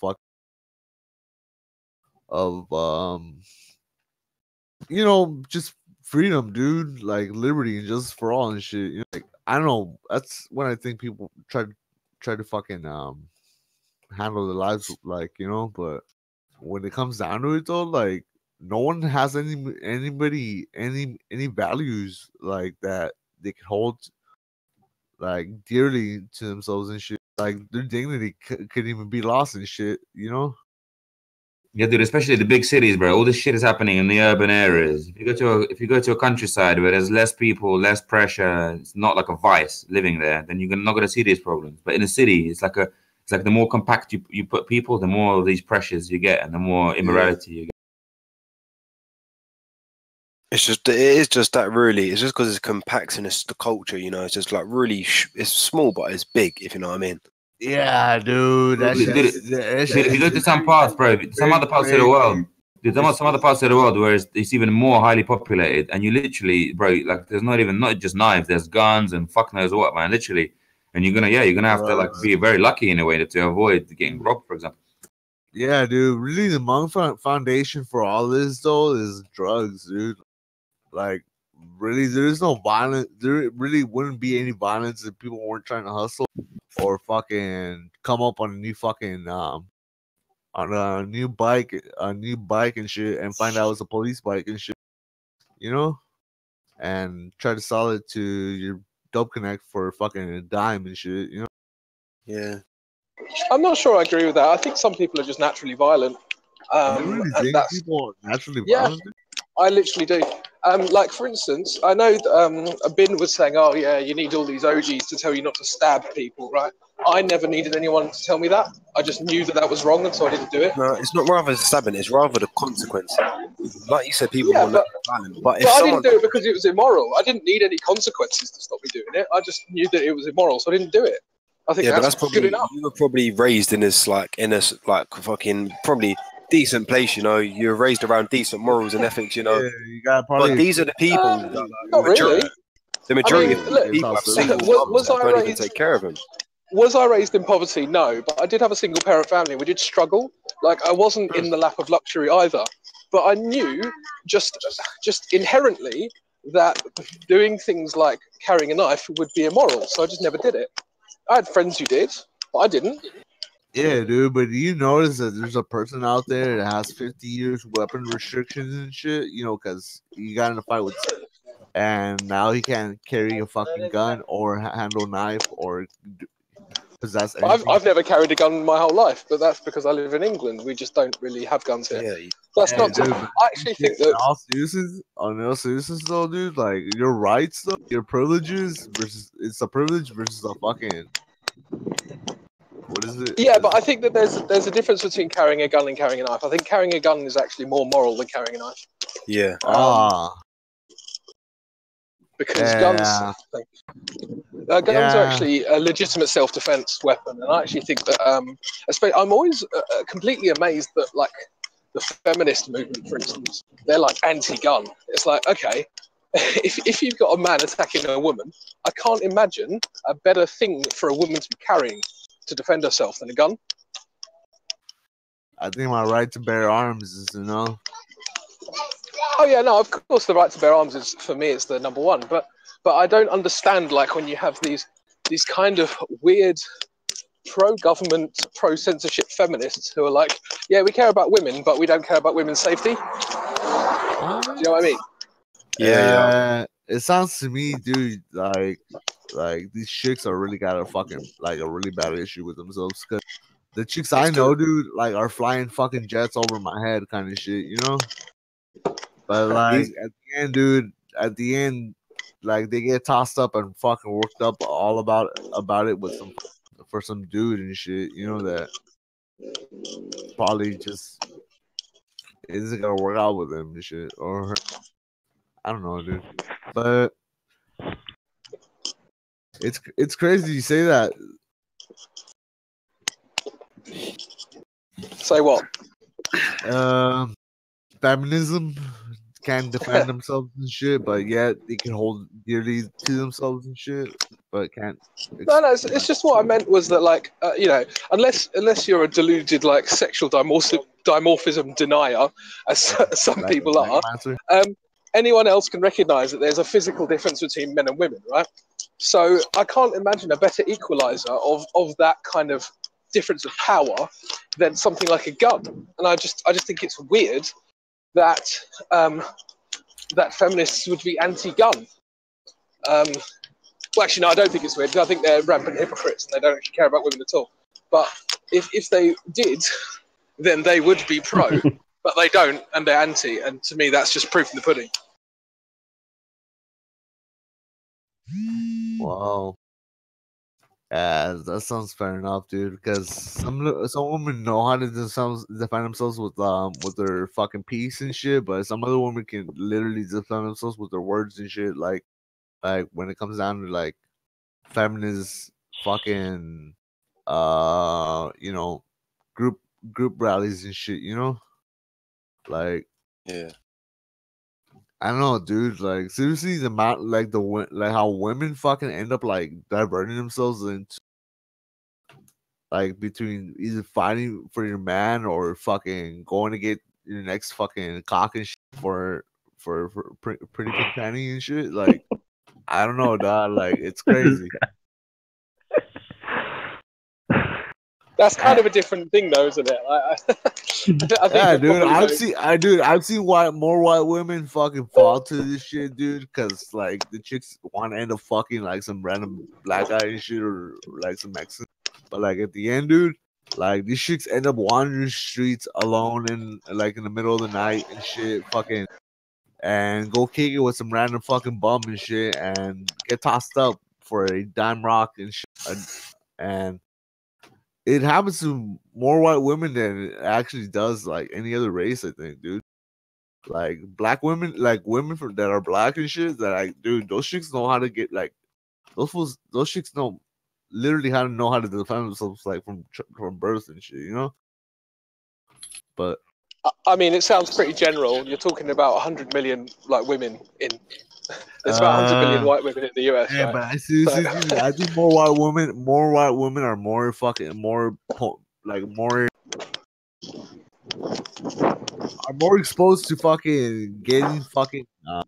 you know, just freedom, dude, like liberty and justice for all and shit. You know, like, I don't know. That's when I think people try to fucking handle their lives, like, you know. But when it comes down to it, though, like, no one has any values like that they can hold, like, dearly to themselves and shit. Like, their dignity could even be lost and shit, you know. Yeah, dude, especially the big cities, bro. All this shit is happening in the urban areas. If you go to a countryside where there's less people, less pressure, it's not like a vice living there, then you're not gonna see these problems. But in a city, it's like the more compact you put people, the more of these pressures you get, and the more immorality you get. It is just that, really. It's just because it's compact and it's the culture, you know. It's just like really, it's small but it's big, if you know what I mean. Yeah, dude. That Dude, if you go to some shit. parts, bro, some other parts of the world, dude, some other parts of the world where it's even more highly populated, and you literally, bro, like, there's not just knives, there's guns and fuck knows what, man, literally. And you're gonna have to, like, be very lucky in a way to avoid getting robbed, for example. Yeah, dude. Really, the foundation for all this, though, is drugs, dude. Like, really, there's no violence. There really wouldn't be any violence if people weren't trying to hustle or fucking come up on a new fucking on a new bike and shit, and find out it's a police bike and shit, you know, and try to sell it to your dope connect for fucking a dime and shit, you know. Yeah. I'm not sure I agree with that. I think some people are just naturally violent. You really think people are naturally Yeah, violent? I literally do. Like, for instance, I know Bin was saying, oh, yeah, you need all these OGs to tell you not to stab people, right? I never needed anyone to tell me that. I just knew that that was wrong, and so I didn't do it. No, it's not rather stabbing, it's rather the consequences. Like you said, people Yeah, want to violent. But if But I someone. didn't do it because it was immoral. I didn't need any consequences to stop me doing it. I just knew that it was immoral, so I didn't do it. I think Yeah, but that's that's good probably. enough. You were probably raised in this, fucking, probably decent place, you know. You were raised around decent morals and ethics, you know. Yeah, you got probably. But these are the people that, like, Not really. the majority I mean, of look, people have single was mothers that I don't even raised? take care of them. Was I raised in poverty? No, but I did have a single parent family. We did struggle. Like, I wasn't in the lap of luxury either. But I knew just inherently that doing things like carrying a knife would be immoral. So I just never did it. I had friends who did, but I didn't. Yeah, dude, but do you notice that there's a person out there that has 50 years weapon restrictions and shit? You know, because he got in a fight with, and now he can't carry a fucking gun or handle a knife or possess anything. I've never carried a gun my whole life, but that's because I live in England. We just don't really have guns here. Yeah, that's not. dude, I actually think that. On all seriousness, though, dude, like your rights, though, your privileges versus it's a privilege versus a fucking. What is it? Yeah, but I think that there's a difference between carrying a gun and carrying a knife. I think carrying a gun is actually more moral than carrying a knife. Yeah. Because guns are actually a legitimate self-defense weapon, and I actually think that. I'm always completely amazed that, like, the feminist movement, for instance, they're like anti-gun. It's like, okay, if you've got a man attacking a woman, I can't imagine a better thing for a woman to be carrying to defend herself than a gun. I think my right to bear arms is, Oh yeah, no, of course the right to bear arms is, for me, it's the number one. But I don't understand, like, when you have these kind of weird pro-government, pro-censorship feminists who are like, yeah, we care about women, but we don't care about women's safety. Do you know what I mean? Yeah. It sounds to me, dude, like these chicks are really got a really bad issue with themselves. Cause the chicks I know, dude, like are flying fucking jets over my head, kind of shit, you know. But like at the end, like they get tossed up and fucking worked up all about it with some dude and shit, you know, that probably just isn't gonna work out with them and shit, or I don't know, dude. But it's crazy you say that. Say what? Feminism can't defend themselves and shit, but yet they can hold dearly to themselves and shit, but can't. No, it's just what I meant was that, like, you know, unless you're a deluded, like, sexual dimorphism denier, as some people are, anyone else can recognise that there's a physical difference between men and women, right? So I can't imagine a better equaliser of that kind of difference of power than something like a gun. And I just think it's weird that that feminists would be anti-gun. Well, actually, no, I don't think it's weird. I think they're rampant hypocrites and they don't actually care about women at all. But if they did, then they would be pro. But they don't, and they're anti. And to me, that's just proof in the pudding. Wow. Yeah, that sounds fair enough, dude. Because some women know how to defend themselves with their fucking peace and shit, but some other women can literally defend themselves with their words and shit. Like when it comes down to like feminist fucking you know, group rallies and shit, you know, like yeah. I don't know, dude. Like seriously, the amount, like how women fucking end up like diverting themselves into like between either fighting for your man or fucking going to get your next fucking cock and shit for pretty panty and shit. Like I don't know, dog. Like it's crazy. That's kind of a different thing, though, isn't it? I think yeah, dude. I've seen more white women fucking fall to this shit, dude. Because like the chicks want to end up fucking like some random black guy and shit, or like some Mexican. But like at the end, dude, like these chicks end up wandering the streets alone in like in the middle of the night and shit, fucking, and go kick it with some random fucking bum and shit, and get tossed up for a dime rock and shit. And it happens to more white women than it actually does like any other race, I think, dude. Like black women, like women that are black and shit, that like, dude, those chicks know how to get like those chicks know literally how to defend themselves like from birth and shit, you know. But I mean, it sounds pretty general. You're talking about 100 million like women in. There's about 100 million white women in the US. Yeah, right? but I think more white women are more fucking more are more exposed to fucking getting fucking what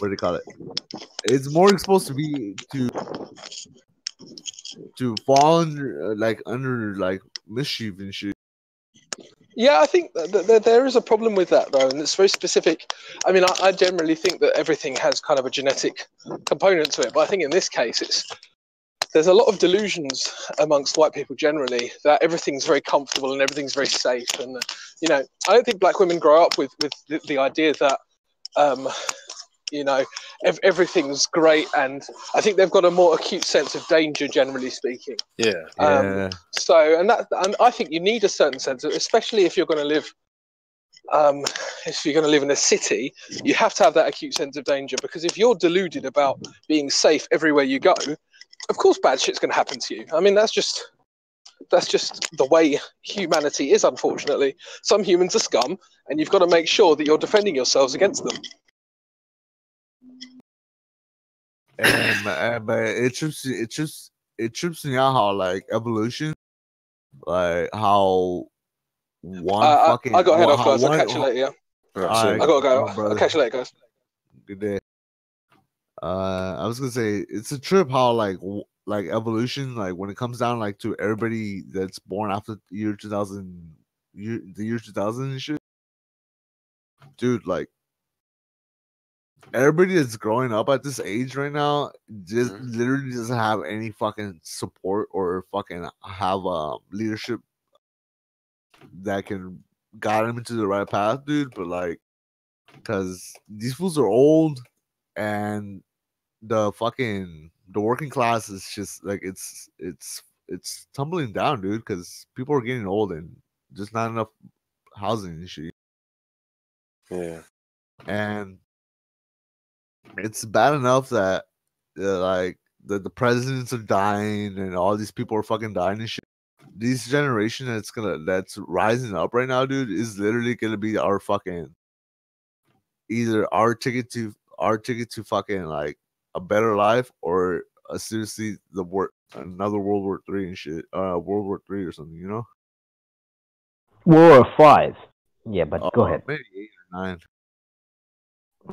do they call it? It's more exposed to be to fall under like mischief and shit. Yeah, I think that there is a problem with that, though, and it's very specific. I mean, I generally think that everything has kind of a genetic component to it, but I think in this case, there's a lot of delusions amongst white people generally that everything's very comfortable and everything's very safe. And, you know, I don't think black women grow up with the idea that, you know, everything's great, and I think they've got a more acute sense of danger, generally speaking. Yeah. So, and I think you need a certain sense, especially if you're going to live, in a city, you have to have that acute sense of danger, because if you're deluded about being safe everywhere you go, of course bad shit's going to happen to you. I mean, that's just the way humanity is, unfortunately. Some humans are scum, and you've got to make sure that you're defending yourselves against them. But it trips me out how like evolution, like how one fucking. I got to head off, guys. I'll catch you later. Yeah. I gotta go. I'll catch you later, guys. Good day. I was gonna say it's a trip how like evolution, like when it comes down like to everybody that's born after the year 2000, the year 2000 and shit, dude, like. Everybody that's growing up at this age right now just literally doesn't have any fucking support or fucking have leadership that can guide them into the right path, dude. But like, because these fools are old, and the working class is just like it's tumbling down, dude. Because people are getting old and just not enough housing and shit. Yeah, and it's bad enough that like the presidents are dying and all these people are fucking dying and shit. This generation that's rising up right now, dude, is literally gonna be our fucking either our ticket to fucking like a better life, or seriously another World War III and shit, World War III or something, you know. War 5. Yeah, but go ahead. Maybe 8 or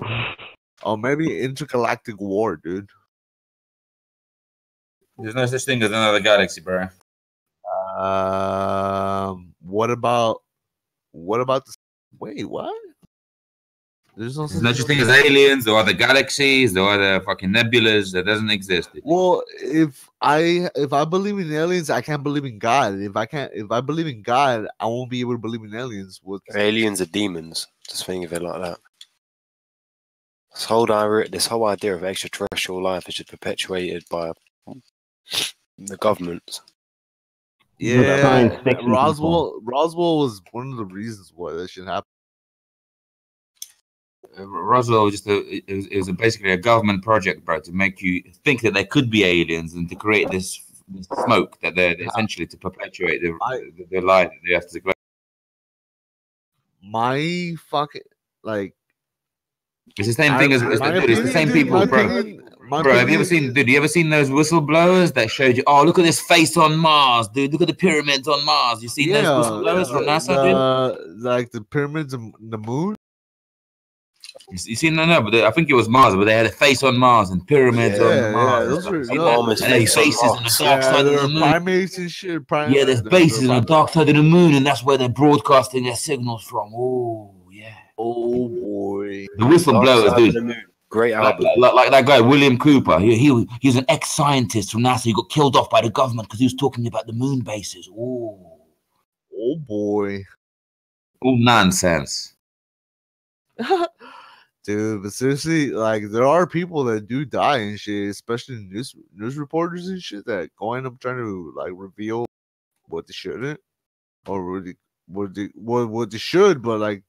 9. Oh, maybe intergalactic war, dude. There's no such thing as another galaxy, bro. What about the? Wait, what? There's no such thing as aliens or other galaxies or other fucking nebulas. That doesn't exist. Well, if I believe in aliens, I can't believe in God. If I believe in God, I won't be able to believe in aliens. Aliens are demons. Just think of it like that. This whole idea of extraterrestrial life is just perpetuated by the government. Yeah, Roswell was one of the reasons why that should happen. Roswell was it was basically a government project, bro, to make you think that there could be aliens and to create this smoke that they're essentially to perpetuate the lie that they have to declare. My fucking like. It's the same thing as it's the same people, bro. Bro, have you ever seen? Dude, you ever seen those whistleblowers that showed you? Oh, look at this face on Mars, dude. Look at the pyramids on Mars. You seen those whistleblowers from NASA, dude? Like the pyramids on the moon. You seen? No, but I think it was Mars, but they had a face on Mars and pyramids on Mars. Those were faces on the dark side of the moon. Primates and shit. Yeah, there's bases on the dark side of the moon, and that's where they're broadcasting their signals from. Oh yeah. Oh boy. The whistleblowers, dude. Great album. Like that guy, William Cooper. He's an ex-scientist from NASA. He got killed off by the government because he was talking about the moon bases. Oh boy. All nonsense. Dude, but seriously, like there are people that do die and shit, especially news reporters and shit that going up trying to like reveal what they shouldn't or what they should, but like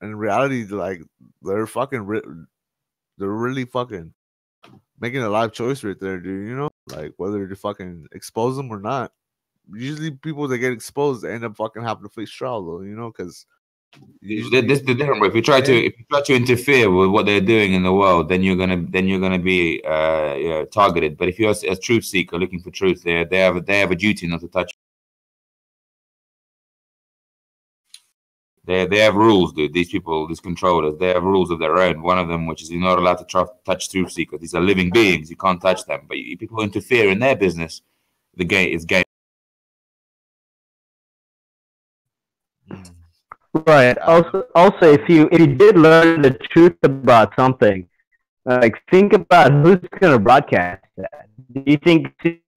in reality, like they're fucking they're really fucking making a life choice right there, dude. You know, like whether to fucking expose them or not. Usually, people that get exposed end up fucking having to face trial, though. You know, because This is the different way. If you try to interfere with what they're doing in the world, then you're gonna be targeted. But if you're a truth seeker looking for truth, they have a duty not to touch. They have rules, dude. These people, these controllers, they have rules of their own. One of them, which is you're not allowed to touch truth seekers. These are living beings. You can't touch them. But people interfere in their business. The game is game. Right. Also, if you did learn the truth about something, like think about who's going to broadcast that. Do you think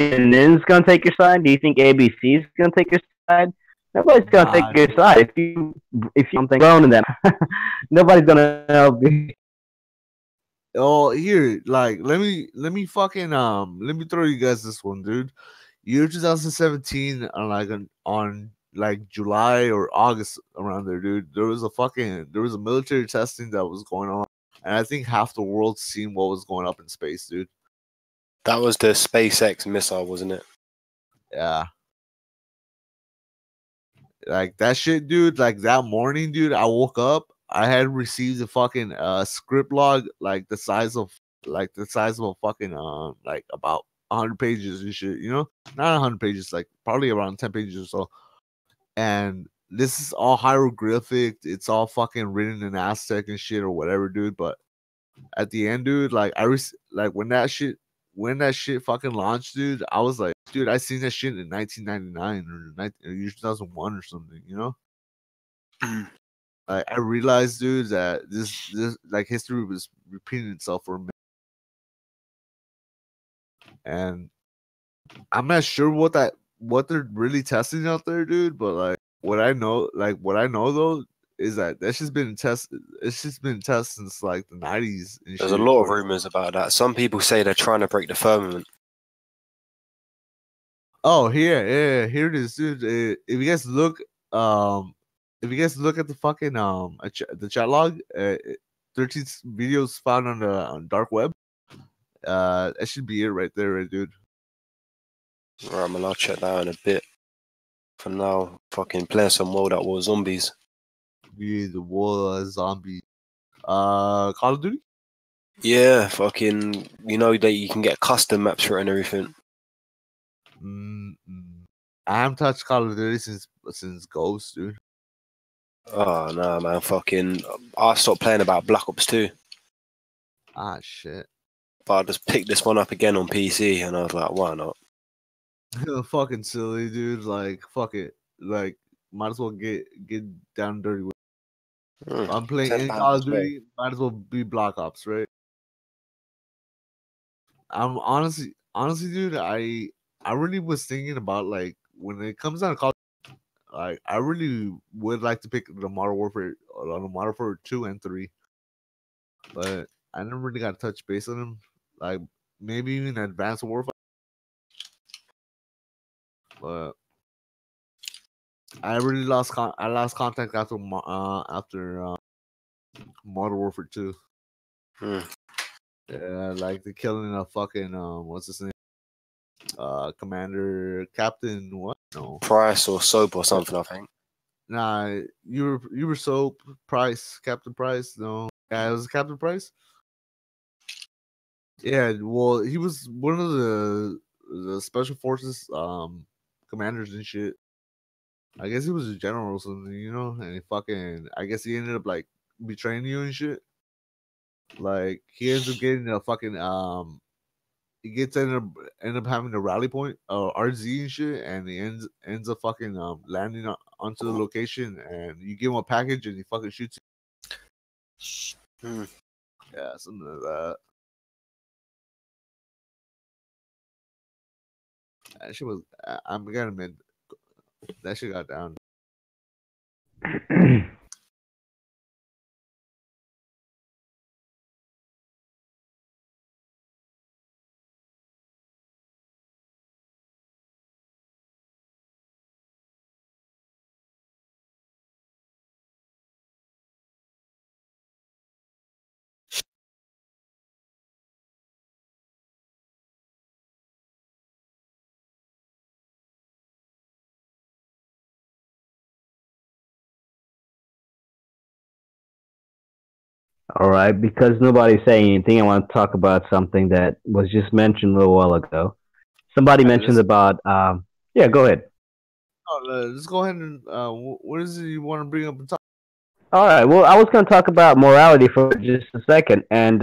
CNN's going to take your side? Do you think ABC's going to take your side? Nobody's going to take your side. If you something wrong in them, nobody's going to help you. Oh, here, like let me fucking let me throw you guys this one, dude. Year 2017, on like July or August around there, dude. There was a military testing that was going on, and I think half the world seen what was going up in space, dude. That was the SpaceX missile, wasn't it? Yeah. Like that shit, dude. Like that morning, dude, I woke up. I had received a fucking script log like the size of a fucking like about 100 pages and shit. You know, not 100 pages, like probably around 10 pages or so. And this is all hieroglyphic. It's all fucking written in Aztec and shit or whatever, dude. But at the end, dude, like when that shit fucking launched, dude, I was like, dude, I seen that shit in 1999 or 2001 or something, you know? I realized, dude, that this like history was repeating itself for a minute. And I'm not sure what they're really testing out there, dude, but like what I know though is that that's just been tested. It's just been tested since like the 90s. There's a lot of rumors about that. Some people say they're trying to break the firmament. Oh, here it is, dude. If you guys look at the fucking the chat log, 13 videos found on the dark web. That should be it right there, right, dude. Right, man, I'll check that out in a bit. For now, fucking play some World at War Zombies. Yeah, the War Zombie. Call of Duty? Yeah, fucking, you know that you can get custom maps for it and everything. I haven't touched Call of Duty since Ghost, dude. Oh, nah, man, fucking, I stopped playing about Black Ops 2. Ah, shit. But I just picked this one up again on PC, and I was like, why not? Fucking silly, dude. Like, fuck it. Like, might as well get down dirty with it. I'm playing any Call of Duty, might as well be Black Ops, right? I'm honestly, dude, I really was thinking about, like, when it comes down to Call of Duty, like, I really would like to pick the Modern Warfare 2 and 3. But I never really got to touch base on them. Like, maybe even Advanced Warfare. But I really lost contact after Modern Warfare 2. Yeah, like the killing of fucking what's his name? Commander Captain what? No, Price or Soap or something, I think. Nah, you were Soap Price, Captain Price. No, yeah, it was Captain Price. Yeah, well, he was one of the special forces commanders and shit. I guess he was a general or something, you know, and I guess he ended up like betraying you and shit. Like he ends up getting a fucking he end up having a rally point, RZ and shit, and he ends up fucking landing onto the location, and you give him a package and he fucking shoots you. Yeah, something like that. That shit was. I'm gonna admit, that shit got down. All right, because nobody's saying anything, I want to talk about something that was just mentioned a little while ago. Somebody mentioned about, yeah, go ahead. Let's go ahead and what is it you want to bring up and talk? All right, well, I was going to talk about morality for just a second, and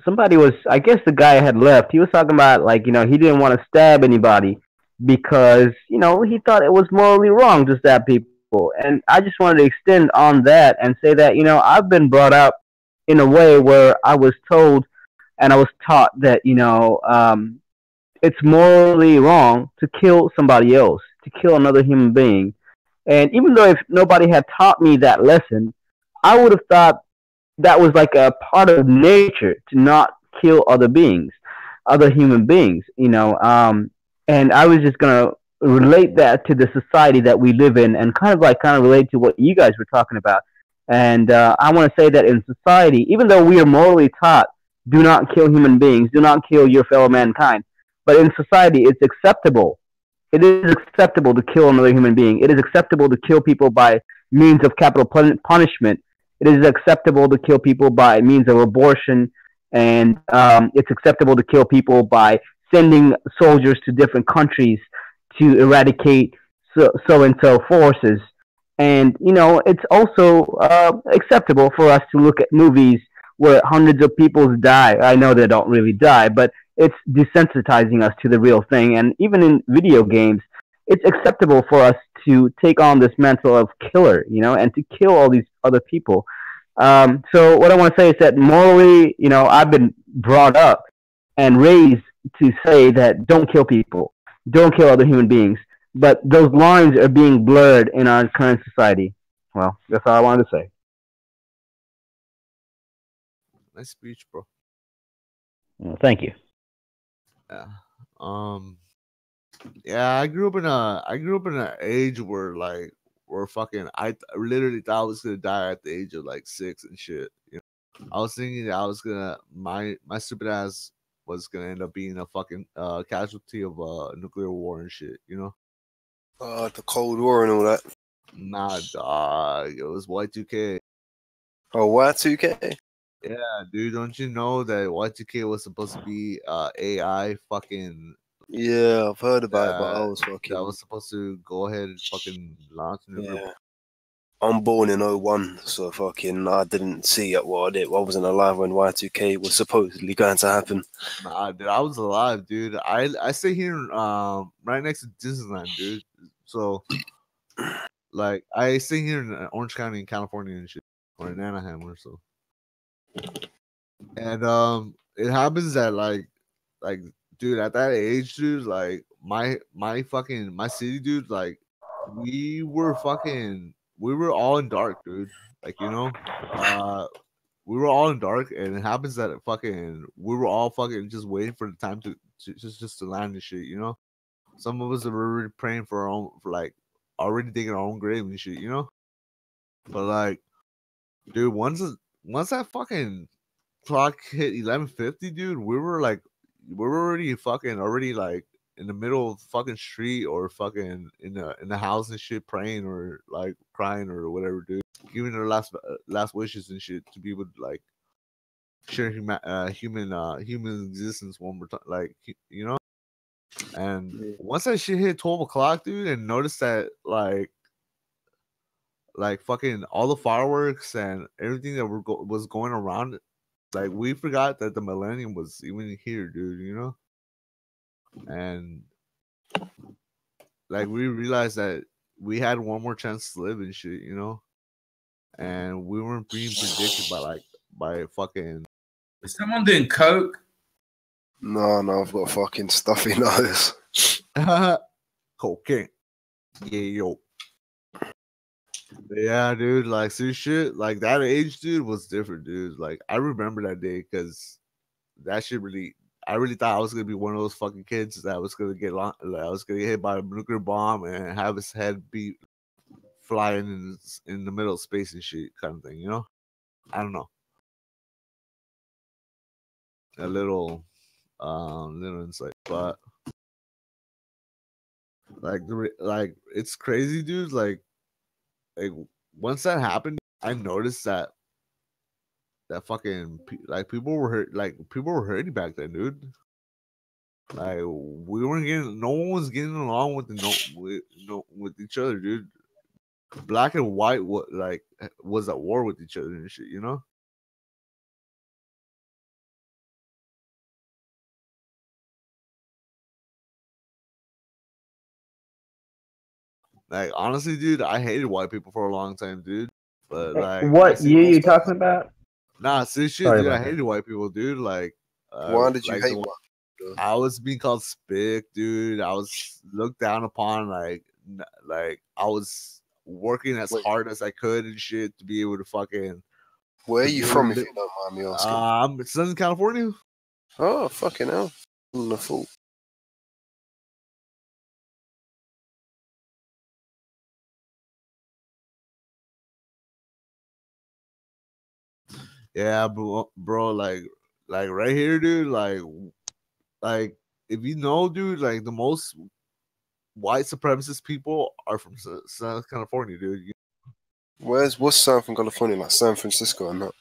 somebody was, I guess the guy had left. He was talking about, like, he didn't want to stab anybody because, he thought it was morally wrong to stab people. And I just wanted to extend on that and say that, I've been brought up in a way where I was told and I was taught that it's morally wrong to kill somebody else, to kill another human being. And even though if nobody had taught me that lesson, I would have thought that was like a part of nature to not kill other beings, other human beings. And I was just gonna relate that to the society that we live in, and kind of relate to what you guys were talking about. And I want to say that in society, even though we are morally taught, do not kill human beings, do not kill your fellow mankind, but in society, it's acceptable. It is acceptable to kill another human being. It is acceptable to kill people by means of capital punishment. It is acceptable to kill people by means of abortion, and it's acceptable to kill people by sending soldiers to different countries to eradicate so and so forces. And it's also acceptable for us to look at movies where hundreds of people die. I know they don't really die, but it's desensitizing us to the real thing. And even in video games, it's acceptable for us to take on this mantle of killer, and to kill all these other people. So what I want to say is that morally, I've been brought up and raised to say that don't kill people, don't kill other human beings. But those lines are being blurred in our current society. Well, that's all I wanted to say. Nice speech, bro. Well, thank you. Yeah. Yeah, I grew up in an age where I literally thought I was gonna die at the age of like 6 and shit. I was thinking that I was gonna my stupid ass was gonna end up being a fucking casualty of nuclear war and shit. The Cold War and all that. Nah, dog. It was Y2K. Oh, Y2K? Yeah, dude. Don't you know that Y2K was supposed to be AI fucking... Yeah, I've heard about it, but I was fucking... That was supposed to go ahead and fucking launch nuclear. Yeah. I'm born in 01, so fucking I didn't see it. Well, I wasn't alive when Y2K was supposedly going to happen. Nah, dude, I was alive, dude. I stay here right next to Disneyland, dude. So, like, I stay here in Orange County in California and shit, or in Anaheim or so. And it happens that like, dude, at that age, dude, like my city, dude, like we were all in dark, dude. Like, we were all in dark, and it happens that we were all fucking just waiting for the time to just to land and shit, Some of us are already praying for our own, already digging our own grave and shit, But like, dude, once that fucking clock hit 11:50, dude, we were already like in the middle of the fucking street, or fucking in the house and shit, praying or like crying or whatever, dude, giving their last wishes and shit to people, like share human existence one more time, like, And once that shit hit 12 o'clock, dude, and noticed that like fucking all the fireworks and everything that was going around, like, we forgot that the millennium was even here, dude, And like, we realized that we had one more chance to live and shit, And we weren't being predicted by fucking Is someone doing coke? No, I've got a fucking stuffy nose. Cocaine. Yeah, yo. Yeah, dude. Like, see shit. Like that age, dude, was different, dude. Like, I remember that day because that shit really. I really thought I was gonna be one of those fucking kids that was gonna get I was gonna get hit by a nuclear bomb and have his head be flying in the middle of space and shit, kind of thing. You know? I don't know. A little insight, but like it's crazy, dude. Like once that happened, I noticed that fucking people were hurt. Like people were hurting back then, dude. Like we weren't getting. No one was getting along with with each other, dude. Black and white was at war with each other and shit. You know. Like honestly, dude, I hated white people for a long time, dude. But like, what year you talking about? Nah, see shit, Sorry dude. I about that. hated white people, dude. Like, why did you like hate white people? I was being called spick, dude. I was looked down upon. Like I was working as hard as I could and shit to be able to fucking. Where are you from, if you don't mind me asking? I'm Southern California. Oh, fucking hell! I'm the fool. Yeah, bro, like right here, dude. Like if you know, dude, like the most white supremacist people are from Southern California, dude. What's Southern California, like San Francisco and that?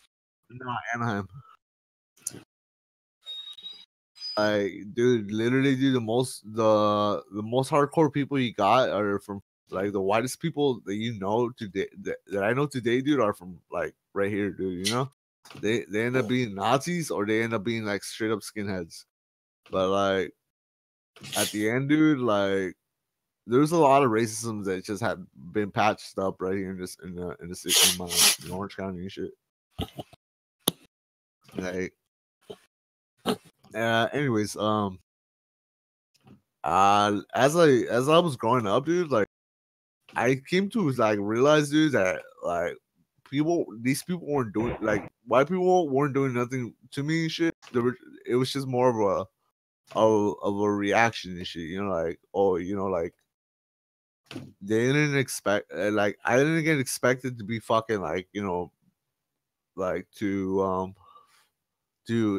No, Anaheim. Like, dude, literally, dude, the most hardcore people you got are from like the whitest people that you know today that I know today, dude, are from like right here, dude. You know, they end up being Nazis or they end up being like straight up skinheads. But like at the end, dude, like there's a lot of racism that just had been patched up right here in this in Orange County and shit. Like, anyways, as I was growing up, dude, like I came to like realize, dude, that like these people weren't doing like white people weren't doing nothing to me and shit. It was just more of a reaction and shit, you know, like, oh, you know, like they didn't expect like I didn't get expected to be fucking like, you know, like to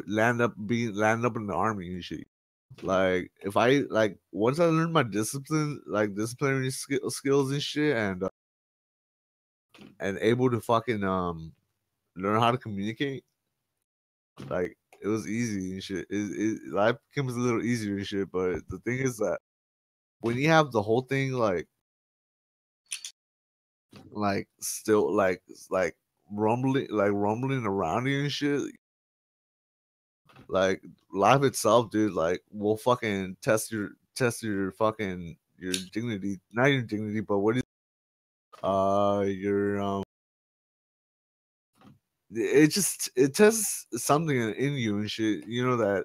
land up in the army and shit. Like if I like once I learned my disciplinary skills and shit and able to fucking learn how to communicate, like it was easy and shit. Life becomes a little easier and shit. But the thing is that when you have the whole thing still like rumbling around you and shit, like life itself, dude, like will fucking test your fucking your dignity, not your dignity, but what is your it tests something in you and shit, you know, that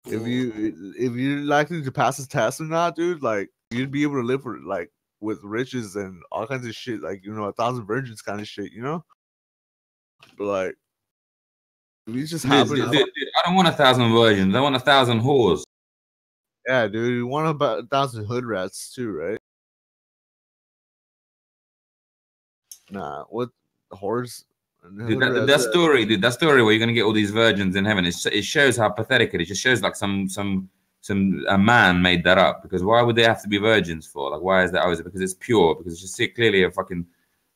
if you're likely to pass this test or not, dude, like you'd be able to live for like with riches and all kinds of shit, like, you know, 1,000 virgins kind of shit, you know. But like if you just happen dude, I don't want 1,000 virgins, I want 1,000 whores. Yeah, dude, you want about 1,000 hood rats too, right? Nah, what whores? Dude, that story where you're gonna get all these virgins in heaven, it shows how pathetic it is. It just shows like a man made that up, because why would they have to be virgins for? Like, why is that? Oh, is it because it's pure? Because it's just clearly a fucking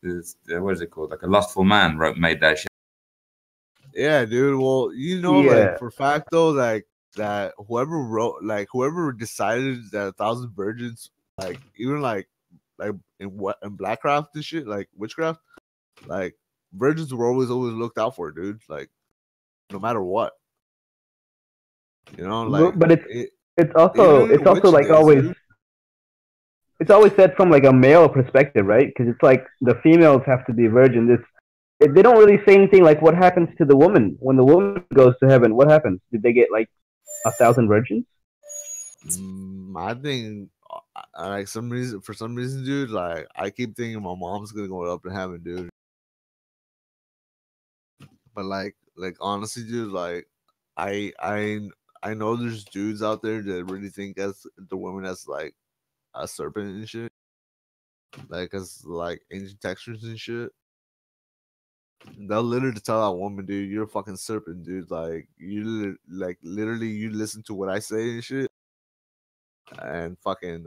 what is it called? Like a lustful man made that shit. Yeah, dude. Well, you know, like for fact though, like that whoever decided that 1,000 virgins, like even like in blackcraft and shit, like witchcraft, like virgins were always looked out for, dude. Like no matter what, you know. Like, but it's also like always. Dude. It's always said from like a male perspective, right? Because it's like the females have to be virgin. They don't really say anything like what happens to the woman when the woman goes to heaven. What happens? Did they get like 1,000 virgins? I think, like for some reason, dude, like I keep thinking my mom's gonna go up to heaven, dude. But like honestly, dude, like I know there's dudes out there that really think as the woman as like a serpent and shit, like as like ancient textures and shit. They'll literally tell that woman, dude, you're a fucking serpent, dude. Like like literally, you listen to what I say and shit, and fucking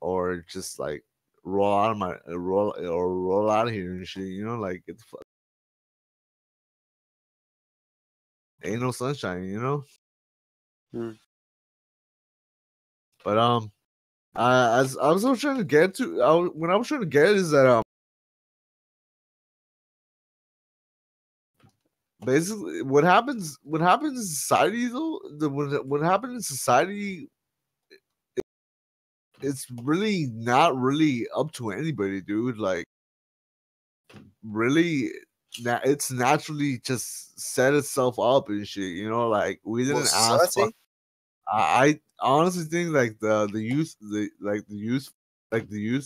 or just like roll out of my roll out of here and shit. You know, like get the fuck. Ain't no sunshine, you know. But as I was trying to get to, when I was trying to get is that basically what happens in society though, what happened in society, it's really not really up to anybody, dude. Like really, it's naturally just set itself up and shit. You know, like we didn't ask. I honestly think like the youth, the youth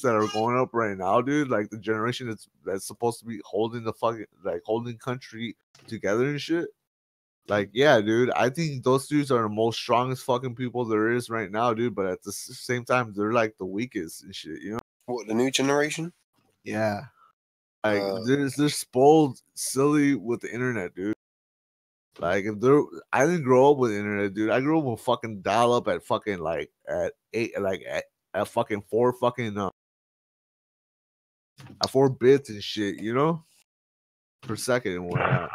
that are growing up right now, dude, like the generation that's supposed to be holding the fucking like holding country together and shit. Like, yeah, dude, I think those dudes are the most strongest fucking people there is right now, dude. But at the same time, they're like the weakest and shit, you know? What, the new generation? Yeah. Like, they're spoiled silly with the internet, dude. Like, I didn't grow up with the internet, dude. I grew up with fucking dial up at fucking like at 8, like at fucking 4 fucking at 4 bits and shit, you know, per second and whatnot.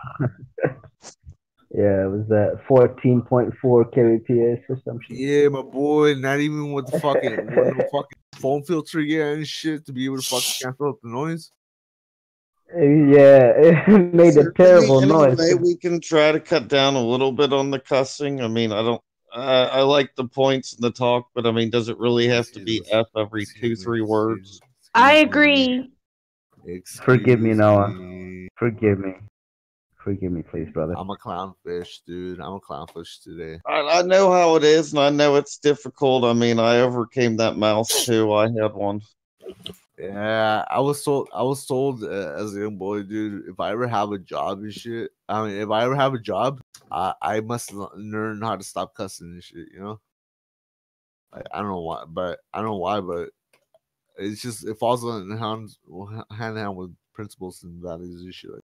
Yeah, it was that 14.4 kbps or some shit. Yeah, my boy, not even with the fucking with no fucking phone filter yet and shit to be able to fucking cancel out the noise. Yeah, it made a terrible noise. Way we can try to cut down a little bit on the cussing. I mean, I don't. I like the points in the talk, but I mean, does it really have to be F every 2-3 words? I agree. Forgive me, Noah. Forgive me. Forgive me, please, brother. I'm a clownfish, dude. I'm a clownfish today. I know how it is, and I know it's difficult. I mean, I overcame that mouse too. I had one. Yeah, I was told as a young boy, dude, if I ever have a job and shit, I mean, if I ever have a job, I must learn how to stop cussing and shit, you know? Like, I don't know why, but it's just, it falls hand in hand with principles and values and shit. Like,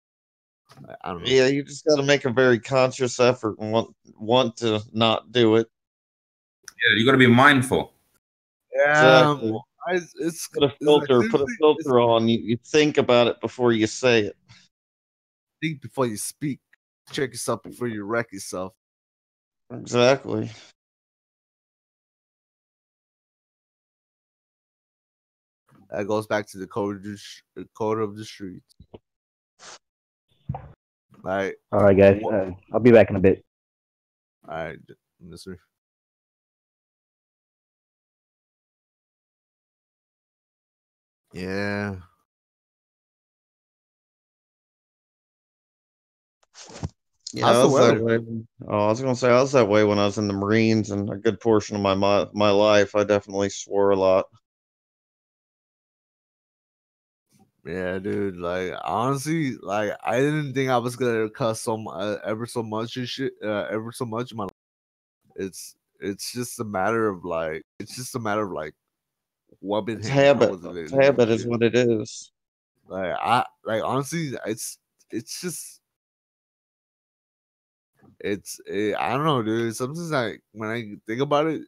I don't know. Yeah, you just got to make a very conscious effort and want to not do it. Yeah, you got to be mindful. Yeah, Exactly. It's put a filter. Like, put a filter on. You think about it before you say it. Think before you speak. Check yourself before you wreck yourself. Exactly. That goes back to the code of the streets. Like, all right, guys. I'll be back in a bit. All right, mister. Yeah. Yeah, I was that way. Oh, I was gonna say I was that way when I was in the Marines, and a good portion of my life, I definitely swore a lot. Yeah, dude. Like, honestly, like I didn't think I was gonna cuss ever so much and shit, ever so much in my life. It's just a matter of like what been It's hanging out habit. with it. Habit is what it is. Like honestly, it's just I don't know, dude. Sometimes like when I think about it,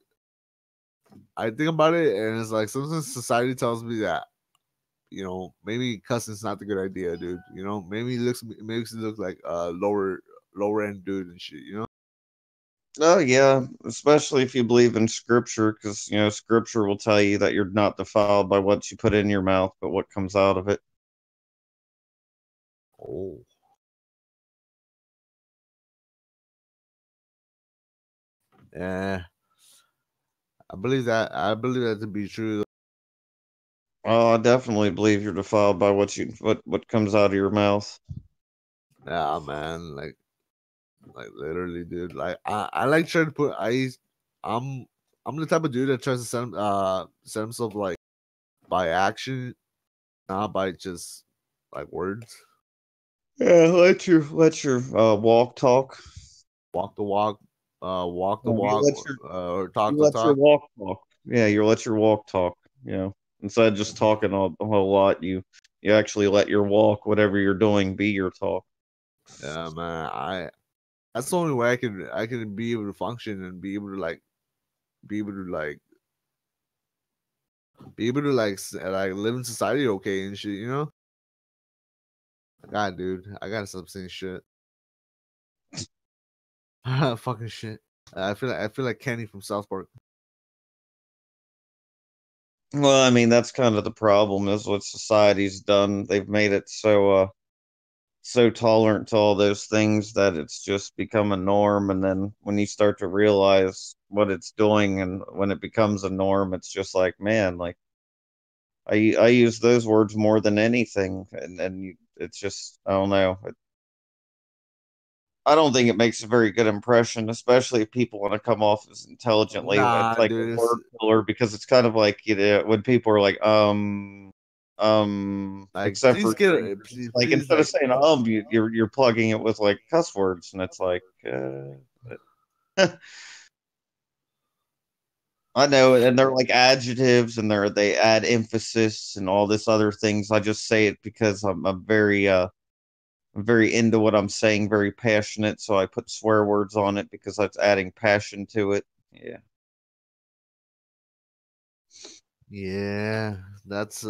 and it's like sometimes society tells me that, you know, maybe cussing's not the good idea, dude. You know, maybe it makes it look like a lower end dude and shit. You know. Oh yeah, especially if you believe in scripture, because you know scripture will tell you that you're not defiled by what you put in your mouth, but what comes out of it. Oh. Yeah. I believe that to be true. Oh, I definitely believe you're defiled by what comes out of your mouth. Yeah, man. Like literally, dude. Like I like trying to put. I'm the type of dude that tries to set himself like by action, not by just like words. Yeah, let your walk talk. Walk the walk, walk the You walk, let your or talk you the let your talk. walk talk. Yeah, you let your walk talk. You know, instead of just talking a whole lot, you actually let your walk, whatever you're doing, be your talk. Yeah, man. That's the only way I can be able to function and be able to like be able to like be able to like live in society okay and shit, you know? God, dude, I gotta stop saying shit. Fucking shit. I feel like Kenny from South Park. Well, I mean, that's kind of the problem is what society's done. They've made it so tolerant to all those things that it's just become a norm. And then when you start to realize what it's doing and when it becomes a norm, it's just like, man, like I use those words more than anything. It's just, I don't know. I don't think it makes a very good impression, especially if people want to come off as intelligently. It's Nah, like a dude. word killer because it's kind of like, you know, when people are like, Like, except please for get it. like Please, instead like, of saying you're plugging it with like cuss words, and it's like, I know, and they're like adjectives, and they add emphasis and all this other things. I just say it because I'm very into what I'm saying, very passionate, so I put swear words on it because that's adding passion to it. Yeah. yeah, that's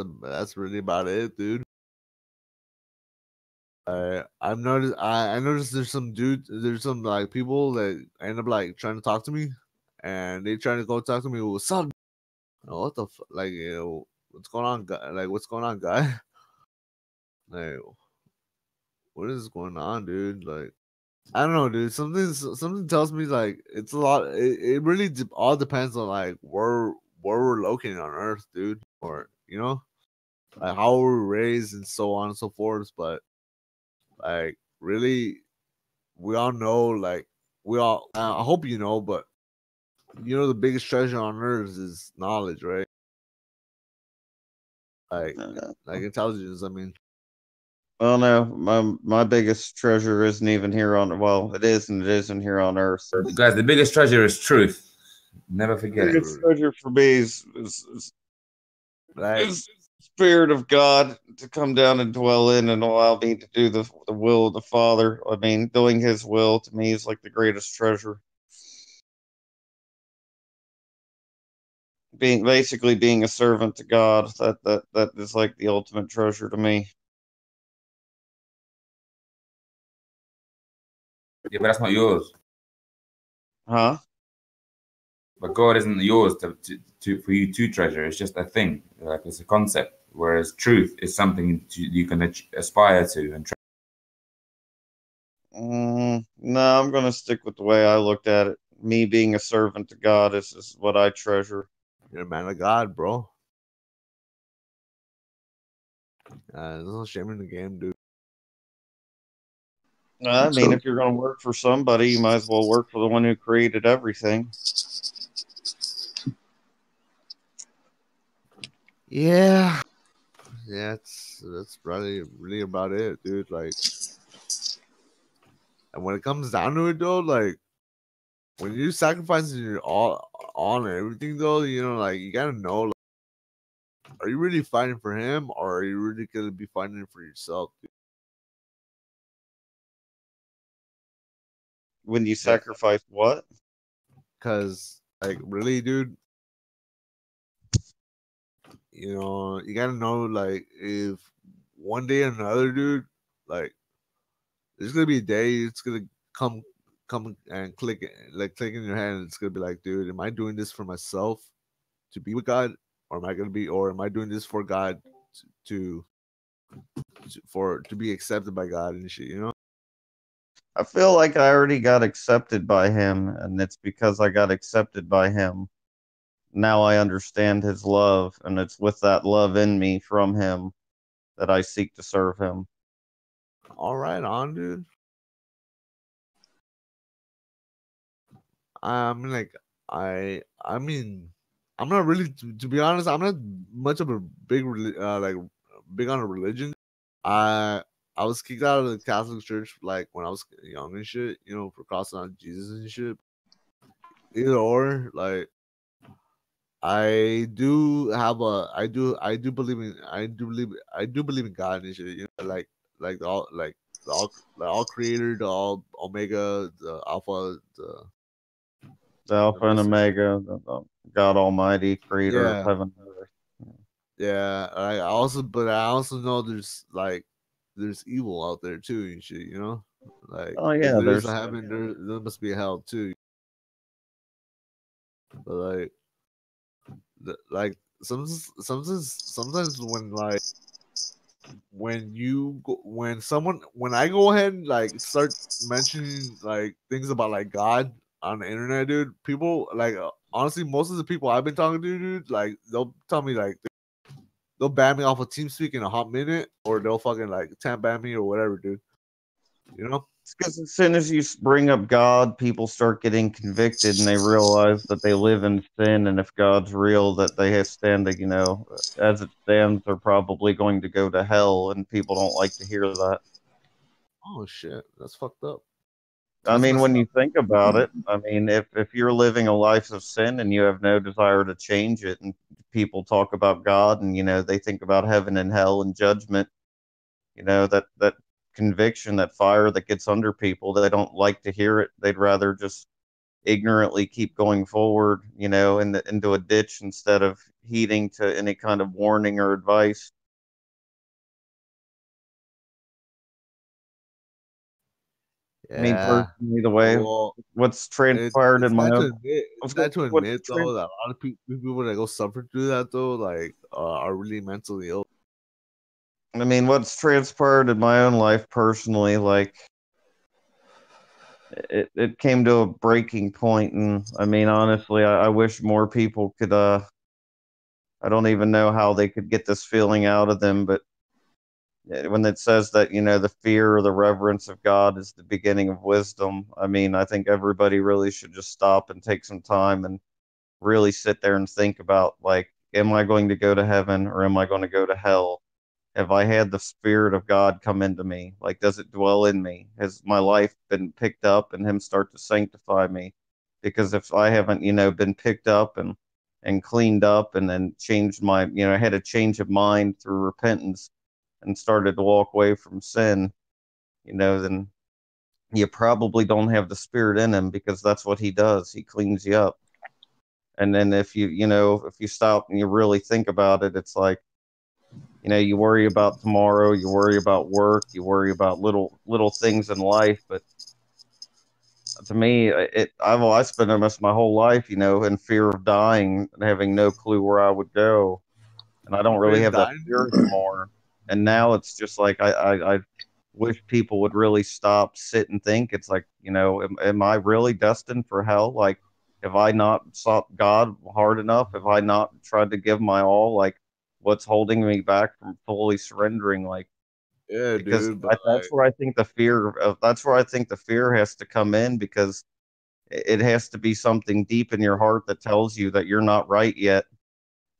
really about it, dude. I noticed there's some like people that end up like trying to talk to me, and they trying to go talk to me. What's up? What the like, you know, what's going on, guy? Like, what's going on, guy? Like, what is going on, dude? Like, I don't know, dude. Something tells me like it's a lot. It really all depends on like where we're located on Earth, dude, or you know, like how we're raised and so on and so forth. But like, really, we all know, like, we all. I hope you know, but you know, the biggest treasure on Earth is knowledge, right? Like intelligence. I mean, Well, no, my biggest treasure isn't even here on. Well, it is, and it isn't here on Earth. Guys, the biggest treasure is truth. Never forget it. Biggest treasure for me is Spirit of God to come down and dwell in and allow me to do the will of the Father. I mean, doing His will to me is like the greatest treasure. Basically being a servant to God, that is like the ultimate treasure to me. Yeah, but that's not yours. Huh? But God isn't yours for you to treasure. It's just a thing, like it's a concept. Whereas truth is something you can aspire to and. No, I'm gonna stick with the way I looked at it. Me being a servant to God is what I treasure. you're a man of God, bro. There's no shame in the game, dude. I mean, if you're gonna work for somebody, you might as well work for the one who created everything. Yeah, that's probably really about it, dude. Like, and when it comes down to it, though, like when you sacrificing your all on everything, though, you know, like you gotta know, like, are you really fighting for him, or are you really gonna be fighting for yourself, dude? When you sacrifice what? Because, like, really, dude, you know, you gotta know, like, if one day or another, dude, like, there's gonna be a day it's gonna come and click in your hand, and it's gonna be like, dude, am I doing this for myself to be with God, or am I doing this for God to be accepted by God and shit, you know? I feel like I already got accepted by Him, and it's because I got accepted by Him now I understand his love, and it's with that love in me from him that I seek to serve him. All right, on, dude. I mean, like, I mean, I'm not really, to be honest, I'm not much of a big, like, big on a religion. I was kicked out of the Catholic Church, like, when I was young and shit, you know, for crossing out Jesus and shit. Either or, like, I do believe in God and shit, you know, like the all creator, the all omega, the alpha, The Alpha and Omega, the God Almighty, creator of yeah, heaven and earth. yeah. I also know there's evil out there too and shit, you know, like Oh if yeah, there's a there's heaven, there must be a hell too. But like, like sometimes when I go ahead and like start mentioning like things about like God on the internet, dude, people like honestly, most of the people I've been talking to, dude, like they'll tell me like they'll ban me off of TeamSpeak in a hot minute, or they'll fucking like temp ban me or whatever, dude. You know? It's because as soon as you bring up God, people start getting convicted, and they realize that they live in sin, and if God's real, that they have standing, you know, as it stands, they're probably going to go to hell, and people don't like to hear that. Oh shit, that's fucked up. I mean, when you think about it, I mean, if you're living a life of sin and you have no desire to change it, and people talk about God, and you know they think about heaven and hell and judgment, you know that conviction, that fire that gets under people, they don't like to hear it. They'd rather just ignorantly keep going forward, you know, into a ditch instead of heeding to any kind of warning or advice. Me Yeah. personally, the way Well, what's transpired it's in my sad to own admit. It's sad to admit though that a lot of people that go suffer through that though, like, are really mentally ill. I mean, what's transpired in my own life personally, like it came to a breaking point, and I mean, honestly, I wish more people could. I don't even know how they could get this feeling out of them, but when it says that you know the fear or the reverence of God is the beginning of wisdom, I mean, I think everybody really should just stop and take some time and really sit there and think about like, am I going to go to heaven or am I going to go to hell? Have I had the Spirit of God come into me? Like, does it dwell in me? Has my life been picked up and Him start to sanctify me? Because if I haven't, you know, been picked up and cleaned up and then changed my, you know, had a change of mind through repentance and started to walk away from sin, you know, then you probably don't have the Spirit in Him because that's what He does. He cleans you up. And then if you know, if you stop and you really think about it, it's like, you know, you worry about tomorrow, you worry about work, you worry about little things in life. But to me, I spent almost my whole life, you know, in fear of dying and having no clue where I would go, and I don't really have that fear anymore. And now it's just like I wish people would really stop, sit and think. It's like, you know, am I really destined for hell? Like, have I not sought God hard enough? Have I not tried to give my all? Like, what's holding me back from fully surrendering? Like, Yeah, because dude. But that's where I think that's where I think the fear has to come in, because it has to be something deep in your heart that tells you that you're not right yet,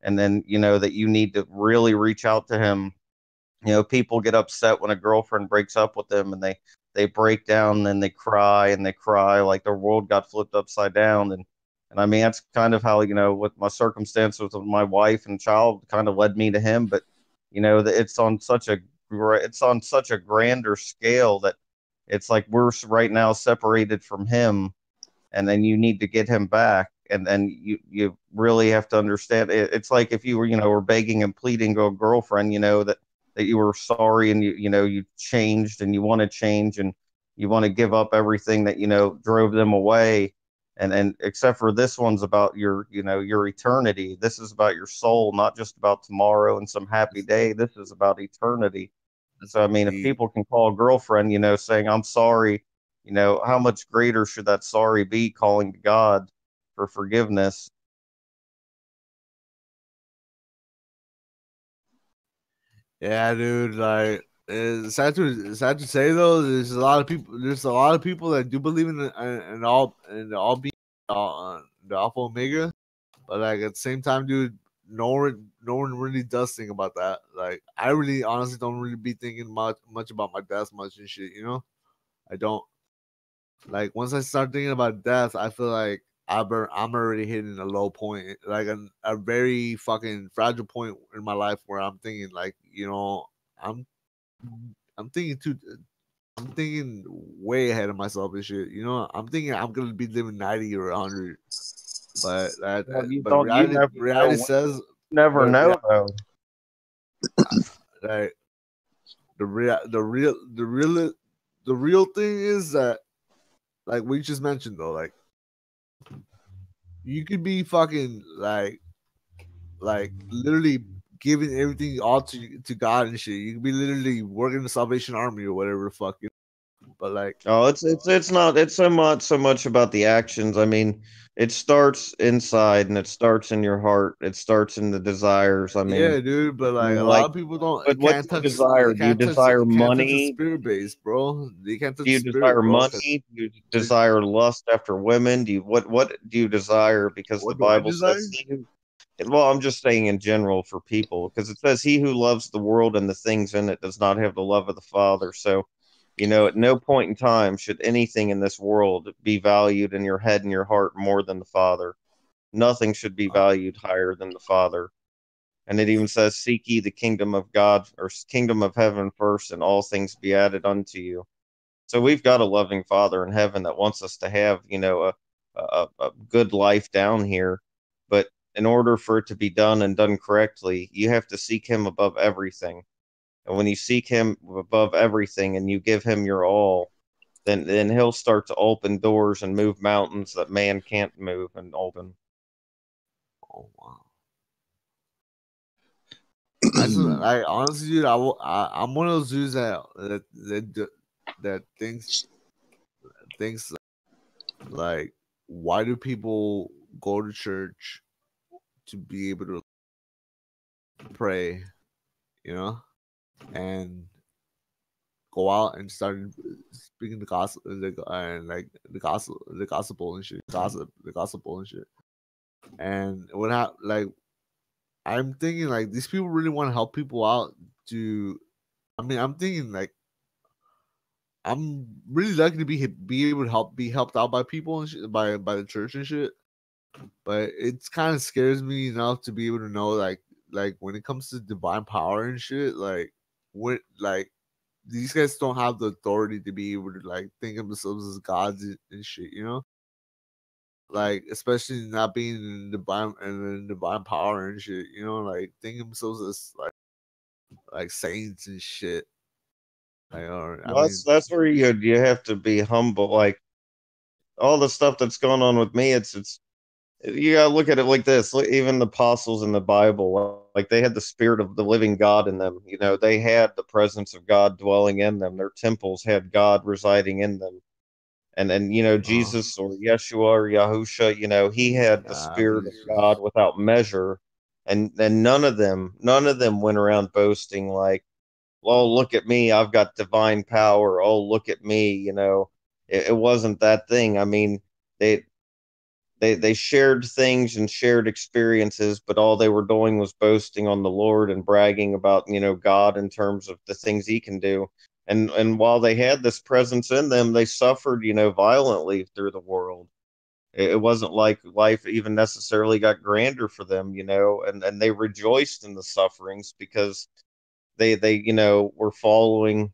and then you know that you need to really reach out to Him. You know, people get upset when a girlfriend breaks up with them, and they break down and they cry like their world got flipped upside down. And I mean, that's kind of how, you know, with my circumstances with my wife and child kind of led me to Him. But you know, it's on such a grander scale that it's like we're right now separated from Him, and then you need to get Him back. And then you really have to understand it's like if you were, you know, were begging and pleading to a girlfriend, you know, that you were sorry, and you know you changed and you want to change, and you want to give up everything that, you know, drove them away. And except for this one's about your, you know, your eternity. This is about your soul, not just about tomorrow and some happy day. This is about eternity. So I mean, if people can call a girlfriend, you know, saying I'm sorry, you know, how much greater should that sorry be calling to God for forgiveness? Yeah, dude. Like, it's sad to say though. There's a lot of people. There's a lot of people that do believe in the all being the Alpha Omega, but like at the same time, dude, no one really does think about that. Like, I really honestly don't really be thinking much about my death much and shit. You know, I don't. Like, once I start thinking about death, I feel like I'm already hitting a low point, like a very fucking fragile point in my life where I'm thinking like, you know, I'm I'm thinking too. I'm thinking way ahead of myself and shit. You know, I'm thinking I'm gonna be living 90 or 100, but Well, you but don't. You never reality know. says Never know though. that the real thing is that, like we just mentioned though, like you could be fucking like literally giving everything all to God and shit. You could be literally working the Salvation Army or whatever the fuck. You know? But like, Oh, it's not. It's so much about the actions. I mean, it starts inside and it starts in your heart. It starts in the desires. yeah, dude. But like a lot of people don't. But It what can't do you touch. desire? It Do you can't touch. desire It can't touch the money? spirit base, bro. You can't touch Do the you spirit, desire bro. money? Do you desire lust after women? Do you what do you desire? Because the What do I Bible desire? says well, I'm just saying in general for people, because it says he who loves the world and the things in it does not have the love of the Father. So, you know, at no point in time should anything in this world be valued in your head and your heart more than the Father. Nothing should be valued higher than the Father. And it even says, seek ye the kingdom of God or kingdom of heaven first, and all things be added unto you. So we've got a loving Father in heaven that wants us to have, you know, a good life down here. But in order for it to be done and done correctly, you have to seek Him above everything. And when you seek Him above everything and you give Him your all, then He'll start to open doors and move mountains that man can't move and open. Oh wow. I honestly, dude, I'm one of those dudes that thinks like, why do people go to church to be able to pray, you know, and go out and start speaking the gospel, and like the gospel and shit, the gospel and shit. And like, I'm thinking like these people really want to help people out. I mean, I'm thinking like I'm really lucky to be able to be helped out by people and shit, by the church and shit. But it's kind of scares me enough to be able to know like when it comes to divine power and shit, like what like these guys don't have the authority to be able to like think of themselves as gods and shit, you know? Like, especially not being in divine power and shit, you know, like thinking of themselves as like saints and shit. Like, or I Well, mean, that's where you have to be humble. Like all the stuff that's going on with me, it's you gotta look at it like this. Even the apostles in the Bible, like they had the spirit of the living God in them. You know, they had the presence of God dwelling in them. Their temples had God residing in them. And you know, Jesus or Yeshua or Yahusha, you know, he had the spirit of God without measure. And none of them went around boasting like, oh, look at me, I've got divine power. Oh, look at me, you know. It wasn't that thing. I mean, they they shared things and shared experiences, but all they were doing was boasting on the Lord and bragging about, you know, God in terms of the things He can do. And while they had this presence in them, they suffered, you know, violently through the world. It wasn't like life even necessarily got grander for them, you know, and they rejoiced in the sufferings because they you know were following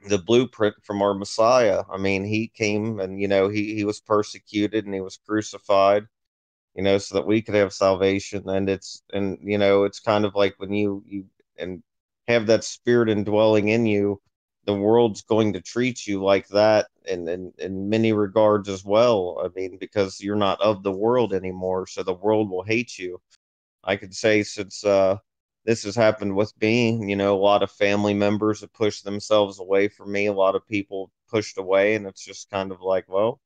the blueprint from our Messiah. I mean, He came and, you know, he was persecuted and He was crucified, you know, so that we could have salvation. And you know, it's kind of like when you and have that spirit indwelling in you, the world's going to treat you like that in many regards as well. I mean, because you're not of the world anymore, so the world will hate you. I could say since this has happened with me, you know, a lot of family members have pushed themselves away from me, a lot of people pushed away, and it's just kind of like, well,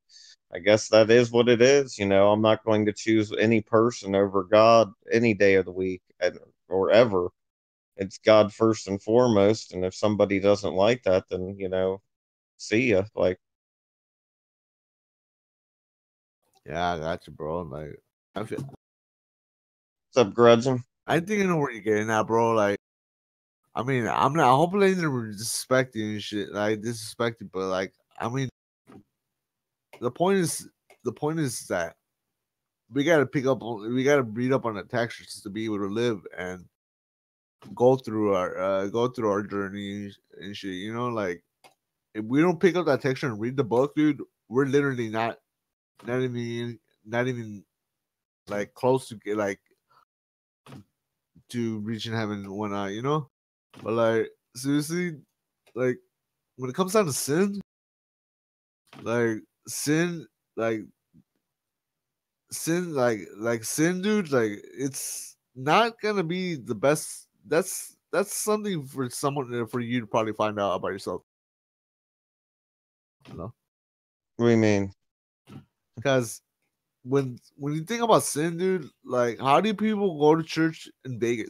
I guess that is what it is. You know, I'm not going to choose any person over God any day of the week or ever. it's God first and foremost. And if somebody doesn't like that, then, you know, see ya. Like, Yeah, I got you, bro. Like, I feel. What's up, Grudging? I think I know where you're getting at, bro. Like, I mean, I'm not. Hopefully, I didn't disrespect you and shit. Like, disrespect you, but like, I mean, the point is that we gotta we gotta read up on the textures to be able to live and go through our journey and shit. You know, like if we don't pick up that texture and read the book, dude, we're literally not even like close to get like to reaching heaven and whatnot. You know, but like seriously, like when it comes down to sin, like sin, like sin, dude, like it's not gonna be the best. That's something for someone for you to probably find out about yourself. You know? What do you mean? Because when you think about sin, dude, like how do people go to church in Vegas?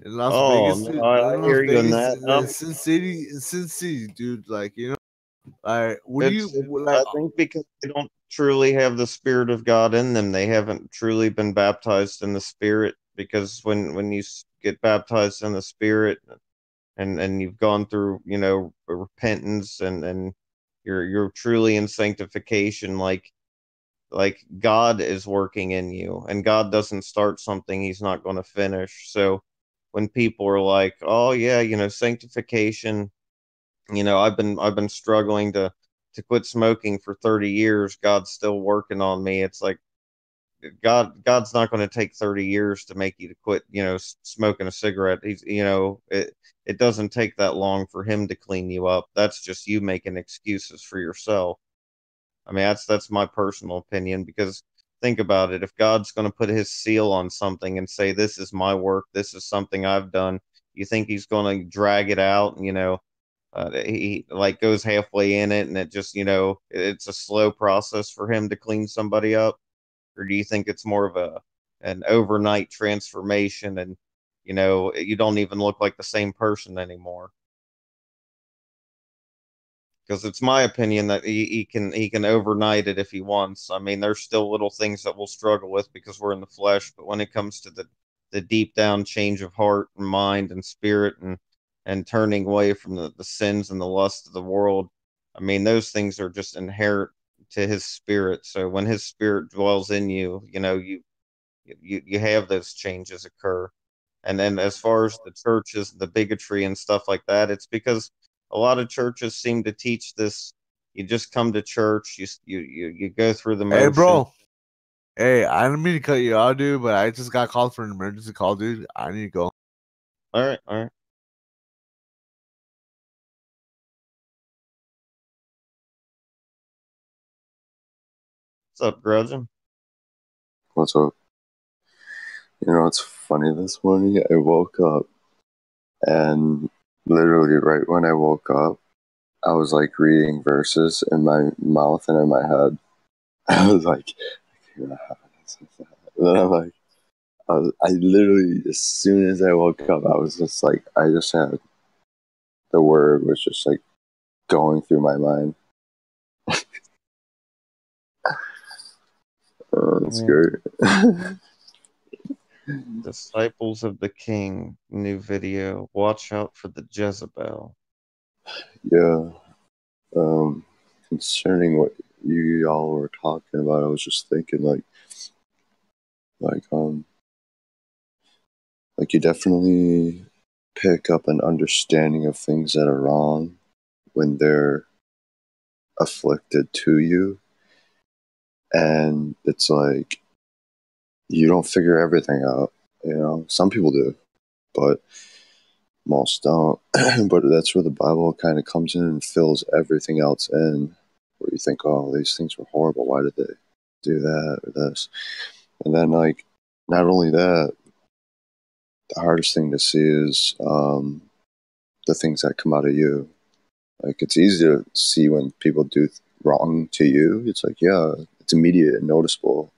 In Las Vegas, no, dude, I in Las hear you on Vegas, that. in Sin City, dude, like you know, like what do you I think because they don't truly have the Spirit of God in them, they haven't truly been baptized in the Spirit. Because when you get baptized in the Spirit, and you've gone through, you know, repentance, and you're truly in sanctification, like God is working in you, and God doesn't start something He's not going to finish. So when people are like, "Oh yeah, you know, sanctification," you know, I've been struggling to quit smoking for 30 years. God's still working on me. It's like God's not going to take 30 years to make you to quit, you know, smoking a cigarette. He's, you know, it doesn't take that long for Him to clean you up. That's just you making excuses for yourself. I mean, that's my personal opinion, because think about it. If God's going to put His seal on something and say, "This is my work, this is something I've done," you think He's going to drag it out? You know, he like goes halfway in it, and it just, you know, it's a slow process for Him to clean somebody up? Or do you think it's more of an overnight transformation, and, you know, you don't even look like the same person anymore? Because it's my opinion that he can overnight it if he wants. I mean, there's still little things that we'll struggle with because we're in the flesh, but when it comes to the deep down change of heart and mind and spirit, and turning away from the sins and the lust of the world, I mean, those things are just inherent to His Spirit. So when His Spirit dwells in you, you know, you have those changes occur. And then as far as the churches, the bigotry and stuff like that, it's because a lot of churches seem to teach this. You just come to church, you go through the motion. Hey, bro. Hey, I didn't mean to cut you out, dude, but I just got called for an emergency call, dude. I need to go. All right, all right. What's up, Grudging? What's up? You know, it's funny, this morning I woke up, and literally right when I woke up, I was like reading verses in my mouth and in my head. I was like, and then I'm like, I literally, as soon as I woke up, I was just like, I just had, the word was just like going through my mind. Oh, that's great. Disciples of the King, new video. Watch out for the Jezebel. Yeah. Concerning what y'all were talking about, I was just thinking like you definitely pick up an understanding of things that are wrong when they're afflicted to you, and it's like you don't figure everything out. You know, some people do, but most don't. But that's where the Bible kind of comes in and fills everything else in, where you think, oh, these things were horrible, why did they do that or this? And then, like, not only that, the hardest thing to see is the things that come out of you. Like, it's easy to see when people do wrong to you. It's like, yeah, it's immediate and noticeable,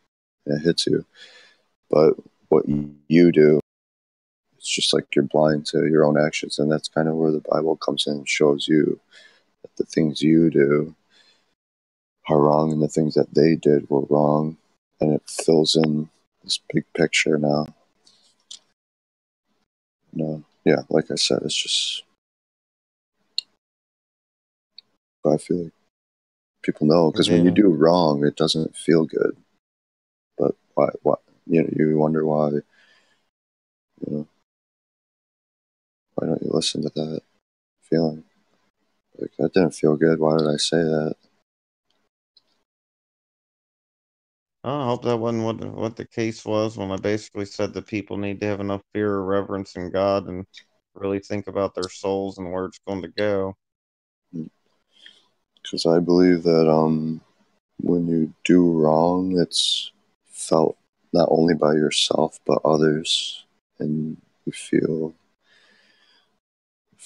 and it hits you. But what you do it's just like you're blind to your own actions, and that's kind of where the Bible comes in and shows you that the things you do are wrong and the things that they did were wrong, and it fills in this big picture now. No, yeah, like I said, it's just, I feel like people know, because when you do wrong, it doesn't feel good. But why? You know, you wonder why. You know, why don't you listen to that feeling? Like, that didn't feel good. Why did I say that? I hope that wasn't what the case was when I basically said that people need to have enough fear or reverence in God and really think about their souls and where it's going to go. Because I believe that when you do wrong, it's felt not only by yourself but others, and you feel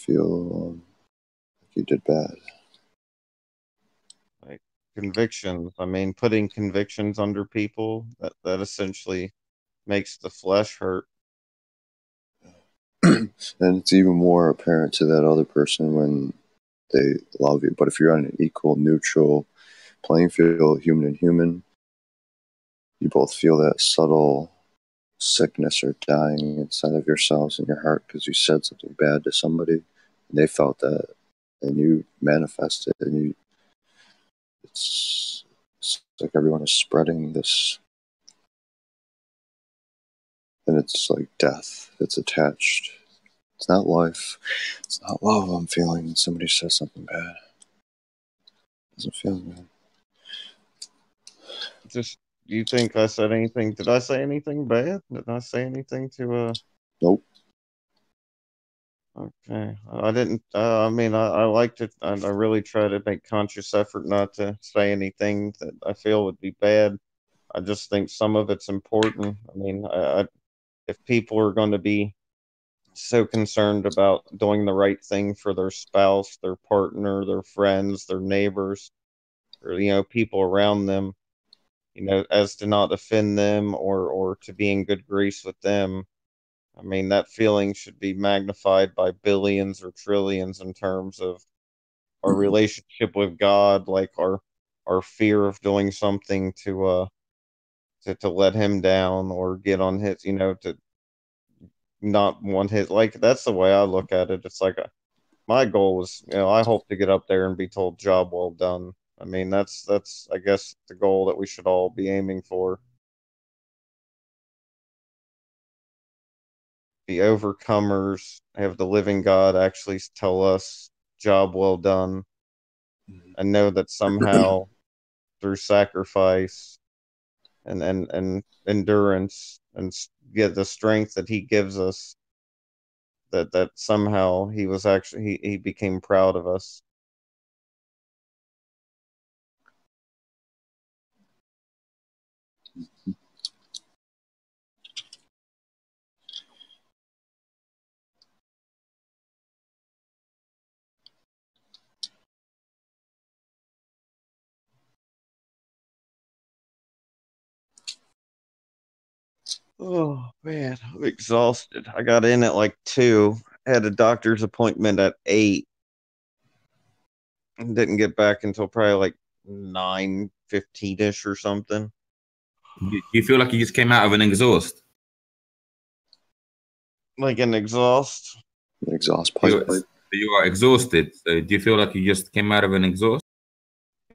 like you did bad. Like convictions. I mean, putting convictions under people, that essentially makes the flesh hurt. And it's even more apparent to that other person when they love you. But if you're on an equal, neutral playing field, human and human, you both feel that subtle sickness or dying inside of yourselves in your heart because you said something bad to somebody, and they felt that, and you manifest it, and it's like everyone is spreading this, and it's like death. It's attached. It's not life. It's not love I'm feeling when somebody says something bad. It doesn't feel good. Just, you think I said anything? Did I say anything bad? Did I say anything to Nope. Okay, I didn't. I mean, I liked it. I really try to make conscious effort not to say anything that I feel would be bad. I just think some of it's important. I mean, if people are going to be so concerned about doing the right thing for their spouse, their partner, their friends, their neighbors, or people around them, as to not offend them or to be in good grace with them. I mean, that feeling should be magnified by billions or trillions in terms of our relationship with God, like our fear of doing something to let him down or get on his, to not want his, like, that's the way I look at it. It's like my goal was, I hope to get up there and be told job well done. I mean, that's I guess the goal that we should all be aiming for. The overcomers have the living God actually tell us job well done, and know that somehow through sacrifice and endurance and get the strength that he gives us, that somehow he was actually he became proud of us. Oh man, I'm exhausted. I got in at like 2, had a doctor's appointment at 8, and didn't get back until probably like 9:15ish or something. Do you feel like you just came out of an exhaust? Like an exhaust? An exhaust pipe. You are exhausted. So do you feel like you just came out of an exhaust?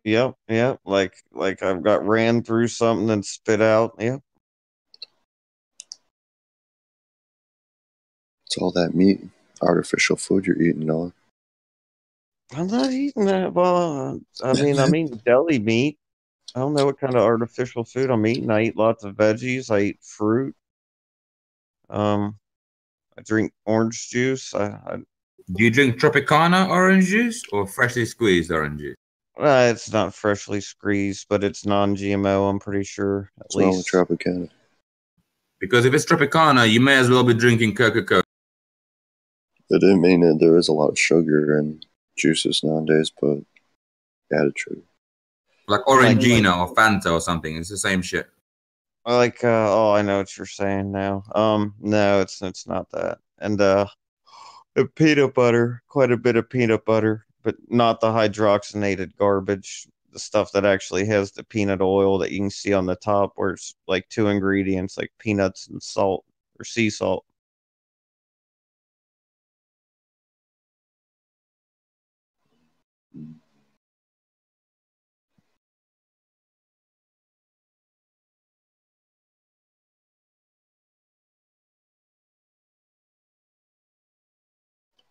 Yep. Like I've got ran through something and spit out. Yep. It's all that meat, artificial food you're eating, Noah. I'm not eating that. Well, I'm eating deli meat. I don't know what kind of artificial food I'm eating. I eat lots of veggies. I eat fruit. I drink orange juice. Do you drink Tropicana orange juice or freshly squeezed orange juice? It's not freshly squeezed, but it's non-GMO, I'm pretty sure. At least. What's wrong with Tropicana? Because if it's Tropicana, you may as well be drinking Coca-Cola. It didn't mean that there is a lot of sugar in juices nowadays, but added sugar. Like Orangina or Fanta or something. It's the same shit. I know what you're saying now. No, it's not that. and peanut butter, quite a bit of peanut butter, but not the hydrogenated garbage. The stuff that actually has the peanut oil that you can see on the top, where it's like 2 ingredients, like peanuts and salt or sea salt.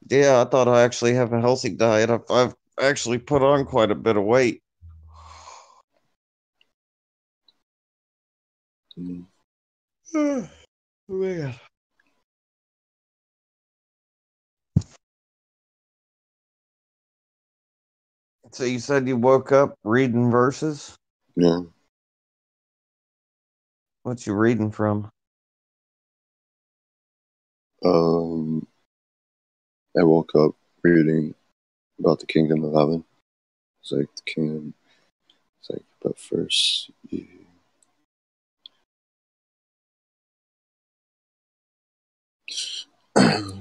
Yeah, I thought I actually have a healthy diet. I've actually put on quite a bit of weight. Oh, man. So you said you woke up reading verses? Yeah. What you reading from? I woke up reading about the kingdom of heaven. It's like the kingdom. It's like, but first,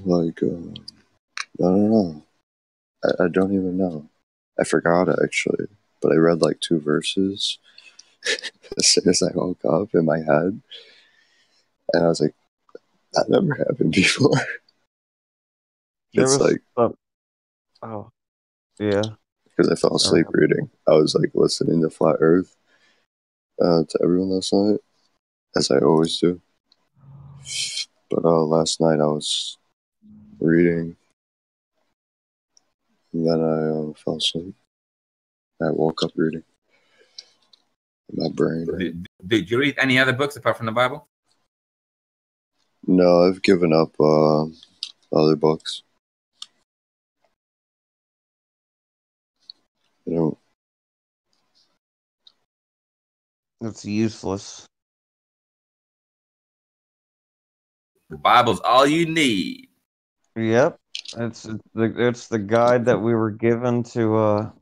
like, I don't know. I don't even know. I forgot it actually, but I read like 2 verses as soon as I woke up in my head, and I was like, that never happened before. It's like, oh, yeah. because I fell asleep reading. I was like listening to Flat Earth to everyone last night, as I always do. But last night I was reading, and then I fell asleep. I woke up reading. My brain. Did you read any other books apart from the Bible? No, I've given up other books. I don't. It's useless. The Bible's all you need. Yep, it's the guide that we were given to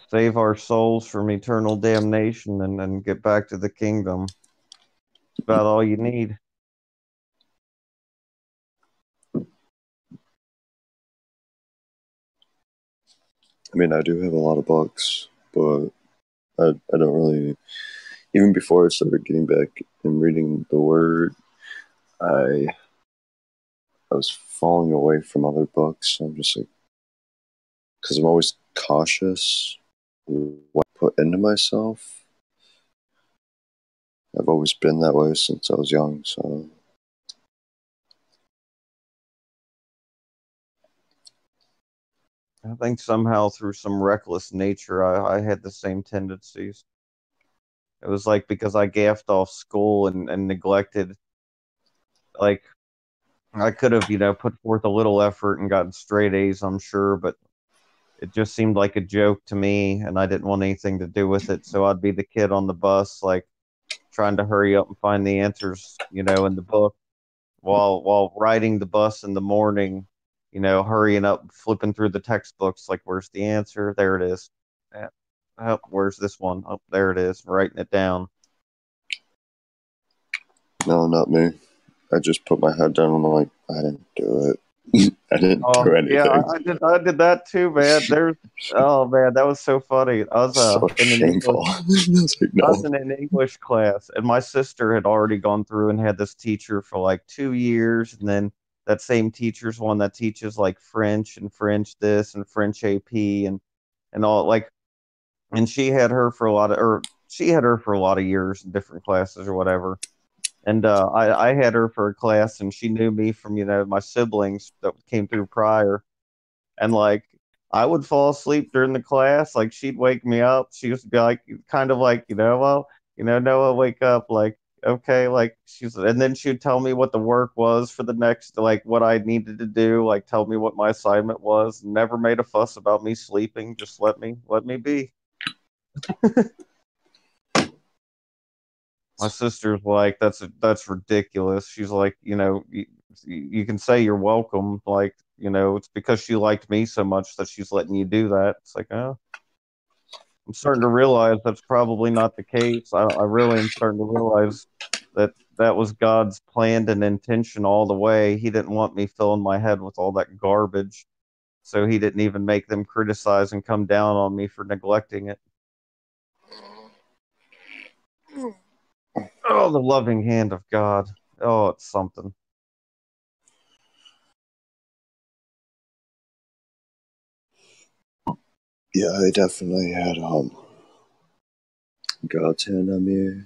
save our souls from eternal damnation and get back to the kingdom. It's about all you need. I mean, I do have a lot of books, but I don't really. Even before I started getting back and reading the Word, I was falling away from other books. I'm just like, because I'm always cautious what I put into myself. I've always been that way since I was young, so. I think somehow through some reckless nature, I had the same tendencies. It was like because I gaffed off school and neglected, like, I could have, put forth a little effort and gotten straight A's, I'm sure, but it just seemed like a joke to me, and I didn't want anything to do with it. So I'd be the kid on the bus, like, trying to hurry up and find the answers, in the book, while riding the bus in the morning, hurrying up, flipping through the textbooks, like, where's the answer? There it is. Oh, where's this one? Oh, there it is. Writing it down. No, not me. I just put my head down and I'm like, I didn't do it. I didn't do anything. Yeah, I did that too, man. Oh man, that was so funny. I was So in an shameful. English, Like, no. I was in an English class, and my sister had already gone through and had this teacher for like 2 years, and then that same teacher's one that teaches like French and French this and French AP and all, like, and she had her for a lot of years in different classes or whatever. And I had her for a class, and she knew me from, my siblings that came through prior. And, like, I would fall asleep during the class. Like, she'd wake me up. She used to be like, kind of like, Noah, wake up. Like, okay. Like, and then she'd tell me what the work was for the next, like, what I needed to do. Like, tell me what my assignment was. Never made a fuss about me sleeping. Just let me be. My sister's like, that's ridiculous. She's like, you can say you're welcome. Like, it's because she liked me so much that she's letting you do that. It's like, oh, I'm starting to realize that's probably not the case. I really am starting to realize that that was God's plan and intention all the way. He didn't want me filling my head with all that garbage. So he didn't even make them criticize and come down on me for neglecting it. Oh, the loving hand of God. Oh, it's something. Yeah, I definitely had God's hand on me,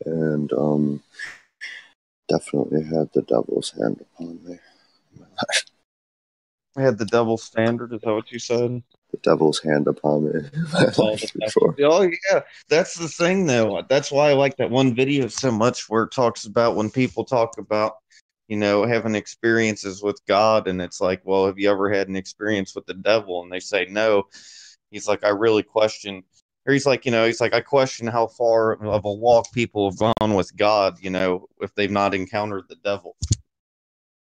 and definitely had the devil's hand upon me. I had the double standard. Is that what you said? The devil's hand upon me. Oh yeah, that's the thing though. That's why I like that one video so much, where it talks about when people talk about, having experiences with God, and it's like, well, have you ever had an experience with the devil? And they say no. He's like, I really question. Or he's like, I question how far of a walk people have gone with God, if they've not encountered the devil.